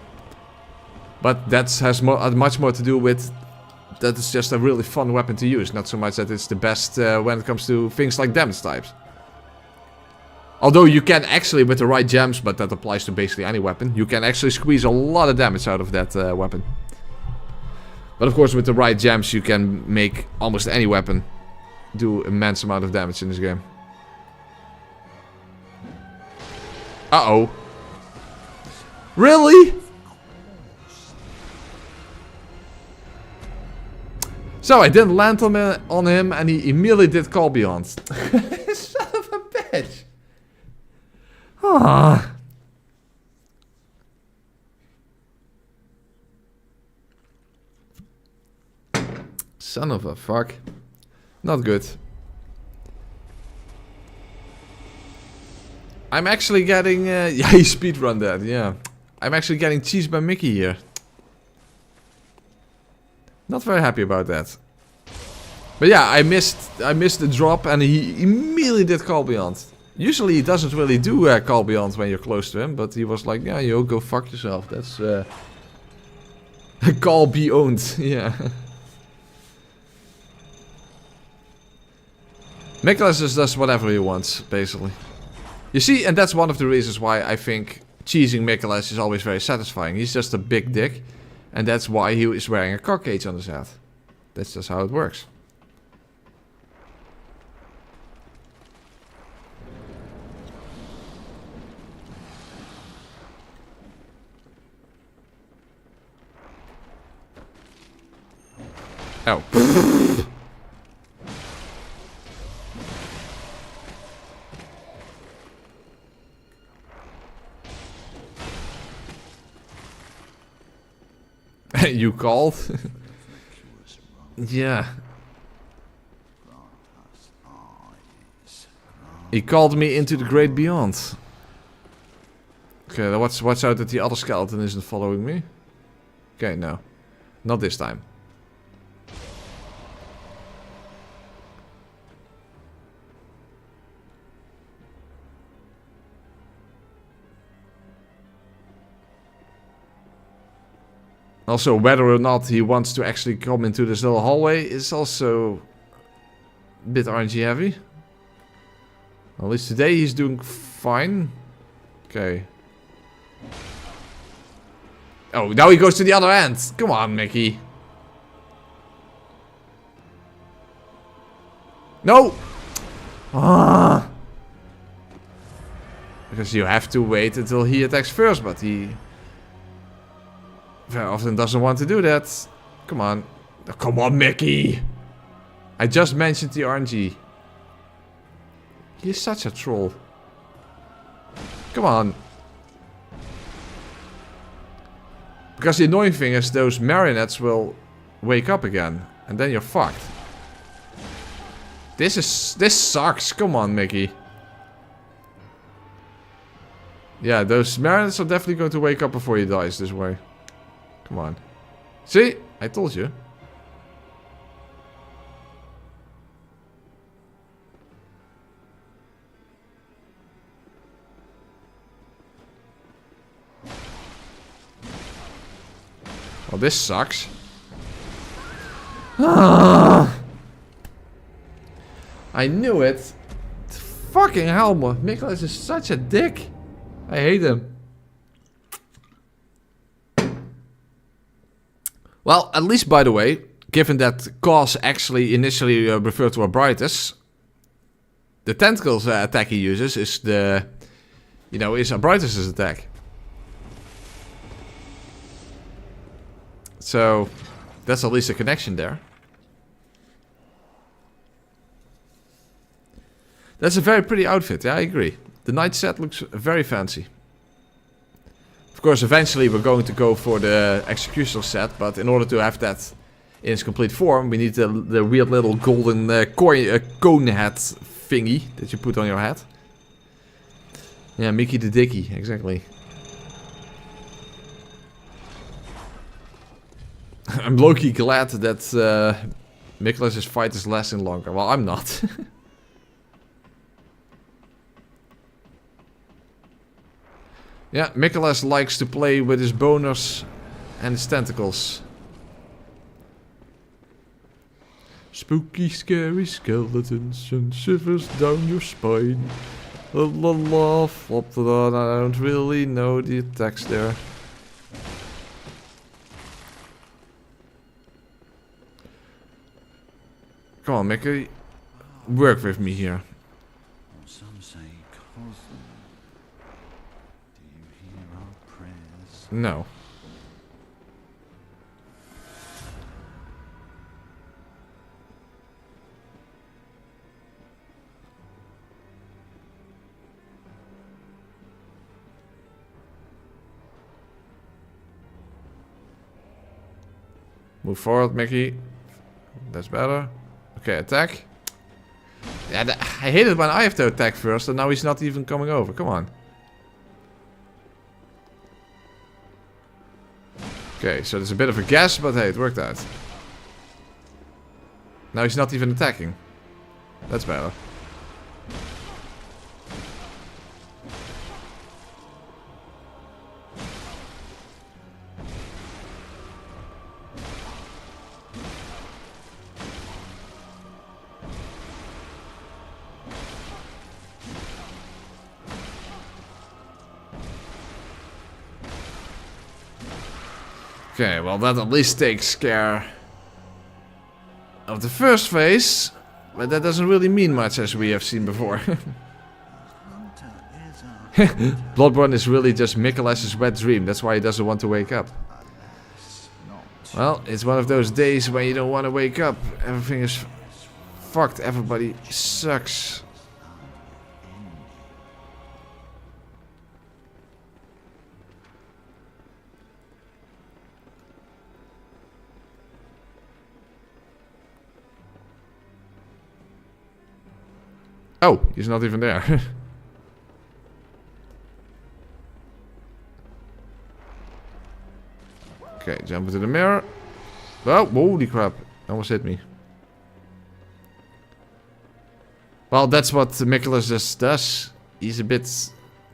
But that has much more to do with that it's just a really fun weapon to use. Not so much that it's the best when it comes to things like damage types. Although you can actually, with the right gems, but that applies to basically any weapon, you can actually squeeze a lot of damage out of that weapon. But of course, with the right gems, you can make almost any weapon do immense amount of damage in this game. Uh-oh. Really? So I didn't land on him, and he immediately did call beyond. Son of a bitch. Ah. Son of a fuck. Not good. I'm actually getting... yeah, he speedrun that, yeah. I'm actually getting cheesed by Mickey here. Not very happy about that. But yeah, I missed the drop and he immediately did call beyond. Usually he doesn't really do call beyond when you're close to him, but he was like, yeah, yo, go fuck yourself. That's call beyond, yeah. Nicholas just does whatever he wants, basically. You see, and that's one of the reasons why I think cheesing Nicholas is always very satisfying. He's just a big dick, and that's why he is wearing a cock cage on his head. That's just how it works. Oh. You called? Yeah. He called me into the great beyond. Okay, watch out that the other skeleton isn't following me. Okay, no. Not this time. Also, whether or not he wants to actually come into this little hallway is also a bit RNG heavy. At least today he's doing fine. Okay. Oh, now he goes to the other end. Come on, Mickey. No! Ah! Because you have to wait until he attacks first, but he very often doesn't want to do that. Come on. Oh, come on, Mickey! I just mentioned the RNG. He's such a troll. Come on. Because the annoying thing is those marionettes will wake up again. And then you're fucked. This sucks. Come on, Mickey. Yeah, those marionettes are definitely going to wake up before he dies this way. Come on. See? I told you. Well, this sucks. Ah! I knew it. Fucking hell, man. Nicholas is such a dick. I hate him. Well, at least, by the way, given that cause actually initially referred to Abritus, the tentacles attack he uses is the, you know, is Abritus' attack. So, that's at least a connection there. That's a very pretty outfit, yeah, I agree. The knight set looks very fancy. Of course, eventually we're going to go for the executioner set, but in order to have that in its complete form, we need the weird little golden cone hat thingy that you put on your head. Yeah, Mickey the Dicky, exactly. I'm low-key glad that Nicholas's fight is lasting longer. Well, I'm not. Yeah, Nicholas likes to play with his boners and his tentacles. Spooky, scary skeletons and shivers down your spine. La la la, flop the on. I don't really know the text there. Come on, Mickey. Work with me here. Some say Cosmo. Do you hear our prayers? No. Move forward, Mickey. That's better. Okay, attack. Yeah, I hate it when I have to attack first, and now he's not even coming over. Come on. Okay, so there's a bit of a guess, but hey, it worked out. Now he's not even attacking. That's better. Okay, well that at least takes care of the first phase, but that doesn't really mean much as we have seen before. Bloodborne is really just Nicholas's wet dream, that's why he doesn't want to wake up. Well, it's one of those days when you don't want to wake up, everything is fucked, everybody sucks. Oh, he's not even there. Okay, jump into the mirror. Oh, holy crap. Almost hit me. Well, that's what Nicholas just does. He's a bit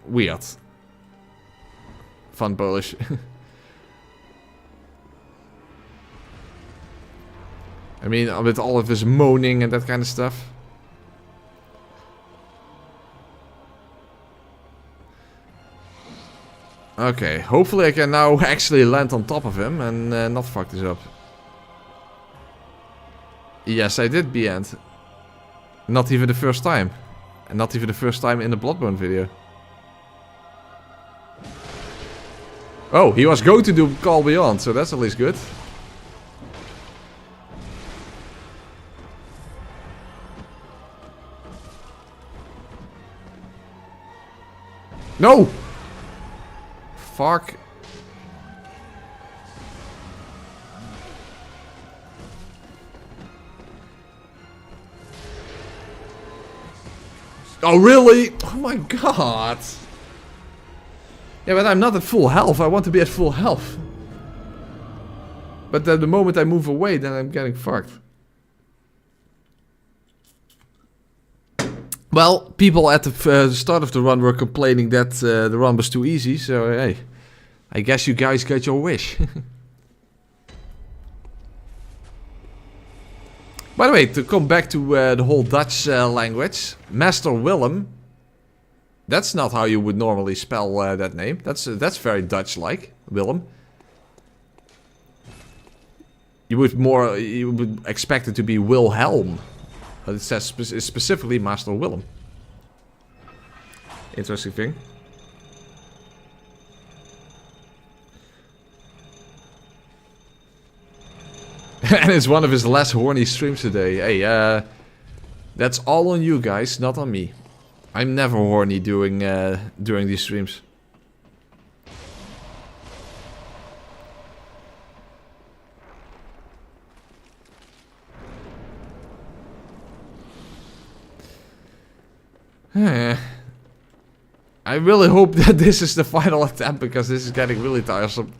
weird. Fun Polish. I mean, with all of his moaning and that kind of stuff. Okay, hopefully I can now actually land on top of him and not fuck this up. Yes, I did B-end. Not even the first time. And not even the first time in the Bloodborne video. Oh, he was going to do Call Beyond, so that's at least good. No! Fuck. Oh, really? Oh my god. Yeah, but I'm not at full health. I want to be at full health. But the moment I move away, then I'm getting fucked. Well, people at the start of the run were complaining that the run was too easy, so hey, I guess you guys got your wish. By the way, to come back to the whole Dutch language, Master Willem. That's not how you would normally spell that name. That's very Dutch-like, Willem. You would expect it to be Wilhelm, but it says specifically Master Willem. Interesting thing. And it's one of his less horny streams today. Hey, that's all on you guys, not on me. I'm never horny during these streams. I really hope that this is the final attempt, because this is getting really tiresome.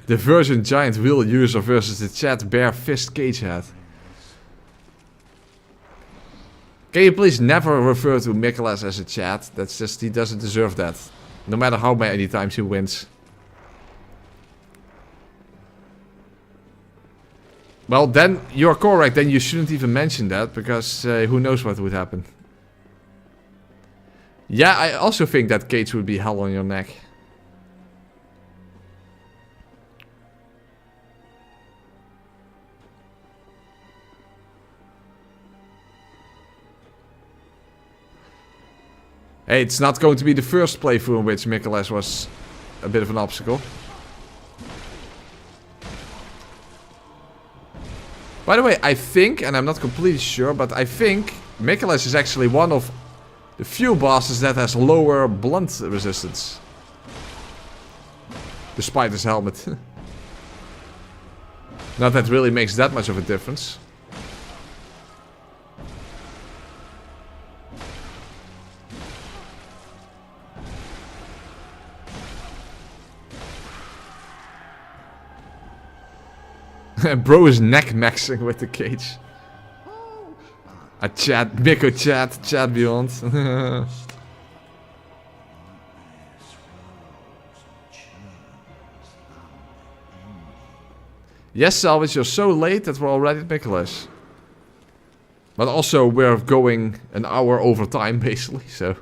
The Virgin Giant Wheel user versus the Chat Bare Fist Cage Head. Can you please never refer to Nicholas as a chat? That's just, he doesn't deserve that. No matter how many times he wins. Well, then you're correct. Then you shouldn't even mention that, because who knows what would happen. Yeah, I also think that cage would be hell on your neck. Hey, it's not going to be the first playthrough in which Nicholas was a bit of an obstacle. By the way, I think, and I'm not completely sure, but I think Nicholas is actually one of the few bosses that has lower blunt resistance. Despite his helmet. Not that really makes that much of a difference. Bro is neck maxing with the cage. A chat, Miko chat beyond. Yes, Salvage, you're so late that we're already at Nicholas. But also, we're going an hour over time, basically, so.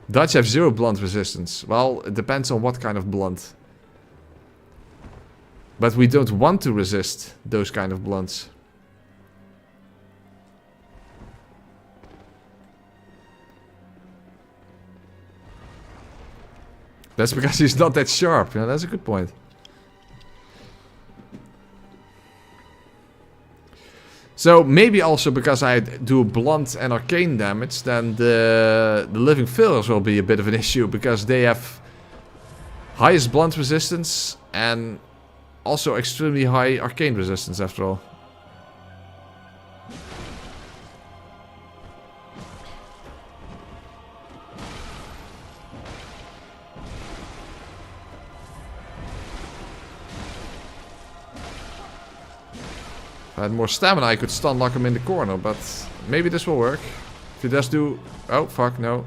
Dutch have 0 blunt resistance. Well, it depends on what kind of blunt. But we don't want to resist those kind of blunts. That's because he's not that sharp. Yeah, that's a good point. So maybe also because I do blunt and arcane damage, then the living failures will be a bit of an issue, because they have highest blunt resistance and also extremely high arcane resistance after all. If I had more stamina, I could stun lock him in the corner, but maybe this will work. If he does do... Oh, fuck, no.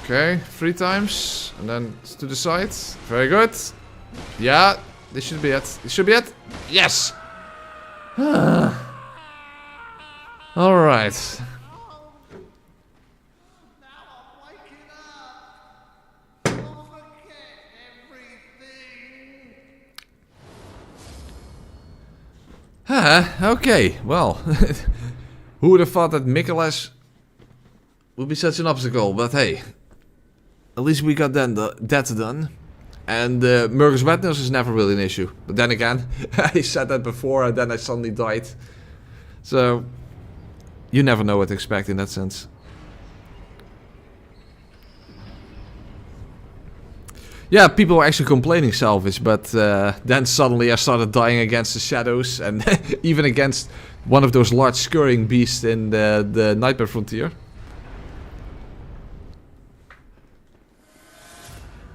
Okay, 3 times, and then to the side. Very good. Yeah, this should be it. This should be it. Yes! Alright. Okay, well. Who would have thought that Nicholas would be such an obstacle, but hey. At least we got that done. And Murgus Wetness is never really an issue. But then again, I said that before and then I suddenly died. So, you never know what to expect in that sense. Yeah, people were actually complaining salvage, but then suddenly I started dying against the shadows and even against one of those large scurrying beasts in the Nightmare Frontier.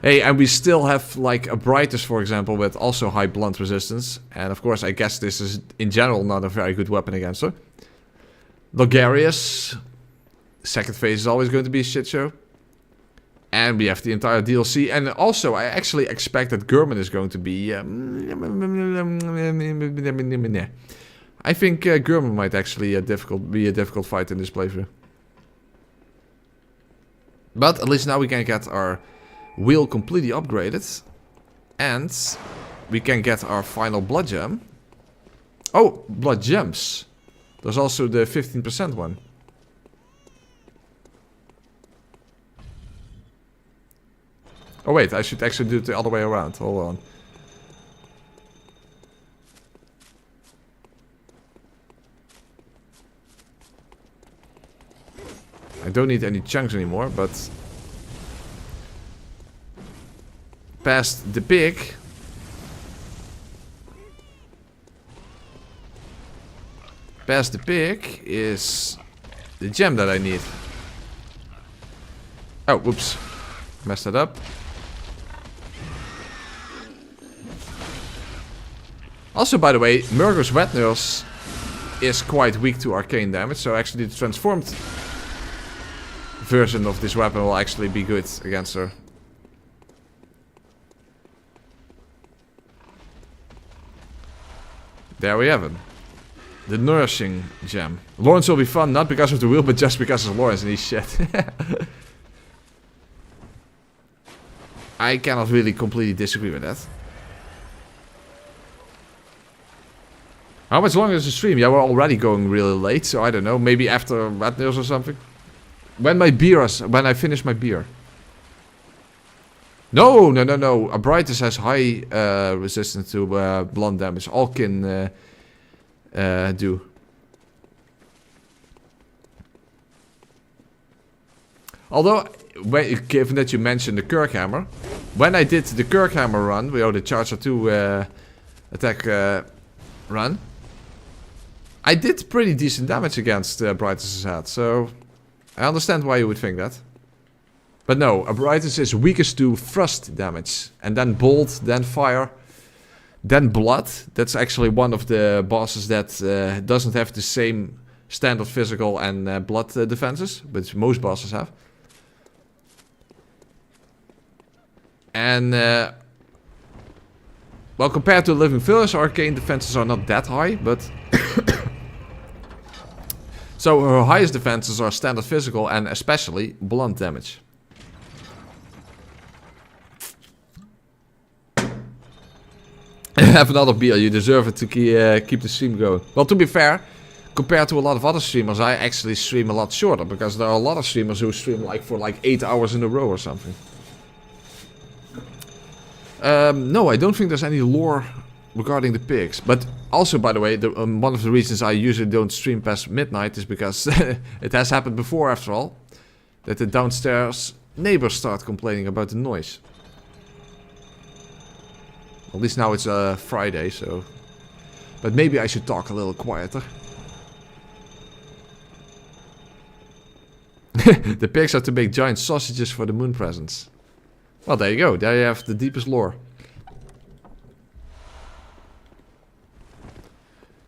Hey, and we still have like a Brightus, for example, with also high blunt resistance. And of course, I guess this is in general not a very good weapon against her. Logarius. Second phase is always going to be a shit show. And we have the entire DLC. And also, I actually expect that Gurman is going to be... I think Gurman might actually be a difficult fight in this playthrough. But at least now we can get our wheel completely upgraded. And we can get our final blood gem. Oh, blood gems. There's also the 15% one. Oh wait, I should actually do it the other way around. Hold on. I don't need any chunks anymore, but... Past the pig... Past the pig is the gem that I need. Oh, whoops. Messed that up. Also, by the way, Murgo's Wet Nurse is quite weak to arcane damage, so actually the transformed version of this weapon will actually be good against her. There we have it. The Nourishing Gem. Lawrence will be fun, not because of the wheel, but just because of Lawrence and he's shit. I cannot really completely disagree with that. How much longer is the stream? Yeah, we're already going really late, so I don't know. Maybe after Red Nails or something. When I finish my beer. No. A Brightus has high resistance to blunt damage. All kin do. Although, given that you mentioned the Kirkhammer, when I did the Kirkhammer run, the Charger 2 attack run, I did pretty decent damage against Brightus' head, so I understand why you would think that. But no, a Brightus is weakest to thrust damage, and then bolt, then fire, then blood. That's actually one of the bosses that doesn't have the same standard physical and blood defenses, which most bosses have. And well, compared to Living Village, arcane defenses are not that high, but so her highest defenses are standard physical and especially blunt damage. Have another beer, you deserve it to keep the stream going. Well, to be fair, compared to a lot of other streamers, I actually stream a lot shorter, because there are a lot of streamers who stream for 8 hours in a row or something. No, I don't think there's any lore regarding the pigs. But also, by the way, one of the reasons I usually don't stream past midnight is because it has happened before, after all, that the downstairs neighbors start complaining about the noise. At least now it's Friday, so... But maybe I should talk a little quieter. The pigs are to make giant sausages for the moon presents. Well, there you go. There you have the deepest lore.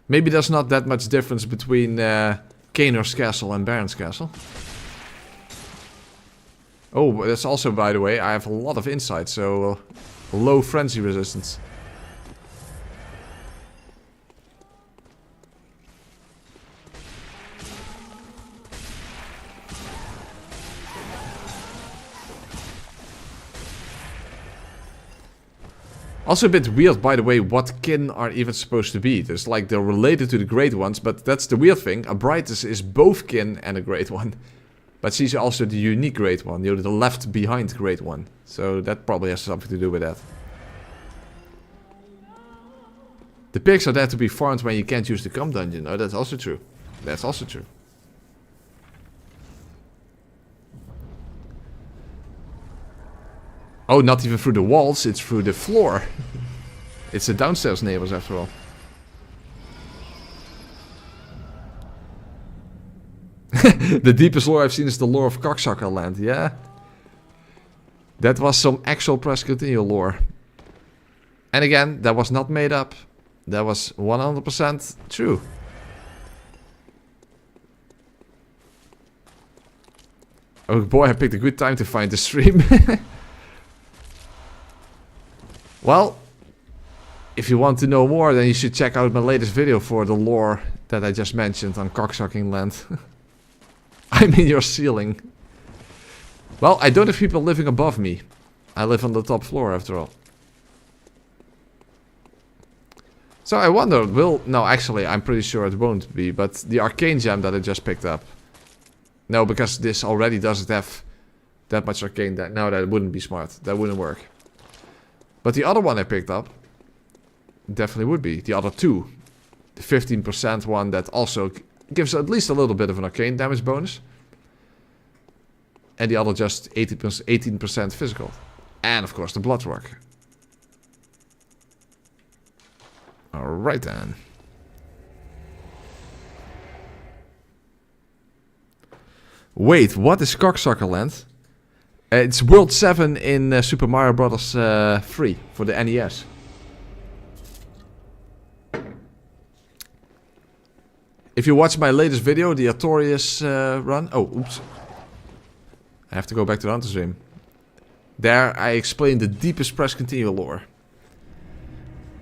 Maybe there's not that much difference between Kanor's Castle and Baron's Castle. Oh, that's also, by the way, I have a lot of insight, so... low frenzy resistance. Also a bit weird, by the way, what kin are even supposed to be. There's like, they're related to the Great Ones, but that's the weird thing. A Brightus is both kin and a Great One. But she's also the unique Great One, the left behind Great One. So that probably has something to do with that. The pigs are there to be farmed when you can't use the cum dungeon. Oh, that's also true. That's also true. Oh, not even through the walls, it's through the floor. It's the downstairs neighbors after all. The deepest lore I've seen is the lore of Cocksucker Land, yeah. That was some actual press continual lore. And again, that was not made up. That was 100% true. Oh boy, I picked a good time to find the stream. Well, if you want to know more, then you should check out my latest video for the lore that I just mentioned on Cocksucking Land. I'm in your ceiling. Well, I don't have people living above me. I live on the top floor after all. So I wonder, no, actually, I'm pretty sure it won't be, but the arcane gem that I just picked up. No, because this already doesn't have that much arcane. No, that wouldn't be smart. That wouldn't work. But the other one I picked up definitely would be. The other two. The 15% one that also gives at least a little bit of an arcane damage bonus. And the other just 18% physical. And of course the bloodwork. Alright then. Wait, what is Cocksucker Land? It's World 7 in Super Mario Bros. 3 for the NES. If you watch my latest video, the Artorias run... Oh, oops. I have to go back to the Hunter stream. There I explained the deepest press continual lore.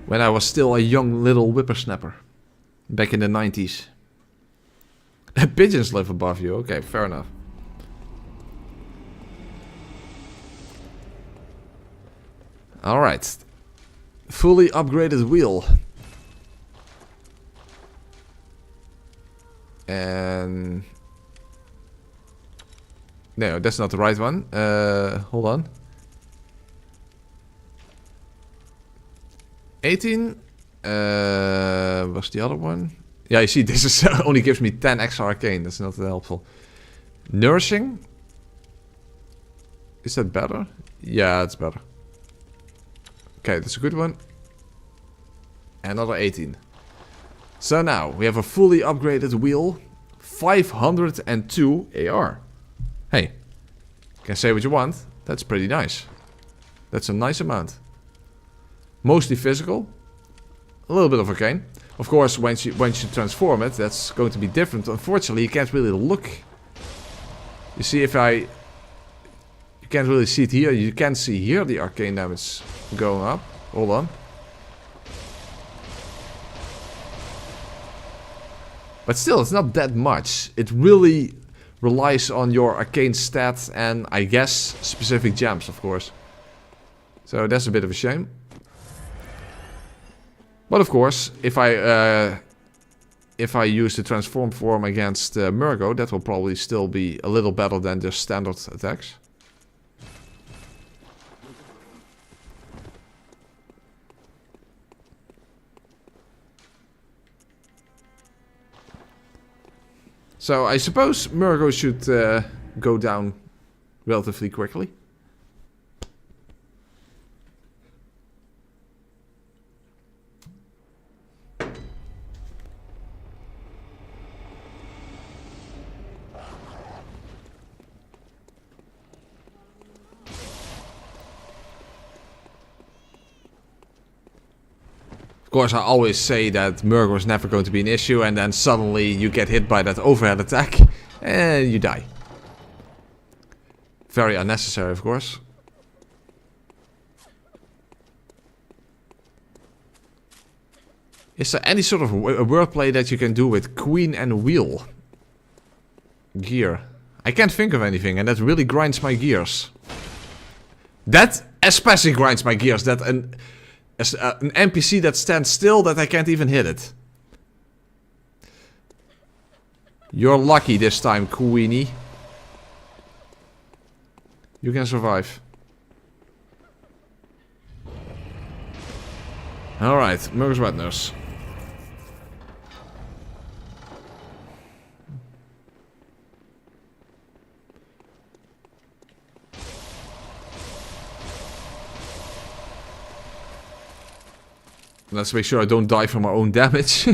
When I was still a young little whippersnapper. Back in the 90s. Pigeons live above you. Okay, fair enough. Alright. Fully upgraded wheel. And... No, that's not the right one. Hold on. 18. What's the other one? Yeah, you see, this is only gives me 10 extra arcane. That's not that helpful. Nourishing. Is that better? Yeah, it's better. Okay, that's a good one. Another 18. So now, we have a fully upgraded wheel. 502 AR. Hey, can say what you want. That's pretty nice. That's a nice amount. Mostly physical. A little bit of arcane. Of course, once you transform it, that's going to be different. Unfortunately, you can't really look. You see, if I... You can't really see it here. You can see here the arcane damage going up. Hold on. But still, it's not that much. It really relies on your arcane stats and, I guess, specific gems, of course. So that's a bit of a shame. But of course, if I use the transform form against Murgo, that will probably still be a little better than just standard attacks. So I suppose Murgo should go down relatively quickly. Of course, I always say that Murgo is never going to be an issue, and then suddenly you get hit by that overhead attack, and you die. Very unnecessary, of course. Is there any sort of wordplay that you can do with queen and wheel? Gear. I can't think of anything, and that really grinds my gears. That especially grinds my gears, that an NPC that stands still, that I can't even hit it. You're lucky this time, Queenie. You can survive. Alright, Murgo's Wet Nurse. Let's make sure I don't die from our own damage.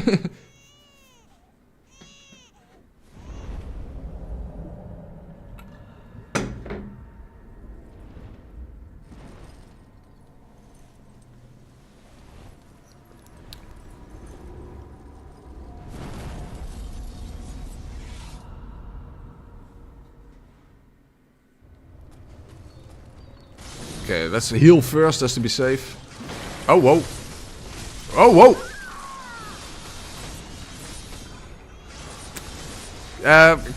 Okay, let's heal first, just to be safe. Oh, whoa. Oh, whoa!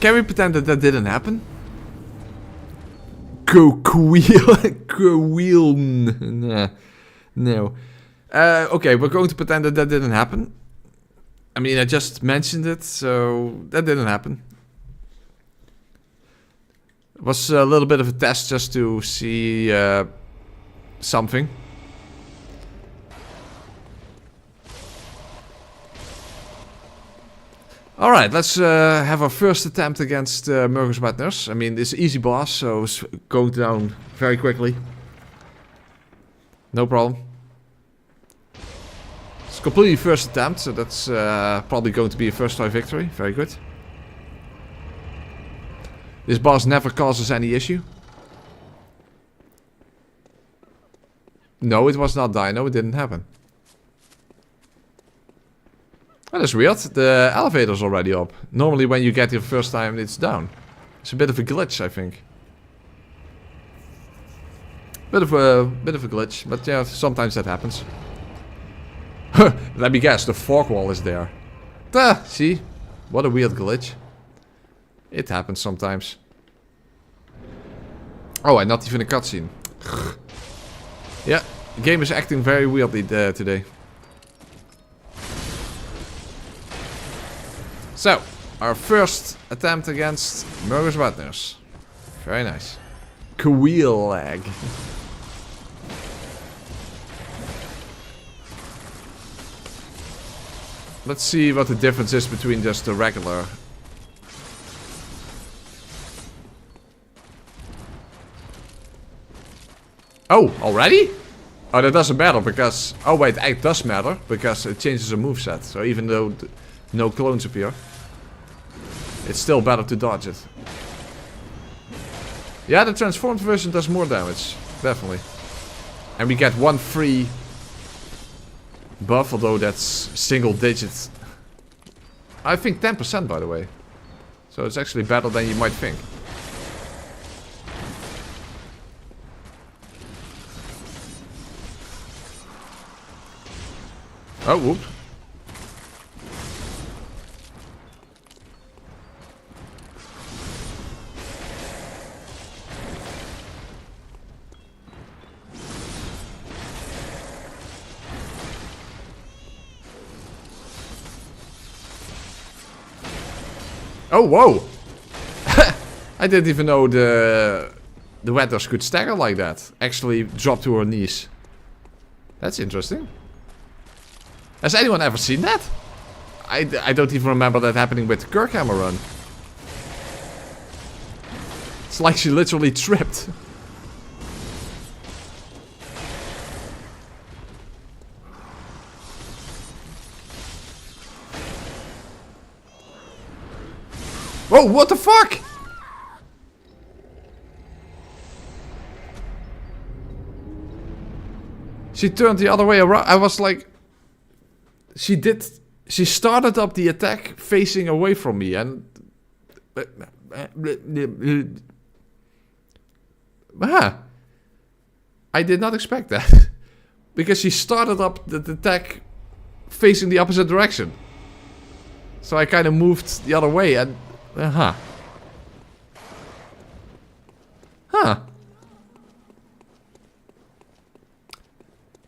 Can we pretend that that didn't happen? Wheel. Nah. No. Okay, we're going to pretend that that didn't happen. I mean, I just mentioned it, so that didn't happen. It was a little bit of a test just to see something. Alright, let's have our first attempt against Murgus Wetners. I mean, it's an easy boss, so it's going down very quickly. No problem. It's completely first attempt, so that's probably going to be a first try victory. Very good. This boss never causes any issue. No, it was not Dino, it didn't happen. Well, that's weird. The elevator's already up. Normally when you get here first time, it's down. It's a bit of a glitch, I think. Bit of a glitch, but yeah, sometimes that happens. Let me guess, the fork wall is there. See? What a weird glitch. It happens sometimes. Oh, and not even a cutscene. Yeah, the game is acting very weirdly today. So, our first attempt against Murgus Wetners. Very nice. Wheel lag. Let's see what the difference is between just the regular. Oh, already? Oh, that doesn't matter because... Oh wait, it does matter because it changes the moveset. So even though no clones appear, it's still better to dodge it. Yeah, the transformed version does more damage. Definitely. And we get one free buff, although that's single digit. I think 10% by the way. So it's actually better than you might think. Oh, whoop. Oh, whoa! I didn't even know the Wetners could stagger like that. Actually drop to her knees. That's interesting. Has anyone ever seen that? I don't even remember that happening with the Kirkhammer run. It's like she literally tripped. Whoa, what the fuck? She turned the other way around. I was like... She started up the attack facing away from me and... I did not expect that. Because she started up the attack facing the opposite direction. So I kind of moved the other way and... Huh.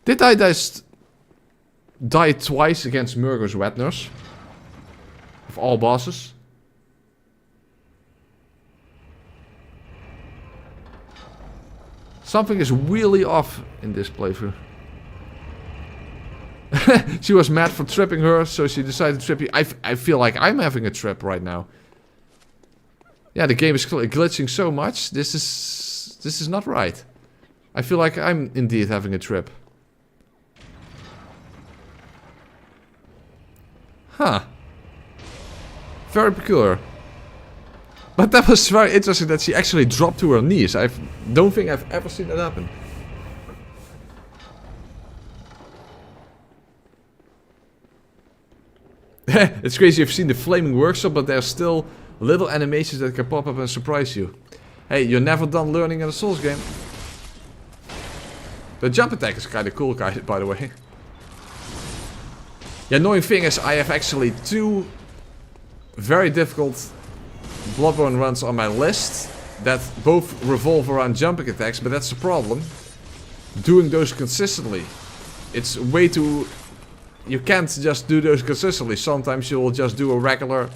Did I just die twice against Murgus Wetners? Of all bosses? Something is really off in this playthrough. She was mad for tripping her, so she decided to trip you. I feel like I'm having a trip right now. Yeah, the game is glitching so much. This is not right. I feel like I'm indeed having a trip. Huh. Very peculiar. But that was very interesting that she actually dropped to her knees. I don't think I've ever seen that happen. It's crazy, you've seen the flaming workshop, but there's still little animations that can pop up and surprise you. Hey, you're never done learning in a Souls game. The jump attack is kind of cool, guys, by the way. The annoying thing is I have actually 2 very difficult Bloodborne runs on my list that both revolve around jumping attacks, but that's the problem. Doing those consistently. It's way too... You can't just do those consistently. Sometimes you will just do a regular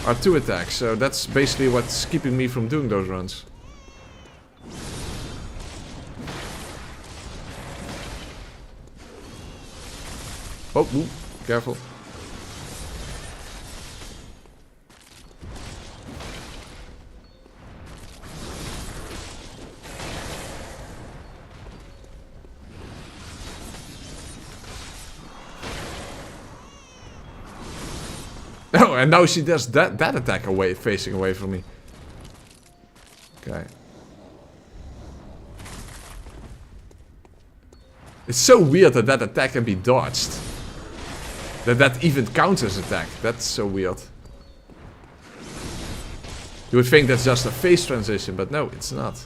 R2 attack. So that's basically what's keeping me from doing those runs. Oh, ooh, careful. Oh, and now she does that attack away, facing away from me. Okay. It's so weird that that attack can be dodged. That even counts as attack. That's so weird. You would think that's just a phase transition, but no, it's not.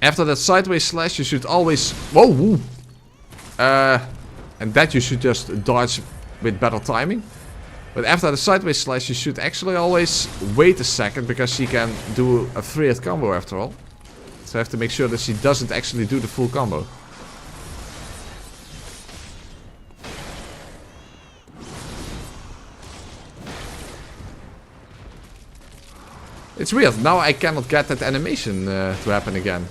After that sideways slash, you should always... Whoa! Woo. And that you should just dodge with better timing. But after the sideways slash, you should actually always wait a second, because she can do a 3-hit combo after all. So I have to make sure that she doesn't actually do the full combo. It's weird, now I cannot get that animation to happen again.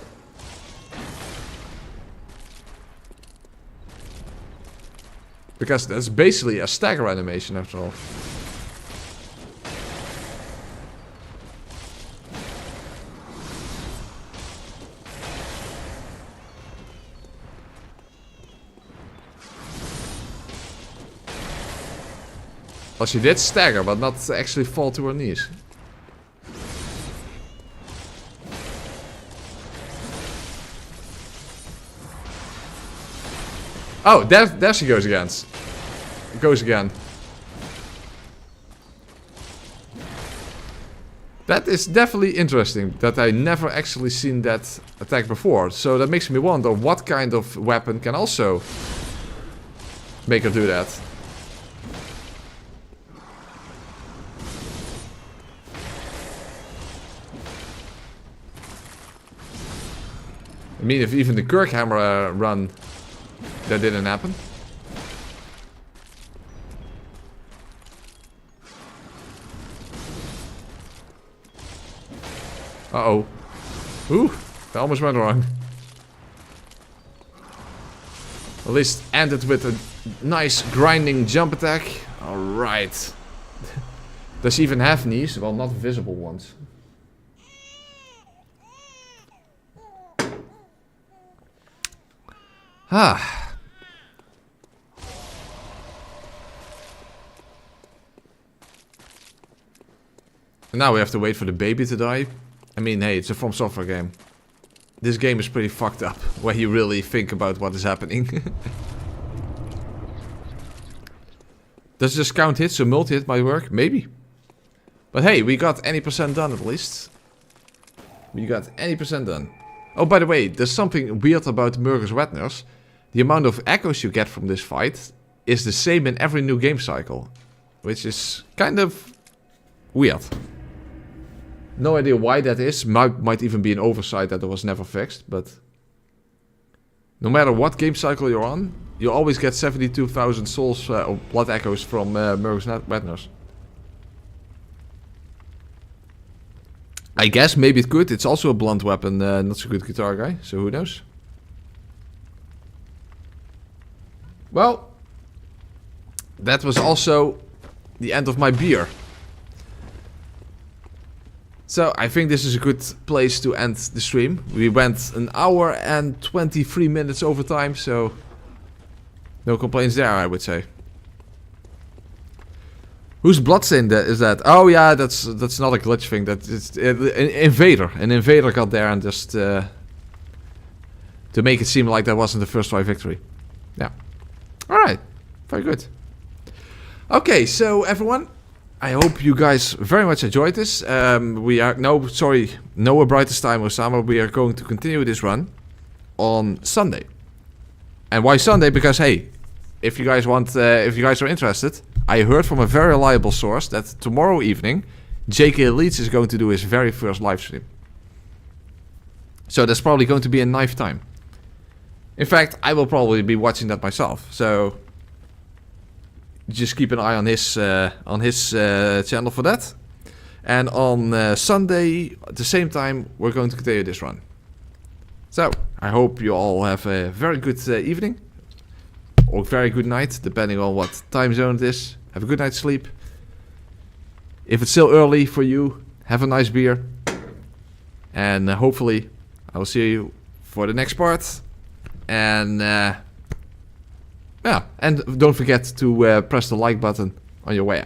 Because that's basically a stagger animation after all. Well, she did stagger, but not actually fall to her knees. Oh, there she goes again. Goes again. That is definitely interesting, that I never actually seen that attack before. So that makes me wonder what kind of weapon can also make her do that. I mean, if even the Kirkhammer run, that didn't happen. Uh-oh. Ooh, that almost went wrong. At least ended with a nice grinding jump attack. Alright. Does she even have knees? Well, not visible ones. Ah. And now we have to wait for the baby to die. I mean, hey, it's a From Software game. This game is pretty fucked up when you really think about what is happening. Does this count hits? So multi-hit might work? Maybe. But hey, we got any percent done at least. We got any percent done. Oh, by the way, there's something weird about Murgus Wetners. The amount of echoes you get from this fight is the same in every new game cycle. Which is kind of weird. No idea why that is. Might even be an oversight that was never fixed, but... No matter what game cycle you're on, you always get 72,000 souls or blood echoes from Murgus Wetners. I I guess maybe it could. It's also a blunt weapon, not so good guitar guy, so who knows? Well, that was also the end of my beer. So I think this is a good place to end the stream. We went an hour and 23 minutes over time, so no complaints there, I would say. Whose bloodstain is that? Oh yeah, that's not a glitch thing. That's an invader. An invader got there and just to make it seem like that wasn't the first try victory. Yeah. All right. Very good. Okay, so everyone, I hope you guys very much enjoyed this. We are no brightest time, Osama. We are going to continue this run on Sunday. And why Sunday? Because hey, if you guys want, if you guys are interested, I heard from a very reliable source that tomorrow evening, JK Leeds is going to do his very first live stream. So that's probably going to be a knife time. In fact, I will probably be watching that myself. So just keep an eye on his channel for that. And on Sunday, at the same time, we're going to continue this run. So I hope you all have a very good evening. Or very good night, depending on what time zone it is. Have a good night's sleep. If it's still early for you, have a nice beer. And hopefully, I will see you for the next part. And yeah, and don't forget to press the like button on your way out.